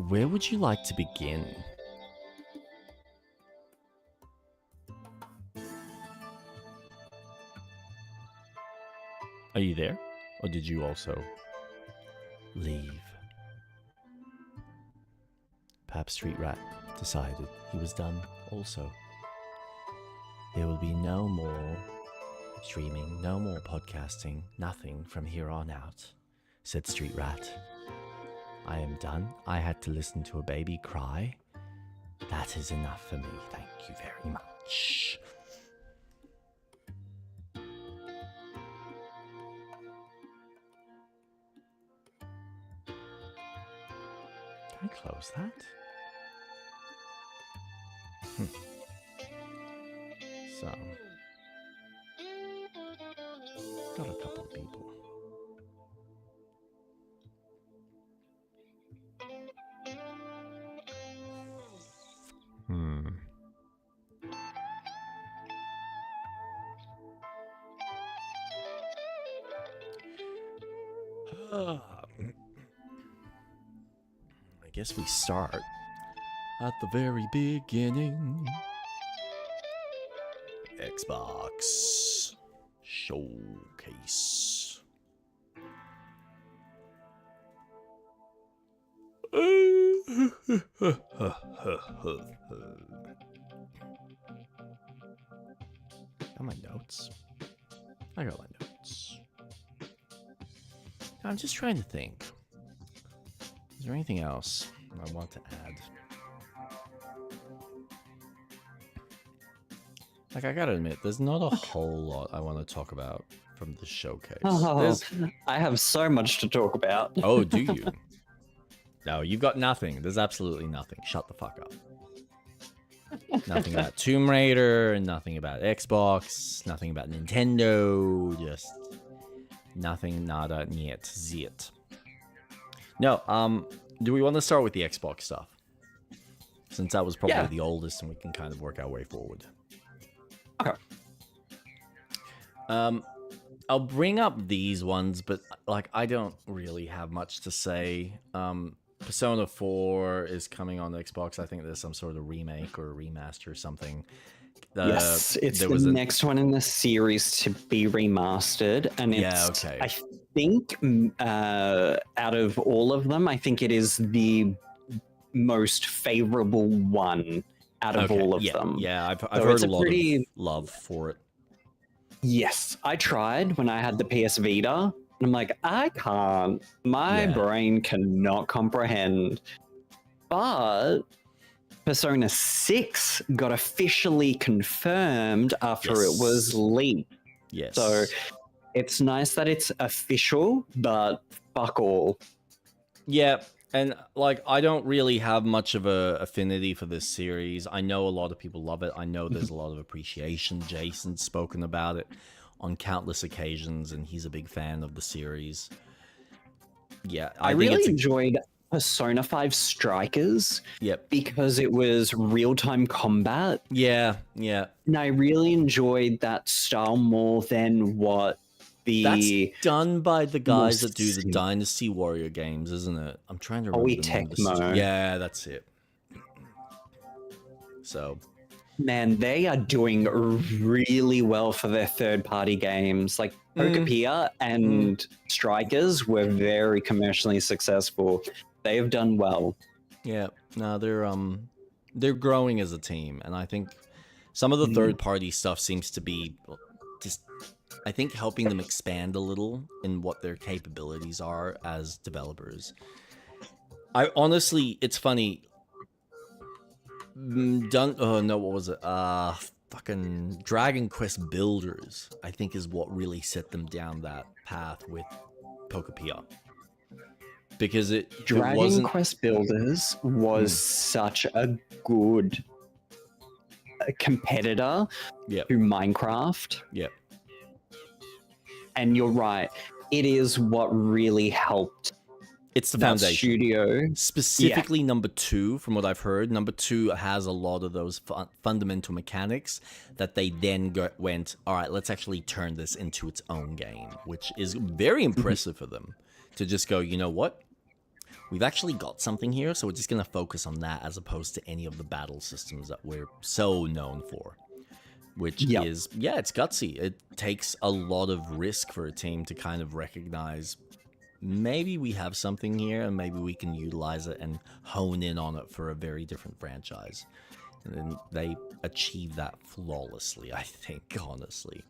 A: Where would you like to begin? Are you there? Or did you also leave? Perhaps Street Rat decided he was done also. There will be no more streaming, no more podcasting, nothing from here on out, said Street Rat. I am done. I had to listen to a baby cry. That is enough for me. Thank you very much. Can I close that? So, got a couple of people. I guess we start at the very beginning. Xbox Showcase. Got my notes. I got my notes. I'm just trying to think. Is there anything else I want to add? Like, I gotta admit, there's not a whole lot I want to talk about from the showcase.
B: Oh, I have so much to talk about.
A: Oh, do you? No, you've got nothing. There's absolutely nothing. Shut the fuck up. Nothing about Tomb Raider, nothing about Xbox, nothing about Nintendo, just nothing, nada, niet, zit. No, do we want to start with the Xbox stuff? Since that was probably the oldest and we can kind of work our way forward.
B: Okay.
A: I'll bring up these ones, but like I don't really have much to say. Persona 4 is coming on Xbox. I think there's some sort of remake or remaster or something.
B: Yes, it's the next one in the series to be remastered, and it's I think out of all of them, I think it is the most favorable one out of all of them.
A: Yeah, I've heard a lot of love for it.
B: Yes, I tried when I had the PS Vita. And I'm like, I can't. My brain cannot comprehend. But Persona 6 got officially confirmed after it was leaked.
A: Yes.
B: So it's nice that it's official, but fuck all.
A: Yeah, and like I don't really have much of a affinity for this series. I know a lot of people love it. I know there's a lot of appreciation. Jason's spoken about it on countless occasions, and he's a big fan of the series. Yeah,
B: I really enjoyed Persona 5 Strikers.
A: Yep.
B: Because it was real-time combat.
A: Yeah, yeah.
B: And I really enjoyed that style more than what the...
A: That's done by the guys that do the Dynasty Warrior games, isn't it? I'm trying to remember the name of the Yeah, that's it. So...
B: Man, they are doing really well for their third-party games. Like Pokepia and Strikers were very commercially successful. They have done well.
A: Yeah, no, they're growing as a team, and I think some of the third-party stuff seems to be just, I think, helping them expand a little in what their capabilities are as developers. I honestly, it's funny. What was it? Fucking Dragon Quest Builders, I think, is what really set them down that path with Pokepia. Because
B: Dragon Quest Builders was such a good competitor to Minecraft.
A: Yep.
B: And you're right, it is what really helped.
A: It's the foundation.
B: Studio.
A: Specifically number 2, from what I've heard. Number 2 has a lot of those fundamental mechanics that they then went, all right, let's actually turn this into its own game, which is very impressive for them to just go, you know what? We've actually got something here, so we're just going to focus on that as opposed to any of the battle systems that we're so known for. Which is, it's gutsy. It takes a lot of risk for a team to kind of recognize maybe we have something here and maybe we can utilize it and hone in on it for a very different franchise. And then they achieve that flawlessly, I think, honestly.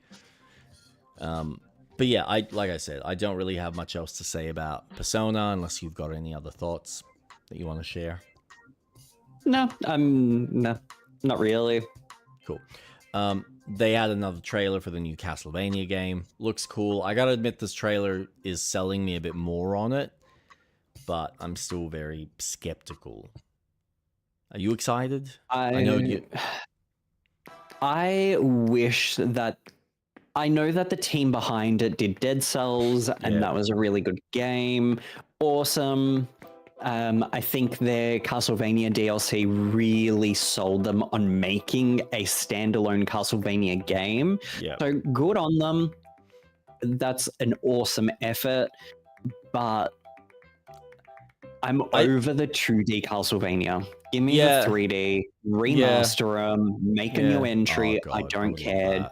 A: But yeah, like I said, I don't really have much else to say about Persona unless you've got any other thoughts that you want to share.
B: No, not really.
A: Cool. They had another trailer for the new Castlevania game. Looks cool. I gotta admit, this trailer is selling me a bit more on it, but I'm still very skeptical. Are you excited? I know you.
B: I wish that. I know that the team behind it did Dead Cells, and that was a really good game. Awesome. I think their Castlevania DLC really sold them on making a standalone Castlevania game.
A: Yeah.
B: So good on them. That's an awesome effort, but I'm over the 2D Castlevania. Give me the 3D, remaster them, make a new entry. I don't care.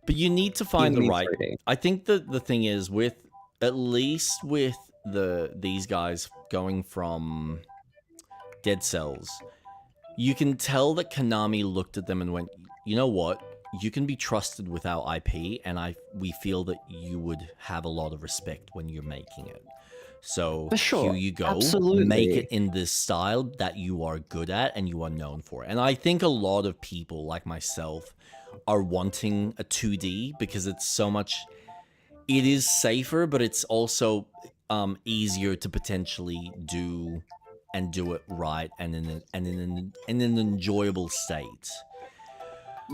A: But you need to find the right. 3D. I think the thing is with at least with these guys going from Dead Cells, you can tell that Konami looked at them and went, you know what, you can be trusted with our IP, and we feel that you would have a lot of respect when you're making it. So here you go.
B: Absolutely.
A: Make it in this style that you are good at and you are known for. And I think a lot of people like myself are wanting a 2D because it's so much. It is safer, but it's also easier to potentially do and do it right and in an enjoyable state.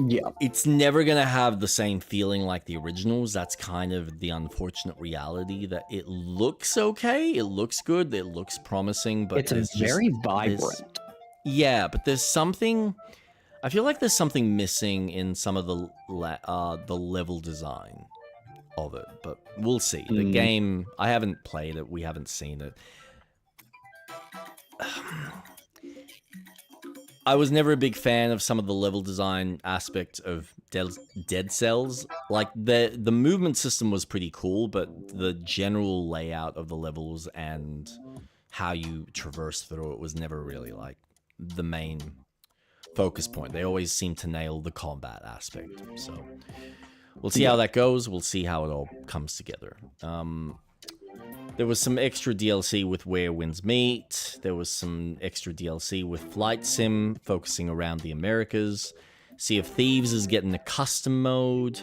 B: Yeah.
A: It's never gonna have the same feeling like the originals. That's kind of the unfortunate reality, that it looks okay, it looks good, it looks promising, but
B: It's very vibrant.
A: Yeah, but there's something. I feel like there's something missing in some of the level design of it, but we'll see. The game, I haven't played it, we haven't seen it. I was never a big fan of some of the level design aspect of Dead Cells. Like, the movement system was pretty cool, but the general layout of the levels and how you traverse through it was never really, like, the main focus point. They always seem to nail the combat aspect. So, we'll see how that goes. We'll see how it all comes together. There was some extra DLC with Where Winds Meet. There was some extra DLC with Flight Sim, focusing around the Americas. Sea of Thieves is getting a custom mode.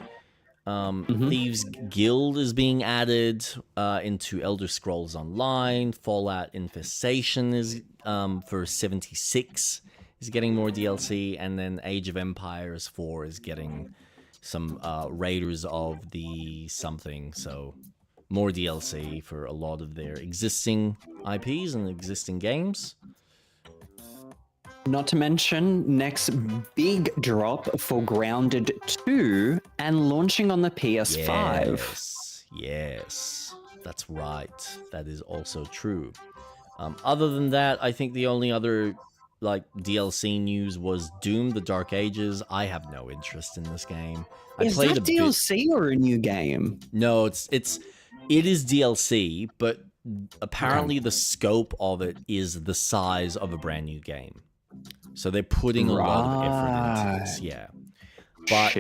A: Thieves Guild is being added into Elder Scrolls Online. Fallout Infestation is for 76 is getting more DLC, and then Age of Empires 4 is getting some Raiders of the something. So more DLC for a lot of their existing IPs and existing games.
B: Not to mention, next big drop for Grounded 2 and launching on the PS5.
A: Yes, that's right. That is also true. Other than that, I think the only other like DLC news was Doom: The Dark Ages. I have no interest in this game.
B: Is that DLC or a new game?
A: No, it is DLC, but apparently the scope of it is the size of a brand new game. So they're putting a lot of effort into this, yeah. But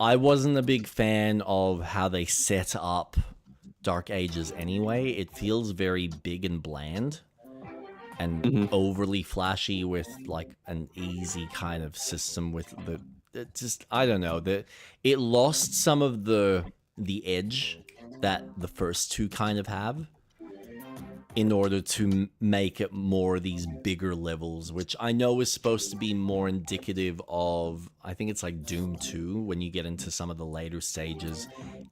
A: I wasn't a big fan of how they set up Dark Ages anyway. It feels very big and bland and overly flashy with like an easy kind of system with I don't know, it lost some of the edge that the first two kind of have in order to make it more these bigger levels, which I know is supposed to be more indicative of, I think it's like Doom 2, when you get into some of the later stages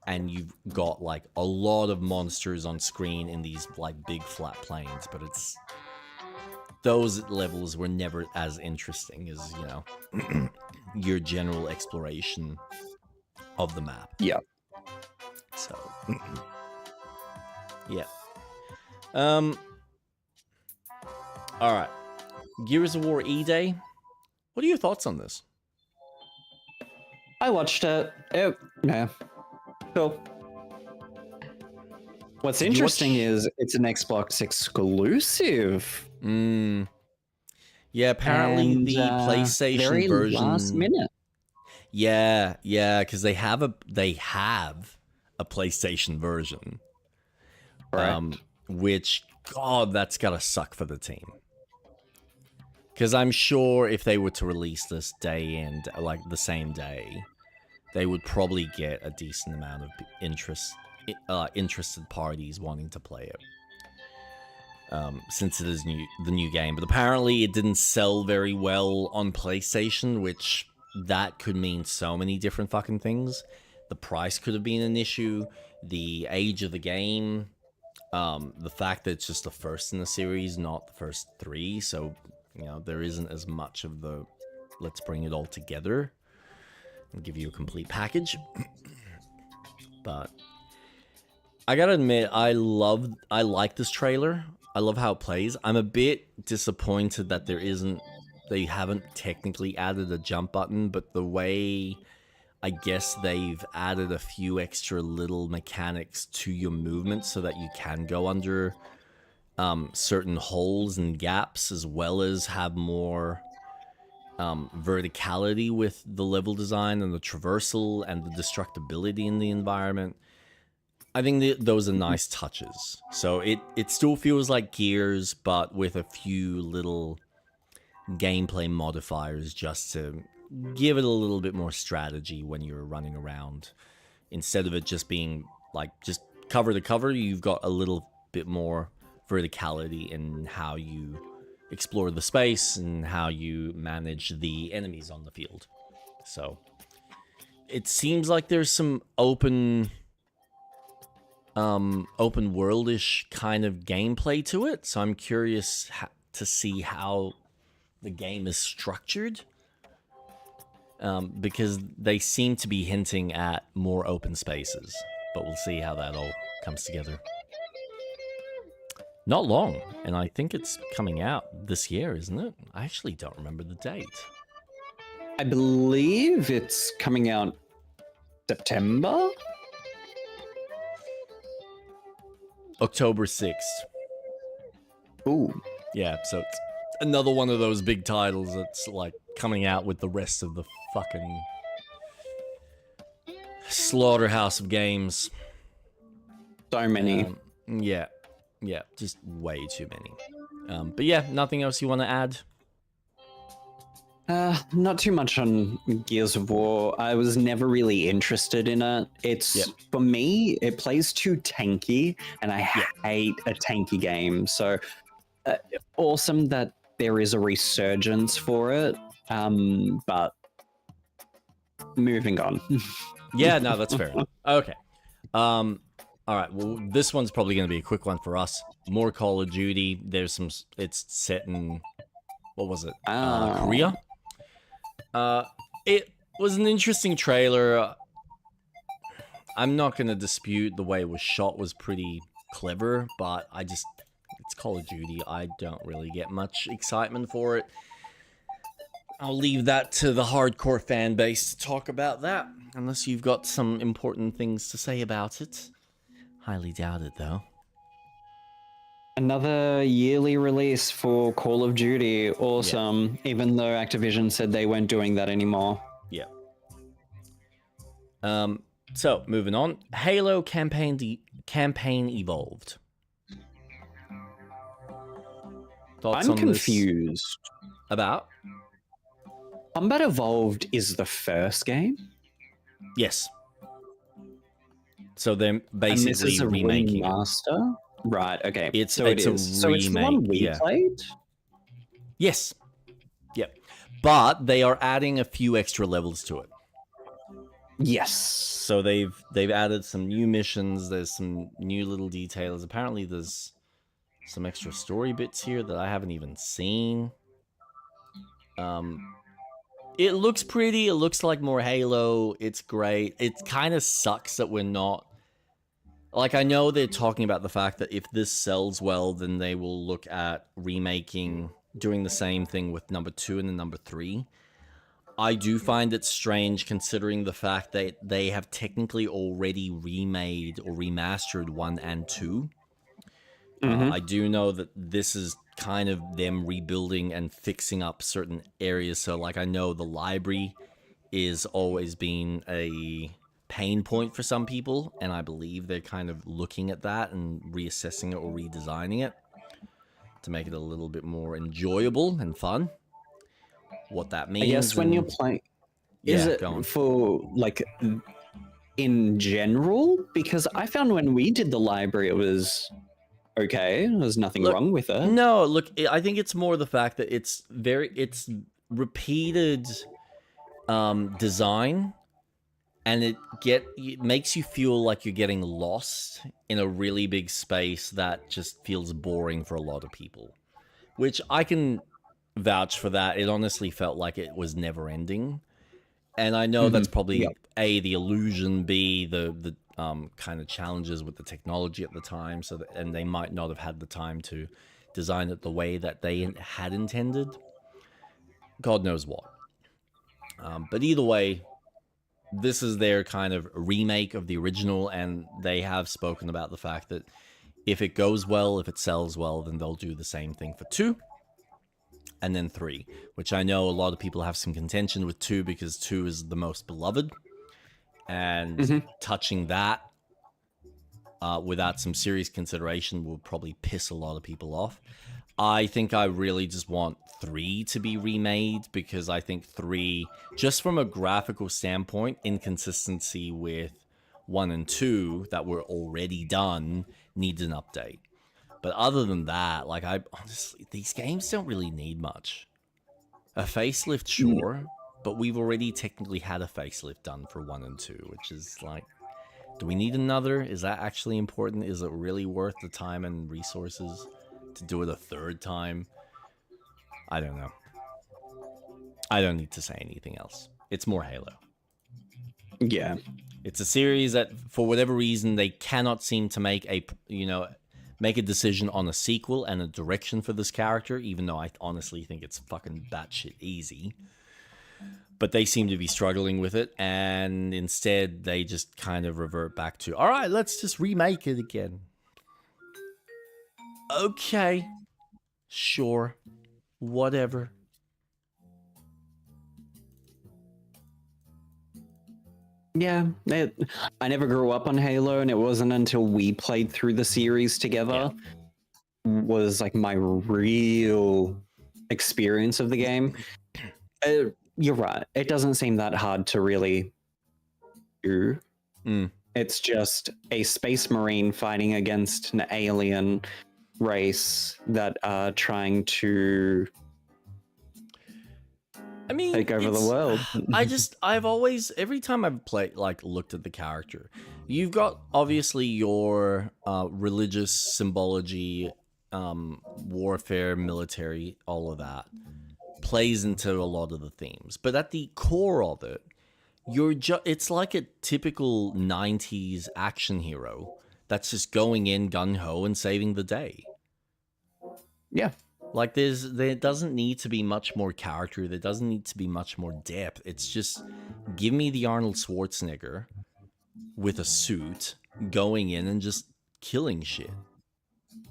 A: and you've got like a lot of monsters on screen in these like big flat plains, but those levels were never as interesting as, you know, your general exploration of the map.
B: Yeah.
A: So, yeah. All right. Gears of War E-Day. What are your thoughts on this?
B: I watched it. Yeah. Cool. What's interesting is it's an Xbox exclusive.
A: Yeah, apparently the PlayStation
B: very
A: version.
B: Last minute.
A: Yeah, because they have a PlayStation version. Which, God, that's gotta suck for the team. Because I'm sure if they were to release this day and like the same day, they would probably get a decent amount of interested parties wanting to play it. Since it is the new game. But apparently it didn't sell very well on PlayStation, which that could mean so many different fucking things. The price could have been an issue. The age of the game. The fact that it's just the first in the series, not the first three, so, you know, there isn't as much of the let's bring it all together and give you a complete package. But I gotta admit, I like this trailer. I love how it plays. I'm a bit disappointed that they haven't technically added a jump button, but the way I guess they've added a few extra little mechanics to your movement so that you can go under certain holes and gaps, as well as have more verticality with the level design and the traversal and the destructibility in the environment. I think those are nice touches. So it still feels like Gears, but with a few little gameplay modifiers just to give it a little bit more strategy when you're running around. Instead of it just being like just cover to cover, you've got a little bit bit more verticality in how you explore the space and how you manage the enemies on the field. So it seems like there's some open world-ish kind of gameplay to it. So I'm curious to see how the game is structured. Because they seem to be hinting at more open spaces. But we'll see how that all comes together. Not long, and I think it's coming out this year, isn't it? I actually don't remember the date.
B: I believe it's coming out September?
A: October 6th.
B: Ooh.
A: Yeah, so it's another one of those big titles that's like coming out with the rest of the fucking slaughterhouse of games.
B: So many.
A: Yeah, just way too many. But yeah, nothing else you want to add?
B: Not too much on Gears of War. I was never really interested in it. It's, for me, it plays too tanky, and I hate a tanky game. So, awesome that there is a resurgence for it, but moving on.
A: Yeah, no, that's fair enough. Okay. All right, well, this one's probably going to be a quick one for us. More Call of Duty. There's some... It's set in... What was it? Korea? It was an interesting trailer. I'm not going to dispute the way it was shot was pretty clever, but I just... It's Call of Duty. I don't really get much excitement for it. I'll leave that to the hardcore fan base to talk about that, unless you've got some important things to say about it. Highly doubt it, though.
B: Another yearly release for Call of Duty. Awesome. Yeah. Even though Activision said they weren't doing that anymore.
A: Yeah. So, moving on. Halo campaign evolved. Thoughts
B: I'm
A: on
B: confused.
A: This? About?
B: Combat Evolved is the first game?
A: Yes. So they're basically remaking
B: remaster? Right, okay.
A: It's
B: so
A: a
B: it is.
A: remake.
B: So it's the one we played?
A: Yes. Yep. But they are adding a few extra levels to it.
B: Yes.
A: So they've added some new missions, there's some new little details. Apparently there's some extra story bits here that I haven't even seen. It looks pretty, it looks like more Halo, it's great. It kind of sucks that we're not... Like, I know they're talking about the fact that if this sells well, then they will look at remaking, doing the same thing with number 2 and then number 3. I do find it strange considering the fact that they have technically already remade or remastered 1 and 2. I do know that this is kind of them rebuilding and fixing up certain areas. So, like, I know the library is always been a pain point for some people, and I believe they're kind of looking at that and reassessing it or redesigning it to make it a little bit more enjoyable and fun. What that means.
B: I guess when you're playing... Is it for, like, in general? Because I found when we did the library, it was... okay, there's nothing wrong with it.
A: No, look, I think it's more the fact that it's repeated design, and it makes you feel like you're getting lost in a really big space that just feels boring for a lot of people. Which I can vouch for that. It honestly felt like it was never ending. And I know that's probably A, the illusion, B, the kind of challenges with the technology at the time, and they might not have had the time to design it the way that they had intended. God knows what. But either way, this is their kind of remake of the original, and they have spoken about the fact that if it goes well, if it sells well, then they'll do the same thing for 2. And then 3, which I know a lot of people have some contention with 2 because 2 is the most beloved. And touching that without some serious consideration will probably piss a lot of people off. I think I really just want 3 to be remade because I think 3, just from a graphical standpoint, inconsistency with 1 and 2 that were already done needs an update. But other than that, like, I honestly, these games don't really need much. A facelift, sure, but we've already technically had a facelift done for 1 and 2, which is like, do we need another? Is that actually important? Is it really worth the time and resources to do it a 3rd time? I don't know. I don't need to say anything else. It's more Halo.
B: Yeah.
A: It's a series that, for whatever reason, they cannot seem to make a, make a decision on a sequel and a direction for this character, even though I honestly think it's fucking batshit easy. But they seem to be struggling with it, and instead they just kind of revert back to, all right, let's just remake it again. Okay. Sure. Whatever.
B: Yeah, I never grew up on Halo, and it wasn't until we played through the series together was like my real experience of the game. You're right. It doesn't seem that hard to really do. It's just a space marine fighting against an alien race that are trying to take over the world.
A: I've always, every time I've played, like, looked at the character, you've got obviously your religious symbology, warfare, military, all of that plays into a lot of the themes. But at the core of it, it's like a typical 90s action hero that's just going in gung-ho and saving the day.
B: Yeah.
A: Like, there doesn't need to be much more character. There doesn't need to be much more depth. It's just, give me the Arnold Schwarzenegger with a suit going in and just killing shit.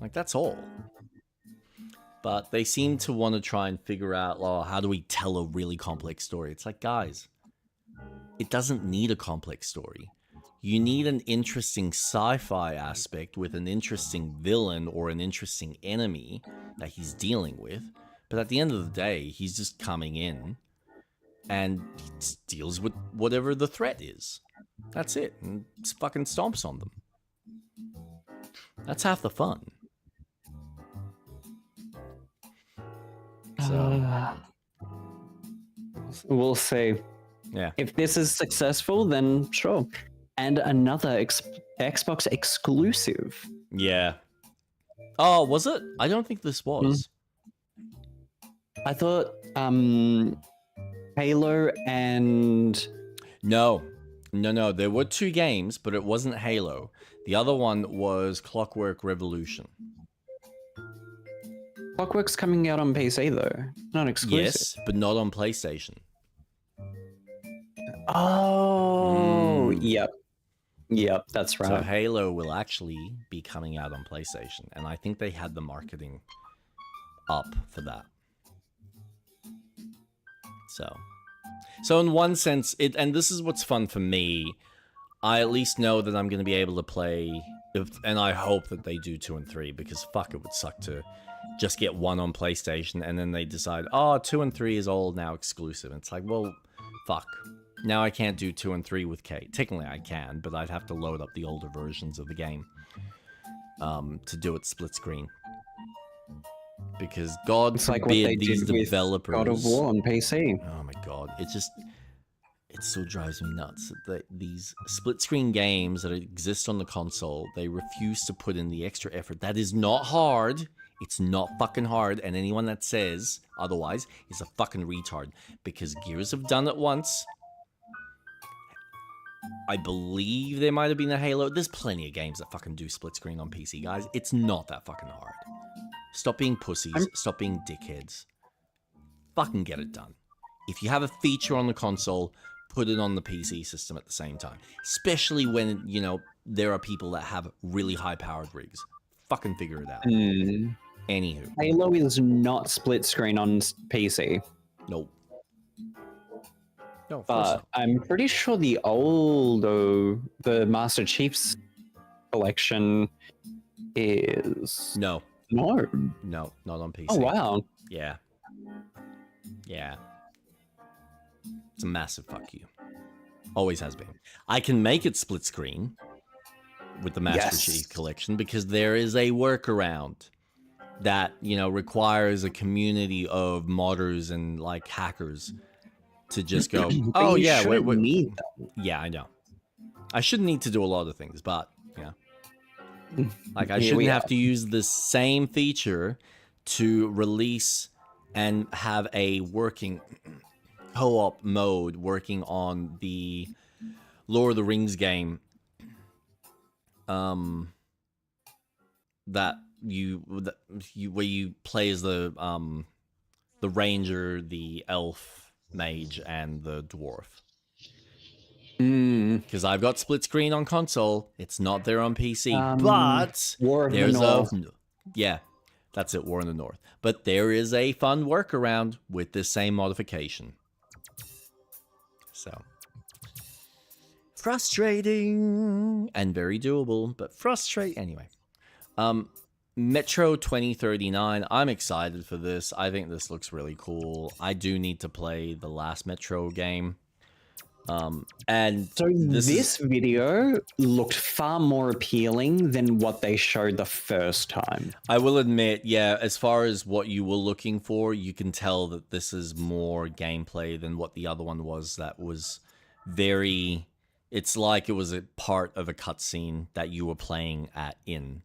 A: Like, that's all. But they seem to want to try and figure out, oh, how do we tell a really complex story? It's like, guys, it doesn't need a complex story. You need an interesting sci-fi aspect with an interesting villain or an interesting enemy that he's dealing with. But at the end of the day, he's just coming in and he just deals with whatever the threat is. That's it. And fucking stomps on them. That's half the fun. So
B: we'll see.
A: Yeah.
B: If this is successful, then sure. And another Xbox exclusive.
A: Yeah. Oh, was it? I don't think this was.
B: I thought Halo and...
A: No. There were 2 games, but it wasn't Halo. The other one was Clockwork Revolution.
B: Clockwork's coming out on PC, though. Not exclusive.
A: Yes, but not on PlayStation.
B: Oh, yep. Yep, that's right.
A: So Halo will actually be coming out on PlayStation, and I think they had the marketing up for that. So in one sense, and this is what's fun for me, I at least know that I'm going to be able to play, and I hope that they do 2 and 3, because fuck, it would suck to just get 1 on PlayStation, and then they decide, oh, 2 and 3 is all now exclusive. It's like, well, fuck. Now I can't do 2 and 3 with K. Technically I can, but I'd have to load up the older versions of the game to do it split screen. Because God forbid these developers...
B: God of War on PC.
A: Oh my god, it so drives me nuts that these split screen games that exist on the console, they refuse to put in the extra effort. That is not hard. It's not fucking hard, and anyone that says otherwise is a fucking retard. Because Gears have done it once. I believe there might have been a Halo. There's plenty of games that fucking do split screen on PC, guys. It's not that fucking hard. Stop being pussies. Stop being dickheads. Fucking get it done. If you have a feature on the console, put it on the PC system at the same time. Especially when, there are people that have really high-powered rigs. Fucking figure it out. Anywho.
B: Halo is not split screen on PC.
A: Nope. No,
B: but I'm pretty sure the Master Chief's collection is...
A: No.
B: No.
A: No, not on PC.
B: Oh, wow.
A: Yeah. Yeah. It's a massive fuck you. Always has been. I can make it split screen with the Master
B: Yes.
A: Chief Collection, because there is a workaround that, requires a community of modders and like hackers to just go,
B: But
A: oh
B: you
A: yeah,
B: shouldn't need that.
A: yeah, I know. I shouldn't need to do a lot of things, but yeah. Like, I
B: Here
A: shouldn't
B: we
A: have
B: are.
A: to use the same feature to release and have a working co-op mode working on the Lord of the Rings game. That you where you play as the ranger, the elf, mage, and the dwarf. Because I've got split screen on console, it's not there on PC. But
B: War of the
A: there's
B: North.
A: yeah, that's it, War in the North. But there is a fun workaround with this same modification. So frustrating and very doable, but frustrating anyway. Metro 2039. I'm excited for this. I think this looks really cool. I do need to play the last Metro game. And
B: So this video looked far more appealing than what they showed the first time.
A: I will admit, yeah, as far as what you were looking for, you can tell that this is more gameplay than what the other one was. That was very... It's like it was a part of a cutscene that you were playing in.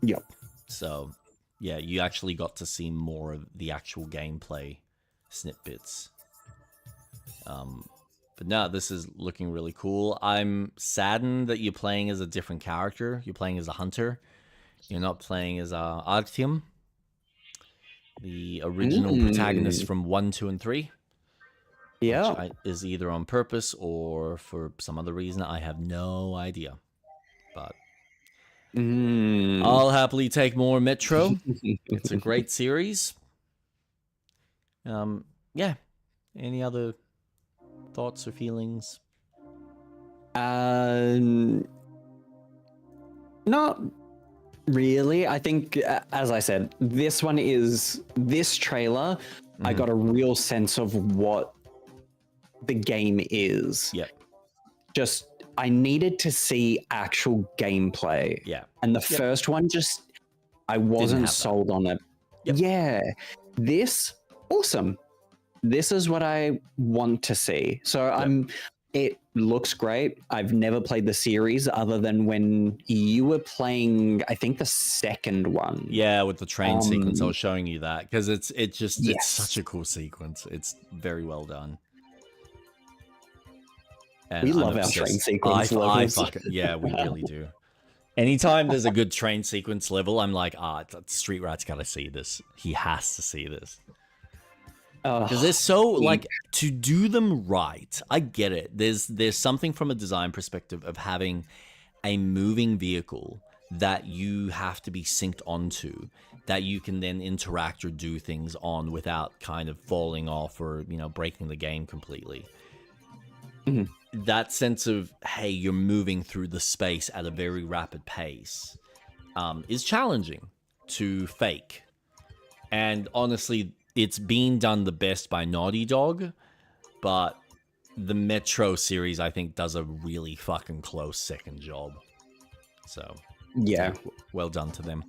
B: Yep.
A: So, yeah, you actually got to see more of the actual gameplay snippets. But no, this is looking really cool. I'm saddened that you're playing as a different character. You're playing as a hunter. You're not playing as Artyom, the original protagonist from 1, 2, and 3.
B: Yeah.
A: Which is either on purpose or for some other reason. I have no idea. But I'll happily take more Metro. It's a great series. Yeah. Any other thoughts or feelings?
B: Not really. I think, as I said, this trailer, I got a real sense of what the game is.
A: Yep.
B: Just, I needed to see actual gameplay.
A: Yeah.
B: And the first one I wasn't sold on it.
A: Yep.
B: Yeah. This, awesome. This is what I want to see. So it looks great. I've never played the series other than when you were playing, I think, the second one.
A: Yeah, with the train sequence, I was showing you that because it's
B: Yes.
A: such a cool sequence. It's very well done. And
B: We
A: I'm
B: love our
A: obsessed.
B: train sequence
A: I
B: levels.
A: yeah, we really do. Anytime there's a good train sequence level, I'm like, Street Rat's got to see this. He has to see this. Because they're so, like, to do them right, I get it. There's something from a design perspective of having a moving vehicle that you have to be synced onto, that you can then interact or do things on without kind of falling off or, breaking the game completely. That sense of, hey, you're moving through the space at a very rapid pace is challenging to fake. And honestly, it's being done the best by Naughty Dog, but the Metro series, I think, does a really fucking close second job. So,
B: yeah,
A: well done to them.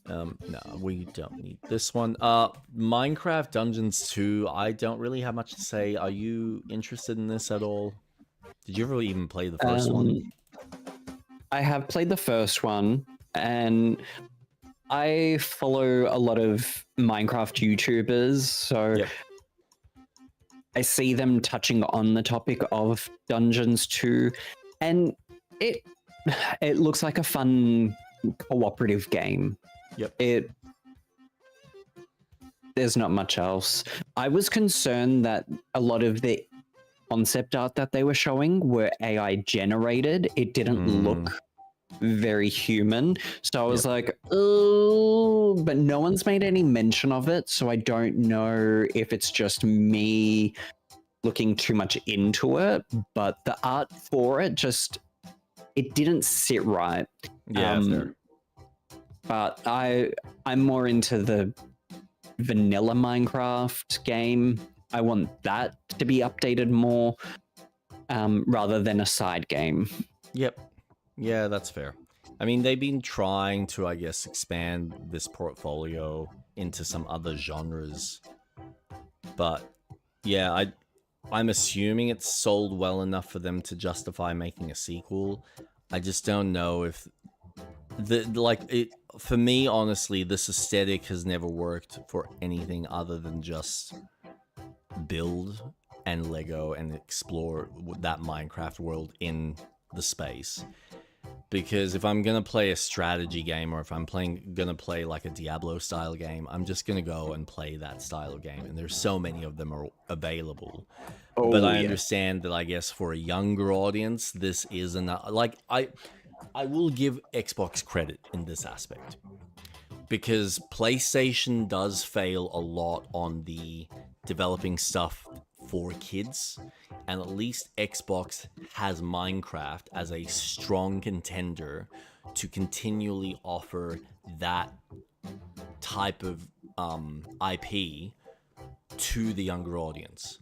A: No, we don't need this one. Minecraft Dungeons 2, I don't really have much to say. Are you interested in this at all? Did you ever even play the first one?
B: I have played the first one, and I follow a lot of Minecraft YouTubers, so I see them touching on the topic of Dungeons 2, and it looks like a fun cooperative game.
A: Yep.
B: There's not much else. I was concerned that a lot of the concept art that they were showing were AI generated. It didn't look very human. So I was like, oh, but no one's made any mention of it. So I don't know if it's just me looking too much into it, but the art for it it didn't sit right.
A: Yeah, fair.
B: But I'm more into the vanilla Minecraft game. I want that to be updated more. rather than a side game.
A: Yep. Yeah, that's fair. I mean, they've been trying to, I guess, expand this portfolio into some other genres. But yeah, I'm assuming it's sold well enough for them to justify making a sequel. I just don't know if for me, honestly, this aesthetic has never worked for anything other than just build and Lego and explore that Minecraft world in the space. Because if I'm gonna play a strategy game, or if I'm gonna play like a Diablo style game, I'm just gonna go and play that style of game, and there's so many of them are available. But I understand that, I guess, for a younger audience, this is like I will give Xbox credit in this aspect, because PlayStation does fail a lot on the developing stuff for kids, and at least Xbox has Minecraft as a strong contender to continually offer that type of IP to the younger audience.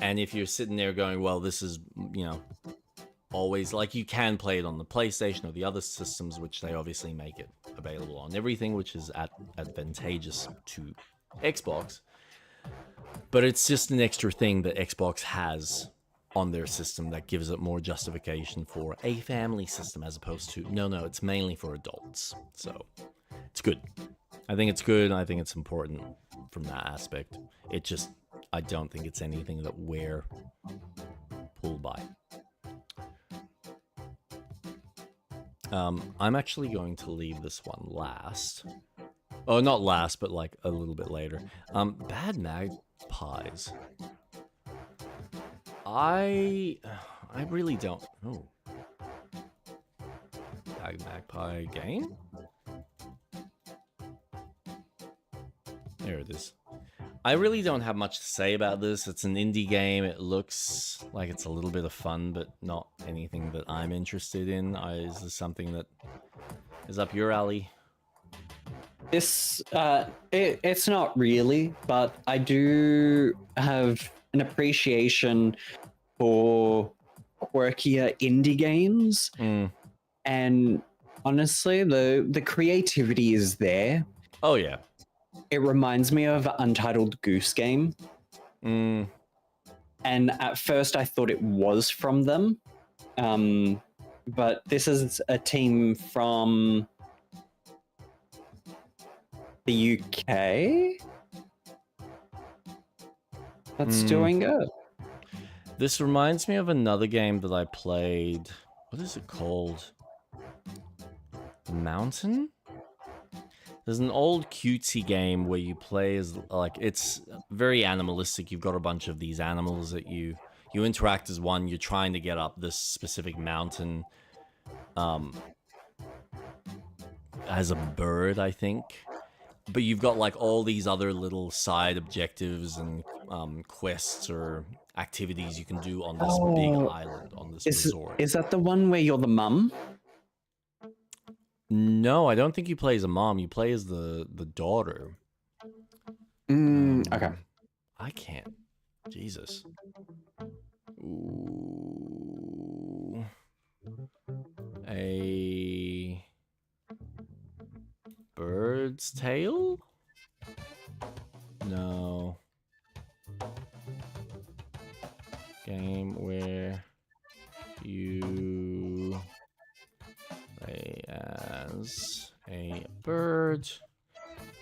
A: And if you're sitting there going, well, this is, always, like, you can play it on the PlayStation or the other systems, which they obviously make it available on everything, which is advantageous to Xbox. But it's just an extra thing that Xbox has on their system that gives it more justification for a family system, as opposed to, no, it's mainly for adults. So it's good. I think it's good, and I think it's important from that aspect. It just, I don't think it's anything that we're pulled by. I'm actually going to leave this one last. Oh, not last, but like a little bit later. Bad Magpies. I really don't. Oh. Bad Magpie game? There it is. I really don't have much to say about this. It's an indie game. It looks like it's a little bit of fun, but not anything that I'm interested in. Is this something that is up your alley?
B: This, it's not really, but I do have an appreciation for quirkier indie games. And honestly, the creativity is there.
A: Oh, yeah.
B: It reminds me of Untitled Goose Game. And at first I thought it was from them. But this is a team from the UK that's doing it.
A: This reminds me of another game that I played. What is it called? The Mountain? There's an old cutesy game where you play as, like, it's very animalistic. You've got a bunch of these animals that you interact as one. You're trying to get up this specific mountain as a bird, I think. But you've got, like, all these other little side objectives and quests or activities you can do on this big island, on this resort.
B: Is that the one where you're the mum?
A: No, I don't think you play as a mom. You play as the daughter.
B: Okay.
A: I can't. Jesus. Ooh. A Bird's Tale? No. Game where you play as a bird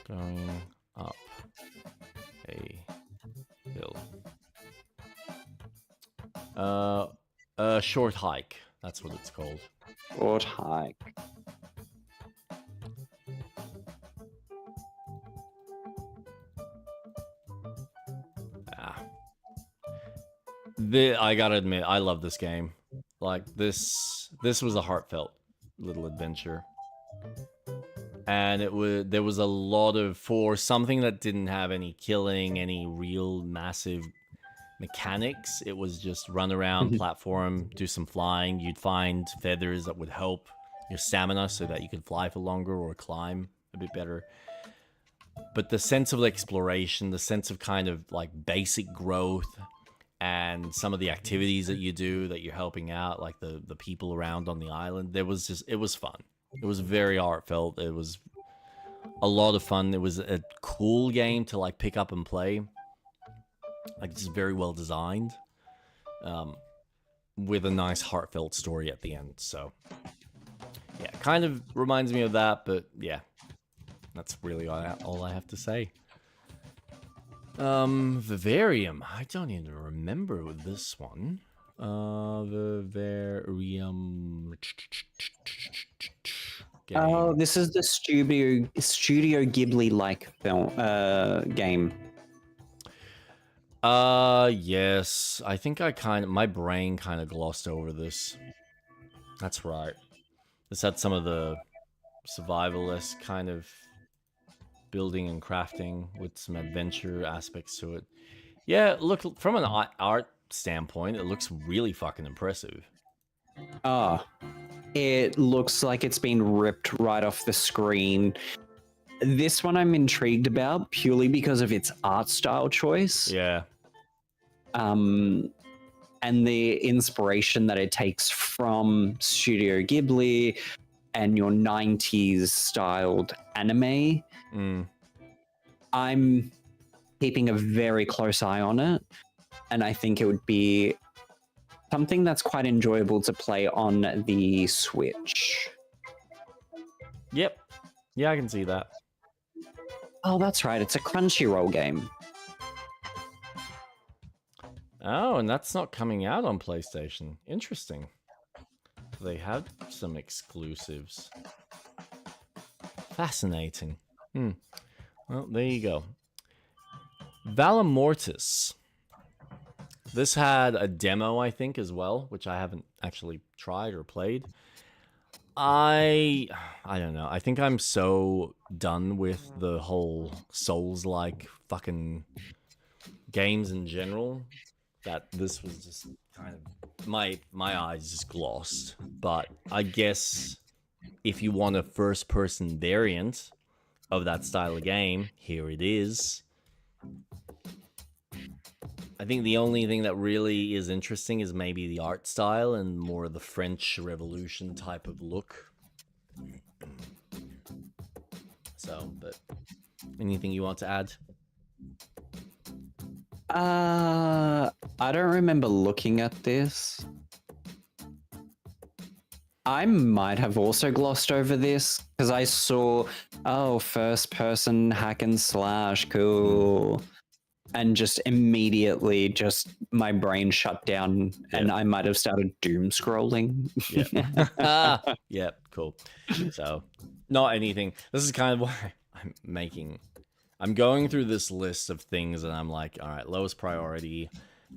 A: going up a hill. A short hike. That's what it's called.
B: Short hike.
A: I gotta admit, I love this game. Like, this was a heartfelt little adventure. And there was a lot of, for something that didn't have any killing, any real massive mechanics, it was just run around, platform, do some flying. You'd find feathers that would help your stamina so that you could fly for longer or climb a bit better. But the sense of exploration, the sense of kind of like basic growth and some of the activities that you do, that you're helping out, like the people around on the island. It was fun. It was very heartfelt. It was a lot of fun. It was a cool game to like pick up and play. Like, it's very well designed, with a nice heartfelt story at the end. So yeah, kind of reminds me of that, but yeah, that's really all I have to say. Vivarium. I don't even remember this one. Vivarium. Game.
B: Oh, this is the Studio Ghibli like film game.
A: Yes. I think my brain kind of glossed over this. That's right. This had some of the survivalist kind of building and crafting with some adventure aspects to it. Yeah, look, from an art standpoint, it looks really fucking impressive.
B: It looks like it's been ripped right off the screen. This one I'm intrigued about purely because of its art style choice.
A: Yeah.
B: And the inspiration that it takes from Studio Ghibli and your 90s styled anime. I'm keeping a very close eye on it, and I think it would be something that's quite enjoyable to play on the Switch.
A: Yep. Yeah, I can see that.
B: Oh, that's right. It's a Crunchyroll game.
A: Oh, and that's not coming out on PlayStation. Interesting. They have some exclusives. Fascinating. Well, there you go. Valor Mortis. This had a demo, I think, as well, which I haven't actually tried or played. I don't know. I think I'm so done with the whole Souls-like fucking games in general that this was just kind of my eyes just glossed. But I guess if you want a first-person variant of that style of game, here it is. I think the only thing that really is interesting is maybe the art style and more of the French Revolution type of look. So, but anything you want to add?
B: I don't remember looking at this. I might have also glossed over this because I saw, first person hack and slash, cool. And just immediately my brain shut down and I might have started doom scrolling.
A: Yeah. Yeah, cool. So, not anything. This is kind of why I'm going through this list of things and I'm like, all right, lowest priority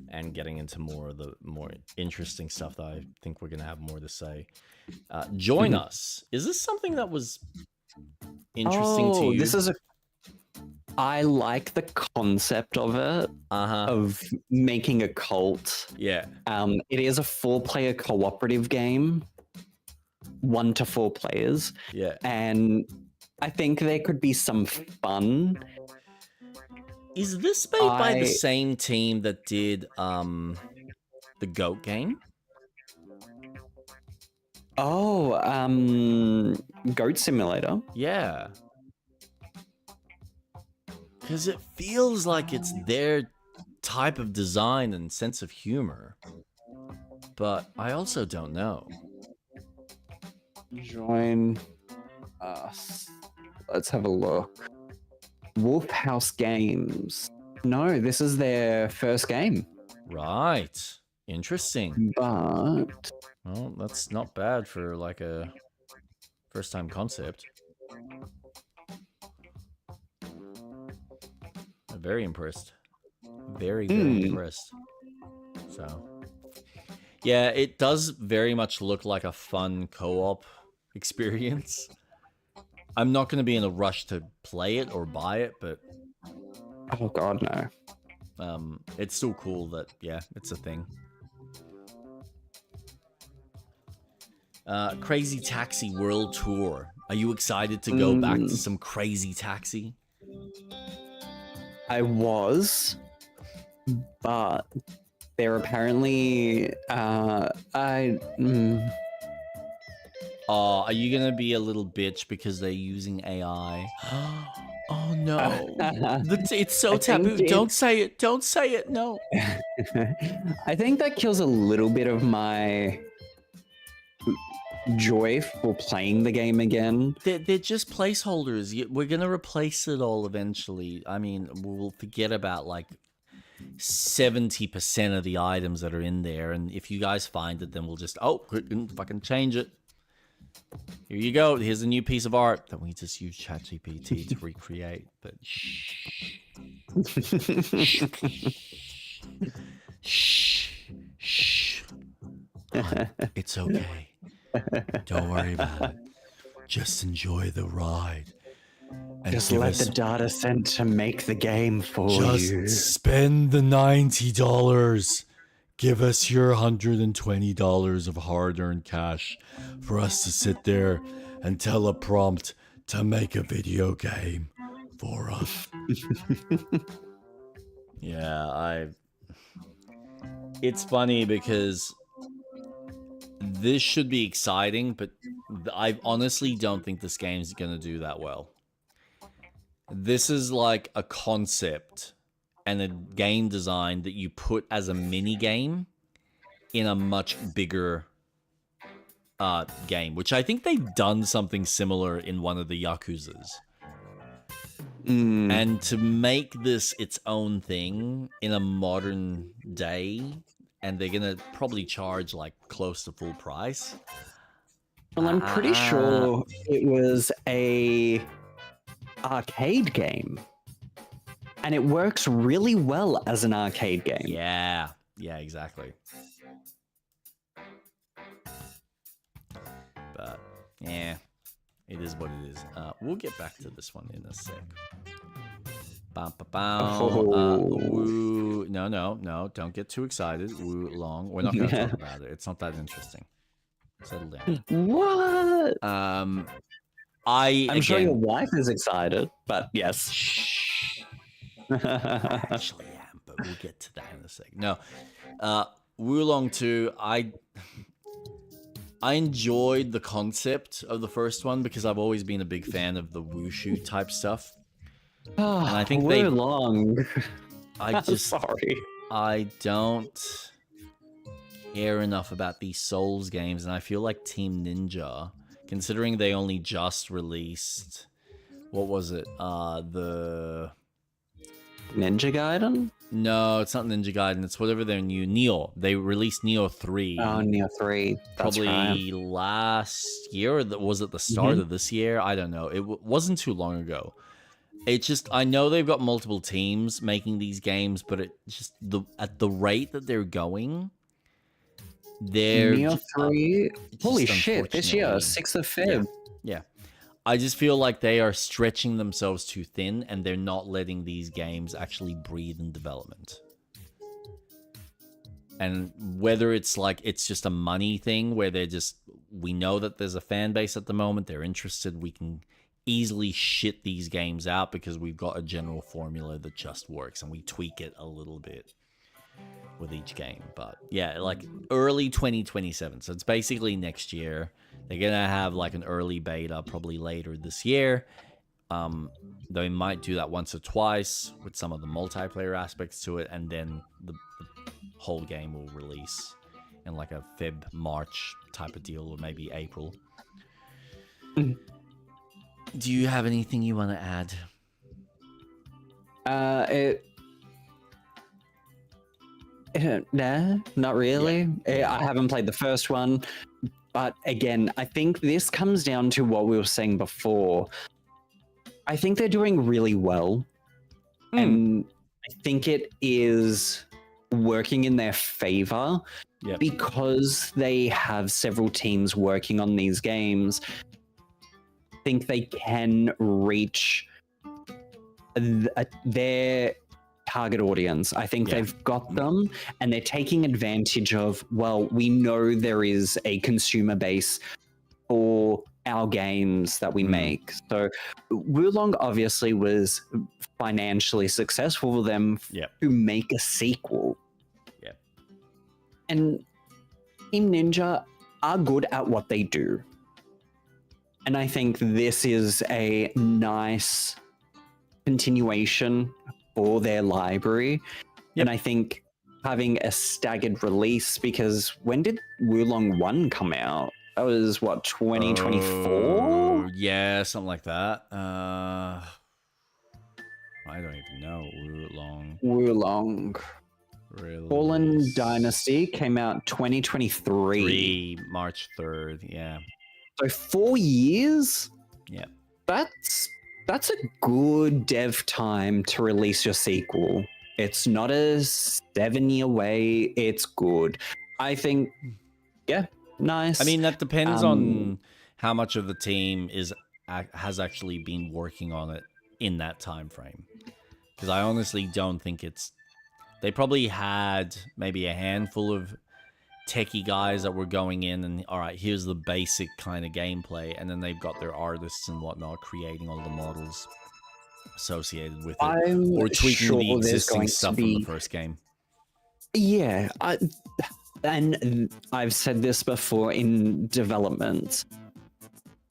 A: and getting into more of the more interesting stuff that I think we're going to have more to say. Join us. Is this something that was interesting to you?
B: I like the concept of it, of making a cult.
A: Yeah.
B: It is a 4-player cooperative game, 1 to 4 players.
A: Yeah.
B: And I think there could be some fun.
A: Is this made by the same team that did the Goat game?
B: Oh, Goat Simulator.
A: Yeah. Because it feels like it's their type of design and sense of humor. But I also don't know.
B: Join us. Let's have a look. Wolf House Games. No, this is their first game.
A: Right. Interesting.
B: But...
A: well, that's not bad for like a first-time concept. I'm very impressed. Very impressed. So, yeah, it does very much look like a fun co-op experience. I'm not going to be in a rush to play it or buy it, but...
B: oh god,
A: no. It's still cool that, yeah, it's a thing. Crazy Taxi World Tour. Are you excited to go back to some Crazy Taxi?
B: I was, but they're apparently
A: Oh, are you gonna be a little bitch because they're using AI? Oh no. It's so
B: I think
A: taboo. Don't say it. Don't say it. No.
B: I think that kills a little bit of my joy for playing the game again.
A: They're just placeholders. We're gonna replace it all eventually. I mean, we'll forget about like 70% of the items that are in there, and if you guys find it, then we'll just fucking change it. Here you go. Here's a new piece of art that we just use ChatGPT to recreate. But shh. Shh. It's okay. Don't worry about it. Just enjoy the ride. And
B: just let the data center make the game for you.
A: Just spend the $90. Give us your $120 of hard-earned cash for us to sit there and tell a prompt to make a video game for us. Yeah, it's funny because this should be exciting, but I honestly don't think this game's gonna do that well. This is like a concept and a game design that you put as a mini game in a much bigger game, which I think they've done something similar in one of the Yakuzas. And to make this its own thing in a modern day, and they're gonna probably charge like close to full price.
B: Well, I'm pretty sure it was a arcade game, and it works really well as an arcade game.
A: Yeah, exactly. But yeah, it is what it is. We'll get back to this one in a sec. Woo. No, don't get too excited. Woo long. We're not going to talk about it. It's not that interesting. Settle down.
B: What?
A: I'm
B: sure your wife is excited, but yes.
A: Shh. I actually am, but we'll get to that in a sec. No, Wulong 2, I enjoyed the concept of the first one because I've always been a big fan of the wushu type stuff. And I think
B: Wulong.
A: sorry. I don't care enough about these Souls games, and I feel like Team Ninja, considering they only just released, what was it? The
B: Ninja Gaiden?
A: No, it's not Ninja Gaiden. It's whatever their new Neo. They released Neo 3.
B: Oh, Neo 3. That's
A: probably last year, or was it the start of this year? I don't know. It wasn't too long ago. It's just, I know they've got multiple teams making these games, but it just at the rate that they're going, they're
B: Neo 3. Holy shit! This year, 6th of Feb.
A: Yeah. I just feel like they are stretching themselves too thin, and they're not letting these games actually breathe in development. And whether it's like it's just a money thing where we know that there's a fan base at the moment, they're interested, we can easily shit these games out because we've got a general formula that just works, and we tweak it a little bit with each game. But yeah, like early 2027, so it's basically next year. They're gonna have like an early beta probably later this year. They might do that once or twice with some of the multiplayer aspects to it, and then the whole game will release in like a March type of deal, or maybe April. Do you have anything you want to add?
B: Nah, not really. I haven't played the first one. But again, I think this comes down to what we were saying before. I think they're doing really well. And I think it is working in their favor because they have several teams working on these games. I think they can reach their target audience. I think they've got them, and they're taking advantage of, well, we know there is a consumer base for our games that we make. So Wulong obviously was financially successful for them to make a sequel. And Team Ninja are good at what they do. And I think this is a nice continuation for their library. And I think having a staggered release, because when did Wulong 1 come out? That was what, 2024?
A: Yeah, something like that. I don't even know.
B: Wulong. Fallen Dynasty came out 2023.
A: March 3rd, yeah.
B: So 4 years?
A: Yeah.
B: That's a good dev time to release your sequel. It's not a 7-year wait. It's good. I think, yeah, nice.
A: I mean, that depends on how much of the team has actually been working on it in that time frame. Because I honestly don't think it's... They probably had maybe a handful of techie guys that were going in and, all right, here's the basic kind of gameplay. And then they've got their artists and whatnot creating all the models associated with it. Or tweaking the existing stuff from the first game.
B: Yeah. And I've said this before in development.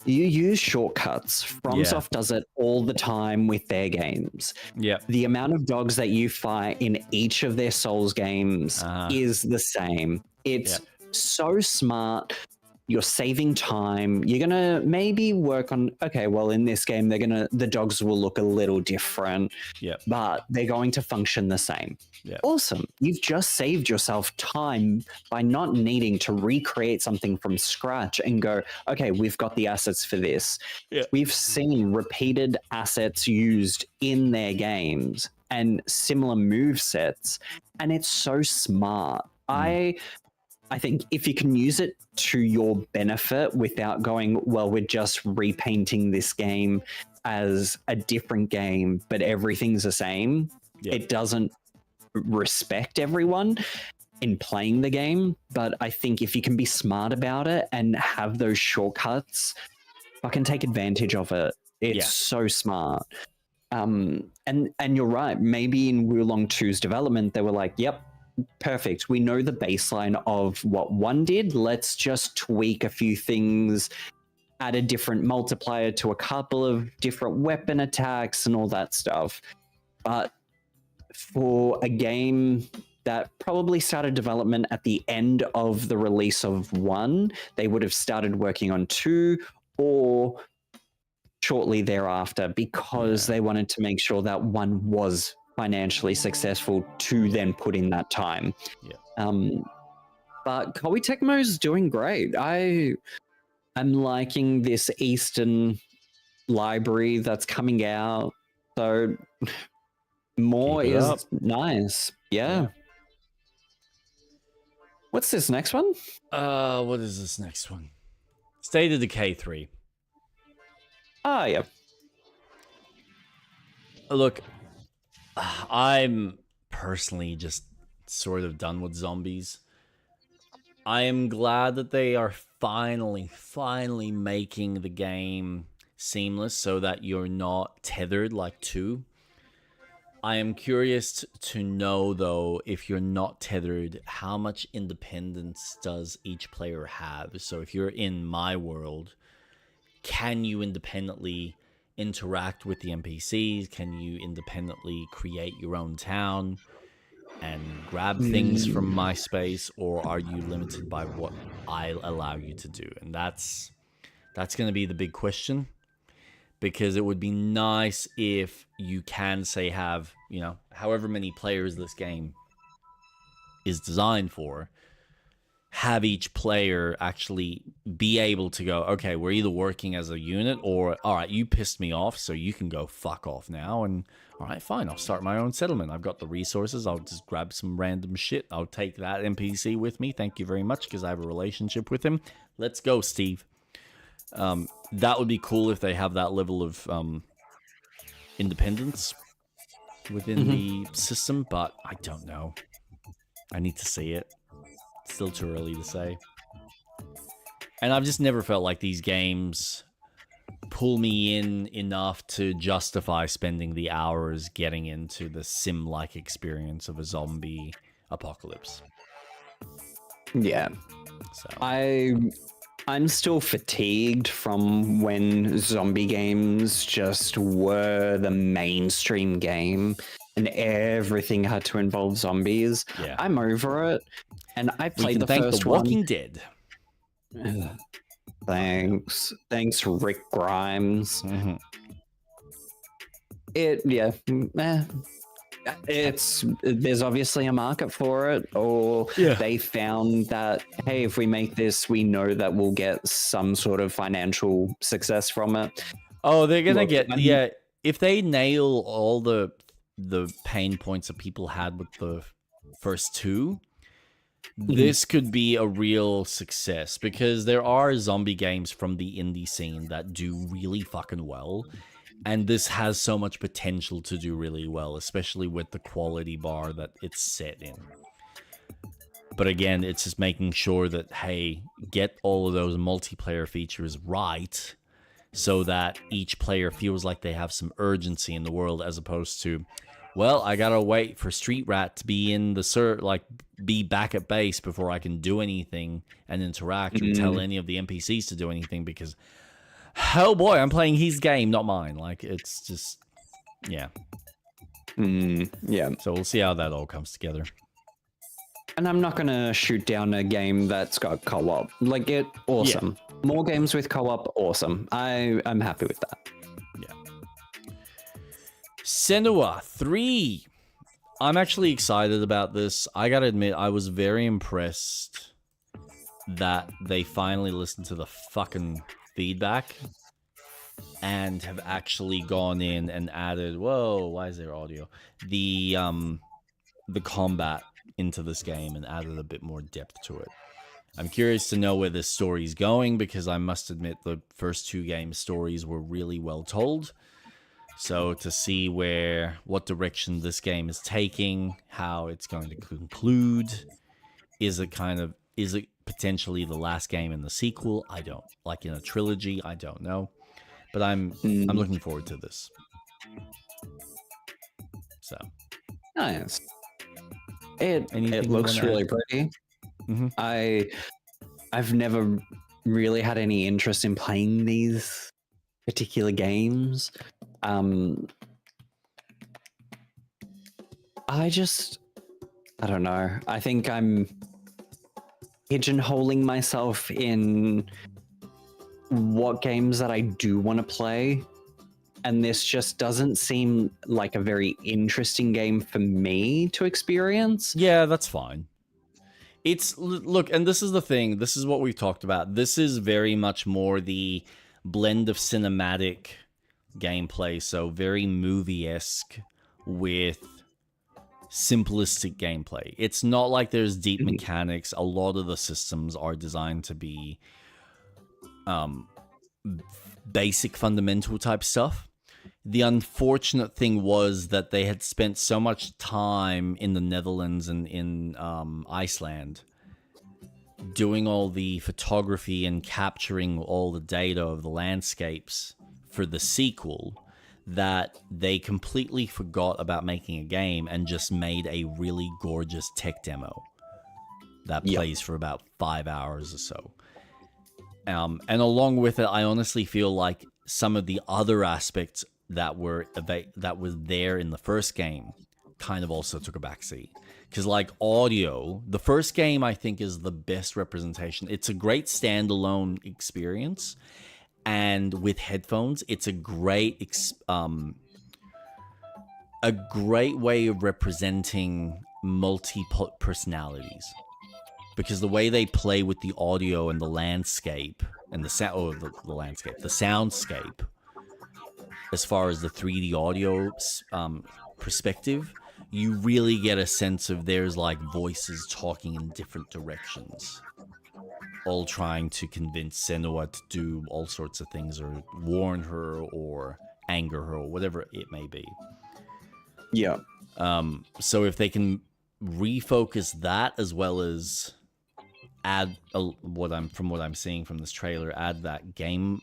B: You use shortcuts. FromSoft does it all the time with their games.
A: Yeah.
B: The amount of dogs that you fight in each of their Souls games is the same. It's so smart. You're saving time. You're gonna maybe work on, okay, well, in this game, the dogs will look a little different, but they're going to function the same.
A: Yeah.
B: Awesome. You've just saved yourself time by not needing to recreate something from scratch and go, okay, we've got the assets for this.
A: Yeah.
B: We've seen repeated assets used in their games and similar move sets, and it's so smart. I think if you can use it to your benefit without going, well, we're just repainting this game as a different game, but everything's the same, it doesn't respect everyone in playing the game. But I think if you can be smart about it and have those shortcuts, fucking take advantage of it. It's so smart. And you're right. Maybe in Wulong 2's development, they were like, yep, perfect. We know the baseline of what 1 did. Let's just tweak a few things, add a different multiplier to a couple of different weapon attacks and all that stuff. But for a game that probably started development at the end of the release of 1, they would have started working on 2 or shortly thereafter, because they wanted to make sure that 1 was financially successful to then put in that time. But Koei Tecmo's doing great. I'm liking this Eastern library that's coming out. So more is nice. Yeah. What's this next one?
A: What is this next one? State of Decay 3.
B: Yeah.
A: Look, I'm personally just sort of done with zombies. I am glad that they are finally making the game seamless so that you're not tethered like 2. I am curious to know, though, if you're not tethered, how much independence does each player have? So if you're in my world, can you independently interact with the NPCs? Can you independently create your own town and grab things from my space, or are you limited by what I allow you to do? And that's going to be the big question, because it would be nice if you can say have, you know, however many players this game is designed for, have each player actually be able to go, okay, we're either working as a unit, or, all right, you pissed me off, so you can go fuck off now, and all right, fine, I'll start my own settlement. I've got the resources. I'll just grab some random shit. I'll take that NPC with me. Thank you very much, because I have a relationship with him. Let's go, Steve. That would be cool if they have that level of independence within the system, but I don't know. I need to see it. Still too early to say. And I've just never felt like these games pull me in enough to justify spending the hours getting into the sim-like experience of a zombie apocalypse.
B: Yeah.
A: So
B: I'm still fatigued from when zombie games just were the mainstream game and everything had to involve zombies.
A: Yeah.
B: I'm over it. And I
A: we
B: played
A: can
B: the
A: thank
B: first
A: The Walking Dead.
B: one. Thanks. Thanks, Rick Grimes.
A: Mm-hmm.
B: There's obviously a market for it, or they found that, hey, if we make this, we know that we'll get some sort of financial success from it.
A: Oh, they're gonna if they nail all the pain points that people had with the first two, this could be a real success, because there are zombie games from the indie scene that do really fucking well. And this has so much potential to do really well, especially with the quality bar that it's set in. But again, it's just making sure that, hey, get all of those multiplayer features right so that each player feels like they have some urgency in the world, as opposed to, well, I gotta wait for Street Rat to be in the be back at base before I can do anything and interact or tell any of the NPCs to do anything, because oh boy, I'm playing his game, not mine. Like, it's just, yeah.
B: Yeah.
A: So we'll see how that all comes together.
B: And I'm not going to shoot down a game that's got co-op. Like, awesome. Yeah. More games with co-op, awesome. I'm happy with that.
A: Yeah. Senua 3. I'm actually excited about this. I gotta admit, I was very impressed that they finally listened to the fucking feedback and have actually gone in and added, whoa, why is there audio? The combat into this game and added a bit more depth to it. I'm curious to know where this story's going, because I must admit the first two game stories were really well told. So to see what direction this game is taking, how it's going to conclude, is it potentially the last game in the sequel? I don't, like in a trilogy, I don't know. But I'm looking forward to this. So
B: nice. It looks really pretty.
A: Mm-hmm.
B: I've never really had any interest in playing these particular games. I don't know. I think I'm pigeonholing myself in what games that I do want to play. And this just doesn't seem like a very interesting game for me to experience.
A: Yeah, that's fine. Look, and this is the thing. This is what we've talked about. This is very much more the blend of cinematic gameplay, so very movie-esque with simplistic gameplay. It's not like there's deep mechanics. A lot of the systems are designed to be basic fundamental type stuff. The unfortunate thing was that they had spent so much time in the Netherlands and in Iceland doing all the photography and capturing all the data of the landscapes for the sequel that they completely forgot about making a game and just made a really gorgeous tech demo that plays for about 5 hours or so. And along with it, I honestly feel like some of the other aspects that was there in the first game kind of also took a backseat. Because like audio, the first game I think is the best representation. It's a great standalone experience, and with headphones, it's a great way of representing multi-personalities. Because the way they play with the audio and the landscape and the soundscape, as far as the 3D audio perspective, you really get a sense of there's like voices talking in different directions, all trying to convince Senua to do all sorts of things, or warn her or anger her or whatever it may be.
B: Yeah.
A: So if they can refocus that, as well as add what I'm seeing from this trailer, add that game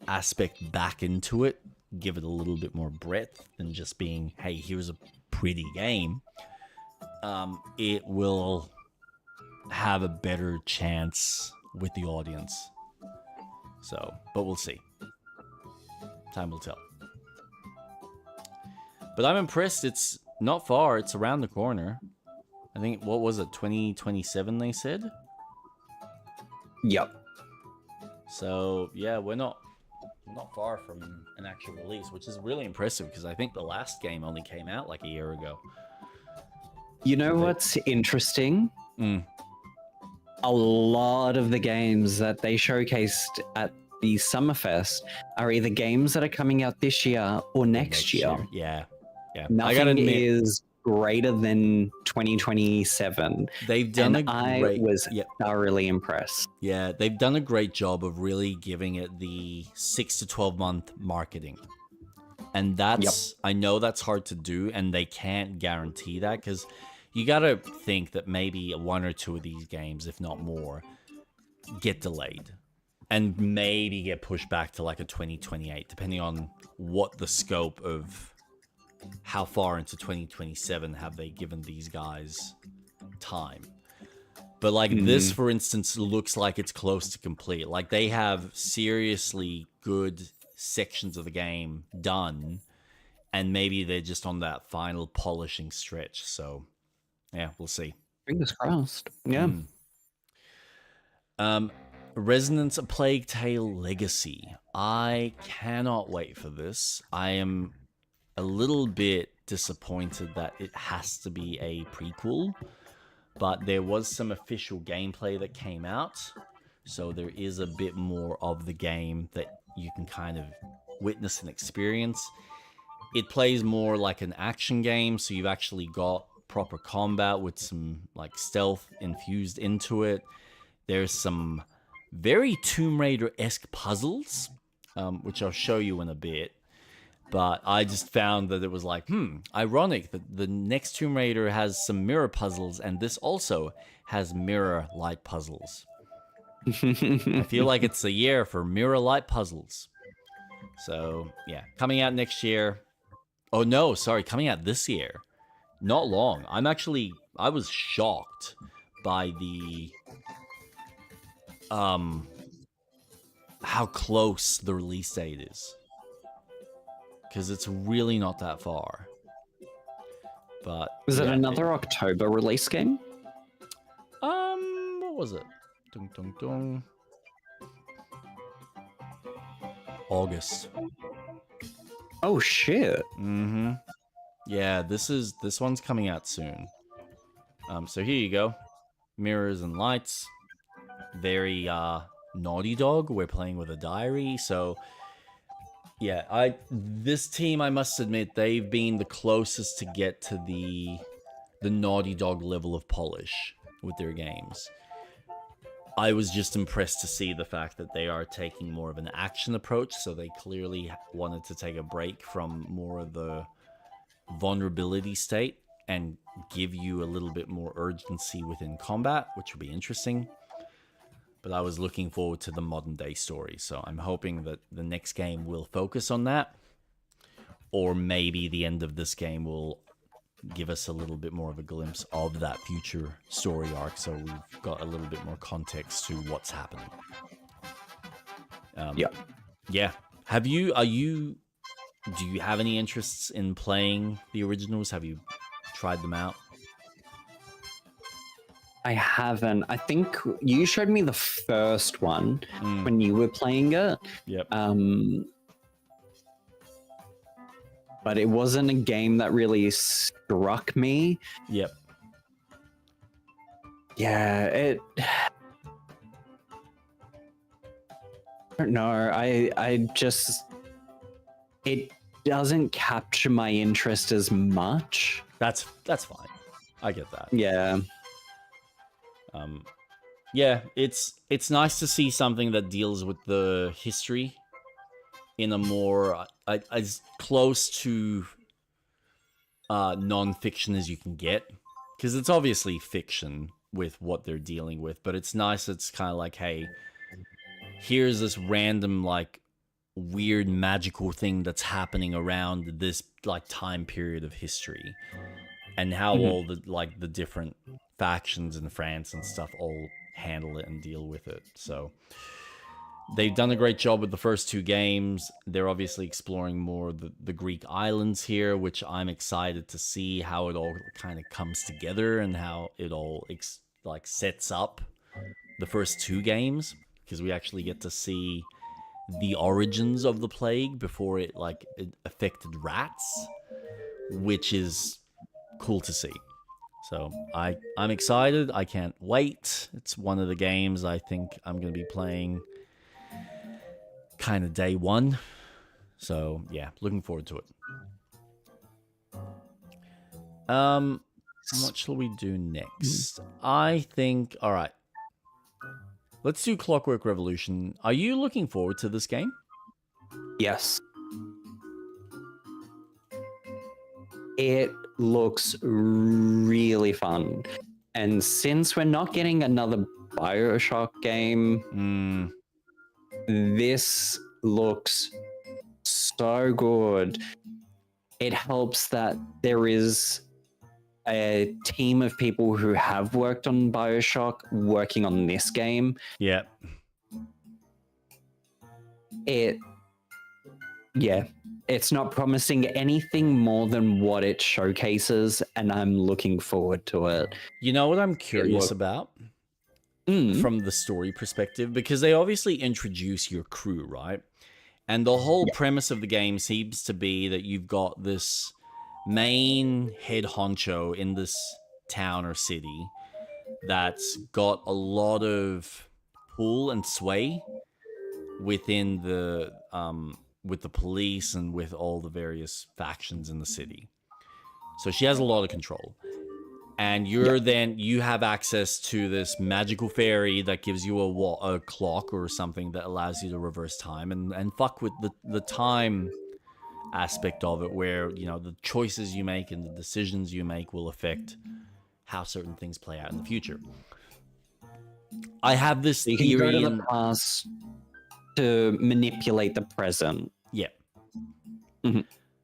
A: aspect back into it, give it a little bit more breadth than just being, hey, here's a pretty game, it will have a better chance with the audience. So, but we'll see. Time will tell. But I'm impressed. It's not far. It's around the corner. I think, what was it, 2027 they said?
B: Yep.
A: So, yeah, we're not far from an actual release, which is really impressive because I think the last game only came out like a year ago.
B: You know what's interesting? A lot of the games that they showcased at the Summerfest are either games that are coming out this year or next year.
A: Yeah. Yeah.
B: Nothing
A: I gotta admit,
B: is greater than 2027.
A: they've done
B: and I was thoroughly impressed.
A: Yeah, they've done a great job of really giving it the 6 to 12 month marketing. And that's, I know that's hard to do, and they can't guarantee that because you got to think that maybe one or two of these games, if not more, get delayed and maybe get pushed back to like a 2028, depending on what the scope of how far into 2027 have they given these guys time. But like this, for instance, looks like it's close to complete. Like they have seriously good sections of the game done, and maybe they're just on that final polishing stretch. So yeah, we'll see.
B: Fingers crossed. Yeah.
A: Resonance of Plague Tale Legacy. I cannot wait for this. I am a little bit disappointed that it has to be a prequel, but there was some official gameplay that came out, so there is a bit more of the game that you can kind of witness and experience. It plays more like an action game, so you've actually got proper combat with some like stealth infused into it. There's some very Tomb Raider-esque puzzles, which I'll show you in a bit. But I just found that it was like, ironic that the next Tomb Raider has some mirror puzzles, and this also has mirror light puzzles. I feel like it's a year for mirror light puzzles. So, yeah, coming out next year. Oh, no, sorry, coming out this year. Not long. I was shocked by the, how close the release date is. Because it's really not that far. But
B: is it another October release game?
A: What was it? Dun, dun, dun. August.
B: Oh shit.
A: Yeah, this one's coming out soon. So here you go. Mirrors and lights. Very Naughty Dog. We're playing with a diary, so yeah, this team, I must admit, they've been the closest to get to the Naughty Dog level of polish with their games. I was just impressed to see the fact that they are taking more of an action approach, so they clearly wanted to take a break from more of the vulnerability state and give you a little bit more urgency within combat, which will be interesting. But I was looking forward to the modern day story, so I'm hoping that the next game will focus on that, or maybe the end of this game will give us a little bit more of a glimpse of that future story arc, so we've got a little bit more context to what's happening. Yeah. Do you have any interests in playing the originals? Have you tried them out?
B: I haven't. I think you showed me the first one when you were playing it.
A: Yep.
B: But it wasn't a game that really struck me.
A: Yep.
B: Yeah, I don't know. I just, it doesn't capture my interest as much.
A: That's fine. I get that.
B: Yeah.
A: Yeah, it's nice to see something that deals with the history in a more as close to non-fiction as you can get, because it's obviously fiction with what they're dealing with, but it's nice. It's kind of like, hey, here's this random like weird magical thing that's happening around this like time period of history, and how all the like the different factions in France and stuff all handle it and deal with it. So they've done a great job with the first 2 games. They're obviously exploring more the Greek islands here, which I'm excited to see how it all kind of comes together and how it all like sets up the first 2 games, because we actually get to see the origins of the plague before it affected rats, which is cool to see. So I'm excited. I can't wait. It's one of the games I think I'm going to be playing kind of day one. So yeah, looking forward to it. What shall we do next? I think, all right, let's do Clockwork Revolution. Are you looking forward to this game?
B: Yes. It looks really fun. And since we're not getting another BioShock game, this looks so good. It helps that there is a team of people who have worked on BioShock working on this game.
A: Yeah.
B: It's not promising anything more than what it showcases, and I'm looking forward to it.
A: You know what I'm curious about? From the story perspective, because they obviously introduce your crew, right? And the whole premise of the game seems to be that you've got this main head honcho in this town or city that's got a lot of pull and sway within the with the police and with all the various factions in the city. So she has a lot of control. And you have access to this magical fairy that gives you a clock or something that allows you to reverse time and fuck with the time aspect of it, where, you know, the choices you make and the decisions you make will affect how certain things play out in the future. I have this
B: theory. You can go to the past to manipulate the present.
A: Yeah.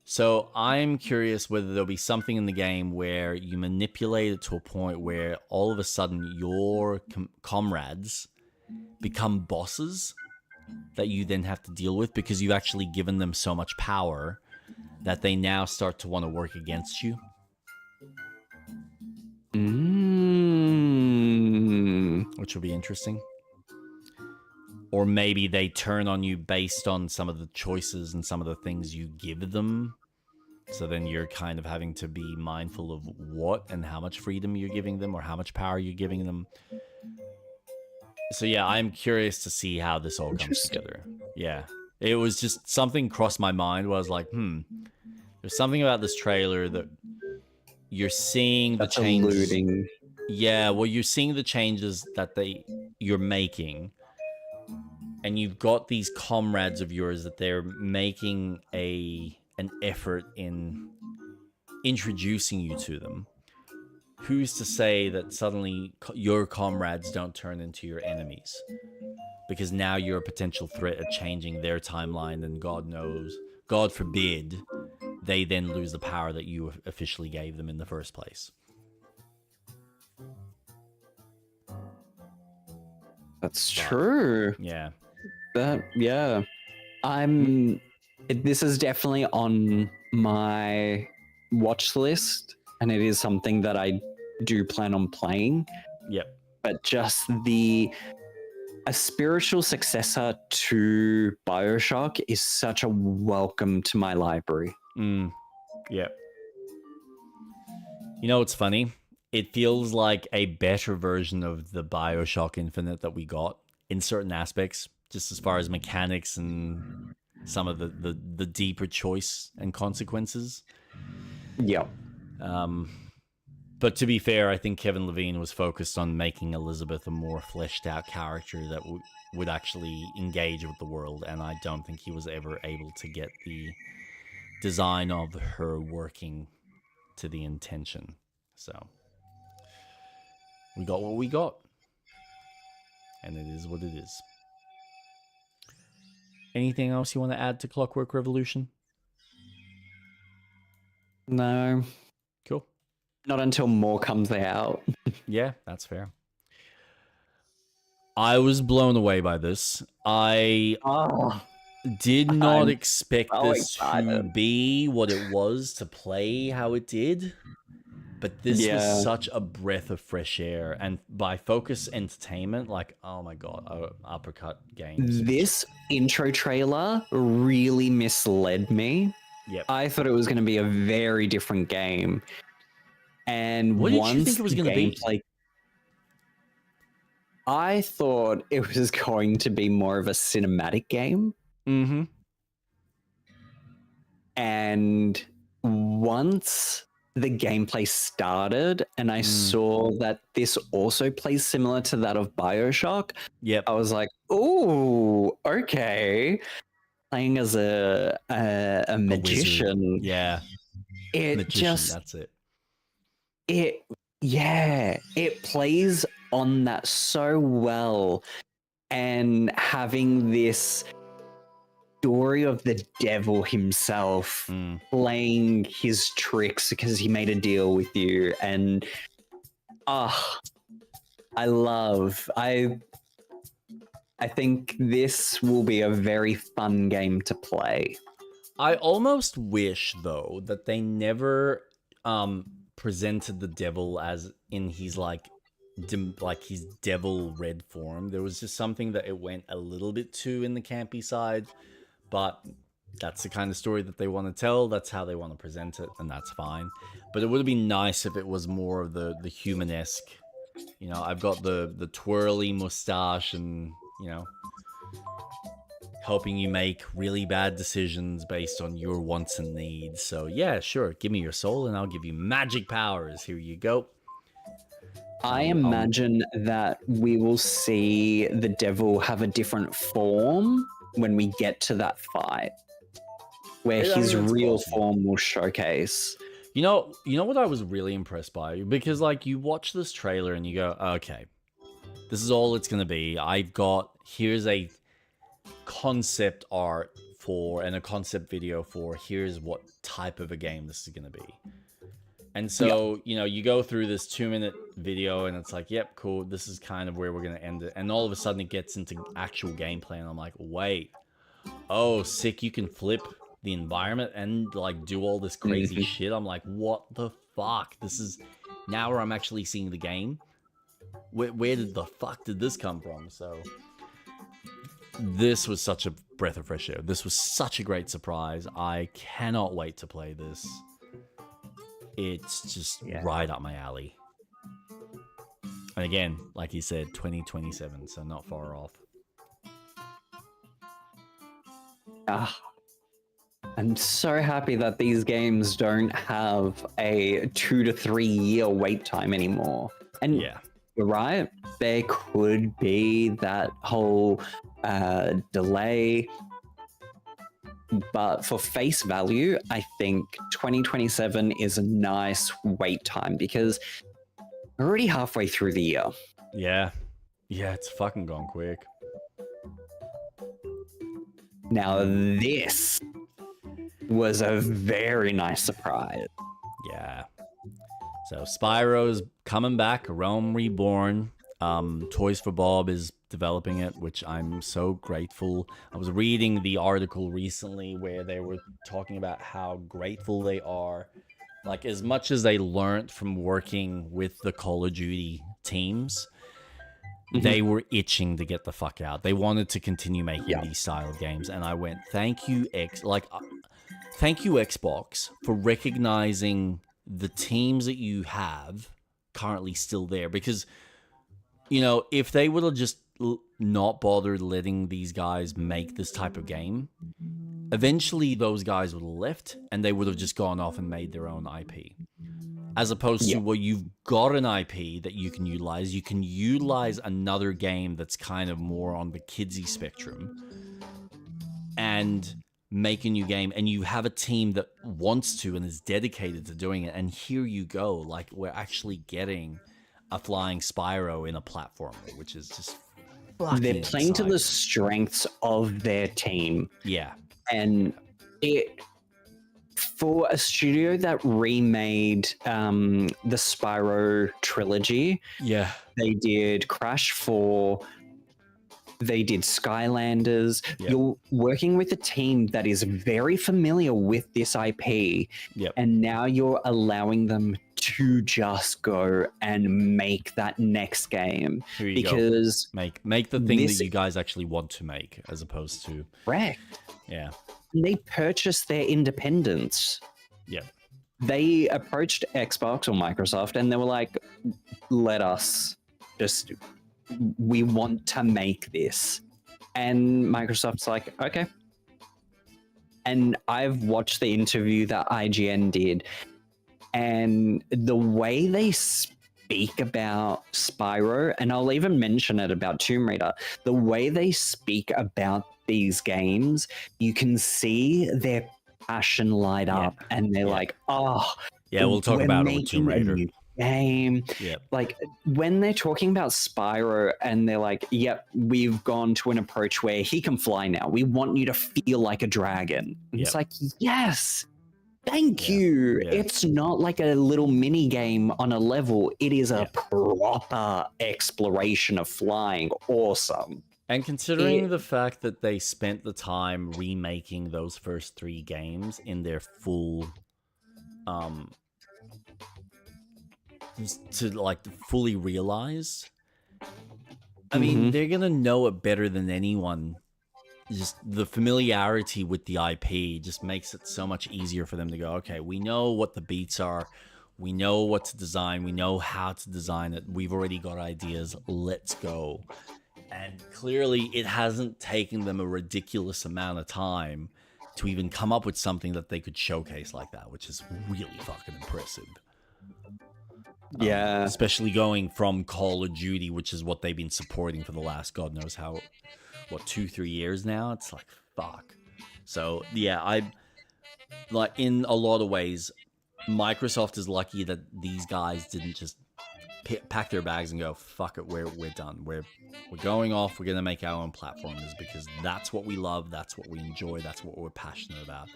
A: So I'm curious whether there'll be something in the game where you manipulate it to a point where all of a sudden your comrades become bosses that you then have to deal with, because you've actually given them so much power that they now start to want to work against you. Which will be interesting. Or maybe they turn on you based on some of the choices and some of the things you give them. So then you're kind of having to be mindful of what and how much freedom you're giving them or how much power you're giving them. So yeah, I'm curious to see how this all comes together. Yeah. It was just something crossed my mind where I was like, there's something about this trailer that you're seeing the changes. Alluding. Yeah, well, you're seeing the changes that you're making. And you've got these comrades of yours that they're making an effort in introducing you to them. Who's to say that suddenly your comrades don't turn into your enemies? Because now you're a potential threat at changing their timeline, and God knows, God forbid, they then lose the power that you officially gave them in the first place.
B: That's true.
A: Yeah.
B: This is definitely on my watch list, and it is something that I do plan on playing.
A: Yep.
B: But just a spiritual successor to BioShock is such a welcome to my library.
A: Yeah. You know what's funny? It feels like a better version of the BioShock Infinite that we got in certain aspects, just as far as mechanics and some of the deeper choice and consequences.
B: Yeah.
A: But to be fair, I think Kevin Levine was focused on making Elizabeth a more fleshed out character that would actually engage with the world, and I don't think he was ever able to get the design of her working to the intention. So we got what we got, and it is what it is. Anything else you want to add to Clockwork Revolution?
B: No.
A: Cool.
B: Not until more comes out.
A: Yeah, that's fair. I was blown away by this. I did not
B: I'm
A: expect
B: so
A: this to
B: excited.
A: be what it was, to play how it did. But this was
B: Yeah.
A: such a breath of fresh air. And by Focus Entertainment, like, oh my God, Uppercut Games.
B: This intro trailer really misled me.
A: Yep.
B: I thought it was going to be a very different game. And
A: What did
B: once
A: you think it was
B: the
A: going to be?
B: gameplay, I thought it was going to be more of a cinematic game.
A: Mm-hmm.
B: And once the gameplay started and I saw that this also plays similar to that of BioShock,
A: Yep.
B: I was like, oh, okay. Playing as a magician.
A: Yeah.
B: It
A: Magician,
B: just
A: that's it.
B: it plays on that so well, and having this story of the devil himself playing his tricks because he made a deal with you, and I think this will be a very fun game to play.
A: I almost wish, though, that they never presented the devil as in his like his devil red form. There was just something that it went a little bit too in the campy side, but that's the kind of story that they want to tell. That's how they want to present it, and that's fine. But it would have been nice if it was more of the human-esque. You know, I've got the twirly mustache and, you know, helping you make really bad decisions based on your wants and needs. So yeah, sure, give me your soul and I'll give you magic powers. Here you go.
B: I imagine that we will see the devil have a different form when we get to that fight, where his real form will showcase.
A: You know what I was really impressed by? Because like you watch this trailer and you go, okay, this is all it's gonna be. Here's a concept art for and a concept video for here's what type of a game this is going to be. And so, you know, you go through this 2-minute video and it's like, yep, cool, this is kind of where we're going to end it. And all of a sudden it gets into actual gameplay and I'm like, wait, oh, sick, you can flip the environment and like do all this crazy shit. I'm like, what the fuck? This is now where I'm actually seeing the game. Where did the fuck did this come from? So this was such a breath of fresh air. This was such a great surprise. I cannot wait to play this. It's just right up my alley. And again, like he said, 2027, so not far off.
B: I'm so happy that these games don't have a 2 to 3 year wait time anymore. And
A: yeah,
B: you're right, there could be that whole delay, but for face value, I think 2027 is a nice wait time because we're already halfway through the year.
A: Yeah, it's fucking gone quick.
B: Now this was a very nice surprise.
A: Yeah. So Spyro's coming back, Realm Reborn. Toys for Bob is developing it, which I'm so grateful. I was reading the article recently where they were talking about how grateful they are. Like, as much as they learned from working with the Call of Duty teams, they were itching to get the fuck out. They wanted to continue making these style of games. And I went, thank you, thank you, Xbox, for recognizing the teams that you have currently still there. Because, you know, if they would have just not bothered letting these guys make this type of game, eventually those guys would have left and they would have just gone off and made their own IP. As opposed to, well, you've got an IP that you can utilize. You can utilize another game that's kind of more on the kidsy spectrum and make a new game. And you have a team that wants to and is dedicated to doing it. And here you go. Like, we're actually getting a flying Spyro in a platformer, which is just fucking
B: They're playing
A: exciting.
B: to the strengths of their team.
A: Yeah.
B: And it for a studio that remade the Spyro trilogy,
A: Yeah.
B: they did Crash 4, they did Skylanders.
A: Yep.
B: You're working with a team that is very familiar with this IP,
A: Yep.
B: and now you're allowing them to just go and make that next game.
A: Here you
B: because
A: go. Make the thing
B: this-
A: that you guys actually want to make, as opposed to
B: correct.
A: yeah.
B: They purchased their independence.
A: Yeah.
B: They approached Xbox or Microsoft and they were like, let us just, we want to make this. And Microsoft's like, okay. And I've watched the interview that IGN did, and the way they speak about Spyro, and I'll even mention it about Tomb Raider, the way they speak about these games, you can see their passion light up, and they're like, oh,
A: Yeah, we'll talk
B: we're
A: about it with Tomb
B: making a
A: Raider.
B: new game.
A: Yeah.
B: Like when they're talking about Spyro and they're like, yep, we've gone to an approach where he can fly now. We want you to feel like a dragon. And
A: Yep.
B: it's like, yes, thank
A: Yeah.
B: you.
A: Yeah.
B: It's not like a little mini game on a level. It is a
A: Yeah.
B: proper exploration of flying. Awesome.
A: And considering the fact that they spent the time remaking those first 3 games in their full just to like fully realize, I mean, they're gonna know it better than anyone. Just the familiarity with the IP just makes it so much easier for them to go, okay, we know what the beats are, we know what to design, we know how to design it, we've already got ideas, let's go. And clearly it hasn't taken them a ridiculous amount of time to even come up with something that they could showcase like that, which is really fucking impressive.
B: Yeah.
A: Especially going from Call of Duty, which is what they've been supporting for the last god knows how, what, 2-3 years now? It's like, fuck. So, yeah, I, like, in a lot of ways, Microsoft is lucky that these guys didn't just pack their bags and go, fuck it, we're done. We're going off, we're going to make our own platformers because that's what we love, that's what we enjoy, that's what we're passionate about.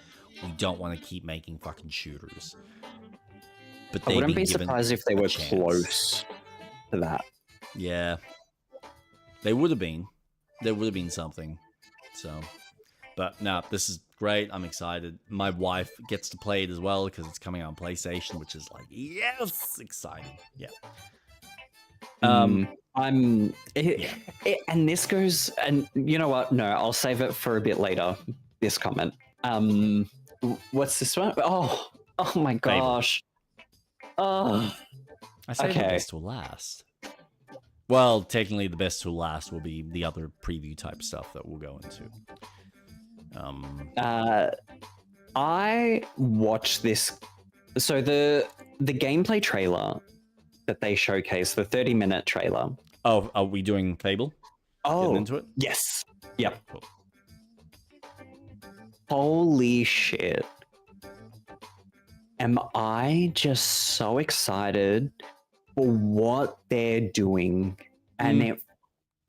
A: We don't want to keep making fucking shooters. But
B: I wouldn't be
A: given
B: surprised if they
A: a
B: were
A: chance.
B: close to that.
A: Yeah. They would have been. There would have been something. So, but no, this is great. I'm excited. My wife gets to play it as well because it's coming out on PlayStation, which is like, yes, exciting. Yeah.
B: And this goes, and you know what? No, I'll save it for a bit later. This comment. What's this one? Oh my gosh. Oh,
A: I saved the
B: okay.
A: best till last. Well, technically, the best till last will be the other preview type stuff that we'll go into.
B: I watched this. So the gameplay trailer that they showcased, the 30-minute trailer.
A: Oh, are we doing Fable?
B: Oh,
A: Getting into it?
B: yes. Yep.
A: Cool.
B: Holy shit. Am I just so excited for what they're doing? And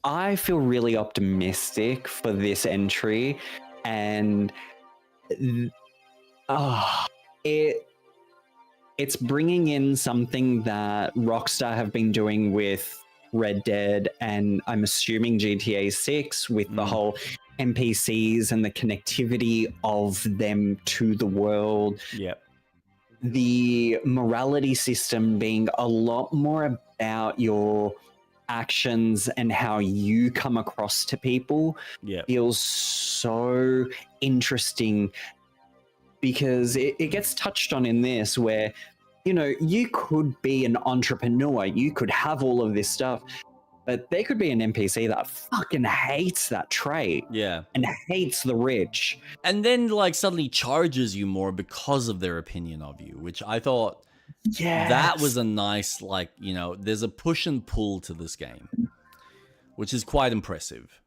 B: I feel really optimistic for this entry. And it's bringing in something that Rockstar have been doing with Red Dead, and I'm assuming GTA 6 with the whole NPCs and the connectivity of them to the world.
A: Yep.
B: The morality system being a lot more about your actions and how you come across to people feels so interesting, because it gets touched on in this where, you know, you could be an entrepreneur, you could have all of this stuff, but there could be an NPC that fucking hates that trait.
A: Yeah.
B: And hates the rich.
A: And then, like, suddenly charges you more because of their opinion of you, which I thought that was a nice, like, you know, there's a push and pull to this game, which is quite impressive.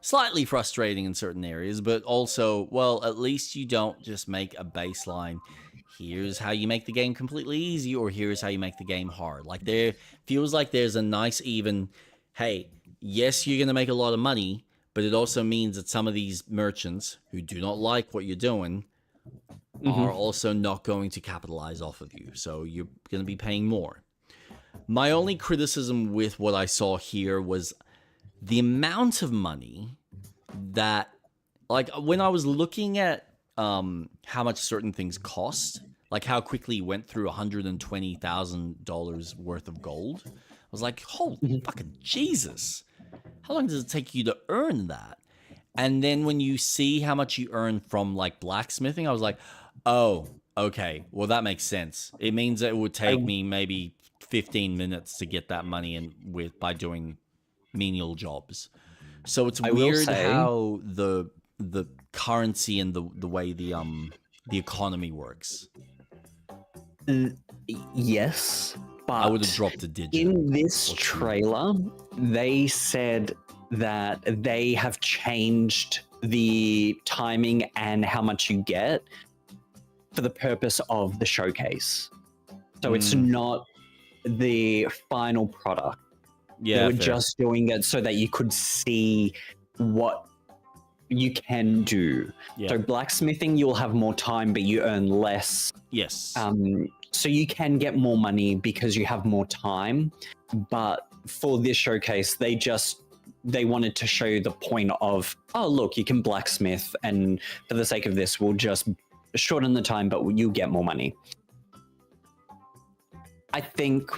A: Slightly frustrating in certain areas, but also, well, at least you don't just make a baseline. Here's how you make the game completely easy, or here's how you make the game hard. Like, there feels like there's a nice even, hey, yes, you're going to make a lot of money, but it also means that some of these merchants who do not like what you're doing are also not going to capitalize off of you. So you're going to be paying more. My only criticism with what I saw here was the amount of money that, like, when I was looking at how much certain things cost, like how quickly he went through $120,000 worth of gold, I was like, holy fucking Jesus. How long does it take you to earn that? And then when you see how much you earn from, like, blacksmithing, I was like, oh, okay, well, that makes sense. It means that it would take me maybe 15 minutes to get that money in by doing menial jobs. So it's weird how the currency and the way the economy works.
B: Yes, but
A: I would have dropped a digit.
B: In this trailer, they said that they have changed the timing and how much you get for the purpose of the showcase. So it's not the final product.
A: Yeah,
B: they were just doing it so that you could see what you can do.
A: Yeah.
B: So blacksmithing, you'll have more time, but you earn less.
A: Yes.
B: So you can get more money because you have more time. But for this showcase, they wanted to show you the point of, oh, look, you can blacksmith, and for the sake of this, we'll just shorten the time, but you get more money. I think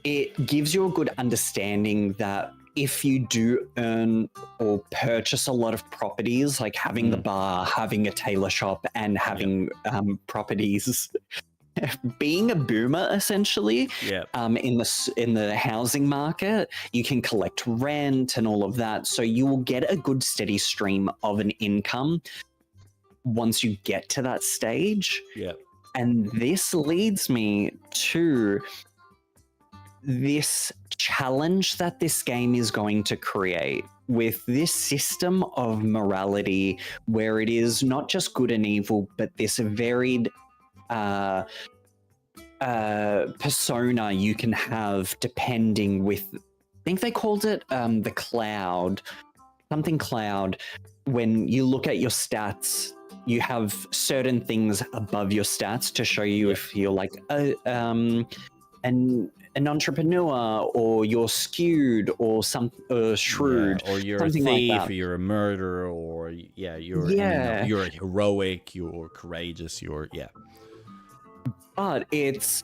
B: it gives you a good understanding that if you do earn or purchase a lot of properties, like having the bar, having a tailor shop, and having properties, being a boomer essentially, in the housing market, you can collect rent and all of that. So you will get a good steady stream of an income once you get to that stage.
A: Yeah.
B: And this leads me to this challenge that this game is going to create with this system of morality, where it is not just good and evil, but this varied persona you can have depending with, I think they called it the cloud, something cloud. When you look at your stats, you have certain things above your stats to show you if you're like an entrepreneur, or you're skewed, or shrewd,
A: or you're
B: something
A: a thief,
B: like that.
A: or you're a murderer, or you're heroic, you're courageous,
B: But it's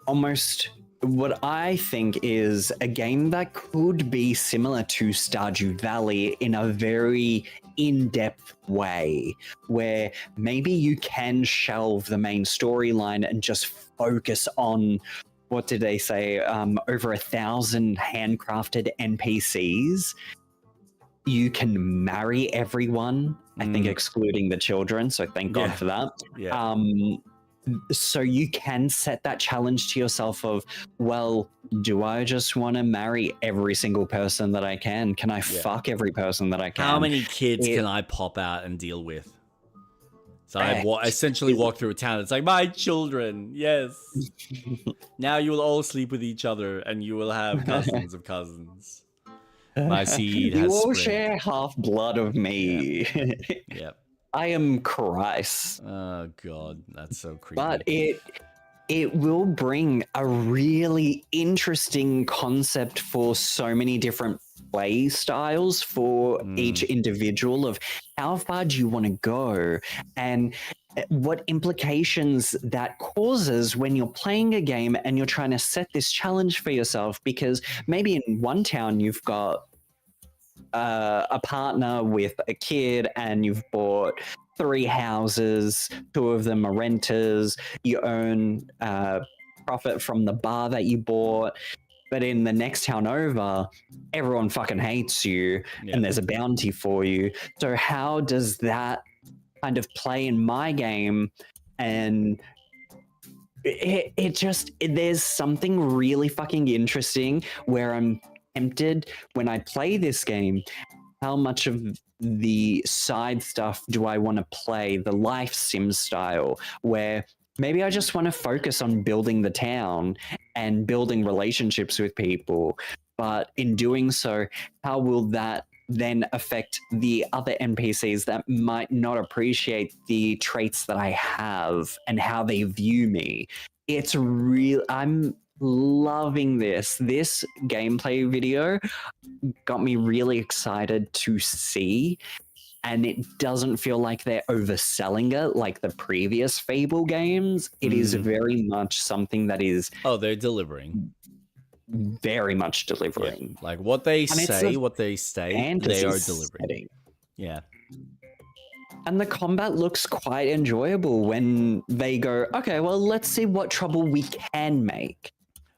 B: almost what I think is a game that could be similar to Stardew Valley in a very in-depth way, where maybe you can shelve the main storyline and just focus on, what did they say, over 1,000 handcrafted NPCs. You can marry everyone, I think excluding the children, so thank God for that.
A: Yeah.
B: So you can set that challenge to yourself of, well, do I just want to marry every single person that I can? Can I fuck every person that I can?
A: How many kids can I pop out and deal with? So I essentially walk through a town. It's like, my children, yes. Now you will all sleep with each other, and you will have cousins of cousins. My seed has
B: You all
A: spread.
B: share half blood of me.
A: Yep.
B: I am Christ.
A: Oh God, that's so creepy.
B: But it will bring a really interesting concept for so many different play styles for each individual, of how far do you want to go, and what implications that causes when you're playing a game and you're trying to set this challenge for yourself. Because maybe in one town you've got a partner with a kid, and you've bought 3 houses, 2 of them are renters, you earn profit from the bar that you bought, but in the next town over, everyone fucking hates you, and there's a bounty for you. So how does that kind of play in my game? And there's something really fucking interesting where I'm tempted when I play this game. How much of the side stuff do I want to play, the life sim style, where maybe I just want to focus on building the town and building relationships with people, but in doing so, how will that then affect the other NPCs that might not appreciate the traits that I have and how they view me. It's real. I'm loving this. This gameplay video got me really excited to see, and it doesn't feel like they're overselling it like the previous Fable games. It is very much something that is
A: Oh, they're delivering.
B: very much delivering.
A: Yeah. Like what they
B: And it's
A: say,
B: a
A: what they state, they
B: fantasy
A: are delivering.
B: setting.
A: Yeah.
B: And the combat looks quite enjoyable when they go, okay, well, let's see what trouble we can make.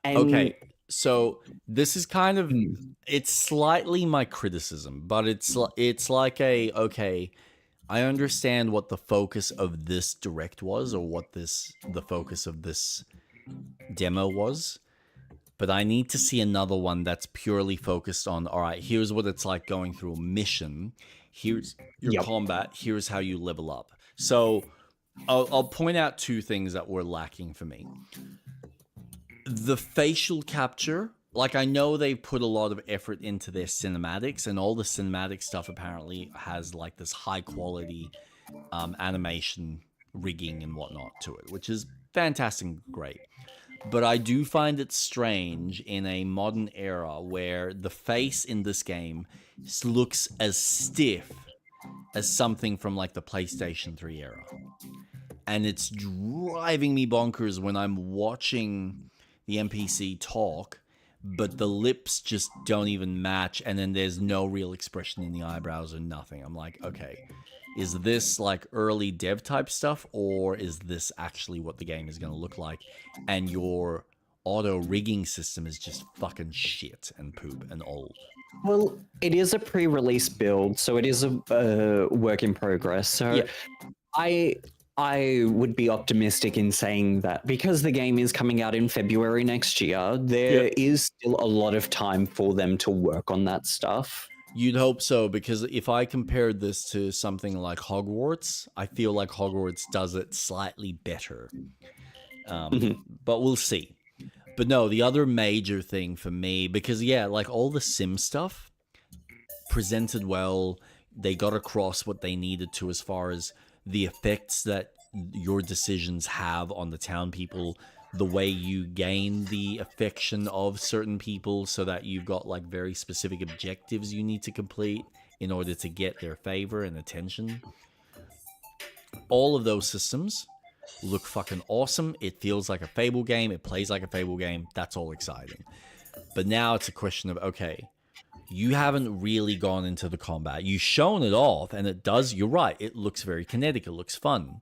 B: And
A: Okay, so this is kind of, it's slightly my criticism, but it's like okay, I understand what the focus of this direct was, or what the focus of this demo was, but I need to see another one that's purely focused on, all right, here's what it's like going through a mission, here's your combat, here's how you level up. So I'll point out two things that were lacking for me. The facial capture, like I know they put a lot of effort into their cinematics, and all the cinematic stuff apparently has like this high quality animation rigging and whatnot to it, which is fantastic and great. But I do find it strange in a modern era where the face in this game looks as stiff as something from like the PlayStation 3 era. And it's driving me bonkers when I'm watching the NPC talk, but the lips just don't even match, and then there's no real expression in the eyebrows or nothing. I'm like, okay, is this like early dev type stuff, or is this actually what the game is going to look like? And your auto rigging system is just fucking shit and poop and old.
B: Well, it is a pre-release build, so it is a work in progress. So yeah. I would be optimistic in saying that because the game is coming out in February next year, there is still a lot of time for them to work on that stuff.
A: You'd hope so, because if I compared this to something like Hogwarts, I feel like Hogwarts does it slightly better. But we'll see. But no, the other major thing for me, because yeah, like all the sim stuff presented well, they got across what they needed to as far as the effects that your decisions have on the town people, the way you gain the affection of certain people so that you've got like very specific objectives you need to complete in order to get their favor and attention. All of those systems look fucking awesome. It feels like a Fable game. It plays like a Fable game. That's all exciting. But now it's a question of, okay, you haven't really gone into the combat. You've shown it off, and it does, you're right, it looks very kinetic, it looks fun.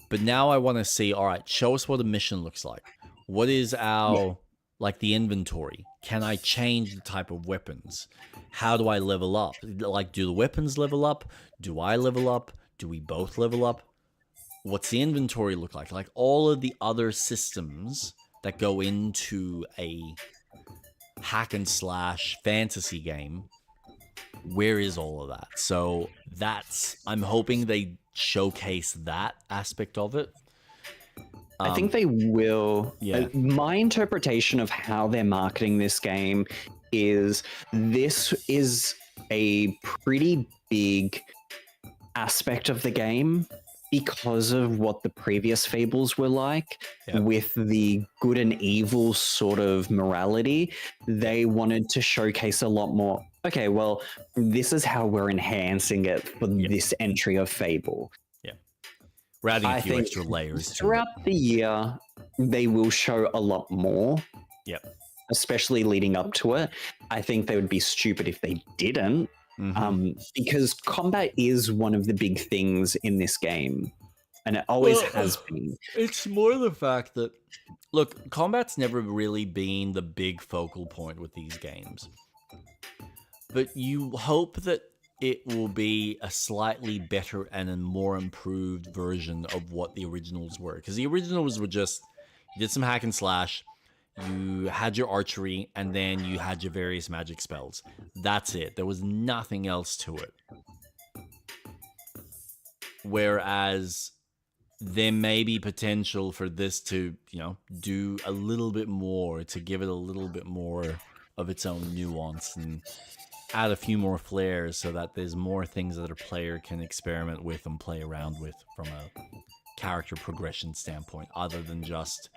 A: But now I want to see, all right, show us what a mission looks like. What is our, like the inventory? Can I change the type of weapons? How do I level up? Like, do the weapons level up? Do I level up? Do we both level up? What's the inventory look like? Like all of the other systems that go into a hack and slash fantasy game, where is all of that? So that's, I'm hoping they showcase that aspect of it.
B: I think they will.
A: Yeah.
B: My interpretation of how they're marketing this game is this is a pretty big aspect of the game because of what the previous Fables were like, with the good and evil sort of morality. They wanted to showcase a lot more. Okay, well, this is how we're enhancing it for this entry of Fable.
A: Yeah. We're adding a few extra layers to
B: throughout the year, they will show a lot more.
A: Yep.
B: Especially leading up to it. I think they would be stupid if they didn't. Because combat is one of the big things in this game, and it always has been.
A: It's more the fact that, look, combat's never really been the big focal point with these games, but you hope that it will be a slightly better and a more improved version of what the originals were, because the originals were just, you did some hack and slash, you had your archery, and then you had your various magic spells. That's it. There was nothing else to it. Whereas there may be potential for this to, you know, do a little bit more, to give it a little bit more of its own nuance. And add a few more flares so that there's more things that a player can experiment with and play around with from a character progression standpoint, other than just,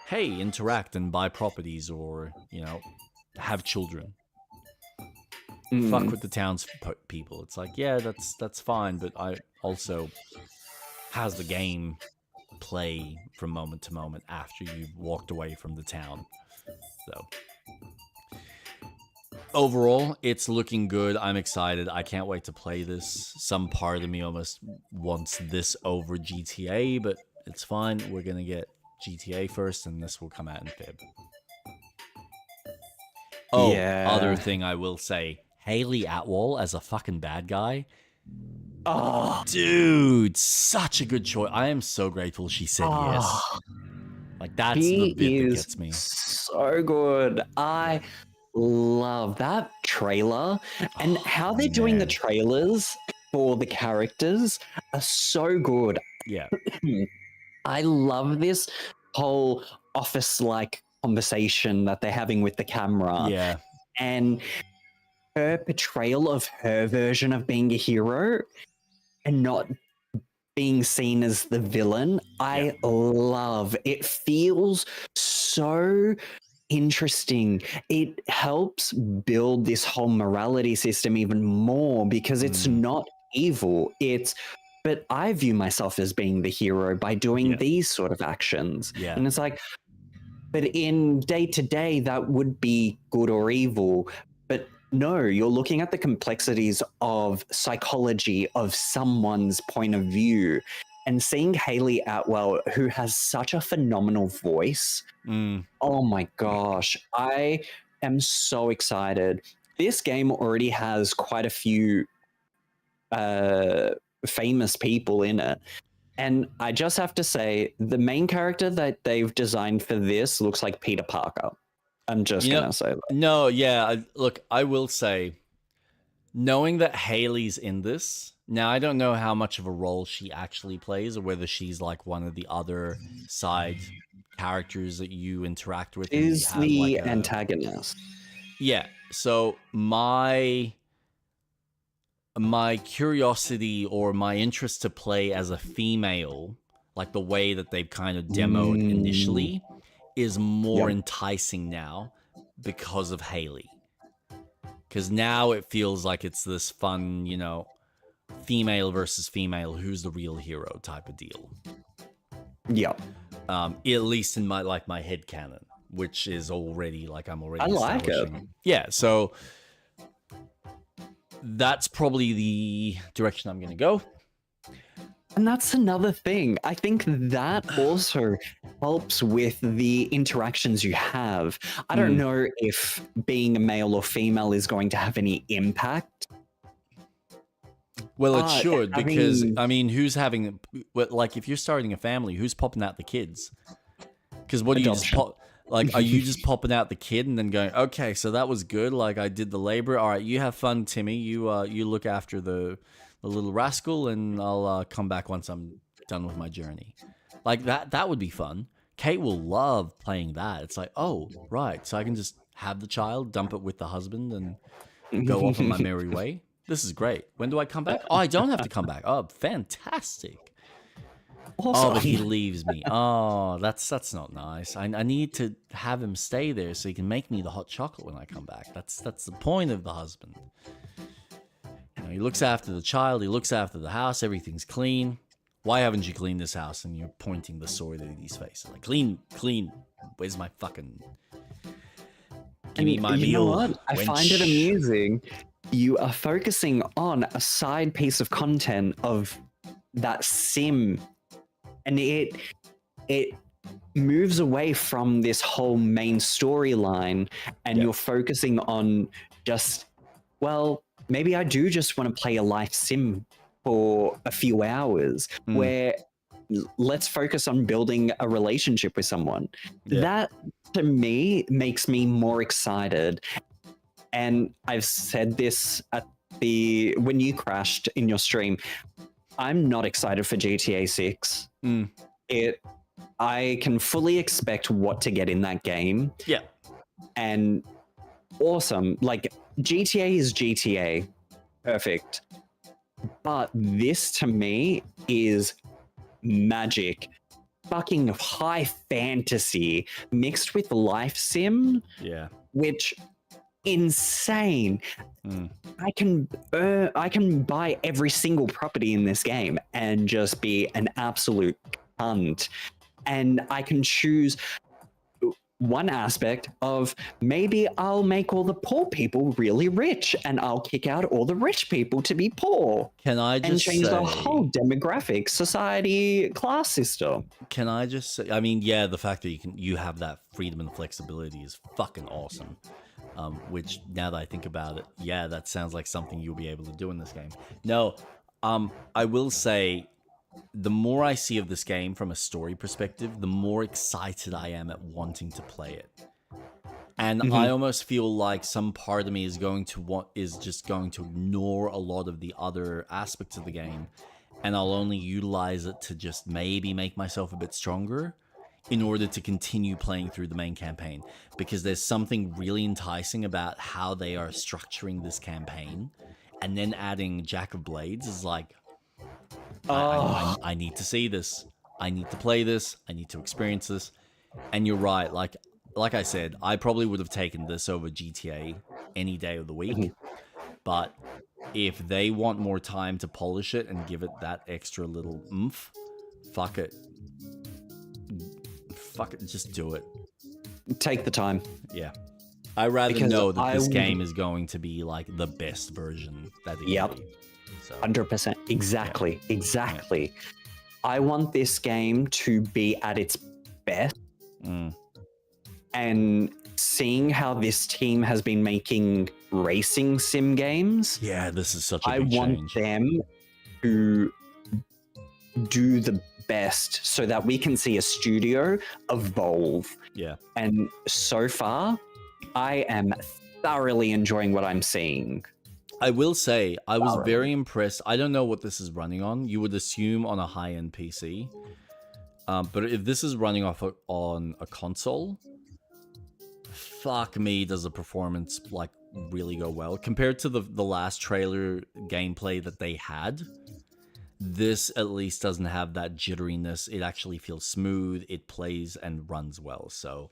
A: hey, interact and buy properties or, you know, have children. Fuck with the townspeople. It's like, yeah, that's fine, but I also has the game play from moment to moment after you've walked away from the town. So overall, it's looking good. I'm excited. I can't wait to play this. Some part of me almost wants this over GTA, but it's fine. We're gonna get GTA first, and this will come out in Feb. Oh,
B: Yeah.
A: other thing I will say, Haley Atwell as a fucking bad guy.
B: Oh,
A: Dude, such a good choice. I am so grateful she said yes. Like, that's the bit that gets me.
B: So good. I love that trailer, and how they're doing the trailers for the characters are so good.
A: Yeah.
B: I love this whole office-like conversation that they're having with the camera.
A: Yeah.
B: And her portrayal of her version of being a hero and not being seen as the villain, I love. It feels so interesting. It helps build this whole morality system even more because it's not evil. But I view myself as being the hero by doing these sort of actions.
A: Yeah.
B: And it's like, but in day to day, that would be good or evil. But no, you're looking at the complexities of psychology of someone's point of view. And seeing Haley Atwell, who has such a phenomenal voice, oh my gosh, I am so excited. This game already has quite a few famous people in it. And I just have to say, the main character that they've designed for this looks like Peter Parker. I'm just going to say that.
A: No, yeah. Look, I will say, knowing that Haley's in this, now I don't know how much of a role she actually plays or whether she's like one of the other side characters that you interact with.
B: Is the antagonist.
A: Yeah. So my curiosity or my interest to play as a female, like the way that they've kind of demoed initially, is more enticing now because of Haley. Because now it feels like it's this fun, you know, female versus female, who's the real hero type of deal.
B: Yeah.
A: At least in my head canon, which is already I'm already.
B: I like it.
A: Yeah. So that's probably the direction I'm going to go.
B: And that's another thing. I think that also helps with the interactions you have. I don't know if being a male or female is going to have any impact.
A: Well, it should, because, I mean, who's having, like, if you're starting a family, who's popping out the kids? Because what do you just pop, like, are you just popping out the kid and then going, okay, so that was good, like, I did the labor, all right, you have fun, Timmy, you look after the little rascal, and I'll come back once I'm done with my journey. Like, that would be fun. Kate will love playing that. It's like, oh, right, so I can just have the child, dump it with the husband, and go off on my merry way. This is great. When do I come back? Oh, I don't have to come back. Oh, fantastic. Awesome. Oh, but he leaves me. Oh, that's not nice. I need to have him stay there so he can make me the hot chocolate when I come back. That's the point of the husband. You know, he looks after the child. He looks after the house. Everything's clean. Why haven't you cleaned this house? And you're pointing the sword at his face. Like, clean. Where's my fucking... Give me my meal.
B: You know what? I
A: wench.
B: find it amusing. You are focusing on a side piece of content of that sim, and it moves away from this whole main storyline, and you're focusing on just, well, maybe I do just want to play a life sim for a few hours where let's focus on building a relationship with someone. That to me makes me more excited. And I've said this when you crashed in your stream, I'm not excited for GTA 6. I can fully expect what to get in that game.
A: Yeah.
B: And awesome. Like, GTA is GTA. Perfect. But this to me is magic. Fucking high fantasy mixed with life sim,
A: Yeah.
B: which insane. I can buy every single property in this game and just be an absolute cunt. And I can choose one aspect of maybe I'll make all the poor people really rich and I'll kick out all the rich people to be poor.
A: Can I just
B: and change
A: say,
B: the whole demographic, society, class system.
A: Can I just say, I mean, yeah, the fact that you have that freedom and flexibility is fucking awesome. Which, now that I think about it, yeah, that sounds like something you'll be able to do in this game. No, I will say, the more I see of this game from a story perspective, the more excited I am at wanting to play it. And I almost feel like some part of me is just going to ignore a lot of the other aspects of the game, and I'll only utilize it to just maybe make myself a bit stronger in order to continue playing through the main campaign, because there's something really enticing about how they are structuring this campaign, and then adding Jack of Blades is like, I need to see this. I need to play this. I need to experience this. And you're right. Like I said, I probably would have taken this over GTA any day of the week. But if they want more time to polish it and give it that extra little oomph, fuck it. Fuck it. Just do it.
B: Take the time.
A: Yeah. I rather
B: Because
A: know that this
B: I-
A: game is going to be like the best version that it can be. So,
B: 100%. Exactly. Exactly. I want this game to be at its best. And seeing how this team has been making racing sim games,
A: yeah, this is such a
B: I
A: big
B: want
A: change.
B: them to do the best so that we can see a studio evolve.
A: Yeah.
B: And so far, I am thoroughly enjoying what I'm seeing.
A: I will say, I was very impressed. I don't know what this is running on. You would assume on a high-end PC. But if this is running off on a console, fuck me, does the performance like really go well. Compared to the last trailer gameplay that they had, this at least doesn't have that jitteriness. It actually feels smooth. It plays and runs well. So,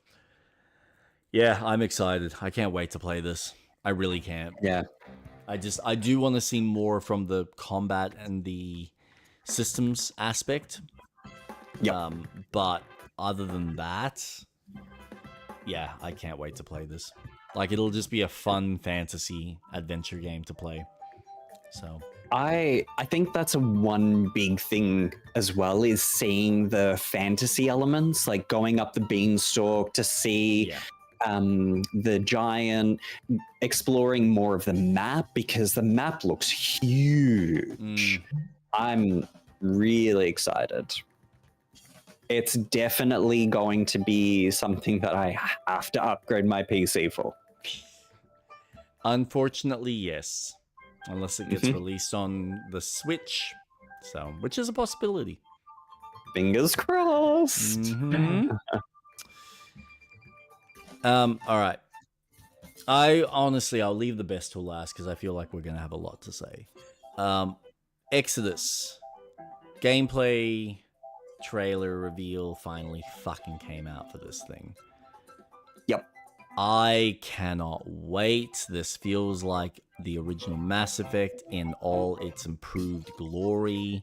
A: yeah, I'm excited. I can't wait to play this. I really can't.
B: Yeah.
A: I do want to see more from the combat and the systems aspect.
B: Yep.
A: But other than that, yeah, I can't wait to play this. Like, it'll just be a fun fantasy adventure game to play. So
B: I think that's one big thing as well, is seeing the fantasy elements, like going up the beanstalk to see the giant, exploring more of the map, because the map looks huge. I'm really excited. It's definitely going to be something that I have to upgrade my PC for.
A: unfortunately, yes. Unless it gets released on the Switch. So, which is a possibility.
B: Fingers crossed.
A: All right. I'll leave the best till last because I feel like we're gonna have a lot to say. Exodus gameplay trailer reveal finally fucking came out for this thing.
B: Yep.
A: I cannot wait. This feels like the original Mass Effect in all its improved glory.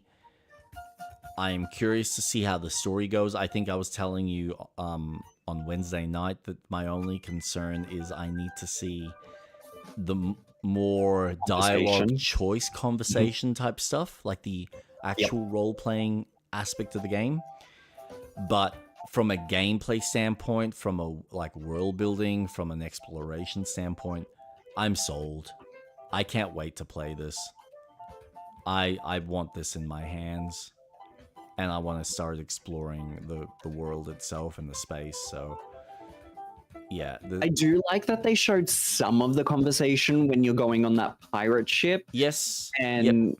A: I am curious to see how the story goes. I think I was telling you on Wednesday night that my only concern is I need to see the more dialogue choice conversation type stuff, like the actual role-playing aspect of the game. But from a gameplay standpoint, from a world building, from an exploration standpoint, I'm sold. I can't wait to play this. I want this in my hands, and I want to start exploring the world itself and the space. So yeah,
B: I do like that they showed some of the conversation when you're going on that pirate ship.
A: Yes.
B: And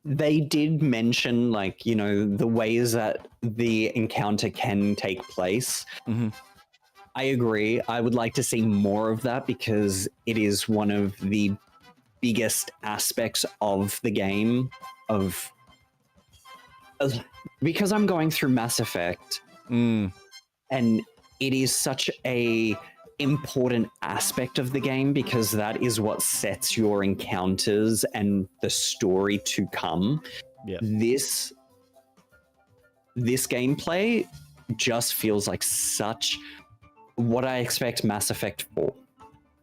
B: they did mention, like, you know, the ways that the encounter can take place. I agree. I would like to see more of that because it is one of the biggest aspects of the game. Because I'm going through Mass Effect,
A: Mm,
B: and it is such a important aspect of the game because that is what sets your encounters and the story to come.
A: yeah.
B: This gameplay just feels like such what I expect Mass Effect for.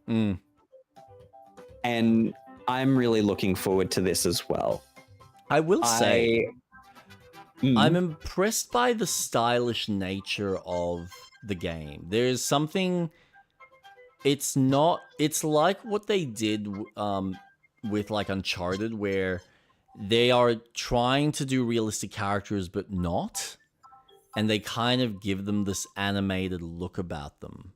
A: Mm.
B: And I'm really looking forward to this as well.
A: I will say, I'm
B: Mm.
A: impressed by the stylish nature of the game. There's something. It's not. It's like what they did with like Uncharted, where they are trying to do realistic characters, but not, and they kind of give them this animated look about them,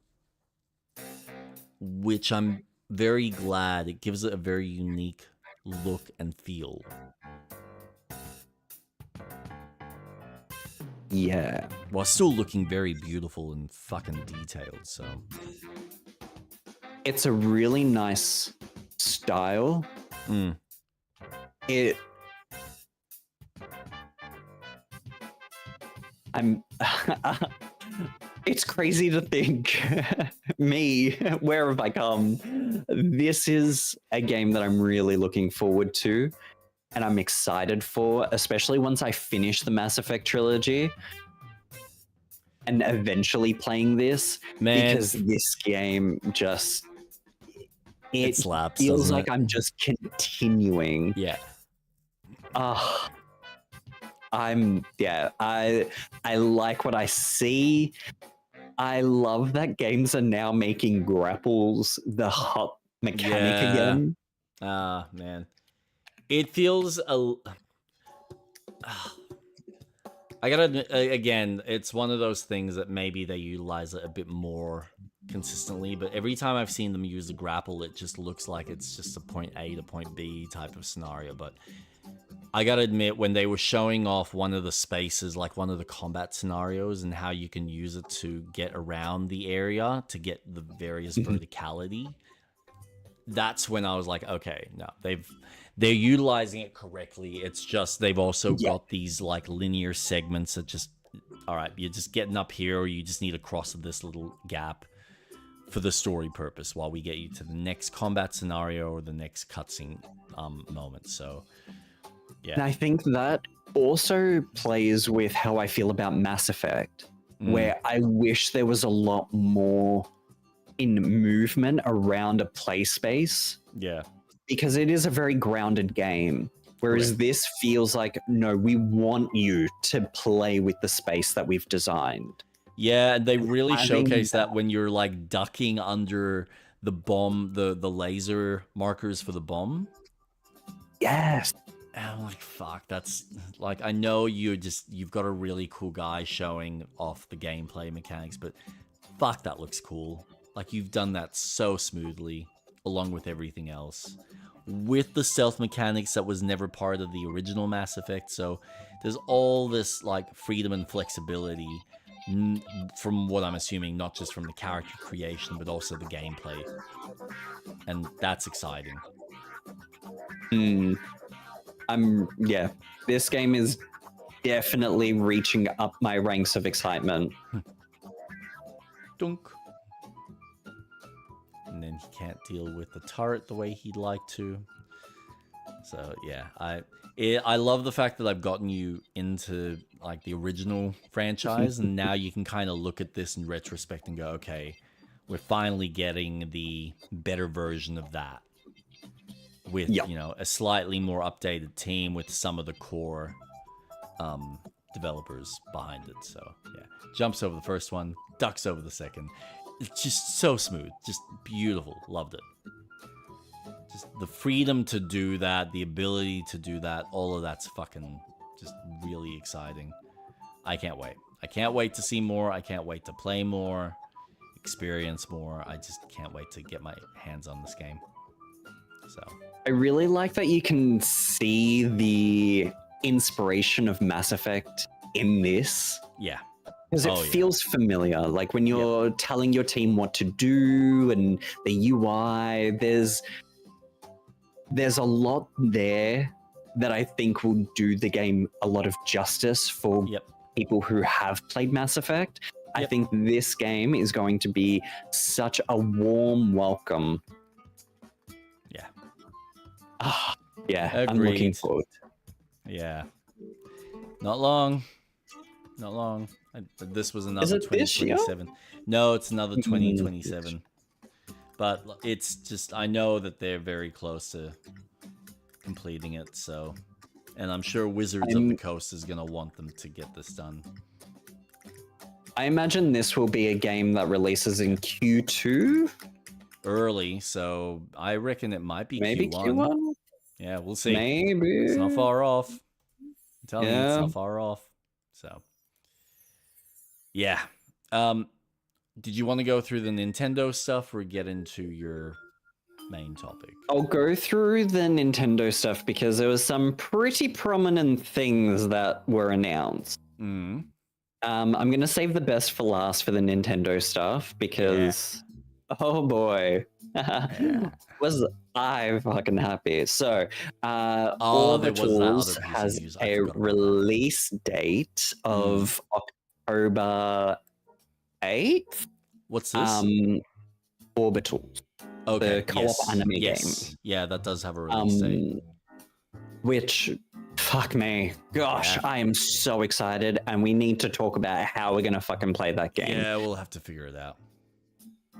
A: which I'm very glad. It gives it a very unique look and feel.
B: Yeah.
A: While still looking very beautiful and fucking detailed, so.
B: It's a really nice style.
A: Mm.
B: It I'm it's crazy to think me, where have I come? This is a game that I'm really looking forward to and I'm excited for, especially once I finish the Mass Effect trilogy and eventually playing this.
A: Man.
B: Because this game just
A: It slaps,
B: feels
A: doesn't
B: like
A: it?
B: I'm just continuing.
A: Yeah.
B: I like what I see. I love that games are now making grapples the hot mechanic
A: Yeah.
B: again.
A: Ah, man. It feels I gotta admit, again, it's one of those things that maybe they utilize it a bit more consistently, but every time I've seen them use the grapple, it just looks like it's just a point A to point B type of scenario. But I gotta admit, when they were showing off one of the spaces, like one of the combat scenarios, and how you can use it to get around the area to get the various verticality, that's when I was like, okay, no, they're utilizing it correctly. It's just they've also got these like linear segments that just, all right, you're just getting up here, or you just need to cross this little gap for the story purpose while we get you to the next combat scenario or the next cutscene moment. So, yeah.
B: And I think that also plays with how I feel about Mass Effect, where I wish there was a lot more in movement around a play space.
A: Yeah.
B: Because it is a very grounded game. Whereas this feels like, no, we want you to play with the space that we've designed.
A: Yeah, and they really showcase that when you're like ducking under the bomb, the laser markers for the bomb.
B: Yes.
A: And I'm like, fuck, that's like, I know you've got a really cool guy showing off the gameplay mechanics, but fuck, that looks cool. Like, you've done that so smoothly, along with everything else. With the stealth mechanics that was never part of the original Mass Effect, so there's all this like freedom and flexibility from what I'm assuming, not just from the character creation, but also the gameplay. And that's exciting.
B: This game is definitely reaching up my ranks of excitement.
A: Dunk. And then he can't deal with the turret the way he'd like to. So yeah, I love the fact that I've gotten you into like the original franchise, and now you can kind of look at this in retrospect and go, okay, we're finally getting the better version of that with a slightly more updated team with some of the core developers behind it. So yeah, jumps over the first one, ducks over the second. It's just so smooth, just beautiful. Loved it. Just the freedom to do that, the ability to do that, all of that's fucking just really exciting. I can't wait. I can't wait to see more. I can't wait to play more, experience more. I just can't wait to get my hands on this game. So
B: I really like that you can see the inspiration of Mass Effect in this.
A: Yeah.
B: Because it
A: Oh, yeah.
B: feels familiar. Like when you're telling your team what to do and the UI, there's a lot there that I think will do the game a lot of justice for
A: Yep.
B: people who have played Mass Effect. I
A: Yep.
B: think this game is going to be such a warm welcome.
A: Yeah.
B: Yeah, I'm looking
A: Agreed.
B: forward.
A: Yeah. Not long. Not long. This was another
B: it this year?
A: 2027. No, it's another 2027. But it's just, I know that they're very close to completing it, so. And I'm sure Wizards of the Coast is going to want them to get this done.
B: I imagine this will be a game that releases in Q2.
A: Early, so I reckon it might be
B: Maybe
A: Q1.
B: Q1?
A: Yeah, we'll see.
B: Maybe.
A: It's not far off. I'm telling you, it's
B: Yeah.
A: not far off. So, yeah. Did you want to go through the Nintendo stuff or get into your main topic?
B: I'll go through the Nintendo stuff because there was some pretty prominent things that were announced.
A: Mm.
B: I'm going to save the best for last for the Nintendo stuff because, oh boy, was I fucking happy. So,
A: there was that other
B: Orbitals
A: piece of
B: has
A: news. I
B: a
A: forgot about that.
B: release date of October 8th.
A: What's this?
B: Orbitals.
A: Okay,
B: the co-op anime game.
A: Yeah, that does have a release date.
B: Which, fuck me. Gosh,
A: Yeah.
B: I am so excited, and we need to talk about how we're gonna fucking play that game.
A: Yeah, we'll have to figure it out.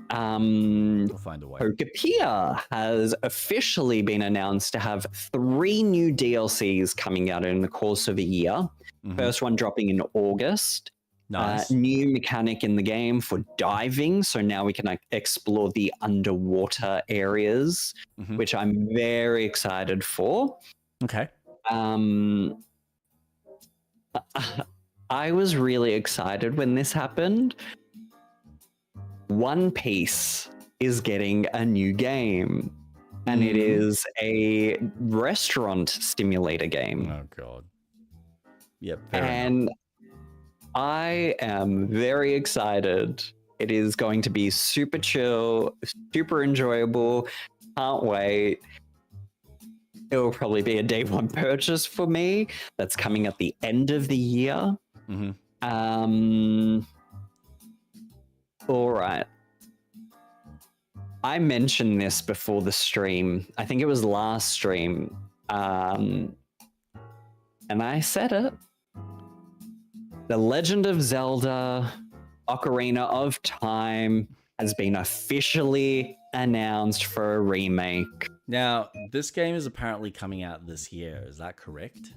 B: We'll
A: find a way.
B: Pokepia has officially been announced to have 3 new DLCs coming out in the course of a year.
A: Mhm.
B: First one dropping in August.
A: Nice.
B: New mechanic in the game for diving, so now we can explore the underwater areas,
A: Mhm.
B: which I'm very excited for.
A: Okay.
B: I was really excited when this happened. One Piece is getting a new game, and it is a restaurant simulator game.
A: Oh god. Yep. Fair enough.
B: And I am very excited. It is going to be super chill, super enjoyable. Can't wait. It will probably be a day one purchase for me. That's coming at the end of the year.
A: Mhm.
B: All right. I mentioned this before the stream. I think it was last stream. And I said it. The Legend of Zelda Ocarina of Time has been officially announced for a remake.
A: Now, this game is apparently coming out this year. Is that correct?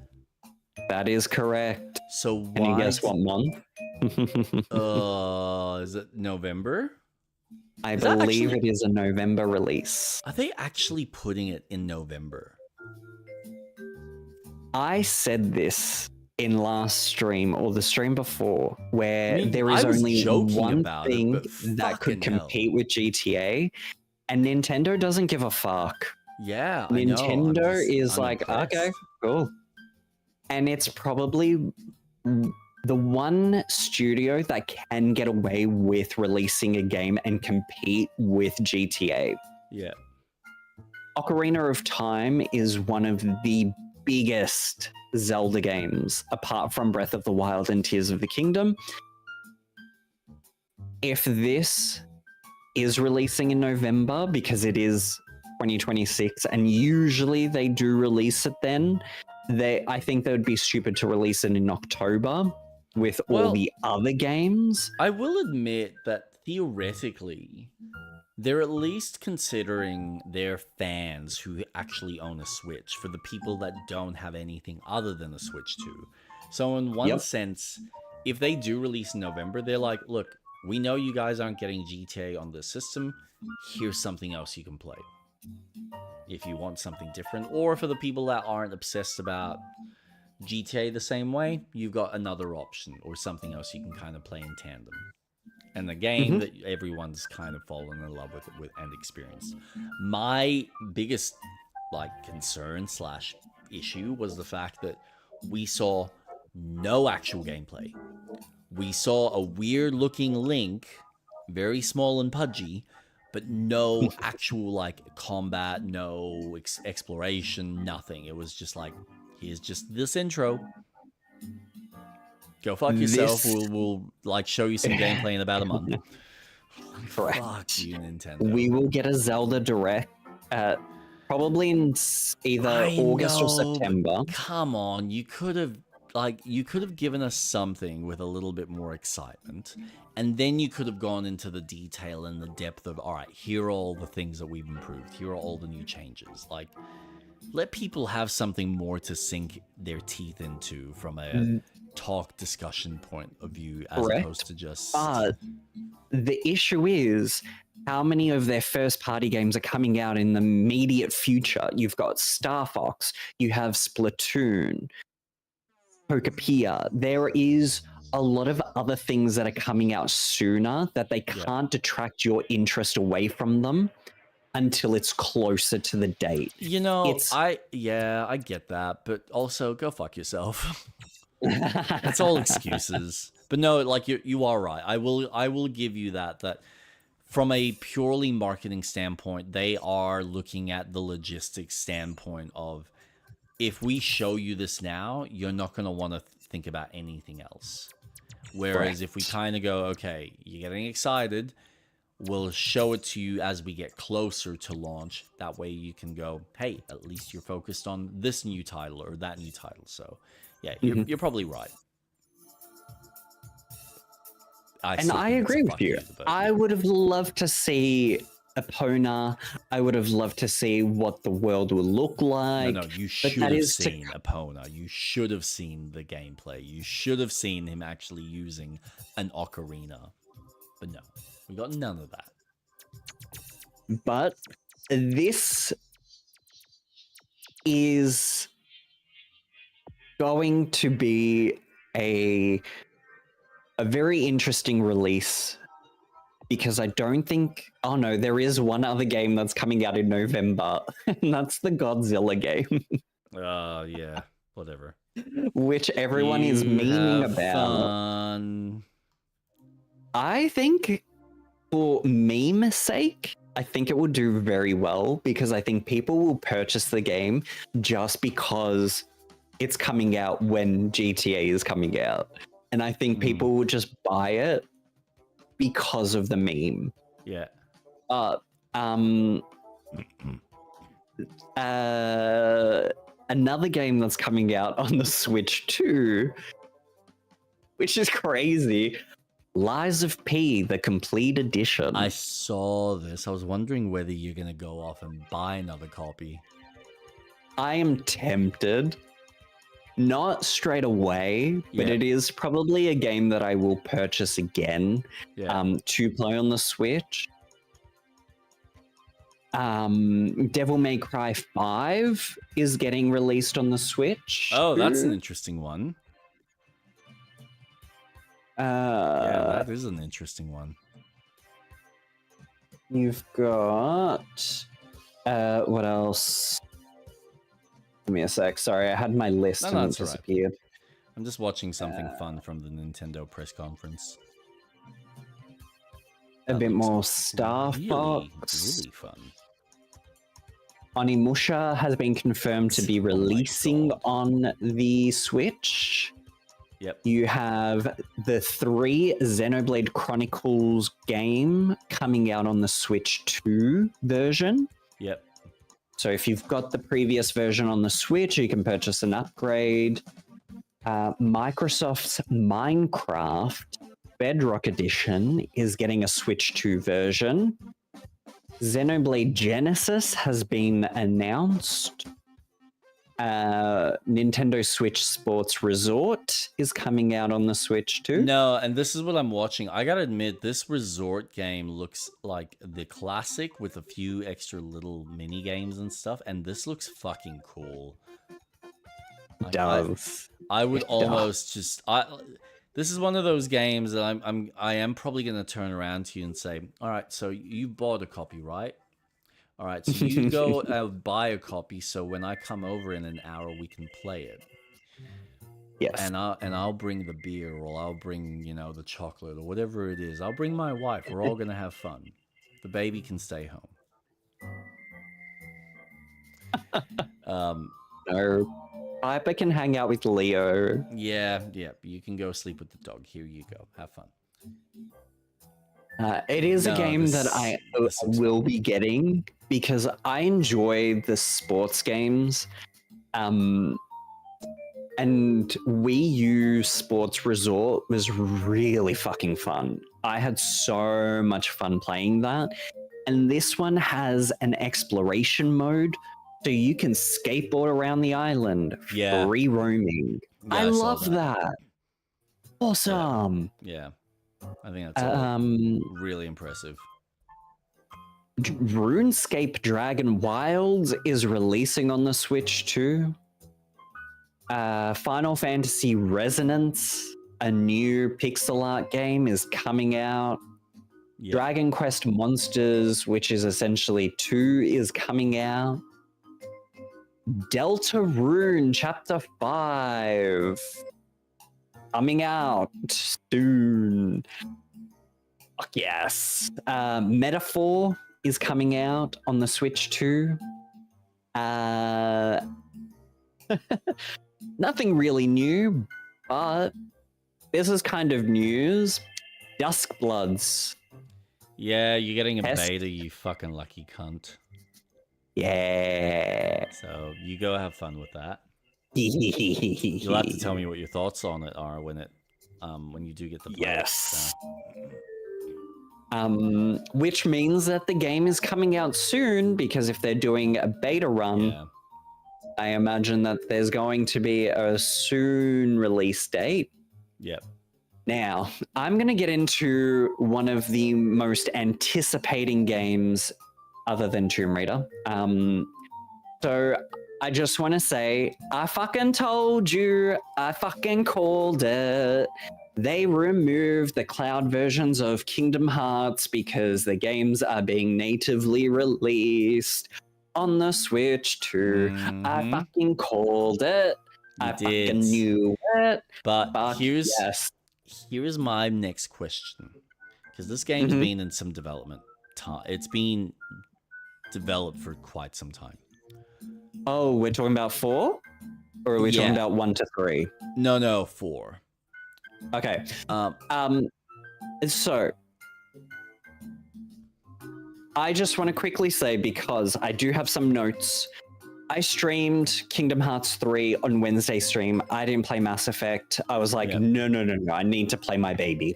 B: That is correct.
A: So why?
B: Can you guess what month?
A: Is it November?
B: I
A: Is that
B: believe
A: actually-
B: it is a November release.
A: Are they actually putting it in November?
B: I said this in last stream or the stream before, where
A: I mean,
B: there is
A: I was
B: only
A: joking
B: one
A: about it,
B: thing
A: but
B: that could
A: fucking hell.
B: compete with GTA, and Nintendo doesn't give a fuck.
A: Yeah, I know.
B: Nintendo is
A: I'm
B: like,
A: impressed.
B: okay, cool. And it's probably the one studio that can get away with releasing a game and compete with GTA.
A: Yeah.
B: Ocarina of Time is one of the biggest Zelda games, apart from Breath of the Wild and Tears of the Kingdom. If this is releasing in November, because it is 2026, and usually they do release it then, I think they would be stupid to release it in October with all
A: Well,
B: the other games.
A: I will admit that theoretically, they're at least considering their fans who actually own a Switch for the people that don't have anything other than a Switch 2. So in one
B: Yep.
A: sense, if they do release in November, they're like, look, we know you guys aren't getting GTA on this system. Here's something else you can play. If you want something different, or for the people that aren't obsessed about GTA the same way, you've got another option or something else you can kind of play in tandem. And the game that everyone's kind of fallen in love with and experienced. My biggest concern / issue was the fact that we saw no actual gameplay. We saw a weird looking Link, very small and pudgy, but no actual like combat, no exploration, nothing. It was just like, here's just this intro. Go fuck yourself.
B: This-
A: We'll like show you some gameplay in about a month.
B: Correct.
A: Fuck you, Nintendo.
B: We will get a Zelda Direct probably in either
A: I
B: August or
A: know, but
B: September.
A: come on, you could have given us something with a little bit more excitement, and then you could have gone into the detail and the depth of, all right, here are all the things that we've improved. Here are all the new changes. Like, let people have something more to sink their teeth into from a talk discussion point of view, as
B: Correct.
A: opposed to just.
B: But the issue is, how many of their first party games are coming out in the immediate future? You've got Star Fox, you have Splatoon, Pokepia. There is a lot of other things that are coming out sooner that they can't detract your interest away from them until it's closer to the date.
A: You know,
B: It's-
A: I get that, but also go fuck yourself. It's all excuses. But no, like you are right. I will give you that from a purely marketing standpoint, they are looking at the logistics standpoint of, if we show you this now, you're not going to want to think about anything else. Whereas if we kind of go, okay, you're getting excited, we'll show it to you as we get closer to launch. That way you can go, hey, at least you're focused on this new title or that new title. So yeah, you're probably right.
B: And I agree with you. I would have loved to see Epona. I would have loved to see what the world would look like.
A: No, you should have seen Epona. You should have seen the gameplay. You should have seen him actually using an ocarina. But no, we got none of that.
B: But this is going to be a very interesting release, because I don't think... Oh no, there is one other game that's coming out in November, and that's the Godzilla game.
A: Yeah, whatever.
B: Which everyone is memeing about.
A: Fun.
B: I think, for meme sake, I think it will do very well, because I think people will purchase the game just because it's coming out when GTA is coming out. And I think people will just buy it because of the meme.
A: Yeah.
B: Another game that's coming out on the Switch too, which is crazy. Lies of P, the complete edition.
A: I saw this. I was wondering whether you're going to go off and buy another copy.
B: I am tempted. Not straight away, but it is probably a game that I will purchase again to play on the Switch. Devil May Cry 5 is getting released on the Switch.
A: Oh, that's an interesting one. Yeah, that is an interesting one.
B: You've got... what else? Give me a sec. Sorry, I had my list and it disappeared.
A: Right. I'm just watching something fun from the Nintendo press conference.
B: A bit more Star Fox.
A: Really fun.
B: Onimusha has been confirmed to be releasing on the Switch.
A: Yep.
B: You have the 3 Xenoblade Chronicles game coming out on the Switch 2 version.
A: Yep.
B: So if you've got the previous version on the Switch, you can purchase an upgrade. Microsoft's Minecraft Bedrock Edition is getting a Switch 2 version. Xenoblade Genesis has been announced. Nintendo Switch Sports Resort is coming out on the Switch too.
A: No, and this is what I'm watching. I gotta admit, this resort game looks like the classic with a few extra little mini games and stuff, and this looks fucking cool.
B: It does.
A: I would almost just. This is one of those games that I am probably gonna turn around to you and say, all right, so you bought a copy, right? All right, so you go buy a copy, so when I come over in an hour, we can play it.
B: Yes.
A: And I'll bring the beer, or I'll bring, you know, the chocolate, or whatever it is. I'll bring my wife. We're all gonna have fun. The baby can stay home.
B: No, Piper can hang out with Leo.
A: Yeah. You can go sleep with the dog. Here you go. Have fun.
B: It is a
A: No,
B: game that
A: this-
B: I
A: this looks
B: will be getting because I enjoy the sports games. And Wii U Sports Resort was really fucking fun. I had so much fun playing that. And this one has an exploration mode, so you can skateboard around the island,
A: Yeah.
B: free roaming.
A: Yeah,
B: I
A: I saw
B: love that. Awesome.
A: Yeah. I think that's all really impressive.
B: RuneScape Dragon Wilds is releasing on the Switch too. Final Fantasy Resonance, a new pixel art game, is coming out.
A: Yeah.
B: Dragon Quest Monsters, which is essentially 2, is coming out. Delta Rune Chapter 5 coming out soon. Fuck yes. Metaphor is coming out on the Switch too. Nothing really new, but this is kind of news. Duskbloods.
A: Yeah, you're getting a
B: Test.
A: beta, you fucking lucky cunt.
B: Yeah.
A: So you go have fun with that.
B: You'll
A: You'll have to tell me what your thoughts on it are when you do get the play it,
B: Yes.
A: so.
B: Which means that the game is coming out soon, because if they're doing a beta run,
A: Yeah.
B: I imagine that there's going to be a soon release date.
A: Yep.
B: Now, I'm going to get into one of the most anticipating games other than Tomb Raider. So I just want to say, I fucking told you, I fucking called it. They removed the cloud versions of Kingdom Hearts because the games are being natively released on the Switch too. I
A: Mhm.
B: fucking called it.
A: You
B: I
A: did.
B: fucking knew it.
A: But
B: Fuck
A: here's my next question, because this game's
B: Mhm.
A: been in some development time. It's been developed for quite some time.
B: Oh, we're talking about 4? Or are we talking
A: Yeah.
B: about 1 to 3?
A: No, 4.
B: Okay.
A: Um,
B: So I just want to quickly say, because I do have some notes. I streamed Kingdom Hearts 3 on Wednesday stream. I didn't play Mass Effect. I was like,
A: Yeah.
B: no, I need to play my baby.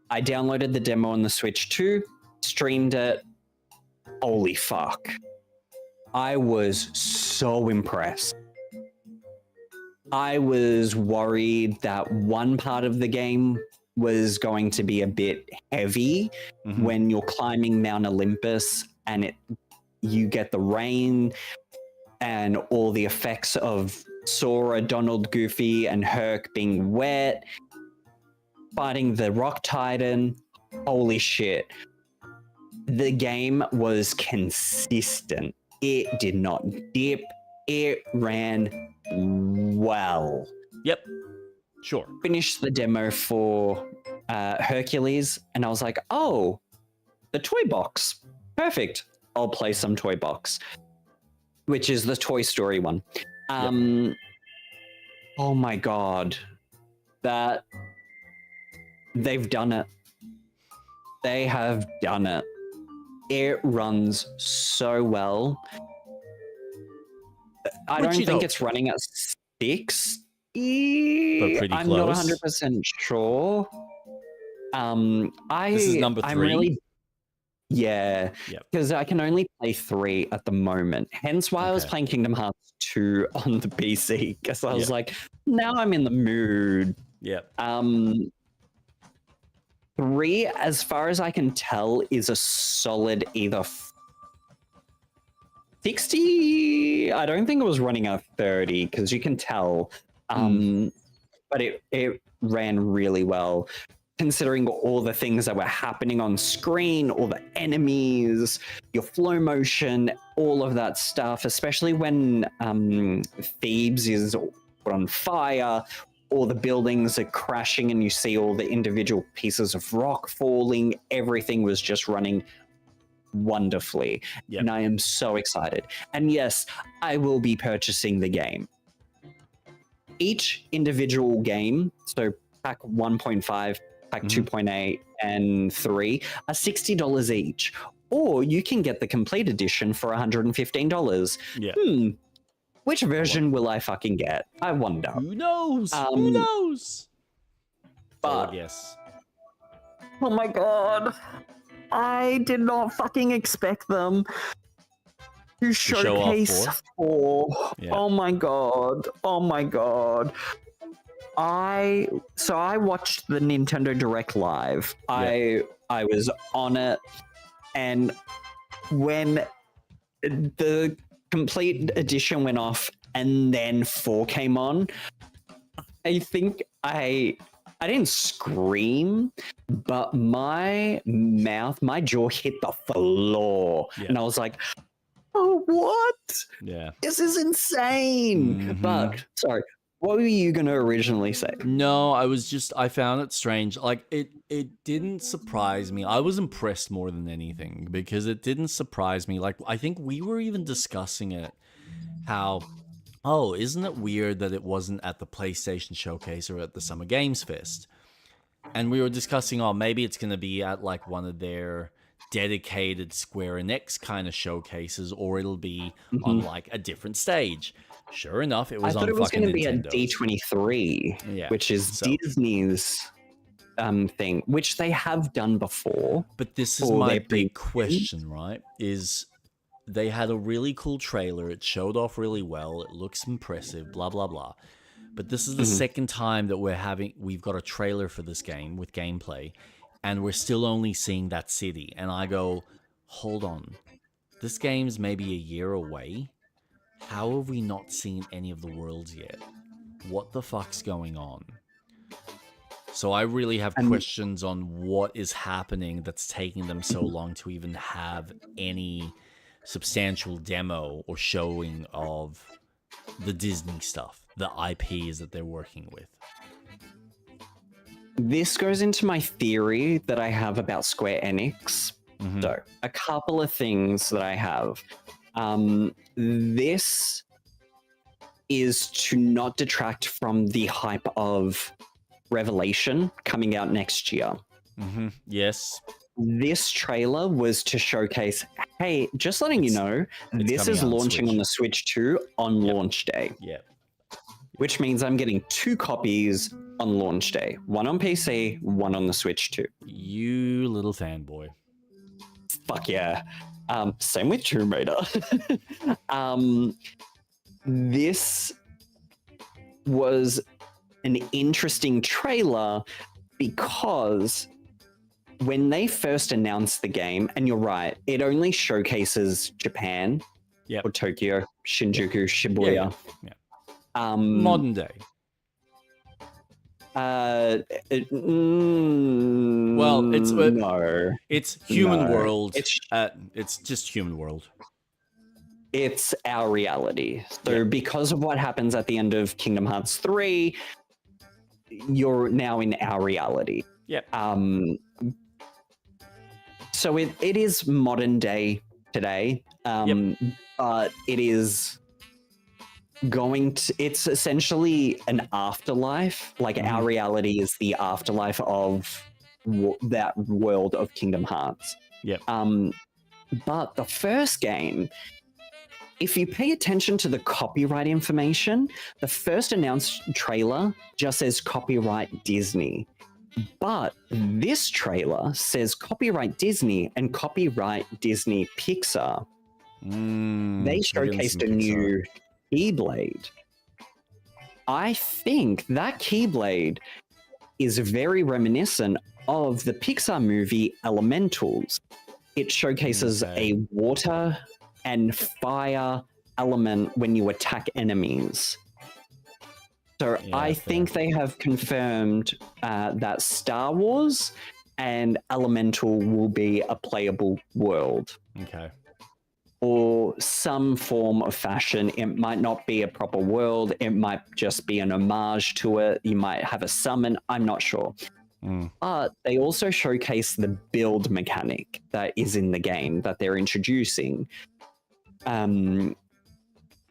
B: I downloaded the demo on the Switch too, streamed it. Holy fuck. I was so impressed. I was worried that one part of the game was going to be a bit heavy
A: Mhm.
B: when you're climbing Mount Olympus and you get the rain and all the effects of Sora, Donald, Goofy, and Herc being wet, fighting the Rock Titan. Holy shit. The game was consistent. It did not dip. It ran well.
A: Yep. Sure.
B: Finished the demo for Hercules, and I was like, oh, the toy box. Perfect. I'll play some toy box, which is the Toy Story one. Oh my god. That they've done it. They have done it. It runs so well. I don't
A: Which you'd
B: think
A: hope.
B: it's running at 6.
A: But pretty
B: I'm not
A: close.
B: 100% sure.
A: This is number 3?
B: I'm really, yeah,
A: Yep.
B: because I can only play 3 at the moment. Hence why I was
A: Okay.
B: playing Kingdom Hearts 2 on the PC, because I was
A: Yeah.
B: like, now I'm in the mood.
A: Yep.
B: 3, as far as I can tell, is a solid either 60. I don't think it was running at 30, because you can tell. But it ran really well, considering all the things that were happening on screen, all the enemies, your flow motion, all of that stuff, especially when Thebes is put on fire. All the buildings are crashing and you see all the individual pieces of rock falling. Everything was just running wonderfully.
A: Yep.
B: And I am so excited. And yes, I will be purchasing the game. Each individual game, so pack 1.5, pack 2.8, and 3, are $60 each. Or you can get the complete edition for $115.
A: Yeah.
B: Which version will I fucking get? I wonder.
A: Who knows? Who knows?
B: But
A: yes.
B: oh my god, I did not fucking expect them to showcase 4.
A: Yeah.
B: Oh my god. Oh my god. I watched the Nintendo Direct live.
A: Yeah.
B: I was on it, and when the complete edition went off and then 4 came on, I think I didn't scream, but my jaw hit the floor.
A: Yeah.
B: And I was like, oh, what?
A: Yeah.
B: This is insane. But, sorry, what were you going to originally say?
A: No, I found it strange. Like, it didn't surprise me. I was impressed more than anything because it didn't surprise me. Like, I think we were even discussing it, how, oh, isn't it weird that it wasn't at the PlayStation Showcase or at the Summer Games Fest? And we were discussing, oh, maybe it's going to be at, like, one of their dedicated Square Enix kind of showcases, or it'll be on, like, a different stage. Sure enough, it was on fucking Nintendo. I thought it was going to
B: be a D23, which is Disney's thing, which they have done before.
A: But this is my big question, right? Is they had a really cool trailer. It showed off really well. It looks impressive, blah, blah, blah. But this is the second time that we've got a trailer for this game with gameplay, and we're still only seeing that city. And I go, hold on. This game's maybe a year away. How have we not seen any of the worlds yet? What the fuck's going on? So I really have questions on what is happening that's taking them so long to even have any substantial demo or showing of the Disney stuff, the IPs that they're working with.
B: This goes into my theory that I have about Square Enix. So, a couple of things that I have. This is to not detract from the hype of Revelation coming out next year.
A: Yes.
B: This trailer was to showcase, hey, just letting you know, this is launching on the Switch 2 on launch day.
A: Yeah.
B: Which means I'm getting 2 copies on launch day. One on PC, one on the Switch 2.
A: You little fanboy.
B: Fuck yeah. Same with Tomb Raider. This was an interesting trailer because when they first announced the game, and you're right, it only showcases Japan or Tokyo, Shinjuku, Shibuya.
A: Yeah. Modern day.
B: Well,
A: it's
B: no.
A: It's human world. It's just human world.
B: It's our reality. So because of what happens at the end of Kingdom Hearts 3, you're now in our reality.
A: Yep.
B: So it is modern day today. But it is it's essentially an afterlife. Like our reality is the afterlife of that world of Kingdom Hearts.
A: Yep.
B: But the first game, if you pay attention to the copyright information, the first announced trailer just says copyright Disney. But this trailer says copyright Disney and copyright Disney Pixar. They showcased a new Keyblade. I think that Keyblade is very reminiscent of the Pixar movie Elementals. It showcases a water and fire element when you attack enemies. So I think they have confirmed that Star Wars and Elemental will be a playable world.
A: Okay.
B: or some form of fashion. It might not be a proper world. It might just be an homage to it. You might have a summon. I'm not sure. But they also showcase the build mechanic that is in the game that they're introducing,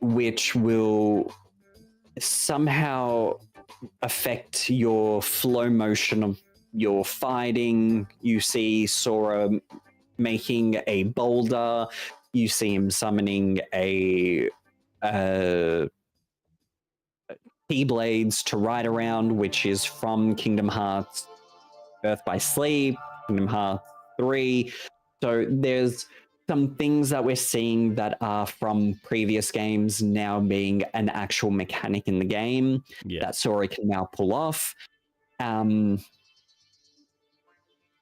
B: which will somehow affect your flow motion of your fighting. You see Sora making a boulder. You see him summoning a Keyblades to ride around, which is from Kingdom Hearts Birth by Sleep, Kingdom Hearts 3. So there's some things that we're seeing that are from previous games now being an actual mechanic in the game that Sora can now pull off.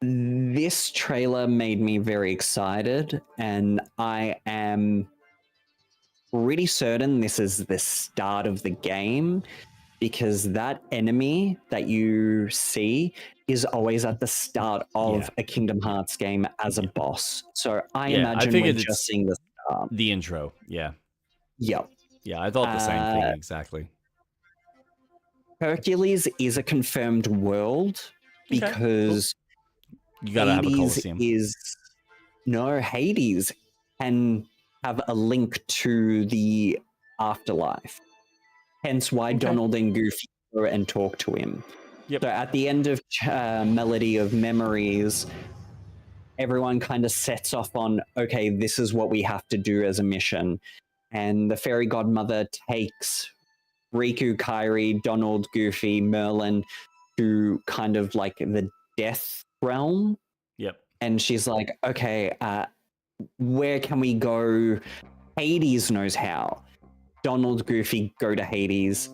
B: This trailer made me very excited, and I am pretty certain this is the start of the game, because that enemy that you see is always at the start of a Kingdom Hearts game as a boss. So I imagine we're just seeing the start.
A: The intro, yeah.
B: Yep.
A: Yeah, I thought the same thing, exactly.
B: Hercules is a confirmed world because
A: you gotta have a Colosseum.
B: Hades can have a link to the afterlife. Hence why Donald and Goofy go and talk to him. So at the end of Melody of Memories, everyone kind of sets off on, okay, this is what we have to do as a mission. And the fairy godmother takes Riku, Kairi, Donald, Goofy, Merlin to kind of like the death realm. And she's like, okay, where can we go? Hades knows how. Donald, Goofy go to Hades,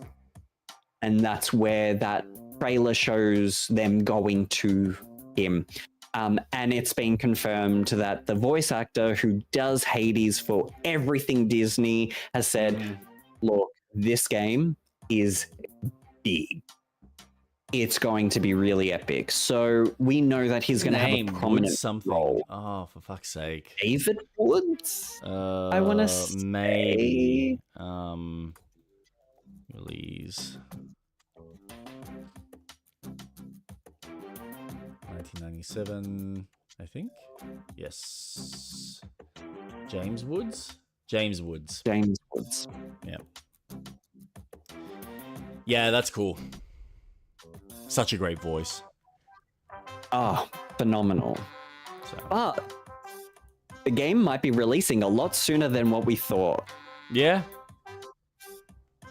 B: and that's where that trailer shows them going to him. And it's been confirmed that the voice actor who does Hades for everything Disney has said, look, this game is big. It's going to be really epic. So we know that he's going to have a prominent role.
A: Oh, for fuck's sake.
B: David Woods? I want to say...
A: Maybe. Release. 1997, I think. Yes. James Woods? James Woods.
B: James Woods.
A: Yeah. Yeah, that's cool. Such a great voice.
B: Oh, phenomenal. But the game might be releasing a lot sooner than what we thought.
A: Yeah.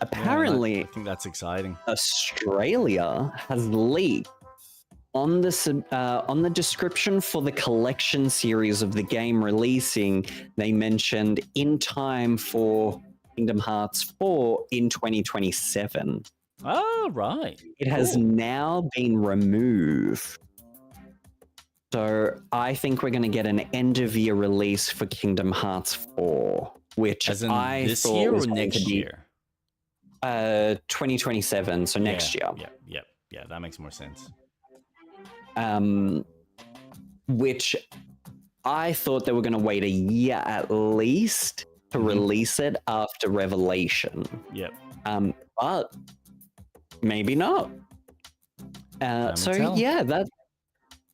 B: Apparently,
A: I think that's exciting.
B: Australia has leaked on the description for the collection series of the game releasing. They mentioned in time for Kingdom Hearts 4 in 2027.
A: Oh, right.
B: It has now been removed. So I think we're going to get an end-of-year release for Kingdom Hearts 4, which
A: as in
B: I
A: this
B: thought
A: year
B: was
A: or
B: going
A: next
B: to be,
A: year?
B: 2027, so next year.
A: Yeah, that makes more sense.
B: Which I thought they were going to wait a year at least to release it after Revelation. But maybe not. So yeah,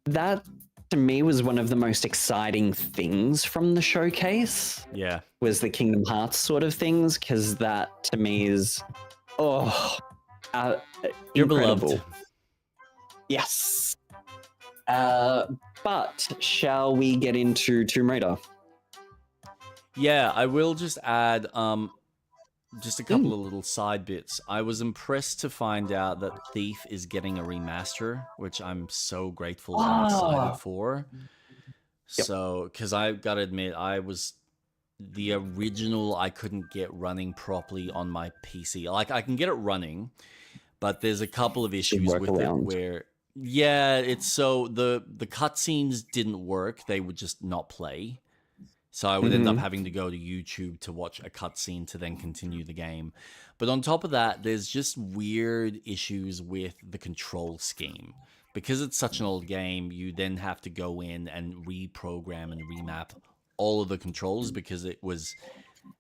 B: that to me was one of the most exciting things from the showcase.
A: Yeah,
B: was the Kingdom Hearts sort of things, because that to me is
A: you're
B: incredible.
A: beloved.
B: Yes. But shall we get into Tomb Raider?
A: Yeah, I will just add just a couple of little side bits. I was impressed to find out that Thief is getting a remaster, which I'm so grateful and excited for. So, because I gotta admit, the original I couldn't get running properly on my PC. Like, I can get it running, but there's a couple of issues with it where, it's so the cutscenes didn't work. They would just not play. So I would end up having to go to YouTube to watch a cutscene to then continue the game. But on top of that, there's just weird issues with the control scheme. Because it's such an old game, you then have to go in and reprogram and remap all of the controls because it was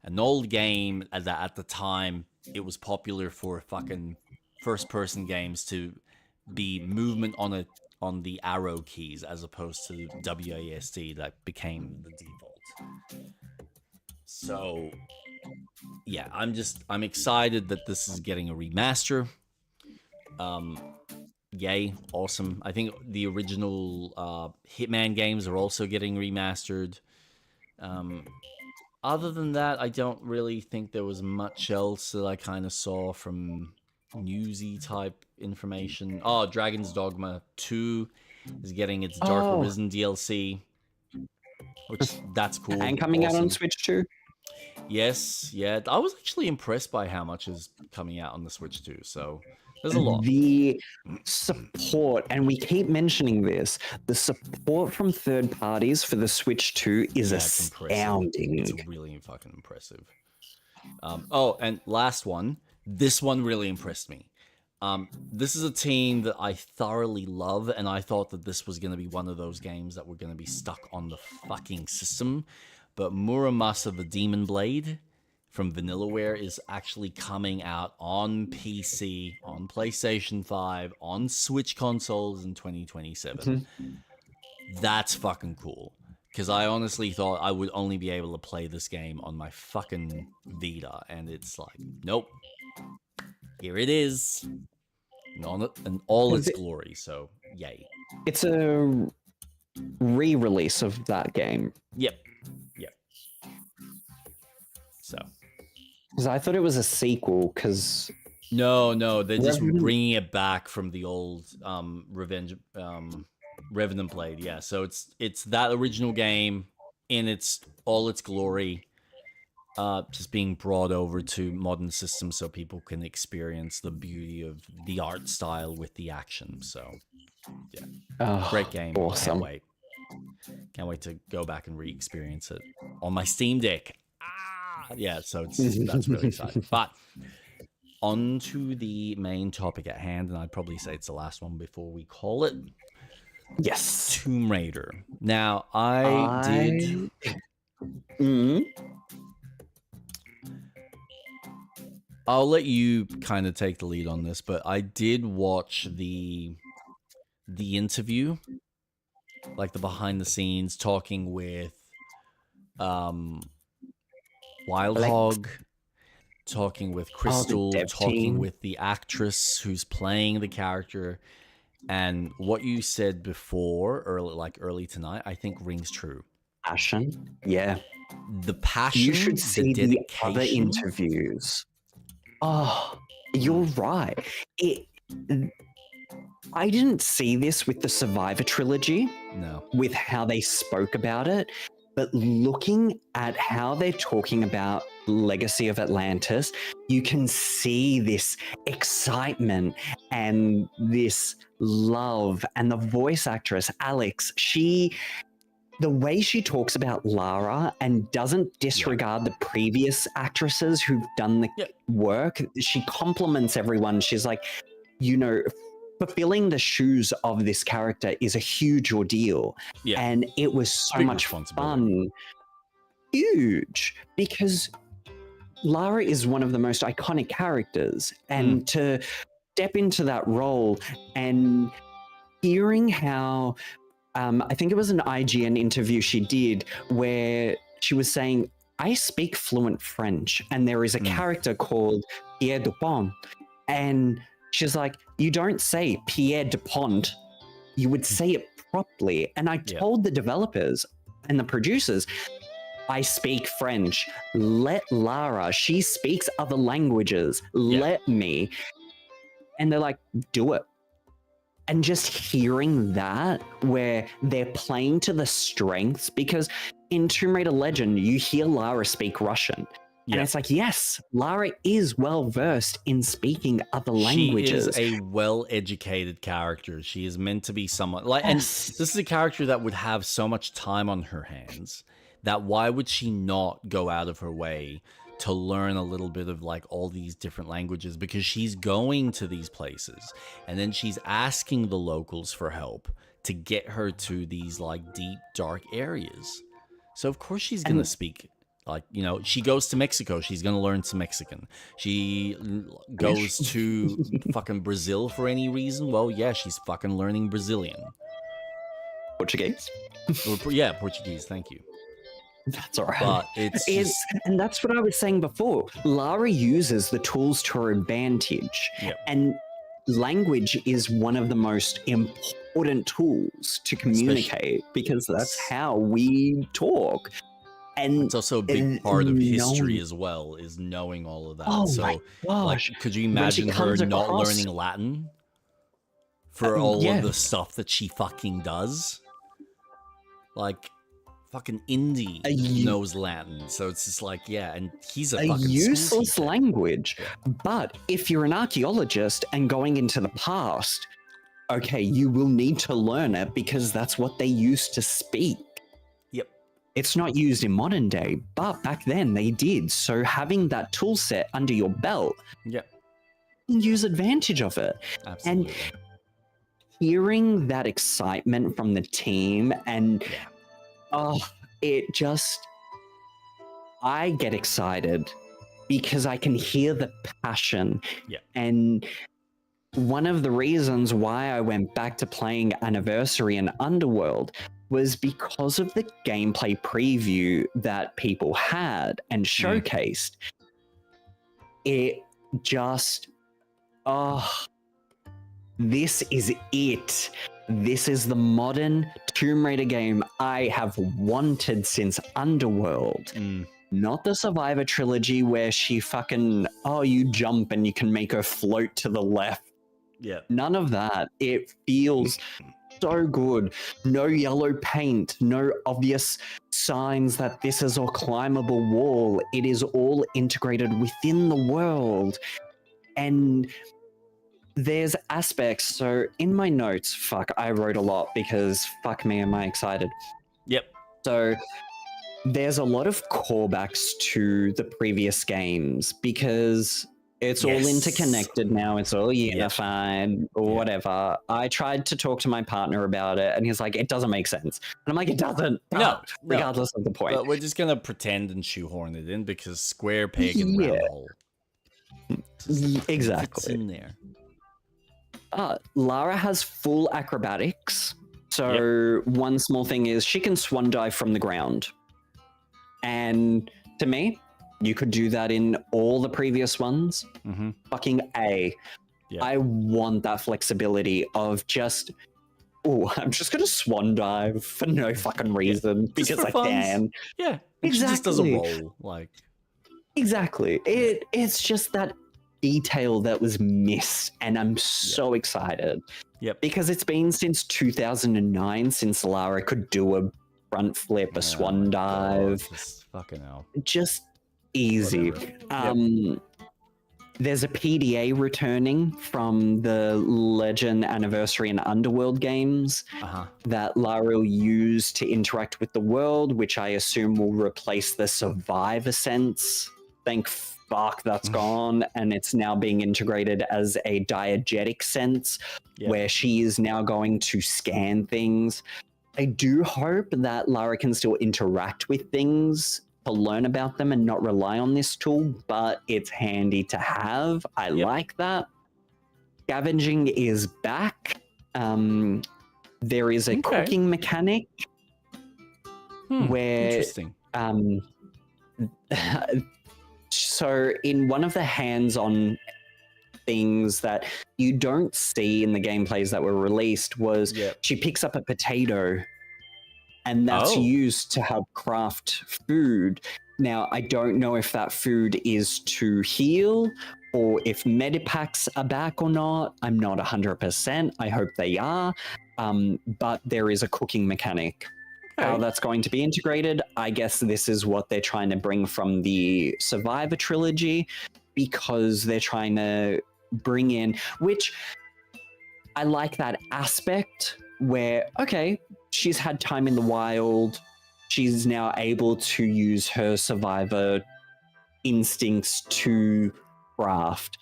A: an old game that at the time it was popular for fucking first-person games to be movement on the arrow keys as opposed to WASD that became the default. So yeah, I'm excited that this is getting a remaster. Yay, awesome. I think the original Hitman games are also getting remastered. Other than that, I don't really think there was much else that I kind of saw from newsy type information. Oh, Dragon's Dogma 2 is getting its Dark Arisen DLC, which that's cool.
B: And coming out on
A: awesome.
B: Switch too.
A: Yes, yeah. I was actually impressed by how much is coming out on the Switch too. So there's a lot.
B: The support, and we keep mentioning this, the support from third parties for the Switch 2 is astounding.
A: It's really fucking impressive. Oh, and last one. This one really impressed me. This is a team that I thoroughly love, and I thought that this was going to be one of those games that were going to be stuck on the fucking system. But Muramasa the Demon Blade from Vanillaware is actually coming out on PC, on PlayStation 5, on Switch consoles in 2027. That's fucking cool. Because I honestly thought I would only be able to play this game on my fucking Vita. And it's like, nope. Here it is. In all its glory. So, yay.
B: It's a re-release of that game.
A: Yep. So.
B: Because I thought it was a sequel, because...
A: No, they're just bringing it back from the old Revenant Blade, yeah. So it's that original game in all its glory, just being brought over to modern systems so people can experience the beauty of the art style with the action. So, yeah, great game.
B: Awesome.
A: Can't wait to go back and re-experience it on my Steam Deck. Yeah, so that's really exciting. But on to the main topic at hand, and I'd probably say it's the last one before we call it.
B: Yes.
A: Tomb Raider. Now, I did... I'll let you kind of take the lead on this, but I did watch the interview, like the behind the scenes, talking with Wild Hog, talking with Crystal, talking with the actress who's playing the character, and what you said before, early tonight, I think rings true.
B: Passion, yeah.
A: The passion.
B: You should see the other
A: dedication.
B: interviews. Oh, you're right. I didn't see this with the Survivor trilogy.
A: No.
B: With how they spoke about it. But looking at how they're talking about Legacy of Atlantis, you can see this excitement and this love. And the voice actress, Alex, the way she talks about Lara and doesn't disregard the previous actresses who've done the work, she compliments everyone. She's like, fulfilling the shoes of this character is a huge ordeal. Yeah. And it was so much fun. Huge. Because Lara is one of the most iconic characters. And to step into that role and hearing how, I think it was an IGN interview she did where she was saying, I speak fluent French and there is a character called Pierre Dupont. And she's like, you don't say Pierre Dupont, you would say it properly. And I told the developers and the producers, I speak French. Let Lara, she speaks other languages. Let me. And they're like, do it. And just hearing that, where they're playing to the strengths, because in Tomb Raider Legend, you hear Lara speak Russian. And it's like, yes, Lara is well-versed in speaking other languages.
A: She is a well-educated character. She is meant to be someone... and this is a character that would have so much time on her hands that why would she not go out of her way to learn a little bit of all these different languages, because she's going to these places and then she's asking the locals for help to get her to these deep, dark areas. So of course she's gonna speak. Like, you know, she goes to Mexico, she's gonna learn some Mexican. She goes to fucking Brazil for any reason. Well, yeah, she's fucking learning Brazilian.
B: Portuguese.
A: Yeah, Portuguese. Thank you.
B: That's all right.
A: But it's just...
B: and that's what I was saying before. Lara uses the tools to her advantage, and language is one of the most important tools to communicate because that's how we talk. And
A: it's also a big part of history as well, is knowing all of that.
B: Oh
A: so,
B: my gosh.
A: like, could you imagine her not learning Latin for all of the stuff that she fucking does? Like, fucking Indy knows Latin, so it's just like, yeah, and he's a fucking
B: useless language. But if you're an archaeologist and going into the past, okay, you will need to learn it because that's what they used to speak.
A: Yep.
B: It's not used in modern day, but back then they did. So having that tool set under your belt, use advantage of it.
A: Absolutely.
B: And hearing that excitement from the team and it just, I get excited because I can hear the passion. And one of the reasons why I went back to playing Anniversary and Underworld was because of the gameplay preview that people had and showcased. It just, this is it. This is the modern Tomb Raider game I have wanted since Underworld. Not the Survivor trilogy where she fucking, you jump and you can make her float to the left.
A: Yeah.
B: None of that. It feels so good. No yellow paint, no obvious signs that this is a climbable wall. It is all integrated within the world. And there's aspects, so in my notes, I wrote a lot because fuck me, am I excited.
A: Yep.
B: So there's a lot of callbacks to the previous games because it's all interconnected now. It's all unified or whatever. I tried to talk to my partner about it and he's like, it doesn't make sense. And I'm like, it doesn't.
A: No.
B: Regardless of the point.
A: But we're just going to pretend and shoehorn it in because square peg and round hole.
B: Exactly.
A: It's in there.
B: Lara has full acrobatics. So one small thing is she can swan dive from the ground. And to me, you could do that in all the previous ones. Fucking A. I want that flexibility of just, I'm just going to swan dive for no fucking reason because I can.
A: Yeah.
B: Exactly.
A: She just does a roll. Like.
B: Exactly. It's just that detail that was missed and I'm so excited. Because it's been since 2009 since Lara could do a front flip, a swan dive.
A: Just fucking hell.
B: Just easy. There's a PDA returning from the Legend, Anniversary, and Underworld games that Lara will use to interact with the world, which I assume will replace the Survivor sense. Thank fuck that's gone, and it's now being integrated as a diegetic sense, where she is now going to scan things. I do hope that Lara can still interact with things to learn about them and not rely on this tool, but it's handy to have. I like that. Scavenging is back. There is a cooking mechanic where
A: interesting.
B: So in one of the hands-on things that you don't see in the gameplays that were released was she picks up a potato and that's used to help craft food. Now, I don't know if that food is to heal or if medipacks are back or not. I'm not 100%. I hope they are. But there is a cooking mechanic. How that's going to be integrated, I guess this is what they're trying to bring from the Survivor trilogy because they're trying to bring in, which I like that aspect where, she's had time in the wild. She's now able to use her Survivor instincts to craft.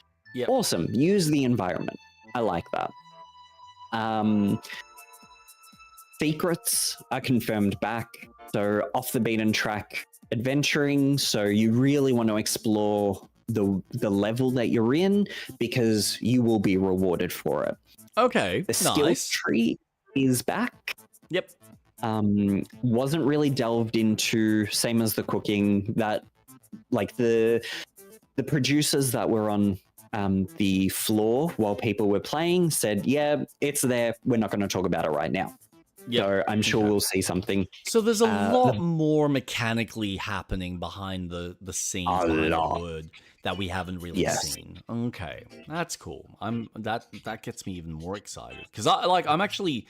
B: Awesome. Use the environment. I like that. secrets are confirmed back. So off the beaten track adventuring. So you really want to explore the level that you're in because you will be rewarded for it.
A: Okay,
B: The skill
A: nice.
B: tree is back.
A: Yep.
B: Wasn't really delved into, same as the cooking, that like the producers that were on the floor while people were playing said, yeah, it's there. We're not going to talk about it right now.
A: Yep.
B: So I'm sure we'll see something.
A: So there's a lot more mechanically happening behind the scenes behind the wood that we haven't really seen. Okay, that's cool. That gets me even more excited because I'm actually,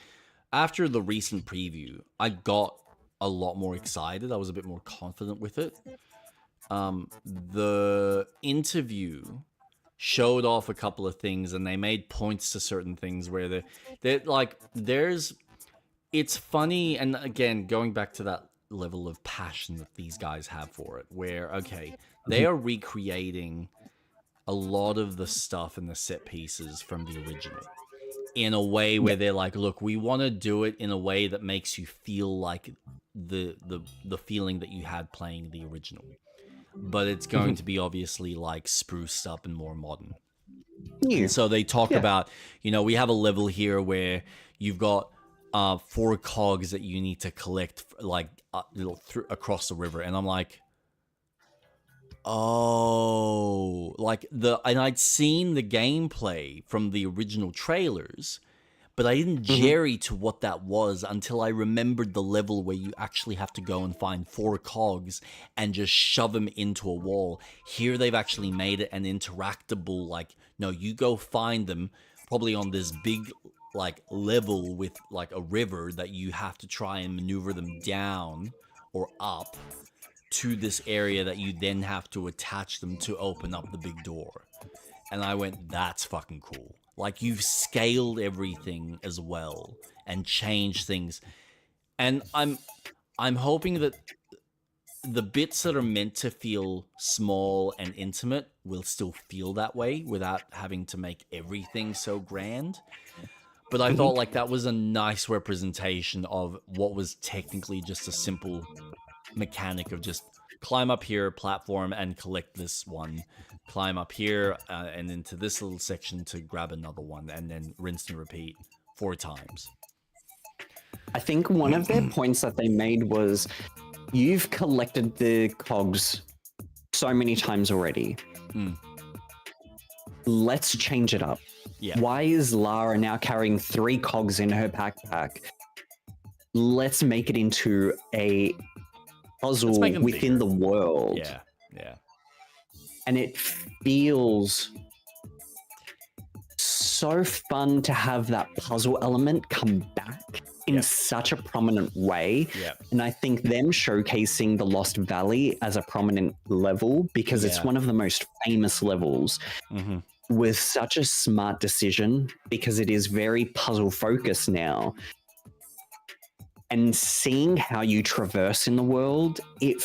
A: after the recent preview, I got a lot more excited. I was a bit more confident with it. The interview showed off a couple of things, and they made points to certain things where they're like, it's funny, and again, going back to that level of passion that these guys have for it, where, okay, they are recreating a lot of the stuff and the set pieces from the original in a way where they're like, look, we want to do it in a way that makes you feel like the feeling that you had playing the original. But it's going to be obviously like spruced up and more modern. And so they talk about, we have a level here where you've got 4 cogs that you need to collect like across the river, and I'm like, oh, and I'd seen the gameplay from the original trailers, but I didn't jerry to what that was until I remembered the level where you actually have to go and find 4 cogs and just shove them into a wall. Here they've actually made it an interactable, like, no, you go find them probably on this big like level with like a river that you have to try and maneuver them down or up to this area that you then have to attach them to open up the big door. And I went, that's fucking cool. Like, you've scaled everything as well and changed things. And I'm hoping that the bits that are meant to feel small and intimate will still feel that way without having to make everything so grand. But I thought like that was a nice representation of what was technically just a simple mechanic of just climb up here, platform, and collect this one. Climb up here and into this little section to grab another one, and then rinse and repeat 4 times.
B: I think one of their points that they made was, you've collected the cogs so many times already. Let's change it up.
A: Yeah.
B: Why is Lara now carrying 3 cogs in her backpack? Let's make it into a puzzle within the world.
A: Yeah, yeah.
B: And it feels so fun to have that puzzle element come back in such a prominent way.
A: Yeah.
B: And I think them showcasing the Lost Valley as a prominent level, because it's one of the most famous levels, was such a smart decision, because it is very puzzle focused now. And seeing how you traverse in the world, it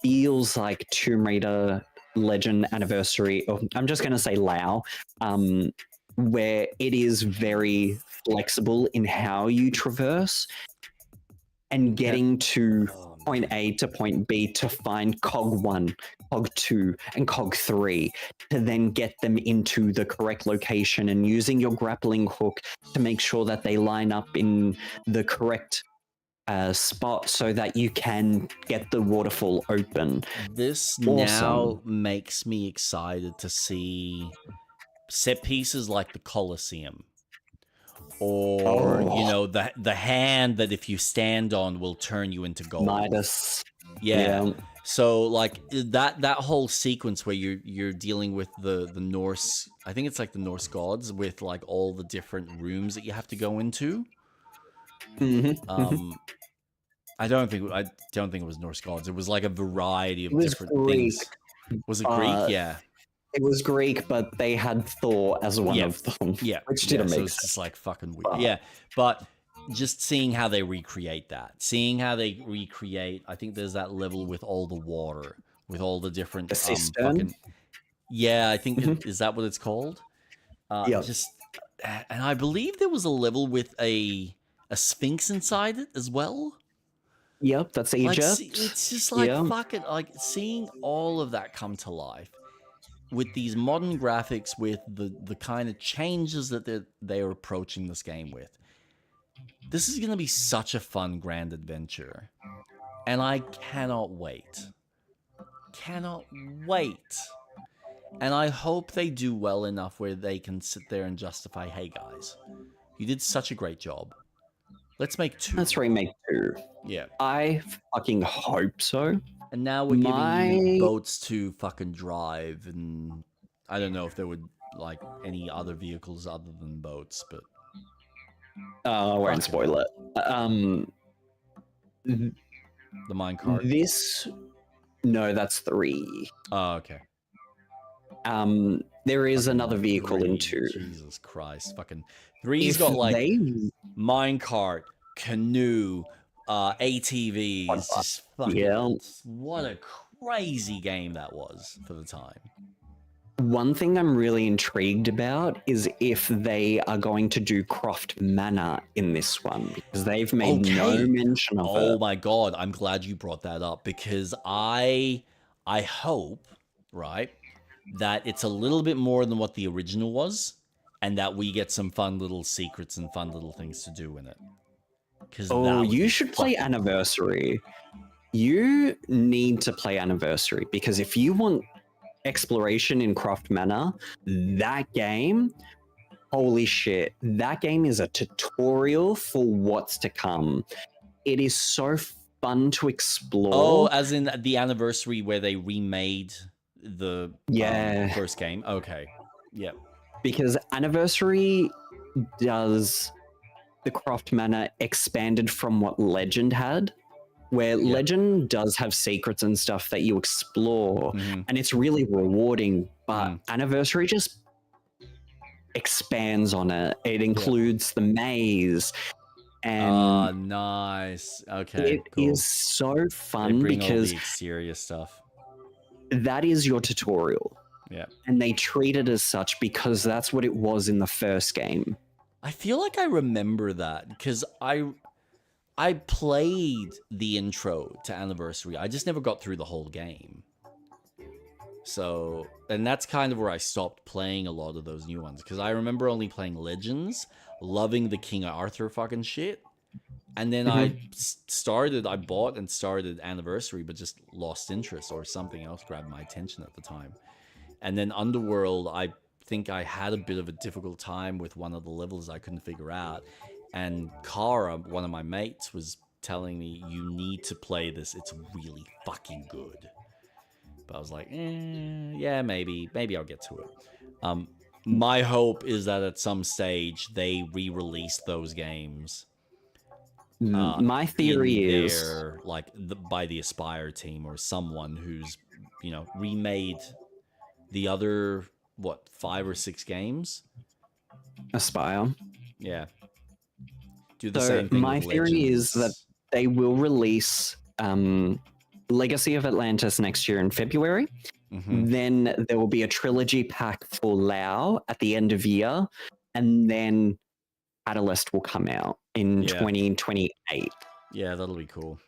B: feels like Tomb Raider Legend Anniversary, or I'm just going to say Lao, where it is very flexible in how you traverse and getting to point A to point B to find cog 1, cog 2, and cog 3 to then get them into the correct location, and using your grappling hook to make sure that they line up in the correct spot so that you can get the waterfall open.
A: This now makes me excited to see set pieces like the Colosseum, or the hand that if you stand on will turn you into gold.
B: Midas.
A: Yeah. So like that whole sequence where you're dealing with the Norse, I think it's like the Norse gods, with like all the different rooms that you have to go into. I don't think it was Norse gods. It was like a variety of different things. Was it Greek? Yeah.
B: It was Greek, but they had Thor as one of them.
A: Yeah.
B: Which didn't make sense.
A: It's just like fucking weird. Yeah. But just seeing how they recreate that. I think there's that level with all the water, with all the different
B: cistern?
A: I think is that what it's called? And I believe there was a level with a a sphinx inside it as well.
B: Yep, that's
A: Like,
B: Egypt.
A: it's just like
B: Yeah.
A: fuck it. Like seeing all of that come to life with these modern graphics, with the kind of changes that they're approaching this game with. This is going to be such a fun grand adventure, and I cannot wait. Cannot wait. And I hope they do well enough where they can sit there and justify, hey guys, you did such a great job. Let's make 2.
B: Let's remake 2.
A: Yeah.
B: I fucking hope so.
A: And now we're giving you boats to fucking drive, and I don't know if there would like any other vehicles other than boats, but
B: I won't spoil it.
A: The minecart.
B: No, that's 3.
A: Oh, okay.
B: There is
A: Fucking
B: another vehicle
A: 3.
B: in 2.
A: Jesus Christ, fucking 3's got like minecart, canoe, ATVs. Just fucking, what a crazy game that was for the time.
B: One thing I'm really intrigued about is if they are going to do Croft Manor in this one, because they've made no mention of it.
A: Oh my god, I'm glad you brought that up, because I hope, right, that it's a little bit more than what the original was, and that we get some fun little secrets and fun little things to do in it.
B: Oh, you should play Anniversary. You need to play Anniversary, because if you want exploration in Croft Manor, that game, holy shit, that game is a tutorial for what's to come. It is so fun to explore.
A: Oh, as in the Anniversary where they remade the first game? Okay. Yep.
B: Because Anniversary does the Croft Manor expanded from what Legend had, where Legend does have secrets and stuff that you explore, and it's really rewarding, but Anniversary just expands on it. It includes the maze, and
A: nice. Okay,
B: it is so fun because
A: all the serious stuff.
B: That is your tutorial.
A: Yeah.
B: And they treat it as such because that's what it was in the first game.
A: I feel like I remember that because I played the intro to Anniversary. I just never got through the whole game. So, and that's kind of where I stopped playing a lot of those new ones. Because I remember only playing Legends, loving the King Arthur fucking shit. And then I bought and started Anniversary, but just lost interest or something else grabbed my attention at the time. And then Underworld, I think I had a bit of a difficult time with one of the levels I couldn't figure out. And Kara, one of my mates, was telling me, you need to play this. It's really fucking good. But I was like, yeah, maybe I'll get to it. My hope is that at some stage they re-release those games.
B: My theory is
A: by the Aspire team or someone who's, remade the other 5 or 6 games.
B: Aspire.
A: Yeah. Do the same thing.
B: My theory is that they will release Legacy of Atlantis next year in February. Then there will be a trilogy pack for Lao at the end of year, and then Catalyst will come out in 2028.
A: Yeah, that'll be cool.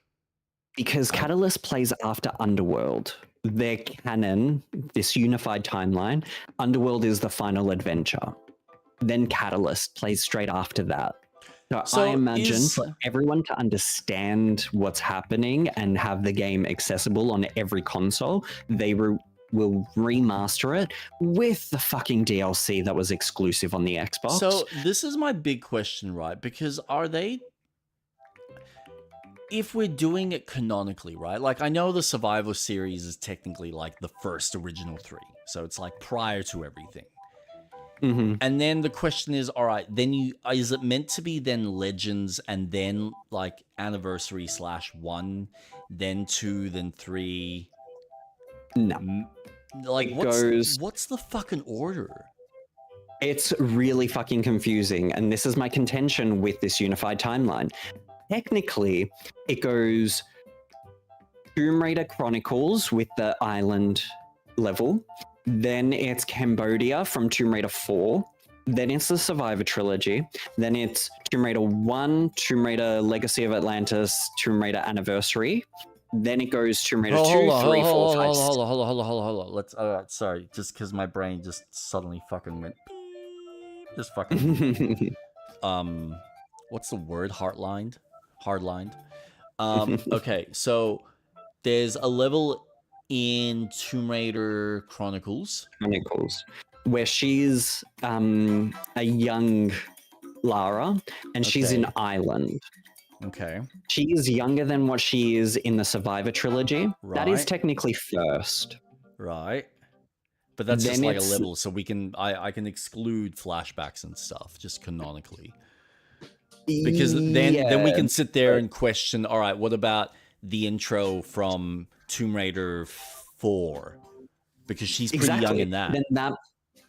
B: Because Catalyst plays after Underworld. Their canon, this unified timeline, Underworld is the final adventure. Then Catalyst plays straight after that. So I imagine for everyone to understand what's happening and have the game accessible on every console, they will remaster it with the fucking DLC that was exclusive on the Xbox.
A: So this is my big question, right? Because if we're doing it canonically, right? Like, I know the Survivor series is technically like the first original 3. So it's like prior to everything. And then the question is, all right, then is it meant to be then Legends and then like Anniversary /1, then 2, then 3?
B: No.
A: Like, what's the fucking order?
B: It's really fucking confusing. And this is my contention with this unified timeline. Technically, it goes Tomb Raider Chronicles with the island level. Then it's Cambodia from Tomb Raider 4. Then it's the Survivor trilogy. Then it's Tomb Raider 1, Tomb Raider Legacy of Atlantis, Tomb Raider Anniversary. Then it goes Tomb Raider 2, 3, 4, 5, 6.
A: Hold on. Let's. Sorry, just because my brain just suddenly fucking went. Beep, just fucking. What's the word? Hardlined. Okay, so there's a level in Tomb Raider Chronicles.
B: Where she's a young Lara, and she's in Ireland.
A: Okay.
B: She is younger than what she is in the Survivor trilogy. That is
A: Right.
B: technically first.
A: Right. But that's
B: Then
A: just like a
B: it's-
A: level, so we can I can exclude flashbacks and stuff just canonically. Because then we can sit there and question, all right, what about the intro from Tomb Raider 4? Because she's pretty young in that.
B: Then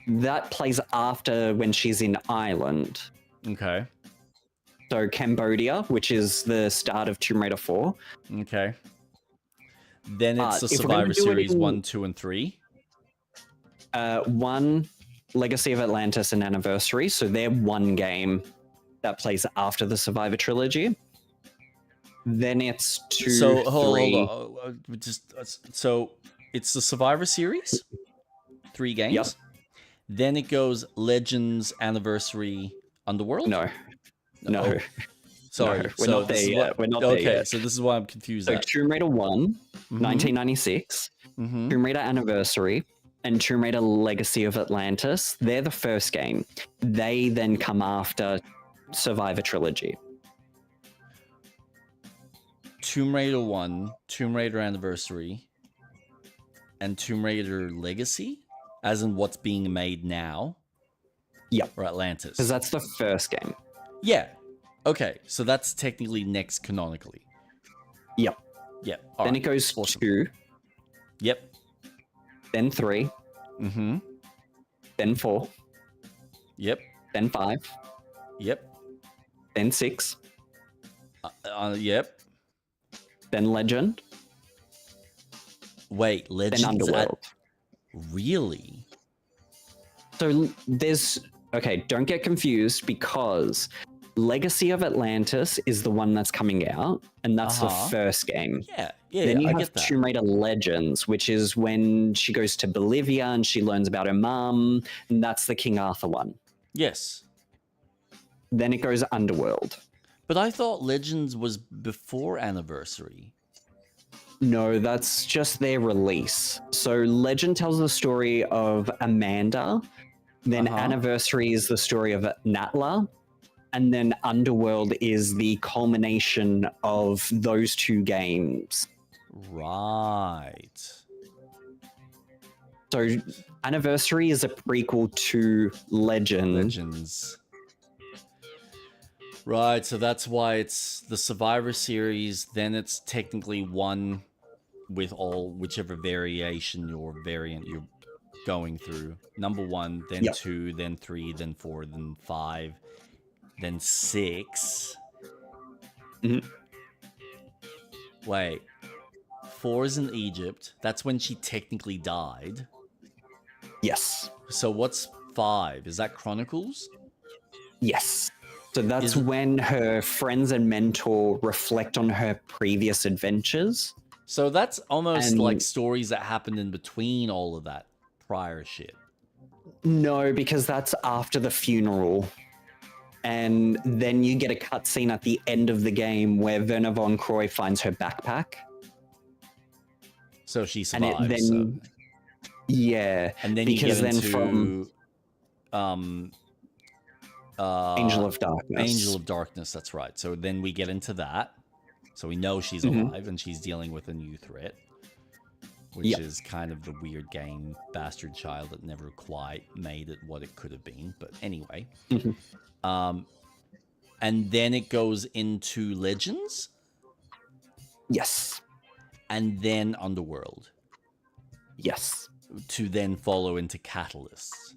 B: that plays after when she's in Ireland.
A: Okay.
B: So Cambodia, which is the start of Tomb Raider 4.
A: Okay. Then it's the
B: if we're gonna
A: Survivor
B: do it
A: Series
B: in-
A: 1, 2, and 3.
B: 1, Legacy of Atlantis and Anniversary. So they're one game that plays after the Survivor trilogy. Then it's 2,
A: So
B: 3.
A: hold on. So it's the Survivor Series, 3 games.
B: Yep.
A: Then it goes Legends, Anniversary, Underworld.
B: No.
A: Oh, sorry,
B: No, we're not there yet. We're not there
A: okay,
B: yet.
A: so this is why I'm confused.
B: So
A: at.
B: Tomb Raider 1, 1996,
A: Mhm.
B: Tomb Raider Anniversary, and Tomb Raider Legacy of Atlantis. They're the first game. They then come after Survivor trilogy.
A: Tomb Raider 1, Tomb Raider Anniversary, and Tomb Raider Legacy, as in what's being made now.
B: Yep.
A: Or Atlantis.
B: Because that's the first game.
A: Yeah. Okay, so that's technically next canonically.
B: Yep.
A: Yeah.
B: Then it goes
A: awesome.
B: 2,
A: Yep.
B: then 3,
A: Mm-hmm.
B: then 4,
A: Yep.
B: then 5,
A: Yep.
B: then 6,
A: Yep.
B: then Legend,
A: Wait,
B: then
A: Legends
B: Underworld.
A: Really?
B: So there's okay, don't get confused because Legacy of Atlantis is the one that's coming out, and that's the first game.
A: Yeah.
B: Then you
A: I
B: have
A: get that.
B: Tomb Raider Legends, which is when she goes to Bolivia and she learns about her mum, and that's the King Arthur one.
A: Yes.
B: Then it goes Underworld.
A: But I thought Legends was before Anniversary.
B: No, that's just their release. So Legend tells the story of Amanda, then Anniversary is the story of Natla, and then Underworld is the culmination of those 2 games.
A: Right.
B: So Anniversary is a prequel to
A: Legends. Right, so that's why it's the Survivor Series, then it's technically 1 with whichever variant you're going through. Number 1, then 2, then 3, then 4, then 5, then 6. Wait. 4 is in Egypt. That's when she technically died.
B: Yes.
A: So what's 5? Is that Chronicles?
B: Yes. So that's when her friends and mentor reflect on her previous adventures.
A: So that's almost like stories that happened in between all of that prior shit.
B: No, because that's after the funeral. And then you get a cutscene at the end of the game where Werner von Croy finds her backpack.
A: So she survives.
B: And then, yeah.
A: And then
B: because
A: you get
B: then
A: into
B: Angel of Darkness.
A: Angel of Darkness, that's right. So then we get into that. So we know she's alive and she's dealing with a new threat, which is kind of the weird game, Bastard Child, that never quite made it what it could have been. But anyway. And then it goes into Legends.
B: Yes.
A: And then Underworld.
B: Yes.
A: To then follow into Catalysts.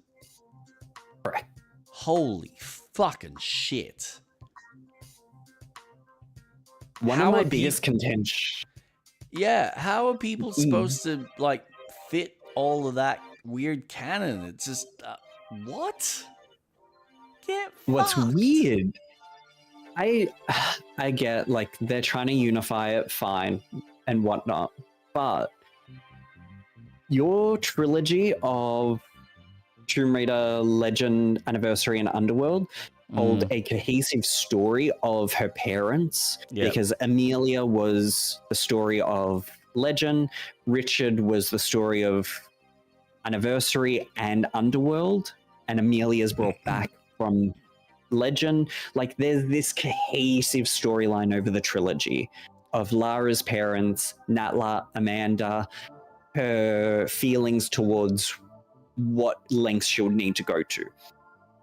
B: Correct.
A: Holy fucking shit.
B: One of my biggest contention.
A: Yeah, how are people supposed to like fit all of that weird canon? It's just what? Get
B: What's
A: fucked.
B: weird, I get like they're trying to unify it, fine, and whatnot, but your trilogy of Tomb Raider, Legend, Anniversary, and Underworld told a cohesive story of her parents,
A: Yep.
B: because Amelia was the story of Legend, Richard was the story of Anniversary and Underworld, and Amelia's brought back from Legend. Like, there's this cohesive storyline over the trilogy of Lara's parents, Natla, Amanda, her feelings towards what lengths she would need to go to.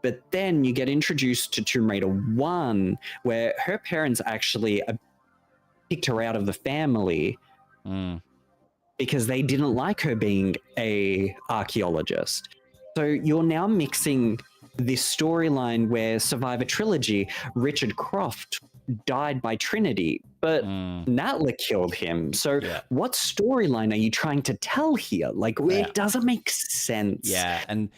B: But then you get introduced to Tomb Raider 1, where her parents actually kicked her out of the family because they didn't like her being a archaeologist. So you're now mixing this storyline where Survivor Trilogy, Richard Croft died by Trinity, but Natla killed him. So what storyline are you trying to tell here? Like, it doesn't make sense.
A: Yeah, and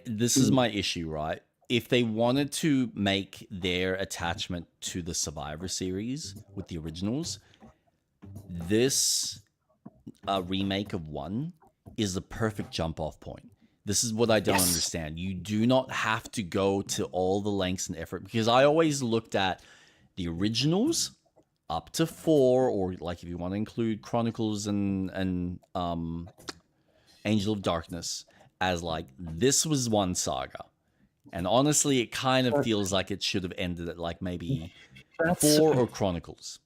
A: this is my issue, right? If they wanted to make their attachment to the Survivor series with the originals, this remake of 1 is the perfect jump off point. This is what I don't understand. You do not have to go to all the lengths and effort, because I always looked at the originals up to 4, or like if you want to include Chronicles and Angel of Darkness, as like, this was one saga. And honestly, it kind of feels like it should have ended at like maybe 4 or Chronicles.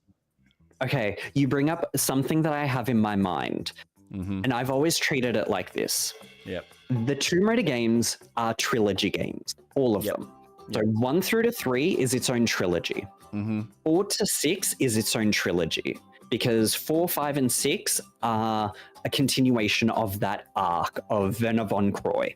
B: Okay, you bring up something that I have in my mind, and I've always treated it like this.
A: Yep.
B: The Tomb Raider games are trilogy games, all of them. So 1 through to 3 is its own trilogy. 4 to 6 is its own trilogy, because 4, 5, and 6 are a continuation of that arc of Werner von Croy.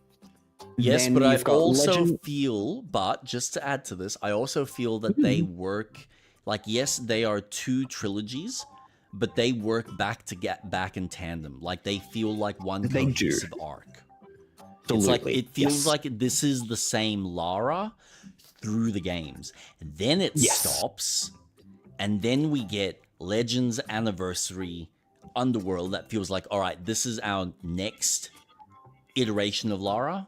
A: Yes,
B: Then
A: but I
B: you've got
A: also feel, but just to add to this, I also feel that they work, like, yes, they are 2 trilogies, but they work back to get back in tandem. Like, they feel like one cohesive arc. It's like, it feels like this is the same Lara through the games. And then it stops, and then we get Legends, Anniversary, Underworld that feels like, all right, this is our next iteration of Lara.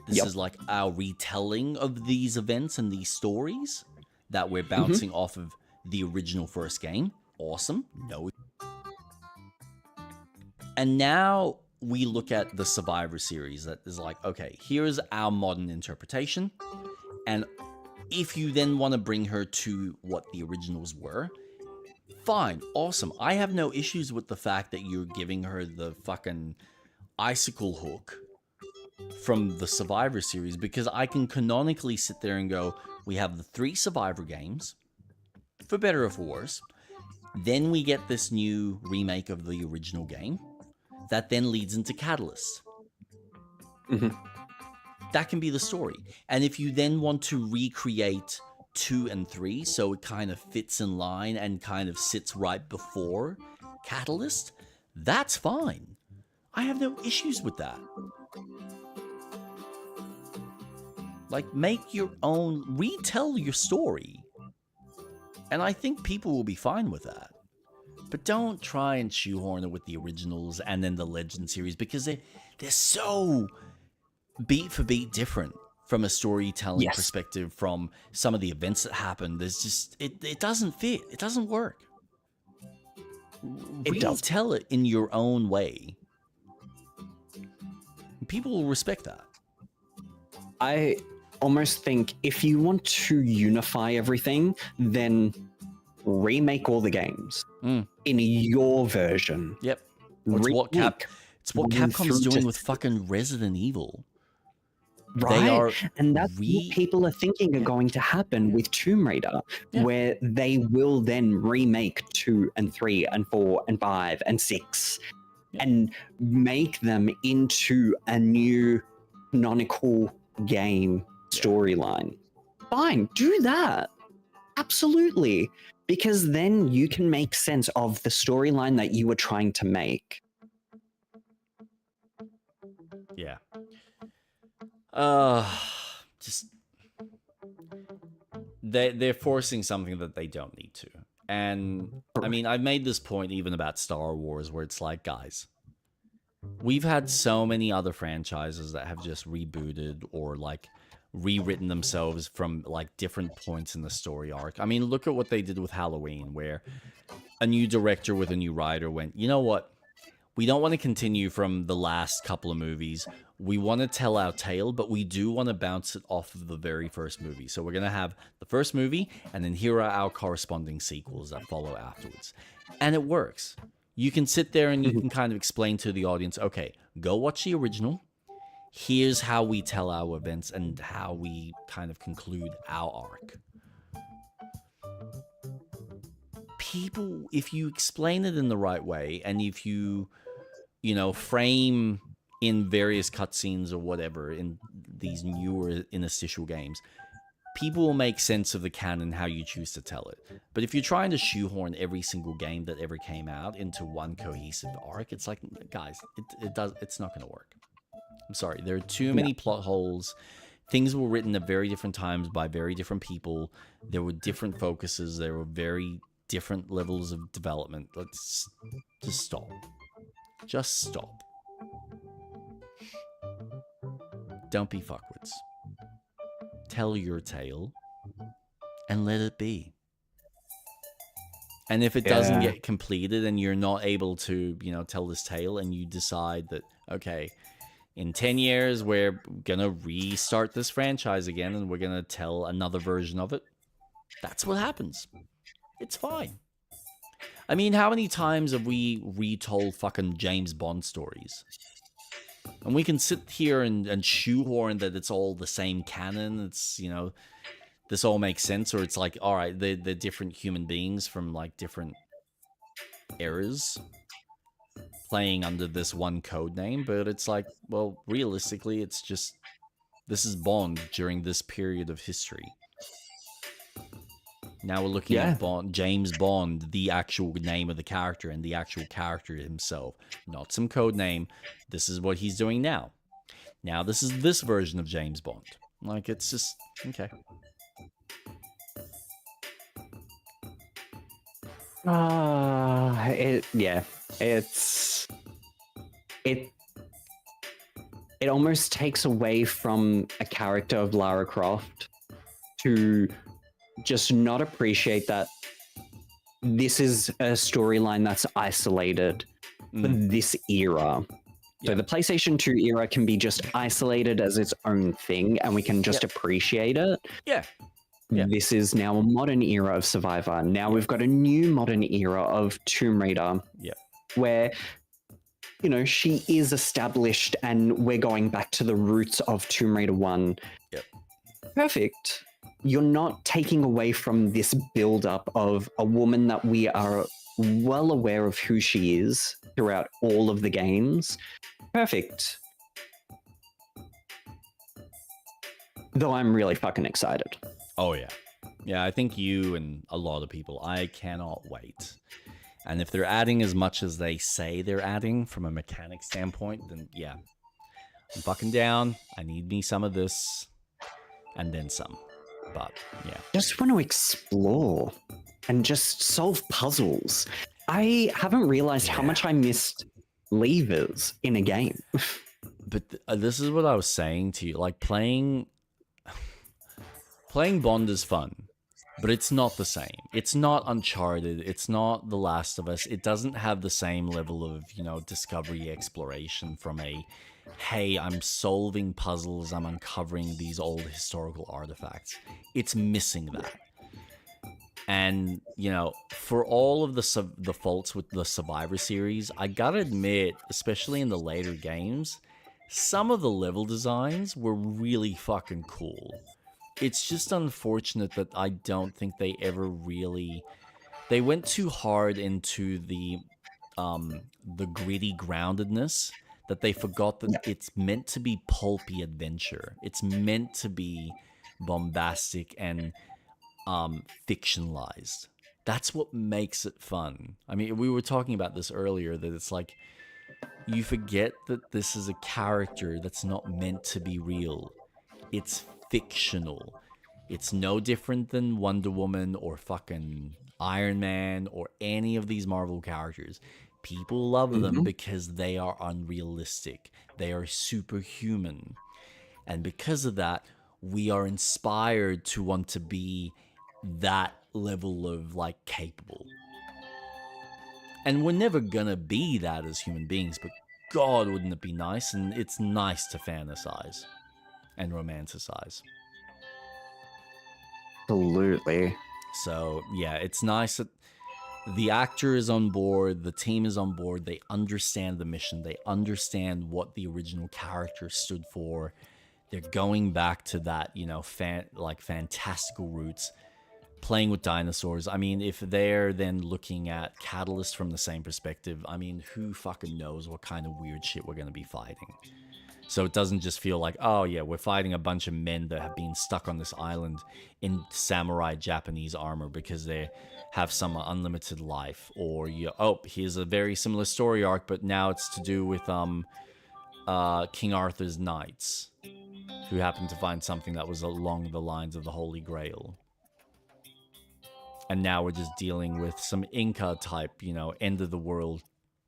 A: This is like our retelling of these events and these stories that we're bouncing off of the original first game. Awesome. No. And now we look at the Survivor series that is like, okay, here's our modern interpretation. And if you then want to bring her to what the originals were, fine, awesome. I have no issues with the fact that you're giving her the fucking icicle hook from the Survivor series, because I can canonically sit there and go, we have the 3 Survivor games, for better or for worse. Then we get this new remake of the original game that then leads into Catalyst. That can be the story. And if you then want to recreate 2 and 3 so it kind of fits in line and kind of sits right before Catalyst, that's fine. I have no issues with that. Like, make your own, retell your story. And I think people will be fine with that. But don't try and shoehorn it with the originals and then the Legend series, because they're so beat for beat different from a storytelling perspective, from some of the events that happen. There's just, it doesn't fit. It doesn't work. Retell it in your own way. People will respect that.
B: I almost think if you want to unify everything, then remake all the games in your version.
A: Yep. It's what Capcom's doing with fucking Resident Evil.
B: Right? And that's what people are thinking are going to happen with Tomb Raider, where they will then remake 2 and 3 and 4 and 5 and 6 and make them into a new canonical game storyline. Fine, do that. Absolutely. Because then you can make sense of the storyline that you were trying to make.
A: Yeah. just they're forcing something that they don't need to. And I mean, I've made this point even about Star Wars, where it's like, guys, we've had so many other franchises that have just rebooted or like rewritten themselves from like different points in the story arc. I mean, look at what they did with Halloween, where a new director with a new writer went, you know what? We don't want to continue from the last couple of movies. We want to tell our tale, but we do want to bounce it off of the very first movie. So we're going to have the first movie, and then here are our corresponding sequels that follow afterwards. And it works. You can sit there and you can kind of explain to the audience, okay, go watch the original. Here's how we tell our events and how we kind of conclude our arc. People, if you explain it in the right way, and if you frame in various cutscenes or whatever in these newer interstitial games, people will make sense of the canon how you choose to tell it. But if you're trying to shoehorn every single game that ever came out into one cohesive arc, it's like, guys, it's not going to work. I'm sorry, there are too many plot holes. Things were written at very different times by very different people. There were different focuses. There were very different levels of development. Let's just stop. Just stop. Don't be fuckwits. Tell your tale and let it be. And if it doesn't get completed and you're not able to, tell this tale, and you decide that, okay, in 10 years, we're going to restart this franchise again and we're going to tell another version of it, that's what happens. It's fine. I mean, how many times have we retold fucking James Bond stories? And we can sit here and shoehorn that it's all the same canon. It's, this all makes sense. Or it's like, all right, they're different human beings from like different eras playing under this one code name. But it's like, well, realistically, it's just, this is Bond during this period of history. Now we're looking at James Bond, the actual name of the character and the actual character himself, not some code name. This is what he's doing now. Now this is this version of James Bond. Like, it's just, okay.
B: It almost takes away from a character of Lara Croft to just not appreciate that this is a storyline that's isolated for this era. So the PlayStation 2 era can be just isolated as its own thing, and we can just appreciate it.
A: Yeah.
B: This is now a modern era of Survivor. Now we've got a new modern era of Tomb Raider. Where, she is established and we're going back to the roots of Tomb Raider 1. Perfect. You're not taking away from this build-up of a woman that we are well aware of who she is throughout all of the games. Perfect. Though I'm really fucking excited.
A: Oh, yeah. Yeah, I think you and a lot of people, I cannot wait. And if they're adding as much as they say they're adding from a mechanic standpoint, then yeah. I'm fucking down. I need me some of this. And then some. But, yeah.
B: Just want to explore and just solve puzzles. I haven't realized how much I missed levers in a game.
A: But this is what I was saying to you. Like, playing Bond is fun, but it's not the same. It's not Uncharted. It's not The Last of Us. It doesn't have the same level of, discovery, exploration from a, hey, I'm solving puzzles, I'm uncovering these old historical artifacts. It's missing that. And, for all of the faults with the Survivor series, I gotta admit, especially in the later games, some of the level designs were really fucking cool. It's just unfortunate that I don't think they ever really... They went too hard into the gritty groundedness that they forgot that it's meant to be pulpy adventure. It's meant to be bombastic and fictionalized. That's what makes it fun. I mean, we were talking about this earlier, that it's like, you forget that this is a character that's not meant to be real. It's fictional. It's no different than Wonder Woman or fucking Iron Man or any of these Marvel characters. People love them because they are unrealistic. They are superhuman. And because of that, we are inspired to want to be that level of like capable. And we're never gonna be that as human beings, but God, wouldn't it be nice? And it's nice to fantasize and romanticize.
B: Absolutely.
A: So yeah, it's nice that the actor is on board, the team is on board, they understand the mission, they understand what the original character stood for. They're going back to that, you know, fantastical roots, playing with dinosaurs. I mean, if they're then looking at Catalyst from the same perspective, I mean, who fucking knows what kind of weird shit we're going to be fighting. So it doesn't just feel like, oh yeah, we're fighting a bunch of men that have been stuck on this island in samurai Japanese armor because they have some unlimited life. Or, here's a very similar story arc, but now it's to do with King Arthur's knights, who happened to find something that was along the lines of the Holy Grail. And now we're just dealing with some Inca type, you know, end of the world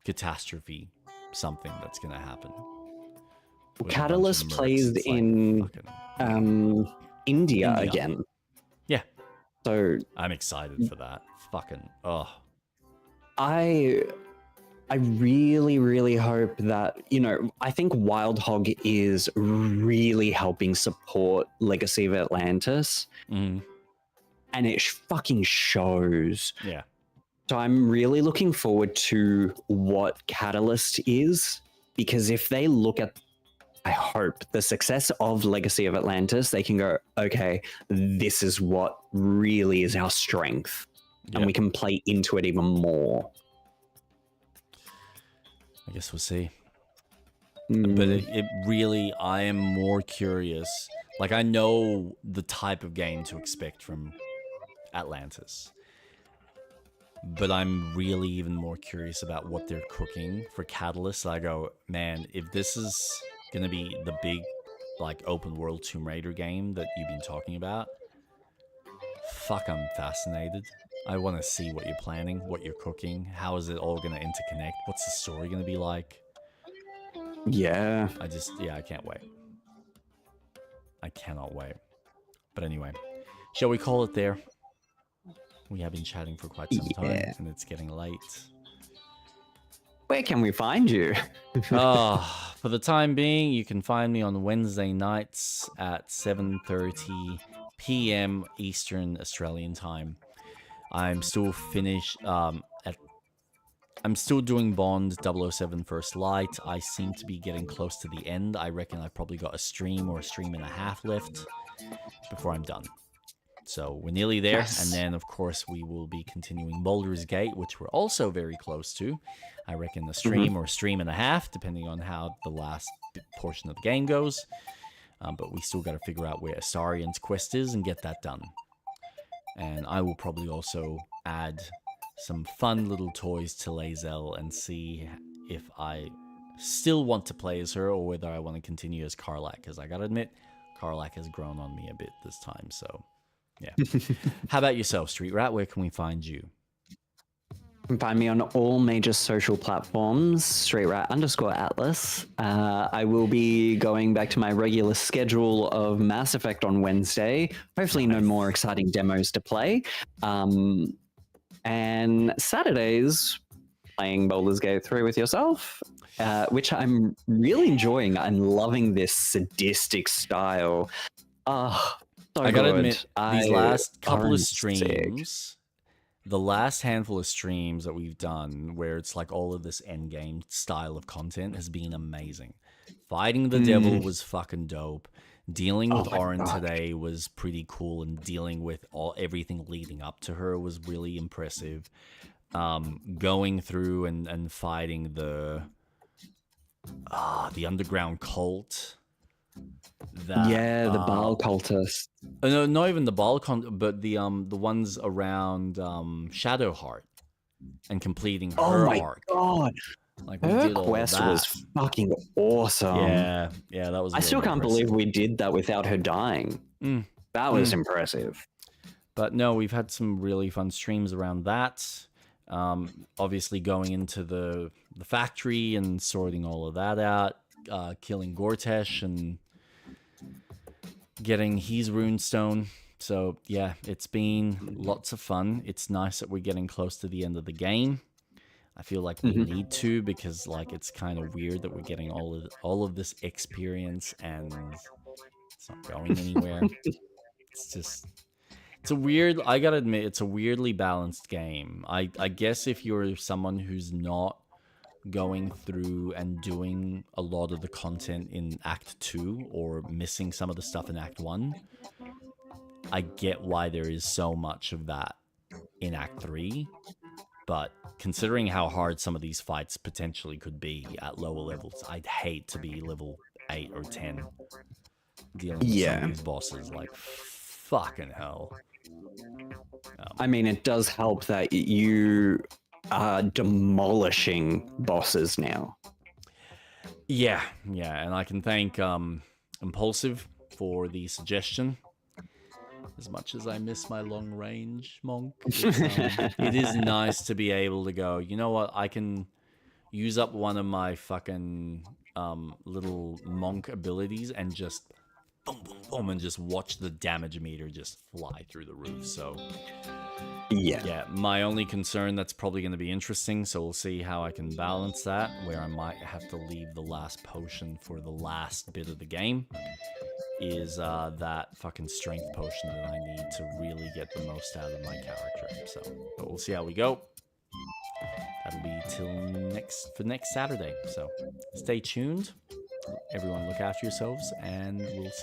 A: catastrophe, something that's going to happen.
B: Catalyst plays in India again.
A: Yeah.
B: So
A: I'm excited for that.
B: I really, really hope that, you know, I think Wild Hog is really helping support Legacy of Atlantis.
A: Mm.
B: And it fucking shows.
A: Yeah.
B: So I'm really looking forward to what Catalyst is, because if they look at, I hope, the success of Legacy of Atlantis, they can go, okay, this is what really is our strength.
A: Yep.
B: And we can play into it even more.
A: I guess we'll see. But it really, I am more curious. Like, I know the type of game to expect from Atlantis. But I'm really even more curious about what they're cooking for Catalyst. I go, man, if this is going to be the big, like, open world Tomb Raider game that you've been talking about, fuck, I'm fascinated. I want to see what you're planning, what you're cooking. How is it all going to interconnect? What's the story going to be like?
B: Yeah.
A: I can't wait. I cannot wait. But anyway, shall we call it there? We have been chatting for quite some time, and it's getting late.
B: Where can we find you?
A: For the time being, you can find me on Wednesday nights at 7:30 p.m. Eastern Australian time. I'm still I'm still doing Bond 007 First Light. I seem to be getting close to the end. I reckon I've probably got a stream or a stream and a half left before I'm done. So we're nearly there. Yes. And then, of course, we will be continuing Baldur's Gate, which we're also very close to. I reckon a stream or a stream and a half, depending on how the last portion of the game goes. But we still got to figure out where Astarian's quest is and get that done. And I will probably also add some fun little toys to Lae'zel and see if I still want to play as her or whether I want to continue as Karlach. Because I gotta admit, Karlach has grown on me a bit this time. So, yeah. How about yourself, Street Rat? Where can we find you?
B: You can find me on all major social platforms, StreetRat_Atlas. I will be going back to my regular schedule of Mass Effect on Wednesday. Hopefully no more exciting demos to play. And Saturdays, playing Baldur's Gate 3 with yourself, which I'm really enjoying. I'm loving this sadistic style. So
A: I gotta admit, these last couple of streams, the last handful of streams that we've done, where it's like all of this endgame style of content has been amazing. Fighting the devil was fucking dope. Dealing with Orin today was pretty cool, and dealing with everything leading up to her was really impressive. Going through and fighting the underground cult.
B: The Baal cultist.
A: No, not even the Baal but the ones around Shadowheart and completing her arc.
B: Oh my god!
A: Like we
B: Her
A: did all of
B: quest
A: that.
B: was fucking awesome.
A: Yeah, that was.
B: I still
A: really
B: can't
A: impressive.
B: believe we did that without her dying. That was impressive.
A: But no, we've had some really fun streams around that. Obviously, going into the factory and sorting all of that out, killing Gortesh and getting his runestone. So yeah, it's been lots of fun. It's nice that we're getting close to the end of the game. I feel like we need to, because like it's kind of weird that we're getting all of this experience and it's not going anywhere. It's a weird, I gotta admit, it's a weirdly balanced game. I guess if you're someone who's not going through and doing a lot of the content in Act 2 or missing some of the stuff in Act 1, I get why there is so much of that in Act 3. But considering how hard some of these fights potentially could be at lower levels, I'd hate to be level 8 or 10 dealing with some of these bosses. Like, fucking hell.
B: I mean, it does help that you are demolishing bosses now.
A: Yeah, and I can thank Impulsive for the suggestion. As much as I miss my long range monk, it is nice to be able to go, you know what, I can use up one of my fucking little monk abilities and just boom, boom, boom, and just watch the damage meter just fly through the roof. So yeah, my only concern that's probably going to be interesting, so we'll see how I can balance that, where I might have to leave the last potion for the last bit of the game, is that fucking strength potion that I need to really get the most out of my character. So, but we'll see how we go. That'll be till next Saturday. So stay tuned. Everyone look after yourselves, and we'll see